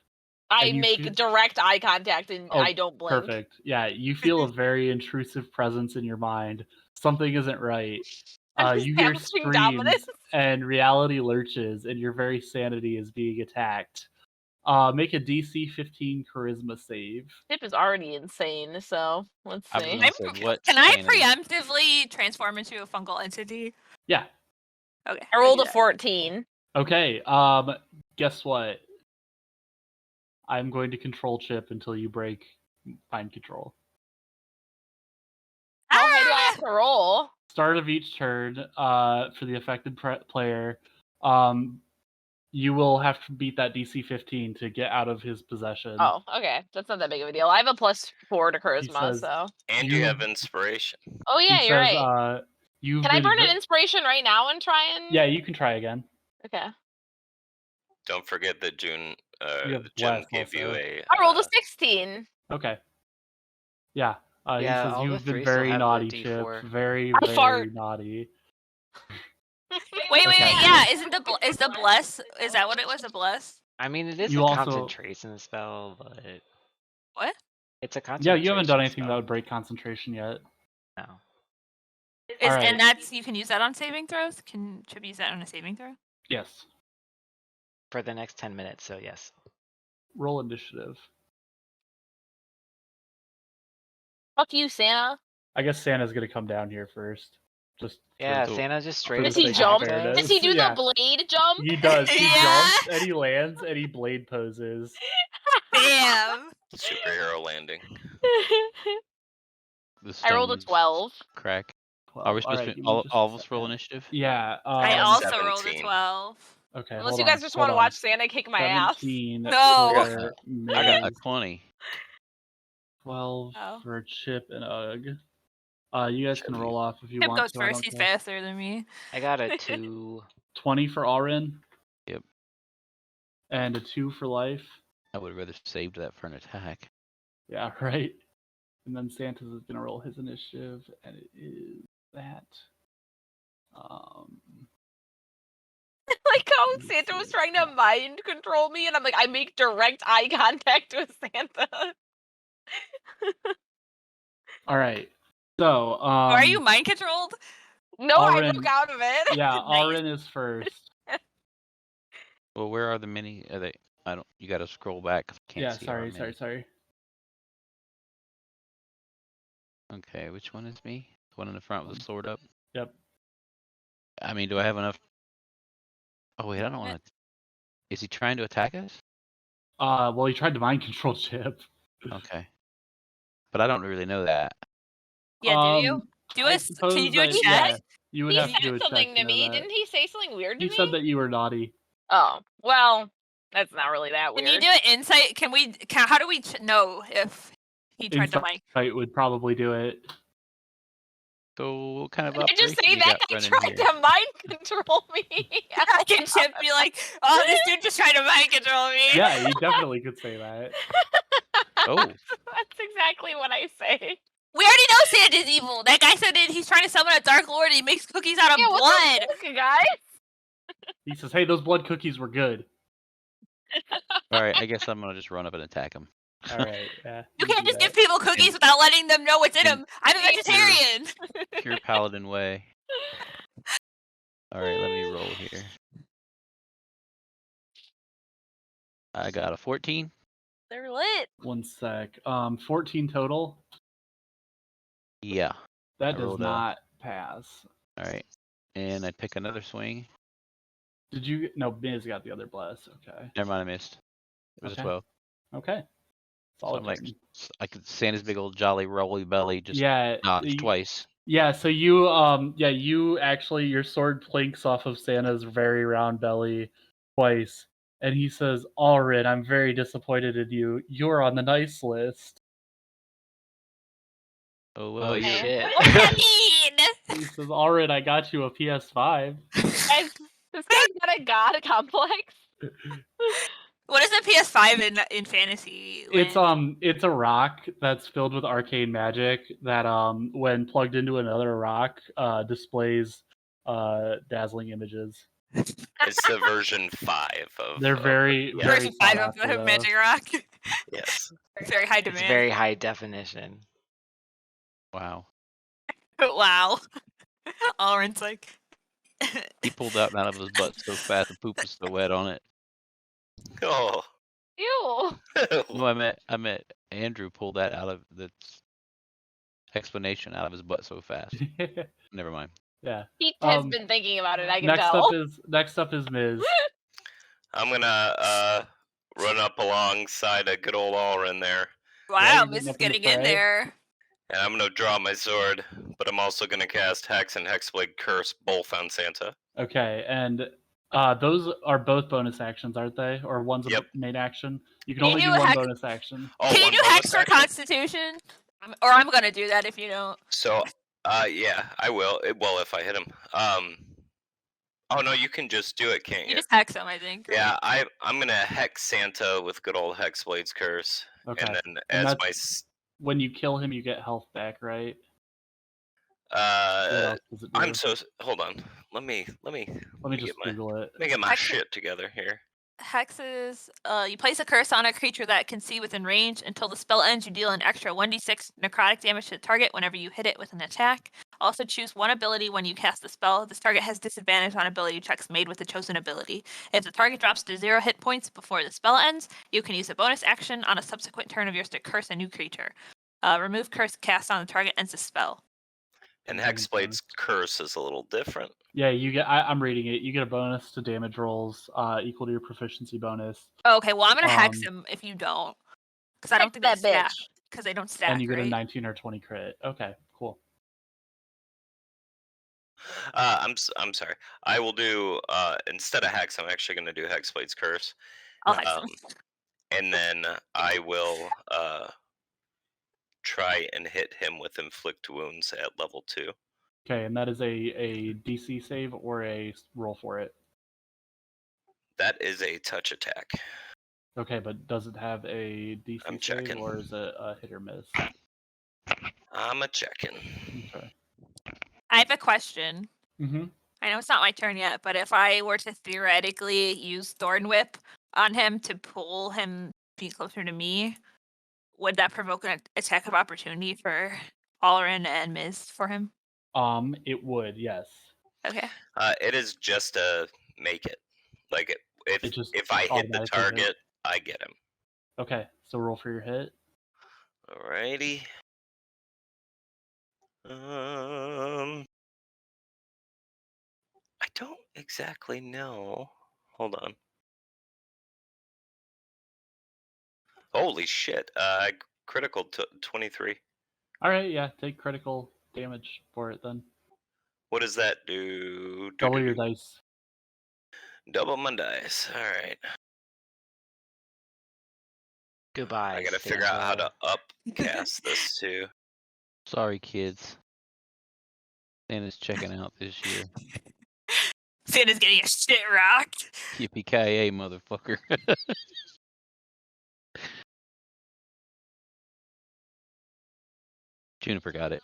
[SPEAKER 2] I
[SPEAKER 1] and you
[SPEAKER 2] make
[SPEAKER 1] feel-
[SPEAKER 2] direct eye contact and
[SPEAKER 1] Oh,
[SPEAKER 2] I don't blink.
[SPEAKER 1] Perfect. Yeah, you feel a very intrusive presence in your mind. Something isn't right.
[SPEAKER 2] I'm
[SPEAKER 1] You hear
[SPEAKER 2] establishing
[SPEAKER 1] screams,
[SPEAKER 2] dominance.
[SPEAKER 1] and reality lurches, and your very sanity is being attacked. Make a DC 15 Charisma save.
[SPEAKER 2] Tip is already insane, so let's
[SPEAKER 6] I was
[SPEAKER 2] see.
[SPEAKER 6] gonna say, what
[SPEAKER 3] Can I
[SPEAKER 6] sanity?
[SPEAKER 3] preemptively transform into a fungal entity?
[SPEAKER 1] Yeah.
[SPEAKER 3] Okay.
[SPEAKER 2] I rolled
[SPEAKER 3] do
[SPEAKER 2] a
[SPEAKER 3] that.
[SPEAKER 2] 14.
[SPEAKER 1] Okay. Guess what? I'm going to control Chip until you break mind control.
[SPEAKER 2] How high do I have to roll?
[SPEAKER 1] Start of each turn, for the affected player, you will have to beat that DC 15 to get out of his possession.
[SPEAKER 2] Oh, okay. That's not that big of a deal. I have a +4 to charisma,
[SPEAKER 1] says-
[SPEAKER 2] so.
[SPEAKER 5] And you have inspiration.
[SPEAKER 2] Oh yeah,
[SPEAKER 1] He
[SPEAKER 2] you're
[SPEAKER 1] says,
[SPEAKER 2] right.
[SPEAKER 1] you've
[SPEAKER 2] Can I
[SPEAKER 1] been
[SPEAKER 2] burn an inspiration right now and try and?
[SPEAKER 1] Yeah, you can try again.
[SPEAKER 2] Okay.
[SPEAKER 5] Don't forget that June
[SPEAKER 1] You have
[SPEAKER 5] Jen
[SPEAKER 1] blast
[SPEAKER 5] gave you
[SPEAKER 1] also.
[SPEAKER 5] a
[SPEAKER 2] I rolled a 16.
[SPEAKER 1] Okay. Yeah.
[SPEAKER 4] Yeah,
[SPEAKER 1] he says
[SPEAKER 4] all the
[SPEAKER 1] you've been
[SPEAKER 4] three still
[SPEAKER 1] very
[SPEAKER 4] have the
[SPEAKER 1] naughty,
[SPEAKER 4] D4.
[SPEAKER 1] Chip. Very,
[SPEAKER 2] I
[SPEAKER 1] very
[SPEAKER 2] fart.
[SPEAKER 1] naughty.
[SPEAKER 3] Wait,
[SPEAKER 1] Okay.
[SPEAKER 3] yeah. Isn't is the bless? Is that what it was? A bless?
[SPEAKER 4] I mean, it is
[SPEAKER 1] You
[SPEAKER 4] a
[SPEAKER 1] also-
[SPEAKER 4] concentration spell, but
[SPEAKER 3] What?
[SPEAKER 4] it's a
[SPEAKER 1] Yeah,
[SPEAKER 4] concentration.
[SPEAKER 1] you haven't done anything that
[SPEAKER 4] spell.
[SPEAKER 1] would break concentration yet.
[SPEAKER 4] No.
[SPEAKER 1] Alright.
[SPEAKER 3] And that's you can use that on saving throws. Can Chip use that on a saving throw?
[SPEAKER 1] Yes.
[SPEAKER 4] For the next 10 minutes, so yes.
[SPEAKER 1] Roll initiative.
[SPEAKER 2] Fuck you, Santa.
[SPEAKER 1] I guess Santa's gonna come down here first. Just
[SPEAKER 4] Yeah,
[SPEAKER 1] for-
[SPEAKER 4] Santa just straight
[SPEAKER 1] for
[SPEAKER 2] Does
[SPEAKER 1] the
[SPEAKER 2] he
[SPEAKER 1] sake of
[SPEAKER 2] jump?
[SPEAKER 1] fairness.
[SPEAKER 2] Does he do
[SPEAKER 1] Yeah.
[SPEAKER 2] the blade jump?
[SPEAKER 1] He does. He
[SPEAKER 3] Yeah.
[SPEAKER 1] jumps and he lands and he blade poses.
[SPEAKER 3] Damn.
[SPEAKER 5] superhero landing.
[SPEAKER 6] The
[SPEAKER 2] I rolled a
[SPEAKER 6] stones
[SPEAKER 2] 12.
[SPEAKER 6] Crack.
[SPEAKER 1] Well,
[SPEAKER 6] Are we supposed
[SPEAKER 1] alright,
[SPEAKER 6] to
[SPEAKER 1] give me
[SPEAKER 6] all
[SPEAKER 1] just
[SPEAKER 6] of
[SPEAKER 1] a
[SPEAKER 6] us roll
[SPEAKER 1] second.
[SPEAKER 6] initiative?
[SPEAKER 1] Yeah.
[SPEAKER 3] I
[SPEAKER 5] I'm
[SPEAKER 3] also rolled a
[SPEAKER 5] 17.
[SPEAKER 3] 12.
[SPEAKER 1] Okay.
[SPEAKER 2] Unless
[SPEAKER 1] hold
[SPEAKER 2] you guys
[SPEAKER 1] on,
[SPEAKER 2] just
[SPEAKER 1] hold
[SPEAKER 2] want to
[SPEAKER 1] on.
[SPEAKER 2] watch Santa kick my ass.
[SPEAKER 1] 17
[SPEAKER 3] No.
[SPEAKER 1] for
[SPEAKER 6] I got a
[SPEAKER 1] Maze,
[SPEAKER 6] 20.
[SPEAKER 1] 12
[SPEAKER 3] Oh.
[SPEAKER 1] for Chip and Ugg. You guys can
[SPEAKER 6] Sweet.
[SPEAKER 1] roll off if you
[SPEAKER 3] Chip
[SPEAKER 1] want
[SPEAKER 3] goes
[SPEAKER 1] to. I
[SPEAKER 3] first.
[SPEAKER 1] don't
[SPEAKER 3] He's
[SPEAKER 1] care.
[SPEAKER 3] faster than me.
[SPEAKER 4] I got a 2.
[SPEAKER 1] 20 for Alryn.
[SPEAKER 6] Yep.
[SPEAKER 1] And a 2 for Life.
[SPEAKER 6] I would have rather saved that for an attack.
[SPEAKER 1] Yeah, right. And then Santa's is gonna roll his initiative, and it is that.
[SPEAKER 2] Like how
[SPEAKER 1] Let's
[SPEAKER 2] Santa was
[SPEAKER 1] see.
[SPEAKER 2] trying to mind control me, and I'm like, I make direct eye contact with Santa.
[SPEAKER 1] All right. So,
[SPEAKER 3] Are you mind controlled?
[SPEAKER 2] No, I
[SPEAKER 1] Alryn-
[SPEAKER 2] broke out of it.
[SPEAKER 1] Yeah,
[SPEAKER 3] Nice.
[SPEAKER 1] Alryn is first.
[SPEAKER 6] Well, where are the mini? Are they? I don't. You got to scroll back. 'Cause I can't
[SPEAKER 1] Yeah,
[SPEAKER 6] see our
[SPEAKER 1] sorry.
[SPEAKER 6] mini. Okay, which one is me? The one in the front with the sword up.
[SPEAKER 1] Yep.
[SPEAKER 6] I mean, do I have enough? Oh wait, I don't want to. Is he trying to attack us?
[SPEAKER 1] Well, he tried to mind control Chip.
[SPEAKER 6] Okay. But I don't really know that.
[SPEAKER 3] Yeah, do you? Can you
[SPEAKER 1] suppose
[SPEAKER 3] do a
[SPEAKER 1] that,
[SPEAKER 3] check?
[SPEAKER 1] yeah, you would
[SPEAKER 2] He
[SPEAKER 1] have to do
[SPEAKER 2] said
[SPEAKER 1] a
[SPEAKER 2] something
[SPEAKER 1] check
[SPEAKER 2] to
[SPEAKER 1] know
[SPEAKER 2] me.
[SPEAKER 1] that.
[SPEAKER 2] Didn't he say something weird to
[SPEAKER 1] He
[SPEAKER 2] me?
[SPEAKER 1] said that you were naughty.
[SPEAKER 2] Oh, well, that's not really that weird.
[SPEAKER 3] Can you do an insight? How do we know if he tried to mind?
[SPEAKER 1] Insight would probably do it.
[SPEAKER 6] So what kind of
[SPEAKER 2] Can I
[SPEAKER 6] operation
[SPEAKER 2] just say
[SPEAKER 6] you
[SPEAKER 2] that
[SPEAKER 6] got
[SPEAKER 2] guy
[SPEAKER 6] running
[SPEAKER 2] tried
[SPEAKER 6] here?
[SPEAKER 2] to mind control me?
[SPEAKER 3] I can Chip be like, oh, this dude just tried to mind control me.
[SPEAKER 1] Yeah, you definitely could say that.
[SPEAKER 6] Oh.
[SPEAKER 2] That's exactly what I say.
[SPEAKER 3] We already know Santa's evil. That guy said that he's trying to summon a Dark Lord and he makes cookies out of
[SPEAKER 2] Yeah, what
[SPEAKER 3] blood.
[SPEAKER 2] the fuck, guys?
[SPEAKER 1] He says, "Hey, those blood cookies were good."
[SPEAKER 6] All right, I guess I'm gonna just run up and attack him.
[SPEAKER 1] All right, yeah.
[SPEAKER 3] You
[SPEAKER 1] do
[SPEAKER 3] can't just
[SPEAKER 1] that.
[SPEAKER 3] give people cookies without letting them know what's in
[SPEAKER 6] And-
[SPEAKER 3] them. I'm a vegetarian.
[SPEAKER 6] Pure paladin way. All right, let me roll here. I got a 14.
[SPEAKER 2] They're lit.
[SPEAKER 1] 1 sec. 14 total.
[SPEAKER 6] Yeah.
[SPEAKER 1] That
[SPEAKER 6] I
[SPEAKER 1] does
[SPEAKER 6] rolled a-
[SPEAKER 1] not pass.
[SPEAKER 6] All right, and I pick another swing.
[SPEAKER 1] Did you? No, Miz got the other bless. Okay.
[SPEAKER 6] Never mind, I missed. It was
[SPEAKER 1] Okay.
[SPEAKER 6] a 12.
[SPEAKER 1] Okay.
[SPEAKER 6] So
[SPEAKER 1] Solid
[SPEAKER 6] I'm like,
[SPEAKER 1] turn.
[SPEAKER 6] I could Santa's big old jolly rolly belly just
[SPEAKER 1] Yeah.
[SPEAKER 6] dodged twice.
[SPEAKER 1] Yeah. So you actually your sword plinks off of Santa's very round belly twice, and he says, "Alryn, I'm very disappointed in you. You're on the nice list."
[SPEAKER 6] Oh well,
[SPEAKER 4] Oh
[SPEAKER 6] you're
[SPEAKER 4] shit.
[SPEAKER 3] What does that mean?
[SPEAKER 1] He says, "Alryn, I got you a PS5."
[SPEAKER 2] Guys, this guy's got a god complex.
[SPEAKER 3] What is a PS5 in fantasy?
[SPEAKER 1] It's a rock that's filled with arcane magic that when plugged into another rock displays dazzling images.
[SPEAKER 5] It's the version 5 of.
[SPEAKER 1] They're very
[SPEAKER 5] yeah.
[SPEAKER 1] very
[SPEAKER 3] Version 5
[SPEAKER 1] sought
[SPEAKER 3] of
[SPEAKER 1] after, though.
[SPEAKER 3] Magic Rock.
[SPEAKER 5] Yes.
[SPEAKER 3] Very high
[SPEAKER 4] It's
[SPEAKER 3] demand.
[SPEAKER 4] very high definition.
[SPEAKER 6] wow.
[SPEAKER 3] Wow. Alryn's like.
[SPEAKER 6] He pulled that out of his butt so fast the poop was so wet on it.
[SPEAKER 5] Oh.
[SPEAKER 2] Ew.
[SPEAKER 6] No, I meant Andrew pulled that out of the explanation out of his butt so fast. Never mind.
[SPEAKER 1] Yeah.
[SPEAKER 2] He has been thinking about it, I can
[SPEAKER 1] Next
[SPEAKER 2] tell.
[SPEAKER 1] up is Miz.
[SPEAKER 5] I'm gonna run up alongside a good old Alryn there,
[SPEAKER 3] Wow,
[SPEAKER 1] you're
[SPEAKER 3] Miss is
[SPEAKER 1] getting up in the
[SPEAKER 3] getting in
[SPEAKER 1] fray.
[SPEAKER 3] there.
[SPEAKER 5] and I'm gonna draw my sword, but I'm also gonna cast Hex and Hexblade Curse both on Santa.
[SPEAKER 1] Okay, and those are both bonus actions, aren't they? Or one's a
[SPEAKER 5] Yep.
[SPEAKER 1] main action. You can
[SPEAKER 3] Can
[SPEAKER 1] only
[SPEAKER 3] you
[SPEAKER 1] do
[SPEAKER 3] do
[SPEAKER 1] one
[SPEAKER 3] hex-
[SPEAKER 1] bonus action.
[SPEAKER 5] Oh,
[SPEAKER 3] Can you
[SPEAKER 5] one
[SPEAKER 3] do
[SPEAKER 5] bonus
[SPEAKER 3] Hex for
[SPEAKER 5] action?
[SPEAKER 3] Constitution? Or I'm gonna do that if you don't.
[SPEAKER 5] So, yeah, I will. Well, if I hit him. Oh no, you can just do it, can't
[SPEAKER 3] You
[SPEAKER 5] you?
[SPEAKER 3] just Hex him, I think. Right?
[SPEAKER 5] Yeah, I'm gonna Hex Santa with good old Hexblade's Curse,
[SPEAKER 1] Okay.
[SPEAKER 5] and then
[SPEAKER 1] And
[SPEAKER 5] as
[SPEAKER 1] that's- When you kill him, you get health back, right? What
[SPEAKER 5] my
[SPEAKER 1] else does it do?
[SPEAKER 5] I'm so hold on. Let me
[SPEAKER 1] Let me
[SPEAKER 5] get
[SPEAKER 1] just
[SPEAKER 5] my
[SPEAKER 1] Google it.
[SPEAKER 5] let me get my
[SPEAKER 3] Hex-
[SPEAKER 5] shit together here.
[SPEAKER 3] Hexes, you place a curse on a creature that can see within range. Until the spell ends, you deal an extra 1d6 necrotic damage to the target whenever you hit it with an attack. Also choose one ability when you cast the spell. This target has disadvantage on ability checks made with the chosen ability. If the target drops to 0 hit points before the spell ends, you can use a bonus action on a subsequent turn of yours to curse a new creature. Remove curse cast on the target ends the spell.
[SPEAKER 5] And
[SPEAKER 1] Okay,
[SPEAKER 5] Hexblade's Curse is a little different.
[SPEAKER 1] Yeah, you get. I'm reading it. You get a bonus to damage rolls equal to your proficiency bonus,
[SPEAKER 3] Okay, well I'm gonna hex
[SPEAKER 1] Um,
[SPEAKER 3] him if you don't, because I don't
[SPEAKER 2] Hex
[SPEAKER 3] think they
[SPEAKER 2] that
[SPEAKER 3] stack.
[SPEAKER 2] bitch.
[SPEAKER 3] Because they don't stack,
[SPEAKER 1] and you get a
[SPEAKER 3] right?
[SPEAKER 1] 19 or 20 crit. Okay, cool.
[SPEAKER 5] I'm sorry. I will do instead of Hex, I'm actually gonna do Hexblade's Curse.
[SPEAKER 3] I'll hex him.
[SPEAKER 5] And then I will try and hit him with Inflict Wounds at level 2.
[SPEAKER 1] Okay, and that is a DC save or a roll for it.
[SPEAKER 5] That is a touch attack.
[SPEAKER 1] Okay, but does it have a DC
[SPEAKER 5] I'm
[SPEAKER 1] save,
[SPEAKER 5] checking.
[SPEAKER 1] or is it a hit or miss?
[SPEAKER 5] I'm a checking.
[SPEAKER 1] Okay.
[SPEAKER 3] I have a question.
[SPEAKER 1] Mm-hmm.
[SPEAKER 3] I know it's not my turn yet, but if I were to theoretically use Thorn Whip on him to pull him be closer to me, would that provoke an attack of opportunity for Alryn and Miz for him?
[SPEAKER 1] It would, yes.
[SPEAKER 3] Okay.
[SPEAKER 5] It is just a make it. Like
[SPEAKER 1] It just
[SPEAKER 5] if I hit the
[SPEAKER 1] automatically hits.
[SPEAKER 5] target, I get him.
[SPEAKER 1] Okay, so roll for your hit.
[SPEAKER 5] Alrighty. I don't exactly know. Hold on. Holy shit! Critical 23.
[SPEAKER 1] All right, yeah, take critical damage for it then.
[SPEAKER 5] What does that do?
[SPEAKER 1] Double your dice.
[SPEAKER 5] Double my dice. All right.
[SPEAKER 4] Goodbye.
[SPEAKER 5] I gotta figure out how to upcast this too.
[SPEAKER 6] Sorry, kids. Santa's checking out this year.
[SPEAKER 3] Santa's getting a shit rocked.
[SPEAKER 6] Yippee-ki-yay, motherfucker. Juniper got it.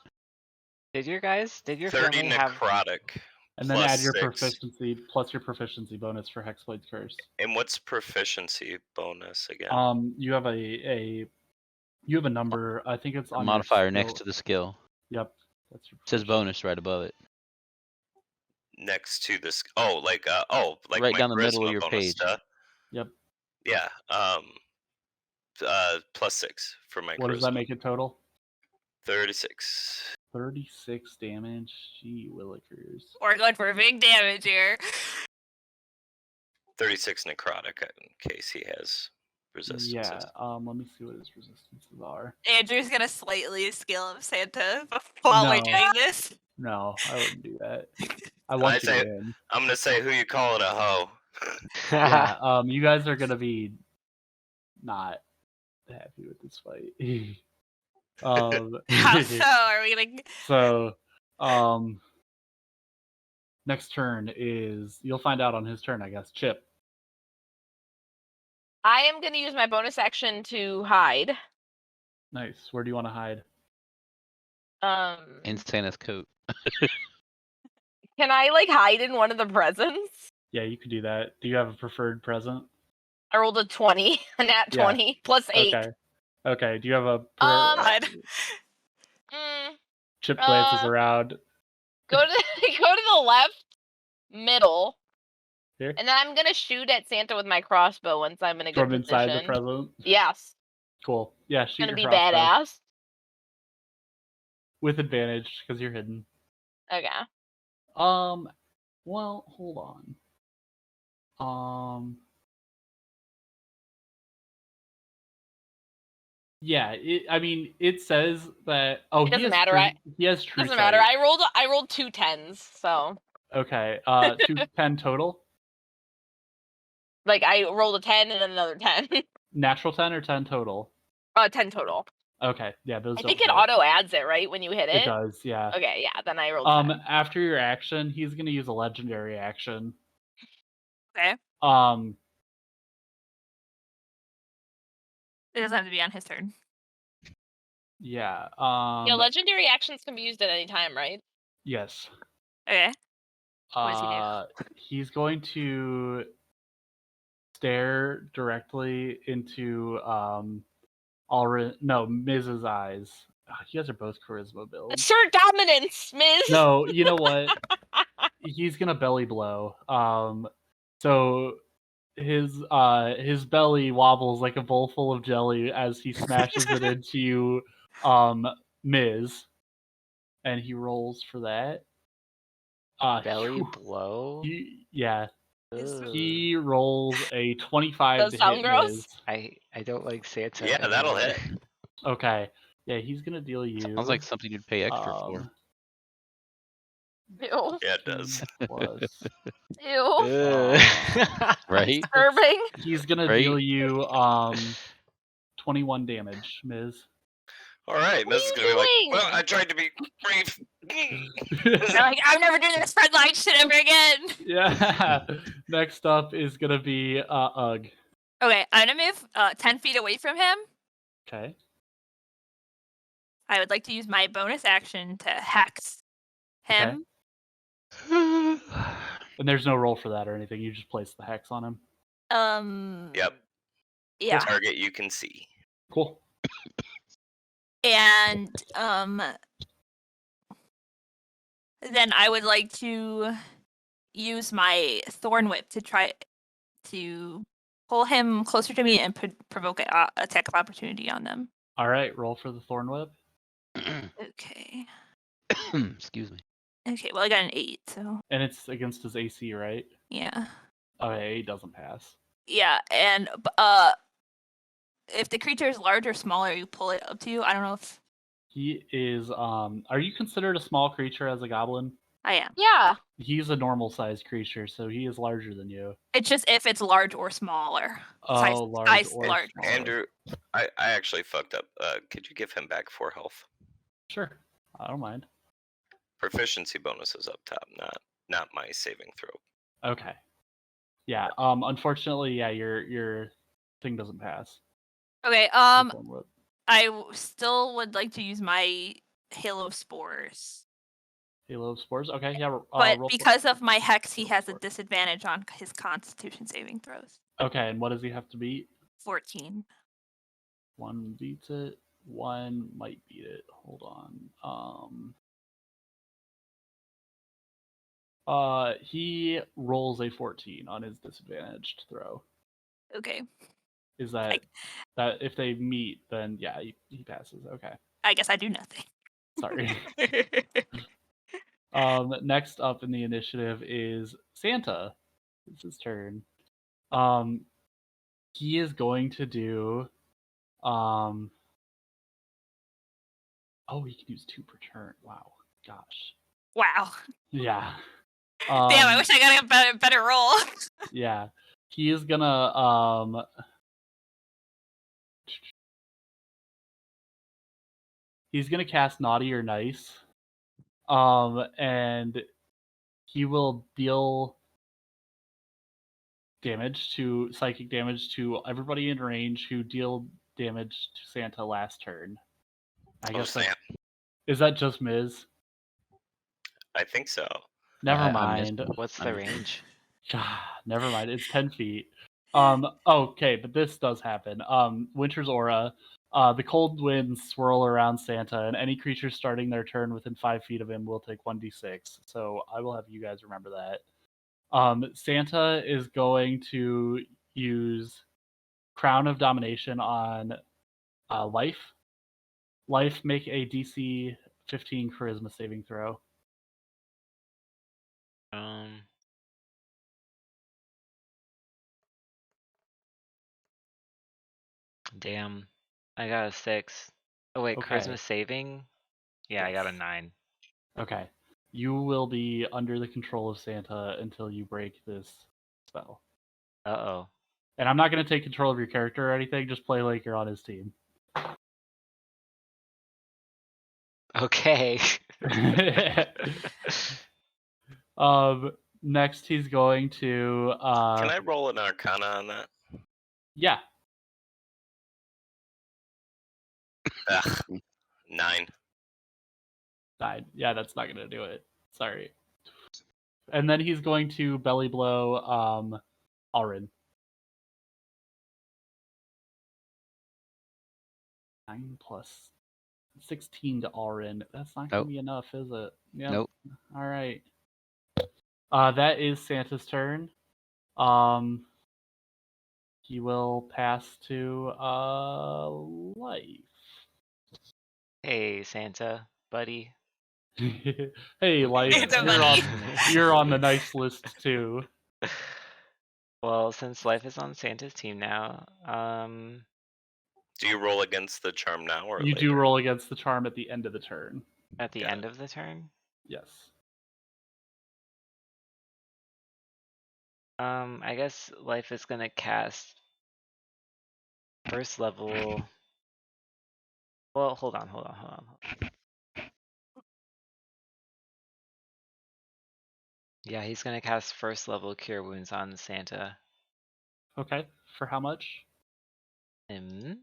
[SPEAKER 4] Did your
[SPEAKER 5] 30
[SPEAKER 4] family have?
[SPEAKER 5] necrotic.
[SPEAKER 1] And then add your
[SPEAKER 5] 6.
[SPEAKER 1] proficiency plus your proficiency bonus for Hexblade's Curse.
[SPEAKER 5] And what's proficiency bonus again?
[SPEAKER 1] You have a number. I think it's
[SPEAKER 6] A
[SPEAKER 1] on
[SPEAKER 6] modifier
[SPEAKER 1] your
[SPEAKER 6] next
[SPEAKER 1] skill.
[SPEAKER 6] to the skill.
[SPEAKER 1] Yep. That's your
[SPEAKER 6] It says bonus right above it.
[SPEAKER 5] Next to this. Like
[SPEAKER 6] Right
[SPEAKER 5] my
[SPEAKER 6] down the middle of
[SPEAKER 5] charisma
[SPEAKER 6] your
[SPEAKER 5] bonus
[SPEAKER 6] page.
[SPEAKER 5] stuff.
[SPEAKER 1] Yep.
[SPEAKER 5] Yeah. Plus 6 for my
[SPEAKER 1] What
[SPEAKER 5] charisma.
[SPEAKER 1] does that make it total?
[SPEAKER 5] 36.
[SPEAKER 1] 36 damage. Gee willikers.
[SPEAKER 3] We're going for big damage here.
[SPEAKER 5] 36 necrotic in case he has resistances.
[SPEAKER 1] Yeah. Let me see what his resistances are.
[SPEAKER 3] Andrew's gonna slightly skill of Santa while we're
[SPEAKER 1] No.
[SPEAKER 3] doing this.
[SPEAKER 1] No, I wouldn't do that. I want you to win.
[SPEAKER 5] I'm gonna say who you calling a hoe.
[SPEAKER 1] Yeah. You guys are gonna be not happy with this fight.
[SPEAKER 3] How so? Are we gonna?
[SPEAKER 1] So, next turn is you'll find out on his turn, I guess. Chip.
[SPEAKER 2] I am going to use my bonus action to hide.
[SPEAKER 1] Nice. Where do you want to hide?
[SPEAKER 6] In Santa's coat.
[SPEAKER 2] Can I hide in one of the presents?
[SPEAKER 1] Yeah, you could do that. Do you have a preferred present?
[SPEAKER 2] I rolled a 20, a nat 20 plus 8.
[SPEAKER 1] Okay. Do you have a?
[SPEAKER 3] God.
[SPEAKER 1] Chip glances around.
[SPEAKER 2] Go to the left middle.
[SPEAKER 1] Here?
[SPEAKER 2] And then I'm gonna shoot at Santa with my crossbow once I'm in a good
[SPEAKER 1] From
[SPEAKER 2] position.
[SPEAKER 1] inside the present.
[SPEAKER 2] Yes.
[SPEAKER 1] Cool. Yeah,
[SPEAKER 2] It's
[SPEAKER 1] shoot
[SPEAKER 2] gonna
[SPEAKER 1] your
[SPEAKER 2] be
[SPEAKER 1] crossbow.
[SPEAKER 2] badass.
[SPEAKER 1] With advantage because you're hidden.
[SPEAKER 2] Okay.
[SPEAKER 1] Well, hold on. Yeah, it says that. Oh,
[SPEAKER 2] It doesn't matter.
[SPEAKER 1] He has true.
[SPEAKER 2] Doesn't matter. I rolled 2 10s, so.
[SPEAKER 1] Okay. 2 10 total.
[SPEAKER 2] I rolled a 10 and then another 10.
[SPEAKER 1] Natural 10 or 10 total.
[SPEAKER 2] 10 total.
[SPEAKER 1] Okay. Yeah, those.
[SPEAKER 2] I think it auto adds it right when you hit it.
[SPEAKER 1] It does. Yeah.
[SPEAKER 2] Okay. Yeah. Then I rolled. 10.
[SPEAKER 1] After your action, he's gonna use a legendary action.
[SPEAKER 3] Okay. It doesn't have to be on his turn.
[SPEAKER 1] Yeah.
[SPEAKER 2] Yeah. Legendary actions can be used at any time, right?
[SPEAKER 1] Yes.
[SPEAKER 3] Okay. What does he do?
[SPEAKER 1] He's going to stare directly into Miz's eyes. You guys are both charisma builds.
[SPEAKER 2] Assert dominance, Miz.
[SPEAKER 1] No, you know what? He's gonna belly blow. So his belly wobbles like a bowl full of jelly as he smashes it into Miz, and he rolls for that.
[SPEAKER 4] Belly blow?
[SPEAKER 1] Yeah. He rolls a 25
[SPEAKER 2] Does
[SPEAKER 1] to
[SPEAKER 2] sound
[SPEAKER 1] hit
[SPEAKER 2] gross?
[SPEAKER 1] Miz.
[SPEAKER 4] I don't like Santa.
[SPEAKER 5] Yeah, that'll
[SPEAKER 4] anymore.
[SPEAKER 5] hit.
[SPEAKER 1] Okay. Yeah, he's gonna deal you.
[SPEAKER 6] Sounds like something you'd pay extra for.
[SPEAKER 2] Ew.
[SPEAKER 5] Yeah, it does.
[SPEAKER 1] Plus,
[SPEAKER 2] Ew.
[SPEAKER 6] Right?
[SPEAKER 2] Disturbing.
[SPEAKER 1] he's gonna
[SPEAKER 6] Right?
[SPEAKER 1] deal you 21 damage, Miz.
[SPEAKER 5] All right,
[SPEAKER 2] What
[SPEAKER 5] Miz is
[SPEAKER 2] are
[SPEAKER 5] gonna
[SPEAKER 2] you
[SPEAKER 5] be like,
[SPEAKER 2] doing?
[SPEAKER 5] well, I tried to be brave.
[SPEAKER 3] They're like, I'm never doing this frontline shit ever again.
[SPEAKER 1] Yeah. Next up is gonna be Ugg.
[SPEAKER 3] Okay, I'm gonna move 10 feet away from him.
[SPEAKER 1] Okay.
[SPEAKER 3] I would like to use my bonus action to hex him.
[SPEAKER 1] And there's no roll for that or anything. You just place the hex on him.
[SPEAKER 5] Yep.
[SPEAKER 3] Yeah.
[SPEAKER 5] Target you can see.
[SPEAKER 1] Cool.
[SPEAKER 3] And then I would like to use my Thorn Whip to try to pull him closer to me and provoke an attack of opportunity on them.
[SPEAKER 1] All right, roll for the Thorn Whip.
[SPEAKER 3] Okay.
[SPEAKER 6] Excuse me.
[SPEAKER 3] Okay, well I got an 8, so
[SPEAKER 1] And it's against his AC, right?
[SPEAKER 3] yeah.
[SPEAKER 1] Okay, he doesn't pass.
[SPEAKER 3] Yeah, and if the creature is large or smaller, you pull it up to you. I don't know if
[SPEAKER 1] He is are you considered a small creature as a goblin?
[SPEAKER 3] I am.
[SPEAKER 2] Yeah.
[SPEAKER 1] He's a normal sized creature, so he is larger than you.
[SPEAKER 3] It's just if it's large or smaller.
[SPEAKER 1] Oh, large
[SPEAKER 3] size
[SPEAKER 1] or
[SPEAKER 3] large.
[SPEAKER 1] smaller.
[SPEAKER 5] Andrew, I actually fucked up. Could you give him back 4 health?
[SPEAKER 1] Sure. I don't mind.
[SPEAKER 5] Proficiency bonus is up top, not my saving throw.
[SPEAKER 1] Okay. Yeah. Unfortunately, yeah, your thing doesn't pass.
[SPEAKER 3] Okay.
[SPEAKER 1] The Thorn Whip.
[SPEAKER 3] Still would like to use my Halo Spores.
[SPEAKER 1] Halo of Spores. Okay, yeah.
[SPEAKER 3] But
[SPEAKER 1] roll
[SPEAKER 3] because of my hex, he
[SPEAKER 1] roll
[SPEAKER 3] has
[SPEAKER 1] for
[SPEAKER 3] a
[SPEAKER 1] it.
[SPEAKER 3] disadvantage on his Constitution saving throws.
[SPEAKER 1] Okay, and what does he have to beat?
[SPEAKER 3] 14.
[SPEAKER 1] 1 beats it. 1 might beat it. Hold on. He rolls a 14 on his disadvantaged throw.
[SPEAKER 3] Okay.
[SPEAKER 1] Is that if they meet, then yeah, he passes. Okay.
[SPEAKER 3] I guess I do nothing.
[SPEAKER 1] Sorry. Next up in the initiative is Santa. It's his turn. He is going to do oh, he can use 2 per turn. Wow. Gosh.
[SPEAKER 3] Wow.
[SPEAKER 1] Yeah.
[SPEAKER 3] Damn, I wish I got a better roll.
[SPEAKER 1] Yeah. He is gonna he's gonna cast Naughty or Nice. And he will deal psychic damage to everybody in range who deal damage to Santa last turn. I guess is that just Miz?
[SPEAKER 5] I think so.
[SPEAKER 1] Never
[SPEAKER 6] I
[SPEAKER 1] mind.
[SPEAKER 4] What's the range?
[SPEAKER 1] Never mind. It's 10 feet. Okay, but this does happen. Winter's Aura. The cold winds swirl around Santa, and any creature starting their turn within 5 feet of him will take 1d6. So I will have you guys remember that. Santa is going to use Crown of Domination on Life. Life, make a DC 15 Charisma saving throw.
[SPEAKER 4] Damn. I got a 6. Oh wait,
[SPEAKER 1] Okay.
[SPEAKER 4] Charisma saving? Yeah, I got a 9.
[SPEAKER 1] Okay. You will be under the control of Santa until you break this spell.
[SPEAKER 4] Uh-oh.
[SPEAKER 1] And I'm not going to take control of your character or anything. Just play like you're on his team.
[SPEAKER 4] Okay.
[SPEAKER 1] Next, he's going to...
[SPEAKER 5] Can I roll an Arcana on that?
[SPEAKER 1] Yeah.
[SPEAKER 5] Ugh, 9.
[SPEAKER 1] 9. Yeah, that's not going to do it. Sorry. And then he's going to belly blow Alryn. 9 plus 16 to Alryn. That's not going to be enough, is it? Yep.
[SPEAKER 6] Nope.
[SPEAKER 1] All right. That is Santa's turn. He will pass to Life.
[SPEAKER 4] Hey, Santa, buddy.
[SPEAKER 1] Hey, Life. You're on the nice list too.
[SPEAKER 4] Well, since Life is on Santa's team now,
[SPEAKER 5] do you roll against the charm now or
[SPEAKER 1] you
[SPEAKER 5] later?
[SPEAKER 1] do roll against the charm at the end of the turn.
[SPEAKER 4] At the end of the turn?
[SPEAKER 1] Yes.
[SPEAKER 4] I guess Life is gonna cast first level. Well, hold on. Yeah, he's gonna cast first level Cure Wounds on Santa.
[SPEAKER 1] Okay. For how much?
[SPEAKER 5] I'm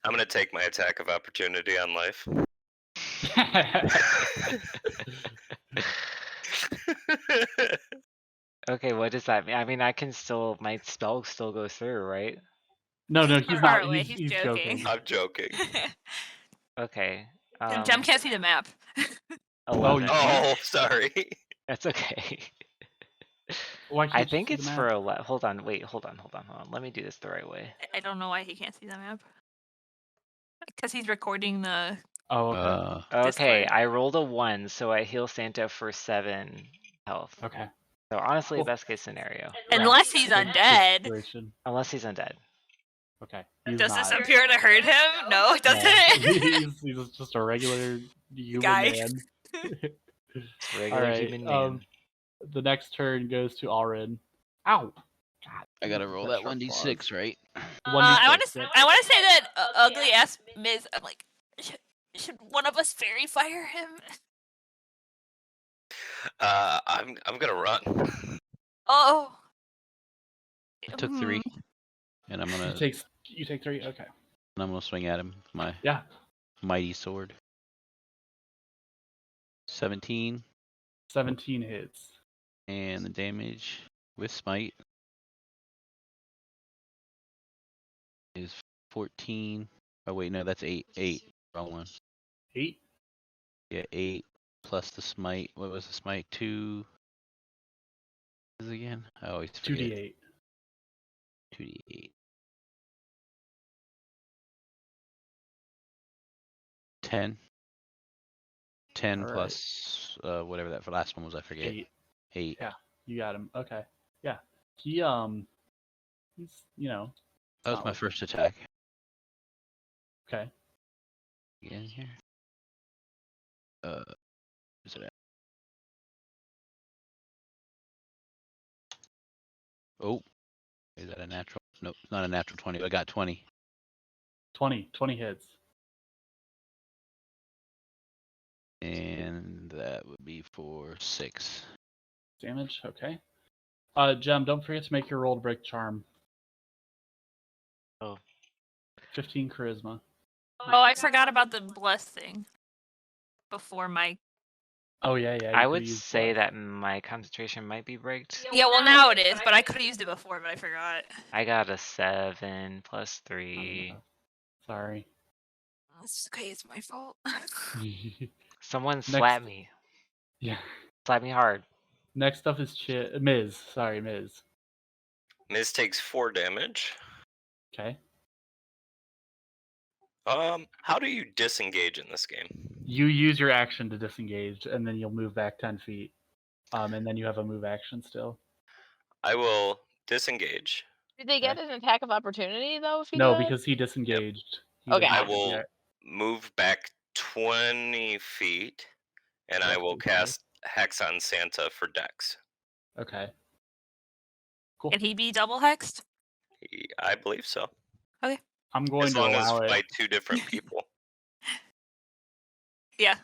[SPEAKER 5] gonna take my attack of opportunity on life.
[SPEAKER 4] Okay, what does that mean? I mean, I can still, my spell still goes through, right?
[SPEAKER 1] No,
[SPEAKER 3] He's
[SPEAKER 1] he's
[SPEAKER 3] far
[SPEAKER 1] not.
[SPEAKER 3] away,
[SPEAKER 1] He's
[SPEAKER 3] he's
[SPEAKER 1] joking.
[SPEAKER 3] joking.
[SPEAKER 5] I'm joking.
[SPEAKER 4] Okay.
[SPEAKER 3] Jem can't see the map.
[SPEAKER 4] 11.
[SPEAKER 5] Oh, sorry.
[SPEAKER 4] That's okay.
[SPEAKER 1] Why
[SPEAKER 4] I
[SPEAKER 1] can't you
[SPEAKER 4] think
[SPEAKER 1] see the
[SPEAKER 4] it's
[SPEAKER 1] map?
[SPEAKER 4] for 11. Hold on, wait, hold on. Let me do this the right way.
[SPEAKER 3] I don't know why he can't see the map. Because he's recording the
[SPEAKER 1] Oh, okay.
[SPEAKER 4] Okay,
[SPEAKER 3] Discord.
[SPEAKER 4] I rolled a 1, so I heal Santa for 7 health.
[SPEAKER 1] Okay.
[SPEAKER 4] So honestly,
[SPEAKER 1] Cool.
[SPEAKER 4] best case scenario.
[SPEAKER 3] Unless he's
[SPEAKER 1] Good
[SPEAKER 3] undead.
[SPEAKER 1] situation.
[SPEAKER 4] Unless he's undead.
[SPEAKER 1] Okay. He's
[SPEAKER 3] Does
[SPEAKER 1] not.
[SPEAKER 3] this appear to hurt him? No, it
[SPEAKER 1] No.
[SPEAKER 3] doesn't.
[SPEAKER 1] he's just a regular human
[SPEAKER 3] Guy.
[SPEAKER 1] man.
[SPEAKER 4] Regular
[SPEAKER 1] Alright,
[SPEAKER 4] human man.
[SPEAKER 1] the next turn goes to Alryn. Ow! God,
[SPEAKER 6] I gotta roll that 1d6, right?
[SPEAKER 3] I want
[SPEAKER 1] 1d6,
[SPEAKER 3] to.
[SPEAKER 1] yep.
[SPEAKER 3] I want to say that Ugly asked Miz. I'm like, should one of us fairy fire him?
[SPEAKER 5] I'm gonna run.
[SPEAKER 3] Oh.
[SPEAKER 6] I took 3, and I'm gonna
[SPEAKER 1] You take 3? Okay.
[SPEAKER 6] and I'm gonna swing at him with my
[SPEAKER 1] Yeah.
[SPEAKER 6] mighty sword. 17,
[SPEAKER 1] 17 hits.
[SPEAKER 6] and the damage with smite is 14. Oh wait, no, that's 8. 8. Wrong one.
[SPEAKER 1] 8?
[SPEAKER 6] Yeah, 8 plus the smite. What was the smite? 2 is again? I always forget.
[SPEAKER 1] 2d8.
[SPEAKER 6] 2d8. 10. 10
[SPEAKER 1] All right.
[SPEAKER 6] plus whatever that last one was, I forget.
[SPEAKER 1] 8.
[SPEAKER 6] 8.
[SPEAKER 1] Yeah, you got him. Okay. Yeah. He's
[SPEAKER 6] That was
[SPEAKER 1] not
[SPEAKER 6] my
[SPEAKER 1] like-
[SPEAKER 6] first attack.
[SPEAKER 1] Okay.
[SPEAKER 6] Again here. Is it at? Oh, is that a natural? Nope, not a natural 20. I got 20.
[SPEAKER 1] 20 hits.
[SPEAKER 6] And that would be for 6.
[SPEAKER 1] Damage. Okay. Jem, don't forget to make your roll to break charm.
[SPEAKER 4] Oh.
[SPEAKER 1] 15 charisma.
[SPEAKER 3] Oh, I forgot about the bless thing. Before my.
[SPEAKER 1] Oh yeah. You
[SPEAKER 4] I
[SPEAKER 1] could
[SPEAKER 4] would
[SPEAKER 1] use
[SPEAKER 4] say
[SPEAKER 1] bless.
[SPEAKER 4] that my concentration might be bricked.
[SPEAKER 3] Yeah, well now it is, but I could have used it before, but I forgot.
[SPEAKER 4] I got a 7 plus 3.
[SPEAKER 1] Sorry.
[SPEAKER 3] It's okay, it's my fault.
[SPEAKER 4] Someone
[SPEAKER 1] Next-
[SPEAKER 4] slap me.
[SPEAKER 1] Yeah.
[SPEAKER 4] Slap me hard.
[SPEAKER 1] Next up is Miz. Sorry, Miz.
[SPEAKER 5] Miz takes 4 damage.
[SPEAKER 1] Okay.
[SPEAKER 5] How do you disengage in this game?
[SPEAKER 1] You use your action to disengage, and then you'll move back 10 feet. And then you have a move action still.
[SPEAKER 5] I will disengage.
[SPEAKER 2] Did they get an attack of opportunity though? If you
[SPEAKER 1] No,
[SPEAKER 2] do that?
[SPEAKER 1] because he disengaged. He
[SPEAKER 2] Okay.
[SPEAKER 1] didn't
[SPEAKER 5] I
[SPEAKER 1] have to
[SPEAKER 5] will
[SPEAKER 1] get-
[SPEAKER 5] move back 20 feet, and I will
[SPEAKER 1] Roughly,
[SPEAKER 5] cast Hex on Santa for Dex.
[SPEAKER 1] Okay. Cool.
[SPEAKER 3] Can he be double hexed?
[SPEAKER 5] I believe so.
[SPEAKER 1] I'm going
[SPEAKER 5] As
[SPEAKER 1] to
[SPEAKER 5] long as
[SPEAKER 1] allow
[SPEAKER 5] by
[SPEAKER 1] it
[SPEAKER 5] 2 different people.
[SPEAKER 3] Yeah.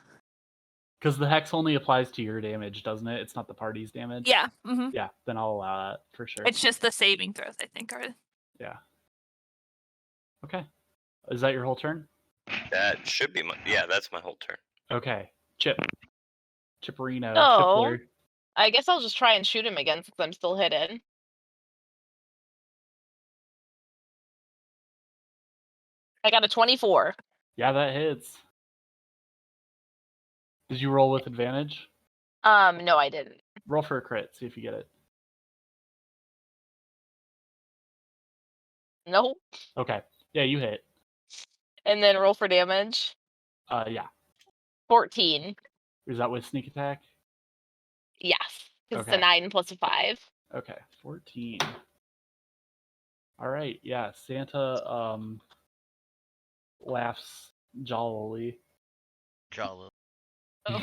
[SPEAKER 1] because the hex only applies to your damage, doesn't it? It's not the party's damage.
[SPEAKER 3] Yeah. Mm-hmm.
[SPEAKER 1] Yeah. Then I'll allow that for sure.
[SPEAKER 3] It's just the saving throws, I think, are.
[SPEAKER 1] Yeah. Okay. Is that your whole turn?
[SPEAKER 5] That should be that's my whole turn.
[SPEAKER 1] Okay. Chipperino.
[SPEAKER 2] Oh.
[SPEAKER 1] Chipler.
[SPEAKER 2] I guess I'll just try and shoot him again since I'm still hidden. I got a 24.
[SPEAKER 1] Yeah, that hits. Did you roll with advantage?
[SPEAKER 2] No, I didn't.
[SPEAKER 1] Roll for a crit. See if you get it.
[SPEAKER 2] Nope.
[SPEAKER 1] Okay. Yeah, you hit.
[SPEAKER 2] And then roll for damage.
[SPEAKER 1] Yeah.
[SPEAKER 2] 14.
[SPEAKER 1] Is that with sneak attack?
[SPEAKER 2] Yes. Because it's
[SPEAKER 1] Okay.
[SPEAKER 2] a 9 plus a 5.
[SPEAKER 1] Okay. 14. All right. Yeah. Santa laughs jollily.
[SPEAKER 6] Jolly.
[SPEAKER 3] Oh.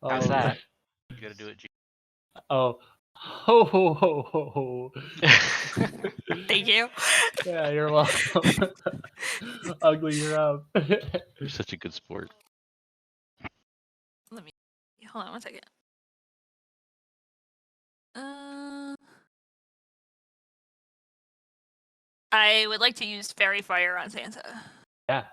[SPEAKER 4] How's that?
[SPEAKER 6] You gotta do it, G.
[SPEAKER 1] Oh. Ho ho ho ho ho.
[SPEAKER 3] Thank you.
[SPEAKER 1] Yeah, you're welcome. Ugly, you're up.
[SPEAKER 6] You're such a good sport.
[SPEAKER 3] Let me hold on one second. I would like to use Fairy Fire on Santa.
[SPEAKER 1] Yeah.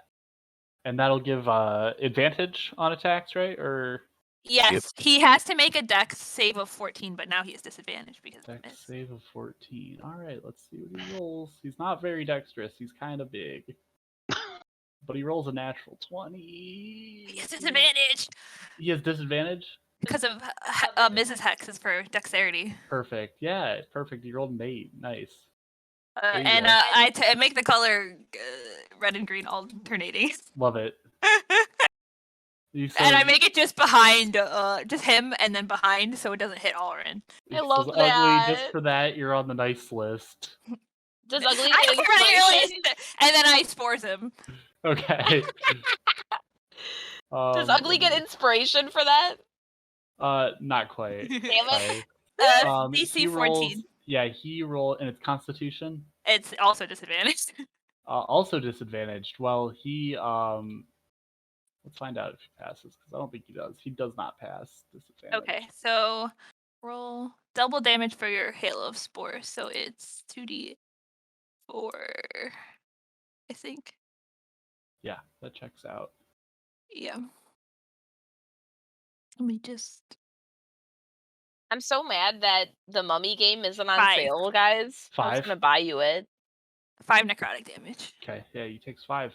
[SPEAKER 1] And that'll give advantage on attacks, right? Or
[SPEAKER 3] Yes, he has to make a dex save of 14, but now he has disadvantage because of
[SPEAKER 1] dex
[SPEAKER 3] miss.
[SPEAKER 1] save of 14. All right, let's see what he rolls. He's not very dexterous. He's kind of big. But he rolls a natural 20.
[SPEAKER 3] He has disadvantage
[SPEAKER 1] He has disadvantage?
[SPEAKER 3] because of Mrs. Hex is for dexterity.
[SPEAKER 1] Perfect. Yeah, perfect. He rolled an 8. Nice. There you
[SPEAKER 3] And
[SPEAKER 1] go.
[SPEAKER 3] I make the color red and green alternating.
[SPEAKER 1] Love it.
[SPEAKER 3] And I make it just behind, just him, and then behind, so it doesn't hit Alryn.
[SPEAKER 2] I love
[SPEAKER 1] Ugly,
[SPEAKER 2] that.
[SPEAKER 1] just for that, you're on the nice list.
[SPEAKER 2] Does Ugly
[SPEAKER 3] I
[SPEAKER 2] get
[SPEAKER 3] don't really,
[SPEAKER 2] inspiration?
[SPEAKER 3] and then I spores him.
[SPEAKER 1] Okay.
[SPEAKER 2] Does Ugly get inspiration for that?
[SPEAKER 1] Not quite.
[SPEAKER 2] Damn it.
[SPEAKER 1] Sorry.
[SPEAKER 3] DC
[SPEAKER 1] he
[SPEAKER 3] 14.
[SPEAKER 1] rolls, yeah, he rolled, and it's Constitution.
[SPEAKER 3] It's also disadvantaged.
[SPEAKER 1] Also disadvantaged. Well, he let's find out if he passes, because I don't think he does. He does not pass disadvantage.
[SPEAKER 3] Okay, so roll double damage for your Halo of Spore, so it's 2d4, I think.
[SPEAKER 1] Yeah, that checks out.
[SPEAKER 3] Yeah. Let me just.
[SPEAKER 2] I'm so mad that the Mummy game isn't on
[SPEAKER 3] 5.
[SPEAKER 2] sale, guys. I was
[SPEAKER 1] 5?
[SPEAKER 2] gonna buy you it.
[SPEAKER 3] 5 necrotic damage.
[SPEAKER 1] Okay, yeah, he takes 5.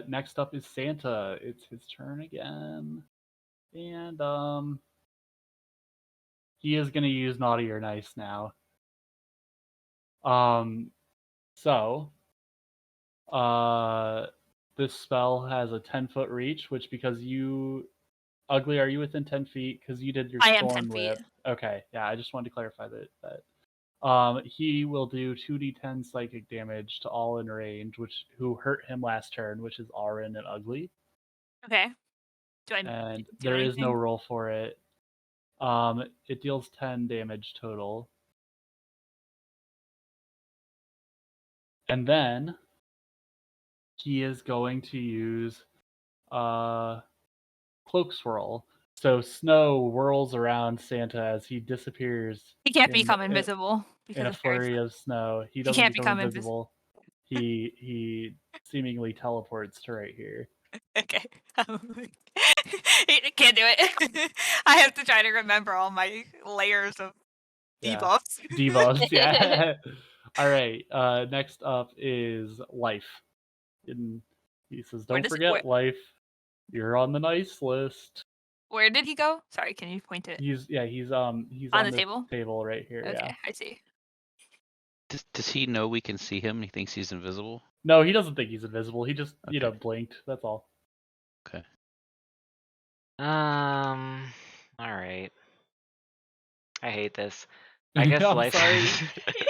[SPEAKER 1] Next up is Santa. It's his turn again. And he is gonna use Naughty or Nice now. So this spell has a 10-foot reach, which because you Ugly, are you within 10 feet? Because you did your
[SPEAKER 3] I am
[SPEAKER 1] Thorn
[SPEAKER 3] 10
[SPEAKER 1] Whip.
[SPEAKER 3] feet.
[SPEAKER 1] Okay, yeah, I just wanted to clarify that. He will do 2d10 psychic damage to all in range, who hurt him last turn, which is Alryn and Ugly.
[SPEAKER 3] Okay. Do I
[SPEAKER 1] And
[SPEAKER 3] do
[SPEAKER 1] there is no
[SPEAKER 3] anything?
[SPEAKER 1] roll for it. It deals 10 damage total. And then he is going to use Cloak Swirl. So snow whirls around Santa as he disappears.
[SPEAKER 3] He can't
[SPEAKER 1] in-
[SPEAKER 3] become invisible
[SPEAKER 1] in
[SPEAKER 3] because
[SPEAKER 1] a
[SPEAKER 3] of fairy
[SPEAKER 1] flurry
[SPEAKER 3] fire.
[SPEAKER 1] of snow. He doesn't
[SPEAKER 3] can't
[SPEAKER 1] become
[SPEAKER 3] become
[SPEAKER 1] invisible. He seemingly teleports to right here.
[SPEAKER 3] Okay. He can't do it. I have to try to remember all my layers of
[SPEAKER 1] Yeah.
[SPEAKER 3] debuffs.
[SPEAKER 1] Debuffs, yeah. All right. Next up is Life. And he says,
[SPEAKER 3] Where
[SPEAKER 1] "Don't
[SPEAKER 3] does he-
[SPEAKER 1] forget Life. You're on the nice list."
[SPEAKER 3] Where did he go? Sorry, can you point to it?
[SPEAKER 1] He's on
[SPEAKER 3] the
[SPEAKER 1] this
[SPEAKER 3] table?
[SPEAKER 1] table right here.
[SPEAKER 3] Okay,
[SPEAKER 1] Yeah.
[SPEAKER 3] I see.
[SPEAKER 6] Does he know we can see him? He thinks he's invisible.
[SPEAKER 1] No, he doesn't think he's invisible. He just
[SPEAKER 6] Okay.
[SPEAKER 1] blinked. That's all.
[SPEAKER 6] Okay.
[SPEAKER 4] All right. I hate this. I guess
[SPEAKER 1] I'm
[SPEAKER 4] life.
[SPEAKER 1] sorry.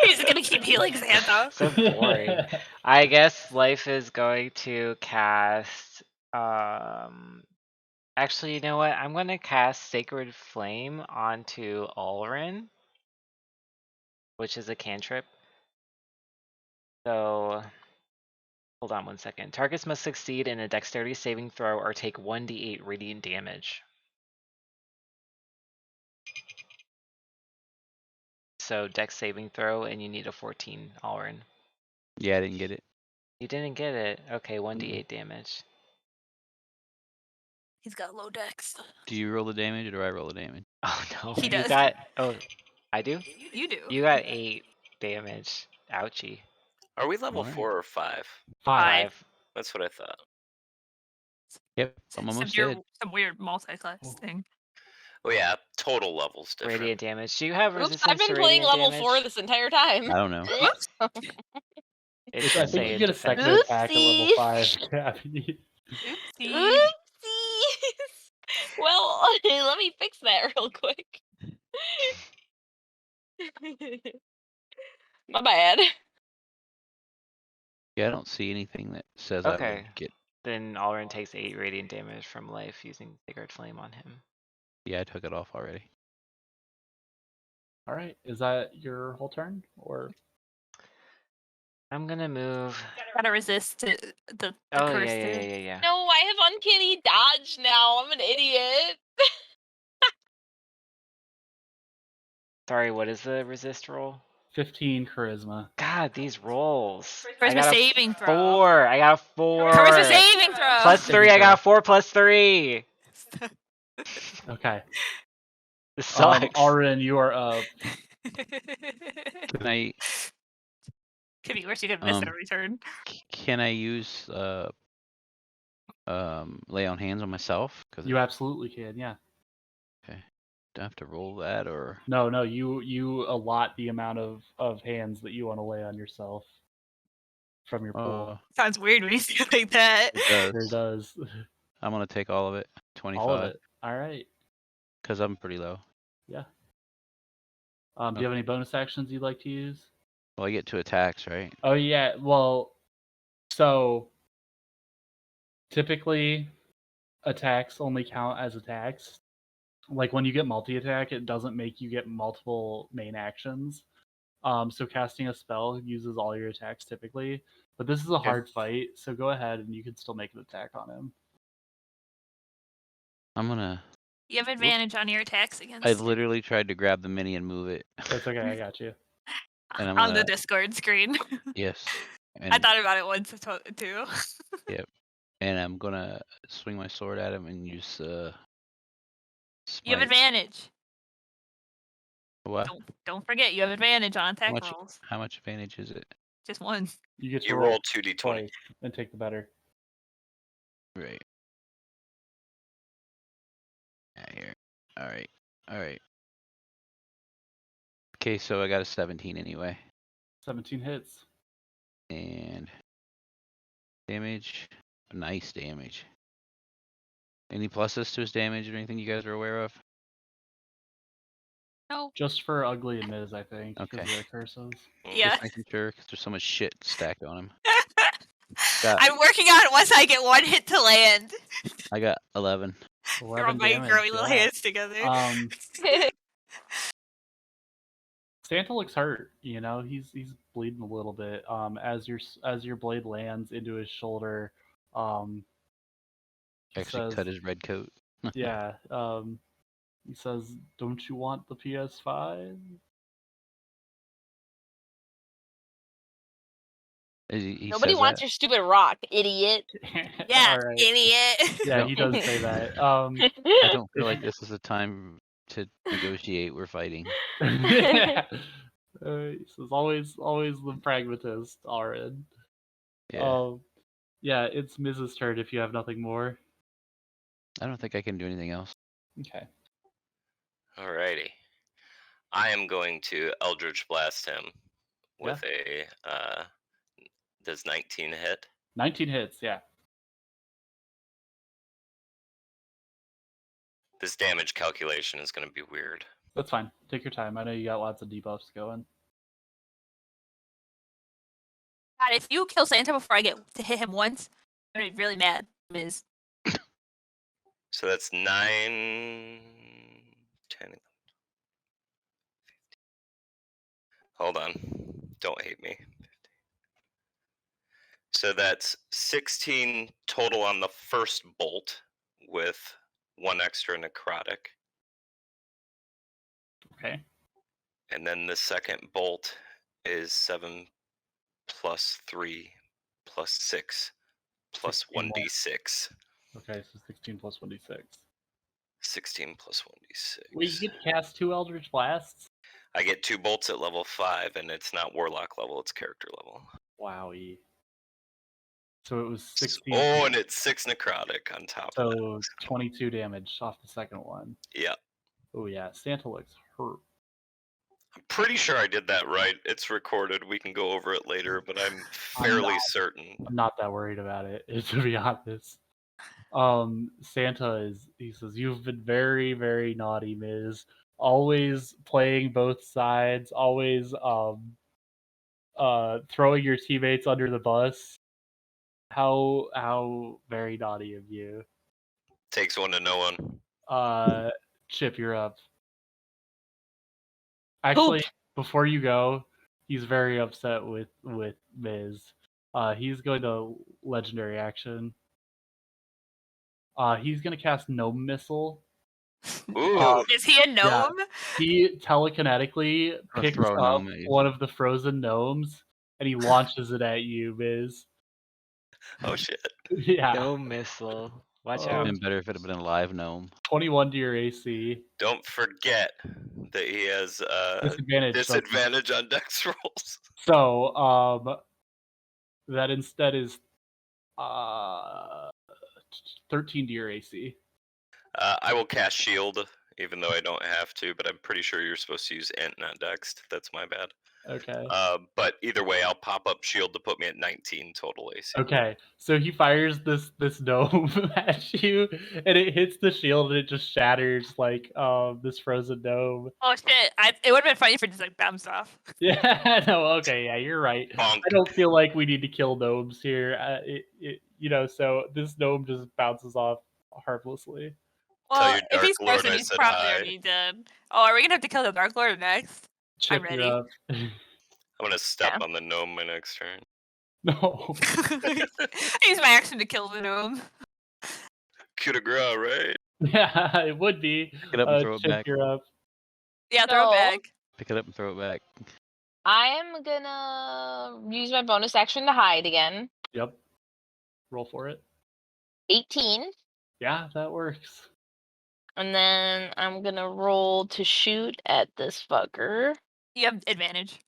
[SPEAKER 3] He's gonna keep healing Santa.
[SPEAKER 4] So boring. I guess life is going to cast. Actually, you know what? I'm going to cast Sacred Flame onto Alryn, which is a cantrip. So, hold on one second. Targets must succeed in a Dexterity saving throw or take 1d8 radiant damage. So Dex saving throw, and you need a 14, Alryn.
[SPEAKER 6] Yeah, I didn't get it.
[SPEAKER 4] You didn't get it. Okay, 1d8 damage.
[SPEAKER 3] He's got low dex.
[SPEAKER 6] Do you roll the damage or do I roll the damage?
[SPEAKER 4] Oh no,
[SPEAKER 3] He
[SPEAKER 4] you
[SPEAKER 3] does.
[SPEAKER 4] got. Oh, I do.
[SPEAKER 3] You do.
[SPEAKER 4] You got 8 damage. Ouchie.
[SPEAKER 5] Are we level
[SPEAKER 6] Alright.
[SPEAKER 5] 4 or 5?
[SPEAKER 3] 5.
[SPEAKER 5] That's what I thought.
[SPEAKER 6] Yep, I'm almost
[SPEAKER 3] some,
[SPEAKER 6] dead.
[SPEAKER 3] some weird multi-class thing.
[SPEAKER 5] Oh yeah, total levels different.
[SPEAKER 4] Radiant damage. Do you have
[SPEAKER 2] Oops,
[SPEAKER 4] resistance
[SPEAKER 2] I've been
[SPEAKER 4] to
[SPEAKER 2] playing
[SPEAKER 4] radiant
[SPEAKER 2] level
[SPEAKER 4] damage?
[SPEAKER 2] 4 this entire time.
[SPEAKER 6] I don't know.
[SPEAKER 4] It
[SPEAKER 1] I
[SPEAKER 4] should
[SPEAKER 1] think
[SPEAKER 4] say
[SPEAKER 1] you
[SPEAKER 4] in
[SPEAKER 1] get a
[SPEAKER 4] defense.
[SPEAKER 1] second attack at level
[SPEAKER 2] Oopsies.
[SPEAKER 1] 5. Gabby.
[SPEAKER 3] Oopsie.
[SPEAKER 2] Oopsies. Well, let me fix that real quick. My bad.
[SPEAKER 6] Yeah, I don't see anything that says I
[SPEAKER 4] Okay.
[SPEAKER 6] would get.
[SPEAKER 4] Then Alryn takes 8 radiant damage from life using Sacred Flame on him.
[SPEAKER 6] Yeah, I took it off already.
[SPEAKER 1] All right. Is that your whole turn? Or
[SPEAKER 4] I'm gonna move.
[SPEAKER 3] Gotta resist the
[SPEAKER 4] Oh
[SPEAKER 3] curse.
[SPEAKER 4] yeah.
[SPEAKER 2] No, I have uncanny dodge now. I'm an idiot.
[SPEAKER 4] Sorry, what is the resist roll?
[SPEAKER 1] 15 charisma.
[SPEAKER 4] God, these rolls.
[SPEAKER 3] Charisma saving throw.
[SPEAKER 4] 4. I got a 4.
[SPEAKER 3] Charisma saving throw.
[SPEAKER 4] Plus 3. I got a 4 plus 3.
[SPEAKER 1] Okay.
[SPEAKER 4] This sucks.
[SPEAKER 1] Alryn, you are up.
[SPEAKER 6] Can I
[SPEAKER 3] Could be worse. You could miss it every turn.
[SPEAKER 6] can I use lay on hands on myself?
[SPEAKER 1] You absolutely can, yeah.
[SPEAKER 6] Okay. Do I have to roll that or?
[SPEAKER 1] No, you allot the amount of hands that you want to lay on yourself from your pool.
[SPEAKER 3] Sounds weird when you say it like that.
[SPEAKER 6] It
[SPEAKER 1] Sure
[SPEAKER 6] does.
[SPEAKER 1] does.
[SPEAKER 6] I'm gonna take all of it. 25.
[SPEAKER 1] All of it. All right.
[SPEAKER 6] Because I'm pretty low.
[SPEAKER 1] Yeah. Do you have any bonus actions you'd like to use?
[SPEAKER 6] Well, I get 2 attacks, right?
[SPEAKER 1] Oh yeah. Well, so typically attacks only count as attacks. Like when you get multi-attack, it doesn't make you get multiple main actions. So casting a spell uses all your attacks typically, but this is a hard fight, so go ahead and you can still make an attack on him.
[SPEAKER 6] I'm gonna.
[SPEAKER 3] You have advantage on your attacks against.
[SPEAKER 6] I literally tried to grab the mini and move it.
[SPEAKER 1] That's okay, I got you.
[SPEAKER 6] And I'm
[SPEAKER 3] on
[SPEAKER 6] gonna,
[SPEAKER 3] the Discord screen.
[SPEAKER 6] Yes.
[SPEAKER 3] I thought about it once too.
[SPEAKER 6] Yep. And I'm gonna swing my sword at him and use
[SPEAKER 3] You
[SPEAKER 6] smite.
[SPEAKER 3] have advantage.
[SPEAKER 6] What?
[SPEAKER 3] Don't forget, you have advantage on attack rolls.
[SPEAKER 6] How much advantage is it?
[SPEAKER 3] Just one.
[SPEAKER 1] You get to
[SPEAKER 5] You roll 2d20
[SPEAKER 1] twice and take the better.
[SPEAKER 6] Right. Yeah, here. All right. Okay, so I got a 17 anyway.
[SPEAKER 1] 17 hits.
[SPEAKER 6] And damage. Nice damage. Any pluses to his damage or anything you guys are aware of?
[SPEAKER 3] No.
[SPEAKER 1] Just for Ugly and Miz, I think.
[SPEAKER 6] Okay.
[SPEAKER 1] Because of the curses.
[SPEAKER 3] Yeah.
[SPEAKER 6] Just making sure, because there's so much shit stacked on him.
[SPEAKER 3] I'm working on it once I get one hit to land.
[SPEAKER 6] I got 11.
[SPEAKER 3] You're on my girly little hands together.
[SPEAKER 1] Santa looks hurt. You know, he's bleeding a little bit. As your blade lands into his shoulder,
[SPEAKER 6] Actually cut his red coat.
[SPEAKER 1] Yeah. He says, "Don't you want the PS5?"
[SPEAKER 2] Nobody wants your stupid rock, idiot.
[SPEAKER 3] Yeah,
[SPEAKER 1] All right.
[SPEAKER 3] idiot.
[SPEAKER 1] Yeah, he does say that.
[SPEAKER 6] I don't feel like this is a time to negotiate. We're fighting.
[SPEAKER 1] Yeah. He says, always the pragmatist, Alryn.
[SPEAKER 6] Yeah.
[SPEAKER 1] Yeah, it's Mrs. turn if you have nothing more.
[SPEAKER 6] I don't think I can do anything else.
[SPEAKER 1] Okay.
[SPEAKER 5] Alrighty. I am going to Eldritch Blast him with a does 19 hit?
[SPEAKER 1] 19 hits, yeah.
[SPEAKER 5] This damage calculation is going to be weird.
[SPEAKER 1] That's fine. Take your time. I know you got lots of debuffs going.
[SPEAKER 3] God, if you kill Santa before I get to hit him once, I'm gonna be really mad, Miz.
[SPEAKER 5] So that's 9, 10, 11, 15. Hold on. Don't hate me. So that's 16 total on the first bolt with 1 extra necrotic.
[SPEAKER 1] Okay.
[SPEAKER 5] And then the second bolt is 7 plus 3 plus 6 plus 1d6.
[SPEAKER 1] Okay, so 16 plus 1d6.
[SPEAKER 5] 16 plus 1d6.
[SPEAKER 1] Well, you get to cast 2 Eldritch Blasts?
[SPEAKER 5] I get 2 bolts at level 5, and it's not Warlock level, it's character level.
[SPEAKER 1] Wowie. So it was 16.
[SPEAKER 5] Oh, and it's 6 necrotic on top of that.
[SPEAKER 1] So 22 damage off the second one.
[SPEAKER 5] Yeah.
[SPEAKER 1] Oh yeah, Santa looks hurt.
[SPEAKER 5] I'm pretty sure I did that right. It's recorded. We can go over it later, but I'm fairly certain.
[SPEAKER 1] I'm not that worried about it, to be honest. Santa he says, "You've been very, very naughty, Miz. Always playing both sides, always throwing your teammates under the bus. How very naughty of you."
[SPEAKER 5] Takes one to know one.
[SPEAKER 1] Chip, you're up. Actually, before you go, he's very upset with Miz. He's going to legendary action. He's going to cast Gnome Missile
[SPEAKER 5] Ooh.
[SPEAKER 3] Is he a gnome?
[SPEAKER 1] He telekinetically
[SPEAKER 6] Or
[SPEAKER 1] picks
[SPEAKER 6] throw a
[SPEAKER 1] up
[SPEAKER 6] gnome at you.
[SPEAKER 1] one of the frozen gnomes and he launches it at you, Biz.
[SPEAKER 5] Oh shit.
[SPEAKER 1] Yeah.
[SPEAKER 4] No missile. Watch
[SPEAKER 6] It'd
[SPEAKER 1] Oh.
[SPEAKER 4] out.
[SPEAKER 6] been better if it had been a live gnome.
[SPEAKER 1] 21 to your AC.
[SPEAKER 5] Don't forget that he has
[SPEAKER 1] Disadvantage.
[SPEAKER 5] on dex rolls.
[SPEAKER 1] So, that instead is 13 to your AC.
[SPEAKER 5] I will cast shield, even though I don't have to, but I'm pretty sure you're supposed to use int, not dexed. That's my bad.
[SPEAKER 1] Okay.
[SPEAKER 5] But either way, I'll pop up shield to put me at 19 total AC.
[SPEAKER 1] Okay. So he fires this gnome at you, and it hits the shield, and it just shatters like this frozen gnome.
[SPEAKER 3] Oh shit! It would have been funny if it just like bounced off.
[SPEAKER 1] Yeah. No. Okay. Yeah, you're right.
[SPEAKER 5] Bonk.
[SPEAKER 1] I don't feel like we need to kill gnomes here. So this gnome just bounces off harmlessly.
[SPEAKER 5] Tell
[SPEAKER 3] Well,
[SPEAKER 5] your
[SPEAKER 3] if
[SPEAKER 5] Dark
[SPEAKER 3] he's
[SPEAKER 5] Lord
[SPEAKER 3] frozen,
[SPEAKER 5] I
[SPEAKER 3] he's
[SPEAKER 5] said
[SPEAKER 3] probably
[SPEAKER 5] hi.
[SPEAKER 3] already dead. Oh, are we gonna have to kill the Dark Lord next?
[SPEAKER 1] Chip,
[SPEAKER 3] ready.
[SPEAKER 1] you're up.
[SPEAKER 5] I'm gonna step
[SPEAKER 2] Yeah.
[SPEAKER 5] on the gnome my next turn.
[SPEAKER 1] No.
[SPEAKER 3] Use my action to kill the gnome.
[SPEAKER 5] Coup de grace, right?
[SPEAKER 1] Yeah, it would be.
[SPEAKER 6] Pick it up and throw it
[SPEAKER 1] Chip,
[SPEAKER 6] back.
[SPEAKER 1] you're up.
[SPEAKER 3] Yeah, throw
[SPEAKER 2] So-
[SPEAKER 3] it back.
[SPEAKER 6] Pick it up and throw it back.
[SPEAKER 2] I am gonna use my bonus action to hide again.
[SPEAKER 1] Yep. Roll for it.
[SPEAKER 2] 18.
[SPEAKER 1] Yeah, that works.
[SPEAKER 2] And then I'm gonna roll to shoot at this fucker.
[SPEAKER 3] You have advantage.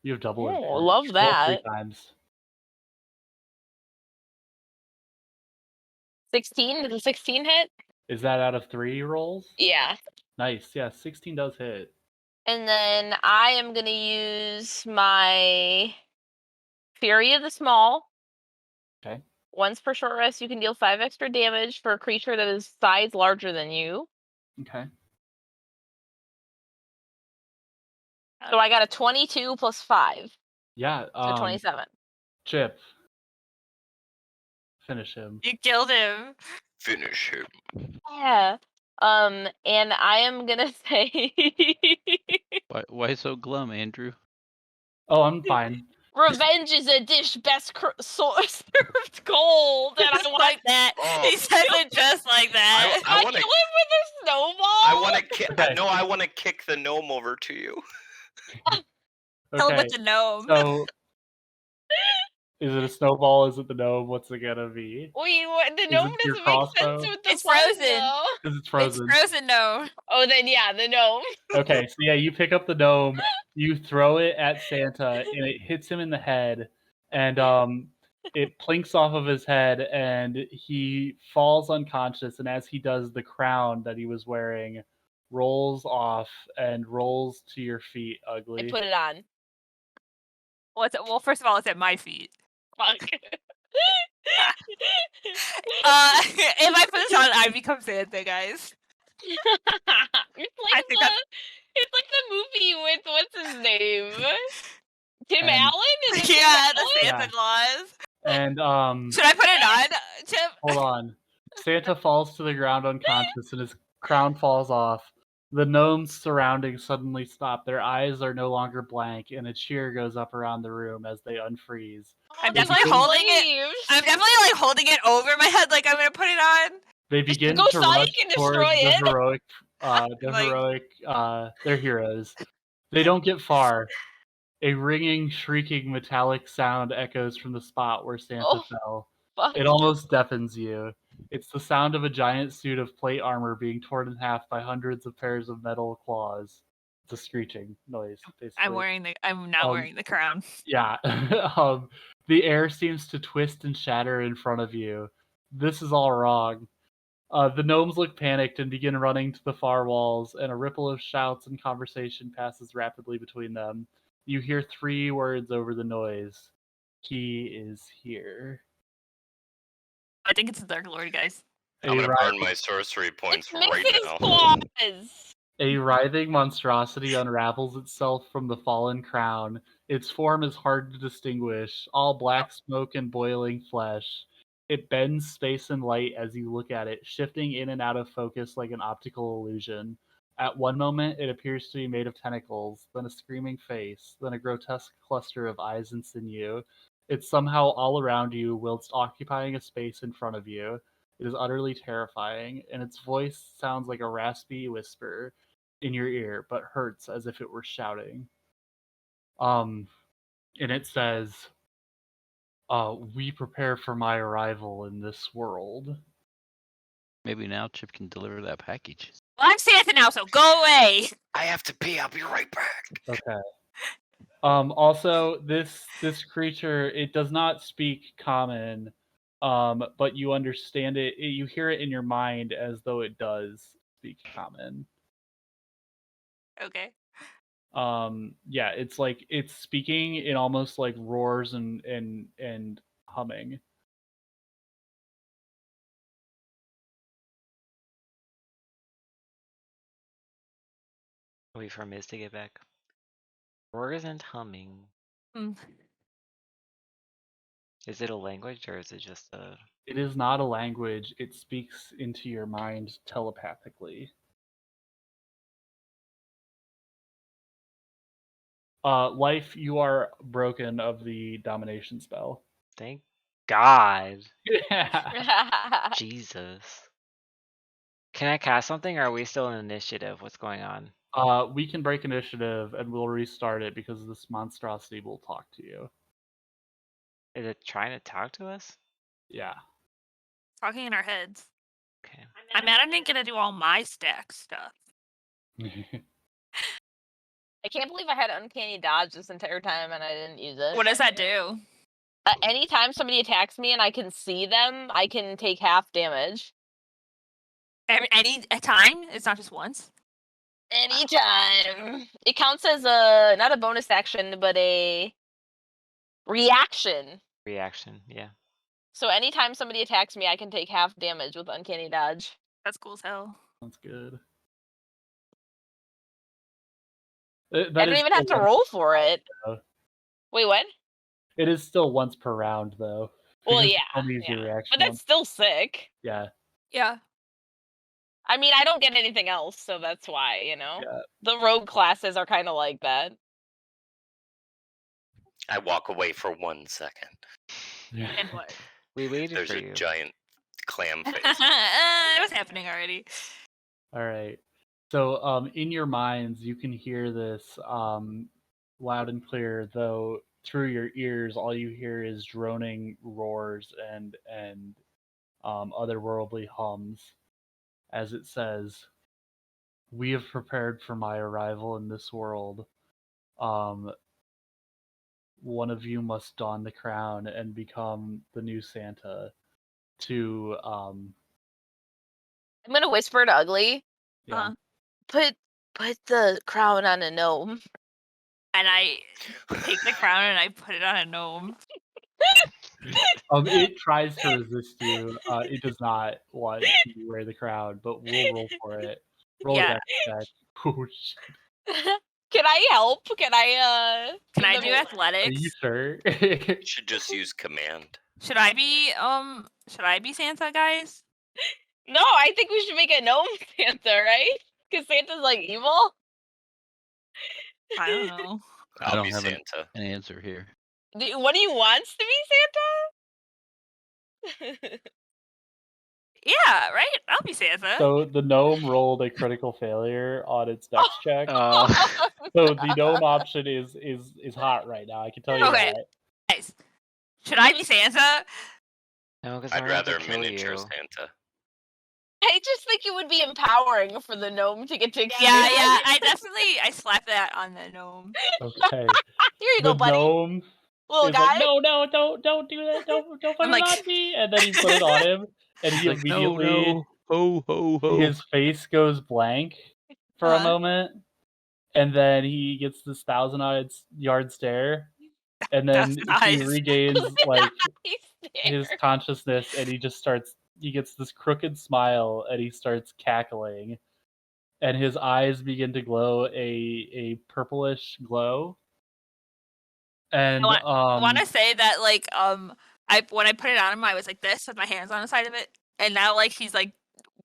[SPEAKER 1] You have double
[SPEAKER 2] Oh,
[SPEAKER 1] advantage.
[SPEAKER 2] love
[SPEAKER 1] Roll 3
[SPEAKER 2] that.
[SPEAKER 1] times.
[SPEAKER 2] 16? Does a 16 hit?
[SPEAKER 1] Is that out of 3 rolls?
[SPEAKER 2] Yeah.
[SPEAKER 1] Nice. Yeah, 16 does hit.
[SPEAKER 2] And then I am gonna use my Fury of the Small.
[SPEAKER 1] Okay.
[SPEAKER 2] Once per short rest, you can deal 5 extra damage for a creature that is size larger than you.
[SPEAKER 1] Okay.
[SPEAKER 2] So I got a 22 plus 5,
[SPEAKER 1] Yeah.
[SPEAKER 2] so 27.
[SPEAKER 1] Chip. Finish him.
[SPEAKER 3] You killed him.
[SPEAKER 5] Finish him.
[SPEAKER 2] Yeah. And I am gonna say
[SPEAKER 6] Why so glum, Andrew?
[SPEAKER 1] Oh, I'm fine.
[SPEAKER 2] revenge is a dish best served cold, and I
[SPEAKER 3] Just
[SPEAKER 2] want
[SPEAKER 3] like that.
[SPEAKER 5] Oh.
[SPEAKER 3] He says it just like that.
[SPEAKER 5] I
[SPEAKER 2] I
[SPEAKER 5] wanna-
[SPEAKER 2] kill him with a snowball.
[SPEAKER 5] I want to kick.
[SPEAKER 1] Okay.
[SPEAKER 5] No, I want to kick the gnome over to you.
[SPEAKER 3] Tell him
[SPEAKER 1] Okay.
[SPEAKER 3] it's a gnome.
[SPEAKER 1] So, is it a snowball? Is it the gnome? What's it gonna be?
[SPEAKER 2] Wait, what? The
[SPEAKER 1] Is
[SPEAKER 2] gnome
[SPEAKER 1] it your
[SPEAKER 2] doesn't make
[SPEAKER 1] crossbow?
[SPEAKER 2] sense with the
[SPEAKER 3] It's
[SPEAKER 2] fun,
[SPEAKER 3] frozen.
[SPEAKER 2] though.
[SPEAKER 1] Because it's frozen.
[SPEAKER 3] It's frozen gnome.
[SPEAKER 2] Oh, then yeah, the gnome.
[SPEAKER 1] Okay, so yeah, you pick up the gnome, you throw it at Santa, and it hits him in the head, and it plinks off of his head, and he falls unconscious. And as he does, the crown that he was wearing rolls off and rolls to your feet,
[SPEAKER 2] I
[SPEAKER 1] Ugly.
[SPEAKER 2] put it on.
[SPEAKER 3] Well, first of all, it's at my feet.
[SPEAKER 2] Fuck.
[SPEAKER 3] If I put this on, I become Santa, guys.
[SPEAKER 2] It's
[SPEAKER 3] think
[SPEAKER 2] like the movie with what's his name? Tim
[SPEAKER 1] And-
[SPEAKER 2] Allen? Is it Tim
[SPEAKER 3] Yeah, the
[SPEAKER 2] Allen?
[SPEAKER 3] Santa Claus.
[SPEAKER 1] And
[SPEAKER 3] Should I put it on, Chip?
[SPEAKER 1] hold on. Santa falls to the ground unconscious, and his crown falls off. The gnomes surrounding suddenly stop. Their eyes are no longer blank, and a cheer goes up around the room as they unfreeze.
[SPEAKER 3] I'm
[SPEAKER 2] Oh,
[SPEAKER 3] definitely
[SPEAKER 2] the
[SPEAKER 3] holding it.
[SPEAKER 2] slaves.
[SPEAKER 3] I'm definitely like holding it over my head, like I'm gonna put it on.
[SPEAKER 1] They begin
[SPEAKER 2] go
[SPEAKER 1] to
[SPEAKER 2] Sonic
[SPEAKER 1] rush
[SPEAKER 2] and
[SPEAKER 1] towards
[SPEAKER 2] destroy
[SPEAKER 1] the
[SPEAKER 2] it.
[SPEAKER 1] they're heroes. They don't get far. A ringing, shrieking, metallic sound echoes from the spot where Santa
[SPEAKER 2] Oh.
[SPEAKER 1] fell.
[SPEAKER 2] Fuck.
[SPEAKER 1] It almost deafens you. It's the sound of a giant suit of plate armor being torn in half by hundreds of pairs of metal claws. It's a screeching noise, basically.
[SPEAKER 3] I'm not
[SPEAKER 1] Um,
[SPEAKER 3] wearing the crown.
[SPEAKER 1] Yeah. The air seems to twist and shatter in front of you. This is all wrong. The gnomes look panicked and begin running to the far walls, and a ripple of shouts and conversation passes rapidly between them. You hear 3 words over the noise. He is here.
[SPEAKER 3] I think it's the Dark Lord, guys.
[SPEAKER 5] I'm
[SPEAKER 1] A
[SPEAKER 5] gonna
[SPEAKER 1] writhing-
[SPEAKER 5] burn my sorcery points
[SPEAKER 2] It's
[SPEAKER 5] right
[SPEAKER 2] missing
[SPEAKER 5] now.
[SPEAKER 2] claws.
[SPEAKER 1] A writhing monstrosity unravels itself from the fallen crown. Its form is hard to distinguish, all black smoke and boiling flesh. It bends space and light as you look at it, shifting in and out of focus like an optical illusion. At one moment, it appears to be made of tentacles, then a screaming face, then a grotesque cluster of eyes and sinew. It's somehow all around you, whilst occupying a space in front of you. It is utterly terrifying, and its voice sounds like a raspy whisper in your ear, but hurts as if it were shouting. And it says, "We prepare for my arrival in this world."
[SPEAKER 6] Maybe now Chip can deliver that package.
[SPEAKER 3] Well, I'm Santa now, so go away.
[SPEAKER 5] I have to pee. I'll be right back.
[SPEAKER 1] Okay. Also, this creature, it does not speak common, but you understand it. You hear it in your mind as though it does speak common.
[SPEAKER 3] Okay.
[SPEAKER 1] Yeah, it's like it's speaking in almost like roars and humming.
[SPEAKER 4] Wait for Miz to get back. Roars and humming.
[SPEAKER 3] Mm.
[SPEAKER 4] Is it a language or is it just a?
[SPEAKER 1] It is not a language. It speaks into your mind telepathically. Life, you are broken of the domination spell.
[SPEAKER 4] Thank God.
[SPEAKER 1] Yeah.
[SPEAKER 4] Jesus. Can I cast something, or are we still in initiative? What's going on?
[SPEAKER 1] We can break initiative and we'll restart it because this monstrosity will talk to you.
[SPEAKER 4] Is it trying to talk to us?
[SPEAKER 1] Yeah.
[SPEAKER 3] Talking in our heads.
[SPEAKER 4] Okay.
[SPEAKER 3] I'm mad I didn't get to do all my stack stuff.
[SPEAKER 2] I can't believe I had uncanny dodge this entire time and I didn't use it.
[SPEAKER 3] What does that do?
[SPEAKER 2] Anytime somebody attacks me and I can see them, I can take half damage.
[SPEAKER 3] Any time? It's not just once?
[SPEAKER 2] Anytime. It counts as a not a bonus action, but a reaction.
[SPEAKER 4] Reaction, yeah.
[SPEAKER 2] So anytime somebody attacks me, I can take half damage with uncanny dodge.
[SPEAKER 3] That's cool as hell.
[SPEAKER 1] Sounds good.
[SPEAKER 2] I don't even have to roll for it.
[SPEAKER 1] though.
[SPEAKER 2] Wait, what?
[SPEAKER 1] It is still once per round, though.
[SPEAKER 2] Well,
[SPEAKER 1] because
[SPEAKER 2] yeah,
[SPEAKER 1] you only use your
[SPEAKER 2] yeah.
[SPEAKER 1] reaction
[SPEAKER 2] But that's
[SPEAKER 1] once.
[SPEAKER 2] still sick.
[SPEAKER 1] Yeah.
[SPEAKER 3] Yeah.
[SPEAKER 2] I mean, I don't get anything else, so that's why, you know?
[SPEAKER 1] Yeah.
[SPEAKER 2] The rogue classes are kind of like that.
[SPEAKER 5] I walk away for 1 second.
[SPEAKER 3] And what?
[SPEAKER 4] We waited
[SPEAKER 5] There's
[SPEAKER 4] for
[SPEAKER 5] a
[SPEAKER 4] you.
[SPEAKER 5] giant clam face.
[SPEAKER 3] It was happening already.
[SPEAKER 1] All right. So, in your minds, you can hear this loud and clear. Though through your ears, all you hear is droning roars and otherworldly hums, as it says, "We have prepared for my arrival in this world. One of you must don the crown and become the new Santa." To
[SPEAKER 2] I'm gonna whisper to Ugly,
[SPEAKER 1] yeah.
[SPEAKER 2] put the crown on a gnome.
[SPEAKER 3] And I take the crown and I put it on a gnome.
[SPEAKER 1] It tries to resist you. It does not want you to wear the crown, but we'll roll for it. Roll
[SPEAKER 3] Yeah.
[SPEAKER 1] a dex check. Oh, shit.
[SPEAKER 2] Can I help? Can I
[SPEAKER 3] Can I
[SPEAKER 2] give
[SPEAKER 3] do
[SPEAKER 2] them-
[SPEAKER 1] Are
[SPEAKER 3] athletics?
[SPEAKER 1] you sure?
[SPEAKER 5] You should just use command.
[SPEAKER 3] Should I be Santa, guys?
[SPEAKER 2] No, I think we should make a gnome Santa, right? Because Santa's like evil.
[SPEAKER 3] I don't know.
[SPEAKER 6] I
[SPEAKER 5] I'll
[SPEAKER 6] don't
[SPEAKER 5] be
[SPEAKER 6] have
[SPEAKER 5] Santa.
[SPEAKER 6] an answer here.
[SPEAKER 2] What do you want to be Santa?
[SPEAKER 3] Yeah, right? I'll be Santa.
[SPEAKER 1] So the gnome rolled a critical failure on its dex check.
[SPEAKER 4] Oh.
[SPEAKER 1] So the gnome option is hot right now. I can tell you
[SPEAKER 3] Okay.
[SPEAKER 1] that.
[SPEAKER 3] Guys, should I be Santa?
[SPEAKER 4] No, because
[SPEAKER 5] I'd rather a miniature Santa.
[SPEAKER 2] I just think it would be empowering for the gnome to get to experience.
[SPEAKER 3] Yeah. I slap that on the gnome.
[SPEAKER 1] Okay.
[SPEAKER 2] Here you
[SPEAKER 1] The
[SPEAKER 2] go, buddy.
[SPEAKER 1] gnome
[SPEAKER 2] Little
[SPEAKER 1] is
[SPEAKER 2] guy.
[SPEAKER 1] like, no, don't do that. Don't put
[SPEAKER 3] I'm
[SPEAKER 1] it
[SPEAKER 3] like-
[SPEAKER 1] on me. And then he put it on him, and he
[SPEAKER 6] Like,
[SPEAKER 1] immediately
[SPEAKER 6] no, ho, ho, ho.
[SPEAKER 1] his face goes blank for a
[SPEAKER 3] Uh-huh.
[SPEAKER 1] moment, and then he gets this 1,000-yard stare, and then
[SPEAKER 3] That's
[SPEAKER 1] he
[SPEAKER 3] nice.
[SPEAKER 1] regains like
[SPEAKER 2] He's
[SPEAKER 1] his
[SPEAKER 2] scared.
[SPEAKER 1] consciousness, and he gets this crooked smile, and he starts cackling, and his eyes begin to glow a purplish glow. And
[SPEAKER 3] I want to say that when I put it on him, I was like this with my hands on the side of it, and now like he's like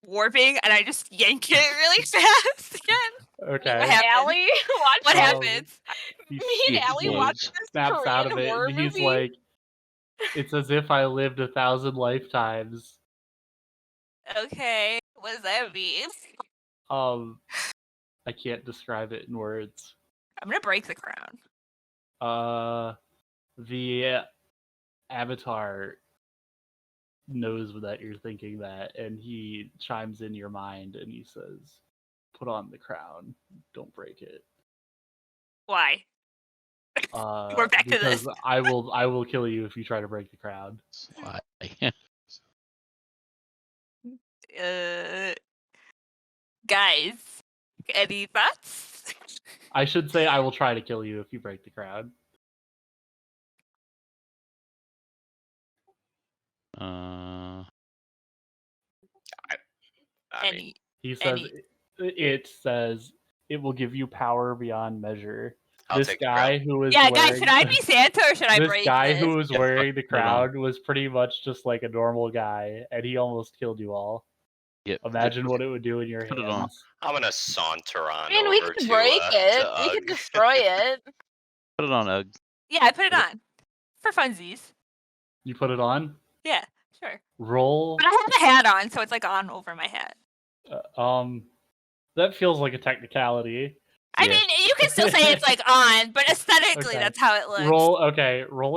[SPEAKER 3] warping, and I just yank it really fast again.
[SPEAKER 1] okay.
[SPEAKER 3] What happened?
[SPEAKER 2] Allie, watch
[SPEAKER 3] What
[SPEAKER 1] Um,
[SPEAKER 3] happens?
[SPEAKER 1] he
[SPEAKER 2] Me and Allie
[SPEAKER 6] explodes.
[SPEAKER 2] watched this
[SPEAKER 1] snaps out of
[SPEAKER 2] Korean
[SPEAKER 1] it,
[SPEAKER 2] horror
[SPEAKER 1] and he's
[SPEAKER 2] movie.
[SPEAKER 1] like, "It's as if I lived 1,000 lifetimes."
[SPEAKER 3] Okay, what does that mean?
[SPEAKER 1] I can't describe it in words.
[SPEAKER 3] I'm gonna break the crown.
[SPEAKER 1] The avatar knows that you're thinking that, and he chimes in your mind and he says, "Put on the crown. Don't break it."
[SPEAKER 3] Why? We're back to
[SPEAKER 1] because
[SPEAKER 3] this.
[SPEAKER 1] I will kill you if you try to break the crown.
[SPEAKER 6] Why?
[SPEAKER 3] Guys, any thoughts?
[SPEAKER 1] I should say I will try to kill you if you break the crown.
[SPEAKER 5] I mean,
[SPEAKER 1] He says it says it will give you power beyond measure.
[SPEAKER 5] I'll
[SPEAKER 1] This
[SPEAKER 5] take the
[SPEAKER 1] guy
[SPEAKER 5] crown.
[SPEAKER 1] who is
[SPEAKER 3] Yeah,
[SPEAKER 1] wearing,
[SPEAKER 3] guys, should I be Santa or should I
[SPEAKER 1] this
[SPEAKER 3] break
[SPEAKER 1] guy
[SPEAKER 3] this?
[SPEAKER 1] who was wearing the
[SPEAKER 6] put it on.
[SPEAKER 1] crown was pretty much just like a normal guy, and he almost killed you all.
[SPEAKER 6] Yep.
[SPEAKER 1] Imagine what it would do in your
[SPEAKER 6] Put it on.
[SPEAKER 1] hands.
[SPEAKER 5] I'm gonna saunter on
[SPEAKER 2] I mean, we
[SPEAKER 5] over
[SPEAKER 2] can
[SPEAKER 5] to,
[SPEAKER 2] break
[SPEAKER 5] to
[SPEAKER 2] it. We
[SPEAKER 5] Ugg.
[SPEAKER 2] can destroy it.
[SPEAKER 6] Put it on, Ugg.
[SPEAKER 3] Yeah, I put it on. For funsies.
[SPEAKER 1] You put it on.
[SPEAKER 3] Yeah, sure.
[SPEAKER 1] Roll.
[SPEAKER 3] But I have a hat on, so it's like on over my hat.
[SPEAKER 1] That feels like a technicality.
[SPEAKER 3] I
[SPEAKER 6] Yeah.
[SPEAKER 3] mean, you can still say it's like on, but aesthetically,
[SPEAKER 1] Okay.
[SPEAKER 3] that's how it looks.
[SPEAKER 1] Roll a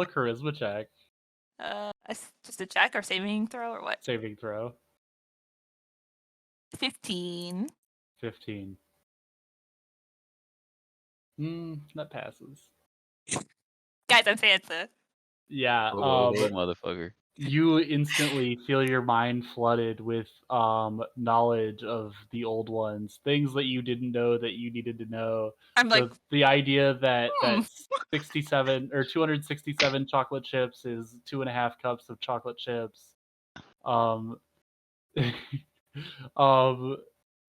[SPEAKER 1] charisma check,
[SPEAKER 3] Just a check or saving throw or what?
[SPEAKER 1] saving throw.
[SPEAKER 3] 15.
[SPEAKER 1] 15. That passes.
[SPEAKER 3] Guys, I'm Santa.
[SPEAKER 1] Yeah.
[SPEAKER 6] Oh, motherfucker.
[SPEAKER 1] You instantly feel your mind flooded with knowledge of the old ones, things that you didn't know that you needed to know.
[SPEAKER 3] I'm like,
[SPEAKER 1] The idea that 67 or 267 chocolate chips is 2.5 cups of chocolate chips.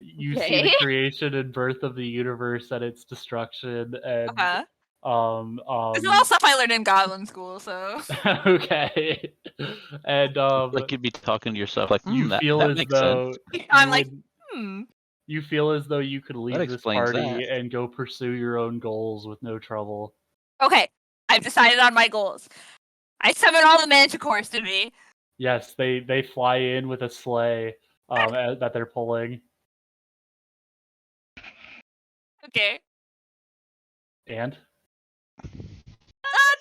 [SPEAKER 1] You see the
[SPEAKER 2] Okay.
[SPEAKER 1] creation and birth of the universe and its destruction, and
[SPEAKER 3] this is all stuff I learned in Goblin School, so.
[SPEAKER 1] okay, and
[SPEAKER 6] Like you'd be talking to yourself, like
[SPEAKER 1] you
[SPEAKER 6] that,
[SPEAKER 1] feel
[SPEAKER 6] that
[SPEAKER 1] as
[SPEAKER 6] makes
[SPEAKER 1] though
[SPEAKER 6] sense.
[SPEAKER 3] I'm
[SPEAKER 1] you
[SPEAKER 3] like,
[SPEAKER 1] would- you feel as though you could leave this
[SPEAKER 6] explains
[SPEAKER 1] party
[SPEAKER 6] that.
[SPEAKER 1] and go pursue your own goals with no trouble.
[SPEAKER 3] Okay, I've decided on my goals. I summon all the Manticores to me.
[SPEAKER 1] Yes, they fly in with a sleigh that they're pulling.
[SPEAKER 3] Okay.
[SPEAKER 1] And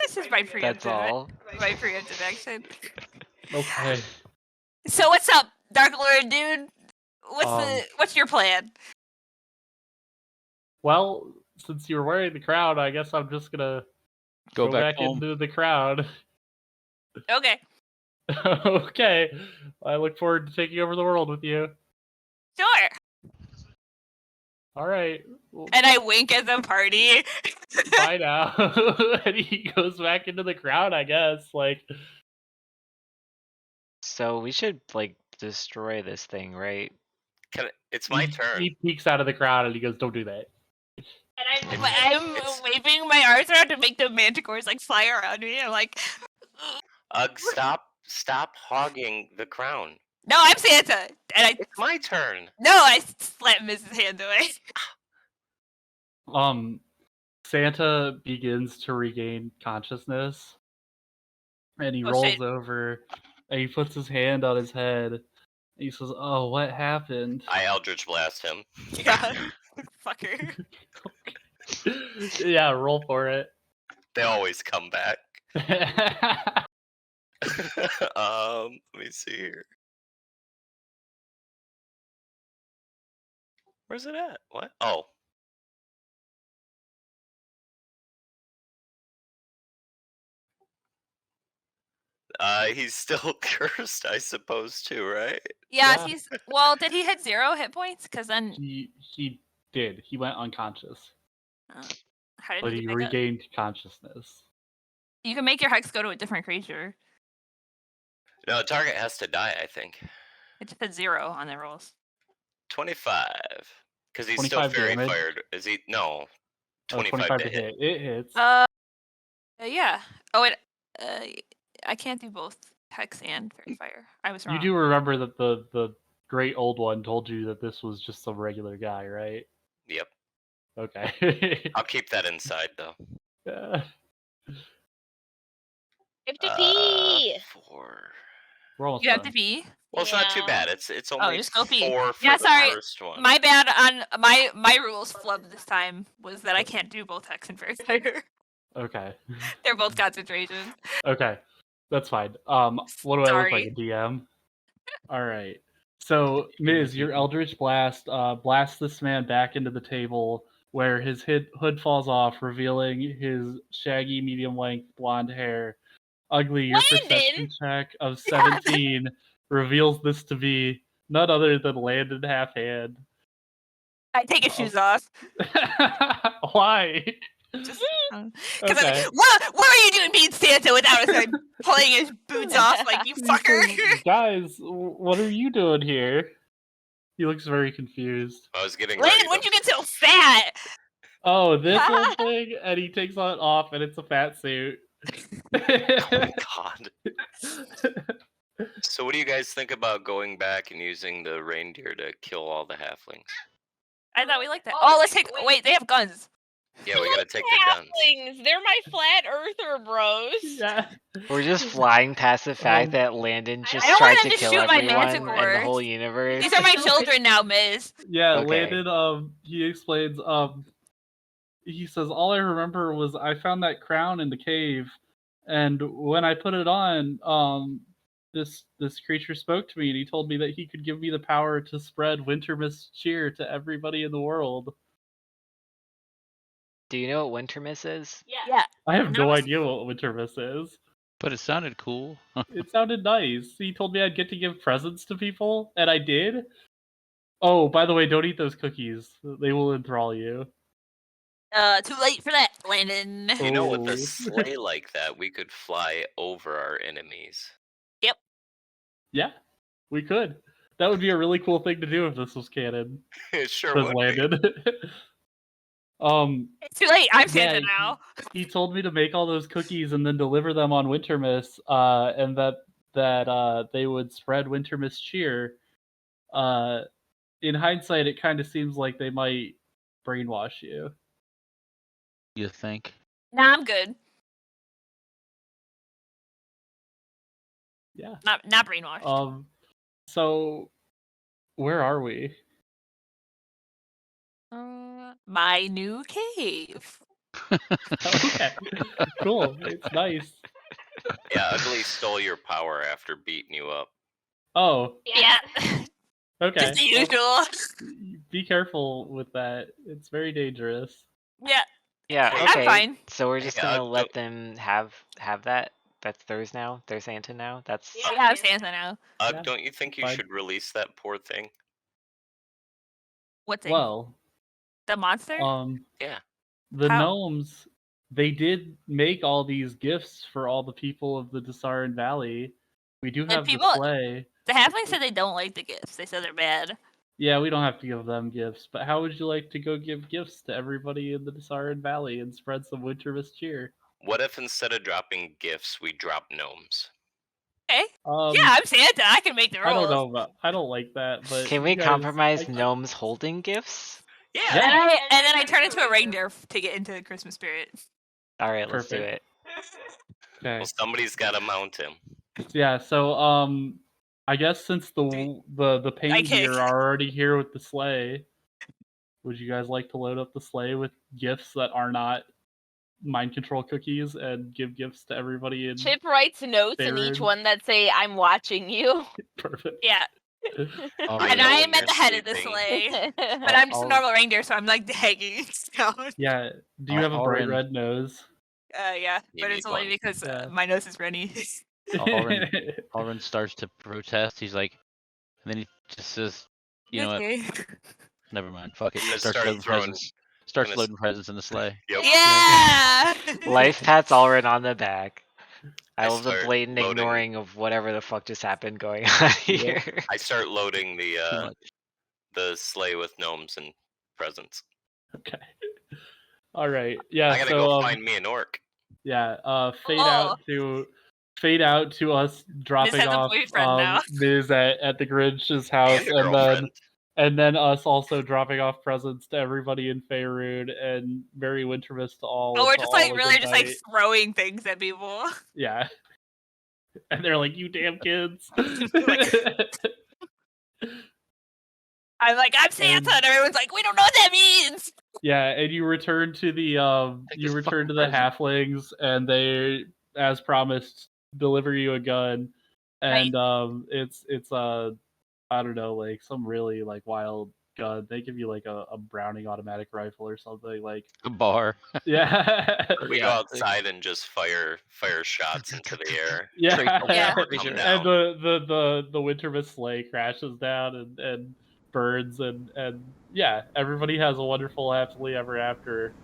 [SPEAKER 3] This is my preemptive.
[SPEAKER 4] That's all.
[SPEAKER 3] My preemptive action.
[SPEAKER 1] okay,
[SPEAKER 3] So what's up, Dark Lord dude? What's your plan?
[SPEAKER 1] well, since you were wearing the crown, I guess I'm just gonna
[SPEAKER 6] Go back home.
[SPEAKER 1] into the crowd.
[SPEAKER 3] Okay.
[SPEAKER 1] Okay, I look forward to taking over the world with you.
[SPEAKER 3] Sure.
[SPEAKER 1] All right, well,
[SPEAKER 3] And I wink at the party.
[SPEAKER 1] bye now. And he goes back into the crowd, I guess. Like,
[SPEAKER 4] So we should like destroy this thing, right?
[SPEAKER 5] It's my turn.
[SPEAKER 1] He peeks out of the crowd and he goes, "Don't do that."
[SPEAKER 3] And I'm waving my arms around to make the Manticores like fly around me. I'm like,
[SPEAKER 5] Ugg, stop hogging the crown.
[SPEAKER 3] no, I'm Santa. And
[SPEAKER 5] It's my turn.
[SPEAKER 3] I slap Mrs. Hand away.
[SPEAKER 1] Santa begins to regain consciousness, and he
[SPEAKER 3] Oh,
[SPEAKER 1] rolls
[SPEAKER 3] shit.
[SPEAKER 1] over, and he puts his hand on his head. And he says, "Oh, what happened?"
[SPEAKER 5] I Eldritch Blast him.
[SPEAKER 3] God, fucker.
[SPEAKER 1] Yeah, roll for it.
[SPEAKER 5] They always come back. Let me see here. Where's it at? What? Oh. He's still cursed, I suppose, too, right?
[SPEAKER 3] Yeah,
[SPEAKER 1] Yeah.
[SPEAKER 3] well, did he hit 0 hit points? Because then,
[SPEAKER 1] He did. He went unconscious,
[SPEAKER 3] how did
[SPEAKER 1] but
[SPEAKER 3] he
[SPEAKER 1] he
[SPEAKER 3] get back up?
[SPEAKER 1] regained consciousness.
[SPEAKER 3] You can make your hex go to a different creature.
[SPEAKER 5] No, the target has to die, I think.
[SPEAKER 3] It just had 0 on their rolls.
[SPEAKER 5] 25. Because he's still
[SPEAKER 1] 25
[SPEAKER 5] fairy
[SPEAKER 1] damage?
[SPEAKER 5] fired. Is he? No.
[SPEAKER 1] Oh,
[SPEAKER 5] 25 to hit.
[SPEAKER 1] It hits.
[SPEAKER 3] Yeah. Oh, I can't do both hex and fairy fire. I was wrong.
[SPEAKER 1] You do remember that the great old one told you that this was just some regular guy, right?
[SPEAKER 5] Yep.
[SPEAKER 1] Okay.
[SPEAKER 5] I'll keep that inside, though.
[SPEAKER 1] Yeah.
[SPEAKER 2] 50p.
[SPEAKER 5] 4.
[SPEAKER 1] We're almost
[SPEAKER 3] You have
[SPEAKER 1] done.
[SPEAKER 3] to pee.
[SPEAKER 5] Well, it's not too
[SPEAKER 2] Yeah.
[SPEAKER 5] bad. It's only
[SPEAKER 3] just go pee.
[SPEAKER 5] 4 for
[SPEAKER 3] Yeah,
[SPEAKER 5] the
[SPEAKER 3] sorry.
[SPEAKER 5] first one.
[SPEAKER 3] My bad on my rules flub this time was that I can't do both Hex and Fairy Fire.
[SPEAKER 1] Okay.
[SPEAKER 3] They're both concentration.
[SPEAKER 1] Okay. That's fine. What do I look like,
[SPEAKER 3] Sorry.
[SPEAKER 1] a DM? All right. So, Miz, your Eldritch Blast blasts this man back into the table where his hood falls off, revealing his shaggy, medium-length blonde hair. Ugly, your perception
[SPEAKER 2] Landon!
[SPEAKER 1] check of 17 reveals this to be none other than Landon Half-Hand.
[SPEAKER 3] I take his shoes off.
[SPEAKER 1] Why?
[SPEAKER 3] Just because
[SPEAKER 1] Okay.
[SPEAKER 3] what are you doing being Santa without us pulling his boots off like you
[SPEAKER 1] He
[SPEAKER 3] fucker?
[SPEAKER 1] says, guys, what are you doing here? He looks very confused.
[SPEAKER 5] I was getting
[SPEAKER 3] Landon,
[SPEAKER 5] ready
[SPEAKER 3] when'd
[SPEAKER 5] to...
[SPEAKER 3] you get so fat?
[SPEAKER 1] Oh, this whole thing? And he takes it off, and it's a fat suit.
[SPEAKER 5] Oh, God. So what do you guys think about going back and using the reindeer to kill all the halflings?
[SPEAKER 3] I thought we liked that. Oh, let's take. Wait, they have guns.
[SPEAKER 5] Yeah, we gotta take their guns.
[SPEAKER 2] Halflings! They're my flat earther bros.
[SPEAKER 1] Yeah.
[SPEAKER 4] We're just flying past the fact that Landon just
[SPEAKER 3] I don't
[SPEAKER 4] tried
[SPEAKER 3] want
[SPEAKER 4] to
[SPEAKER 3] them to
[SPEAKER 4] kill
[SPEAKER 3] shoot my
[SPEAKER 4] everyone in the
[SPEAKER 3] Manticore.
[SPEAKER 4] whole universe.
[SPEAKER 3] These are my children now, Miz.
[SPEAKER 1] Yeah,
[SPEAKER 4] Okay.
[SPEAKER 1] Landon, he explains, he says, all I remember was I found that crown in the cave, and when I put it on, this creature spoke to me, and he told me that he could give me the power to spread Wintermas cheer to everybody in the world.
[SPEAKER 4] Do you know what Wintermas is?
[SPEAKER 3] Yeah.
[SPEAKER 1] I have no
[SPEAKER 3] That was-
[SPEAKER 1] idea what Wintermas is.
[SPEAKER 6] But it sounded cool.
[SPEAKER 1] It sounded nice. He told me I'd get to give presents to people, and I did. Oh, by the way, don't eat those cookies. They will enthrall you.
[SPEAKER 3] Too late for that, Landon.
[SPEAKER 5] You know, with
[SPEAKER 1] Oh.
[SPEAKER 5] a sleigh like that, we could fly over our enemies.
[SPEAKER 1] Yeah, we could. That would be a really cool thing to do if this was canon.
[SPEAKER 5] It sure
[SPEAKER 1] Says
[SPEAKER 5] would be.
[SPEAKER 1] Landon.
[SPEAKER 3] It's too late. I'm
[SPEAKER 1] Yeah,
[SPEAKER 3] Santa now.
[SPEAKER 1] he told me to make all those cookies and then deliver them on Wintermas, and that they would spread Wintermas cheer. In hindsight, it kind of seems like they might brainwash you.
[SPEAKER 6] You think?
[SPEAKER 3] Nah, I'm good.
[SPEAKER 1] Yeah.
[SPEAKER 3] Not brainwashed.
[SPEAKER 1] So where are we?
[SPEAKER 3] My new cave.
[SPEAKER 1] Okay. Cool. It's nice.
[SPEAKER 5] Yeah, Ugly stole your power after beating you up.
[SPEAKER 1] Oh,
[SPEAKER 3] Yeah.
[SPEAKER 1] okay.
[SPEAKER 3] Just the
[SPEAKER 1] Well,
[SPEAKER 3] usual.
[SPEAKER 1] be careful with that. It's very dangerous.
[SPEAKER 3] Yeah.
[SPEAKER 4] Yeah,
[SPEAKER 3] I'm
[SPEAKER 4] okay.
[SPEAKER 3] fine.
[SPEAKER 4] So we're just
[SPEAKER 5] Yeah,
[SPEAKER 4] gonna let them have that. That's theirs now. They're Santa now. That's
[SPEAKER 3] Yeah, I'm Santa now.
[SPEAKER 5] Ugg,
[SPEAKER 1] Yeah,
[SPEAKER 5] don't you think you
[SPEAKER 1] fine.
[SPEAKER 5] should release that poor thing?
[SPEAKER 3] What thing?
[SPEAKER 1] Well,
[SPEAKER 3] The monster?
[SPEAKER 5] Yeah.
[SPEAKER 1] the
[SPEAKER 3] How?
[SPEAKER 1] gnomes, they did make all these gifts for all the people of the Desarin Valley. We do have
[SPEAKER 3] people-
[SPEAKER 1] the sleigh.
[SPEAKER 3] The halflings said they don't like the gifts. They said they're bad.
[SPEAKER 1] Yeah, we don't have to give them gifts, but how would you like to go give gifts to everybody in the Desarin Valley and spread some Wintermas cheer?
[SPEAKER 5] What if instead of dropping gifts, we drop gnomes?
[SPEAKER 3] Okay.
[SPEAKER 1] Yeah,
[SPEAKER 3] I'm Santa. I can make the rules.
[SPEAKER 1] I don't know about. I don't like that, but
[SPEAKER 4] Can we
[SPEAKER 1] you guys
[SPEAKER 4] compromise
[SPEAKER 1] like that.
[SPEAKER 4] gnomes holding gifts?
[SPEAKER 5] Yeah.
[SPEAKER 1] Yeah.
[SPEAKER 3] And then I turn into a reindeer to get into the Christmas spirit.
[SPEAKER 4] All right, let's do
[SPEAKER 1] Perfect.
[SPEAKER 4] it.
[SPEAKER 1] Okay.
[SPEAKER 5] Well, somebody's got to mount him.
[SPEAKER 1] Yeah, so I guess since the paint
[SPEAKER 3] kick.
[SPEAKER 1] gear are already here with the sleigh, would you guys like to load up the sleigh with gifts that are not mind control cookies and give gifts to everybody in
[SPEAKER 2] Chip writes notes in each
[SPEAKER 1] Favorite.
[SPEAKER 2] one that say, "I'm watching you."
[SPEAKER 1] Perfect?
[SPEAKER 3] Yeah.
[SPEAKER 6] Alright.
[SPEAKER 3] And
[SPEAKER 5] know
[SPEAKER 3] I
[SPEAKER 5] when
[SPEAKER 3] am at
[SPEAKER 5] you're
[SPEAKER 3] the head of the
[SPEAKER 5] sleeping.
[SPEAKER 3] sleigh. But I'm just a
[SPEAKER 1] I'll-
[SPEAKER 3] normal reindeer, so I'm like hanging down.
[SPEAKER 1] Yeah. Do you have a bright
[SPEAKER 6] Alryn-
[SPEAKER 1] red nose?
[SPEAKER 3] Yeah,
[SPEAKER 5] You
[SPEAKER 3] but
[SPEAKER 5] need
[SPEAKER 3] it's only
[SPEAKER 5] one.
[SPEAKER 3] because
[SPEAKER 1] Yeah.
[SPEAKER 3] my nose is runny.
[SPEAKER 6] Alryn starts to protest. He's like, and then he just says, "You know what?
[SPEAKER 3] Okay.
[SPEAKER 6] Never mind. Fuck it."
[SPEAKER 5] I'm gonna
[SPEAKER 6] Starts
[SPEAKER 5] start
[SPEAKER 6] loading
[SPEAKER 5] throwing-
[SPEAKER 6] presents. Starts
[SPEAKER 5] gonna s-
[SPEAKER 6] loading presents in the sleigh.
[SPEAKER 5] Yep.
[SPEAKER 3] Yeah.
[SPEAKER 4] Life pats Alryn on the back. I
[SPEAKER 5] I
[SPEAKER 4] love the
[SPEAKER 5] start
[SPEAKER 4] blatant
[SPEAKER 5] loading-
[SPEAKER 4] ignoring of whatever the fuck just happened going on here.
[SPEAKER 5] I start loading
[SPEAKER 6] Too much.
[SPEAKER 5] the sleigh with gnomes and presents.
[SPEAKER 1] Okay. All right. Yeah.
[SPEAKER 5] I gotta
[SPEAKER 1] so
[SPEAKER 5] go find me an orc.
[SPEAKER 1] yeah. Fade
[SPEAKER 3] Oh.
[SPEAKER 1] out to us dropping
[SPEAKER 3] has a
[SPEAKER 1] off
[SPEAKER 3] boyfriend now.
[SPEAKER 1] Miz at the Grinch's house,
[SPEAKER 5] And a girlfriend.
[SPEAKER 1] and then us also dropping off presents to everybody in Faerun and Merry Wintermas to all.
[SPEAKER 3] Oh, we're
[SPEAKER 1] to
[SPEAKER 3] just
[SPEAKER 1] all
[SPEAKER 3] like
[SPEAKER 1] a
[SPEAKER 3] really
[SPEAKER 1] good
[SPEAKER 3] just like
[SPEAKER 1] night.
[SPEAKER 3] throwing things at people.
[SPEAKER 1] Yeah. And they're like, "You damn kids!"
[SPEAKER 3] I'm like, I'm Santa, and everyone's like, we don't know what that means.
[SPEAKER 1] Yeah, and you return to the halflings, and they, as promised, deliver you a gun, and it's I don't know, like some really like wild gun. They give you like a Browning automatic rifle or something, like
[SPEAKER 6] A bar.
[SPEAKER 1] yeah.
[SPEAKER 5] We go outside and just fire shots into the air.
[SPEAKER 1] Yeah,
[SPEAKER 3] Yeah.
[SPEAKER 5] Come
[SPEAKER 1] and
[SPEAKER 5] down.
[SPEAKER 1] the Wintermas sleigh crashes down and burns, and yeah, everybody has a wonderful happily ever after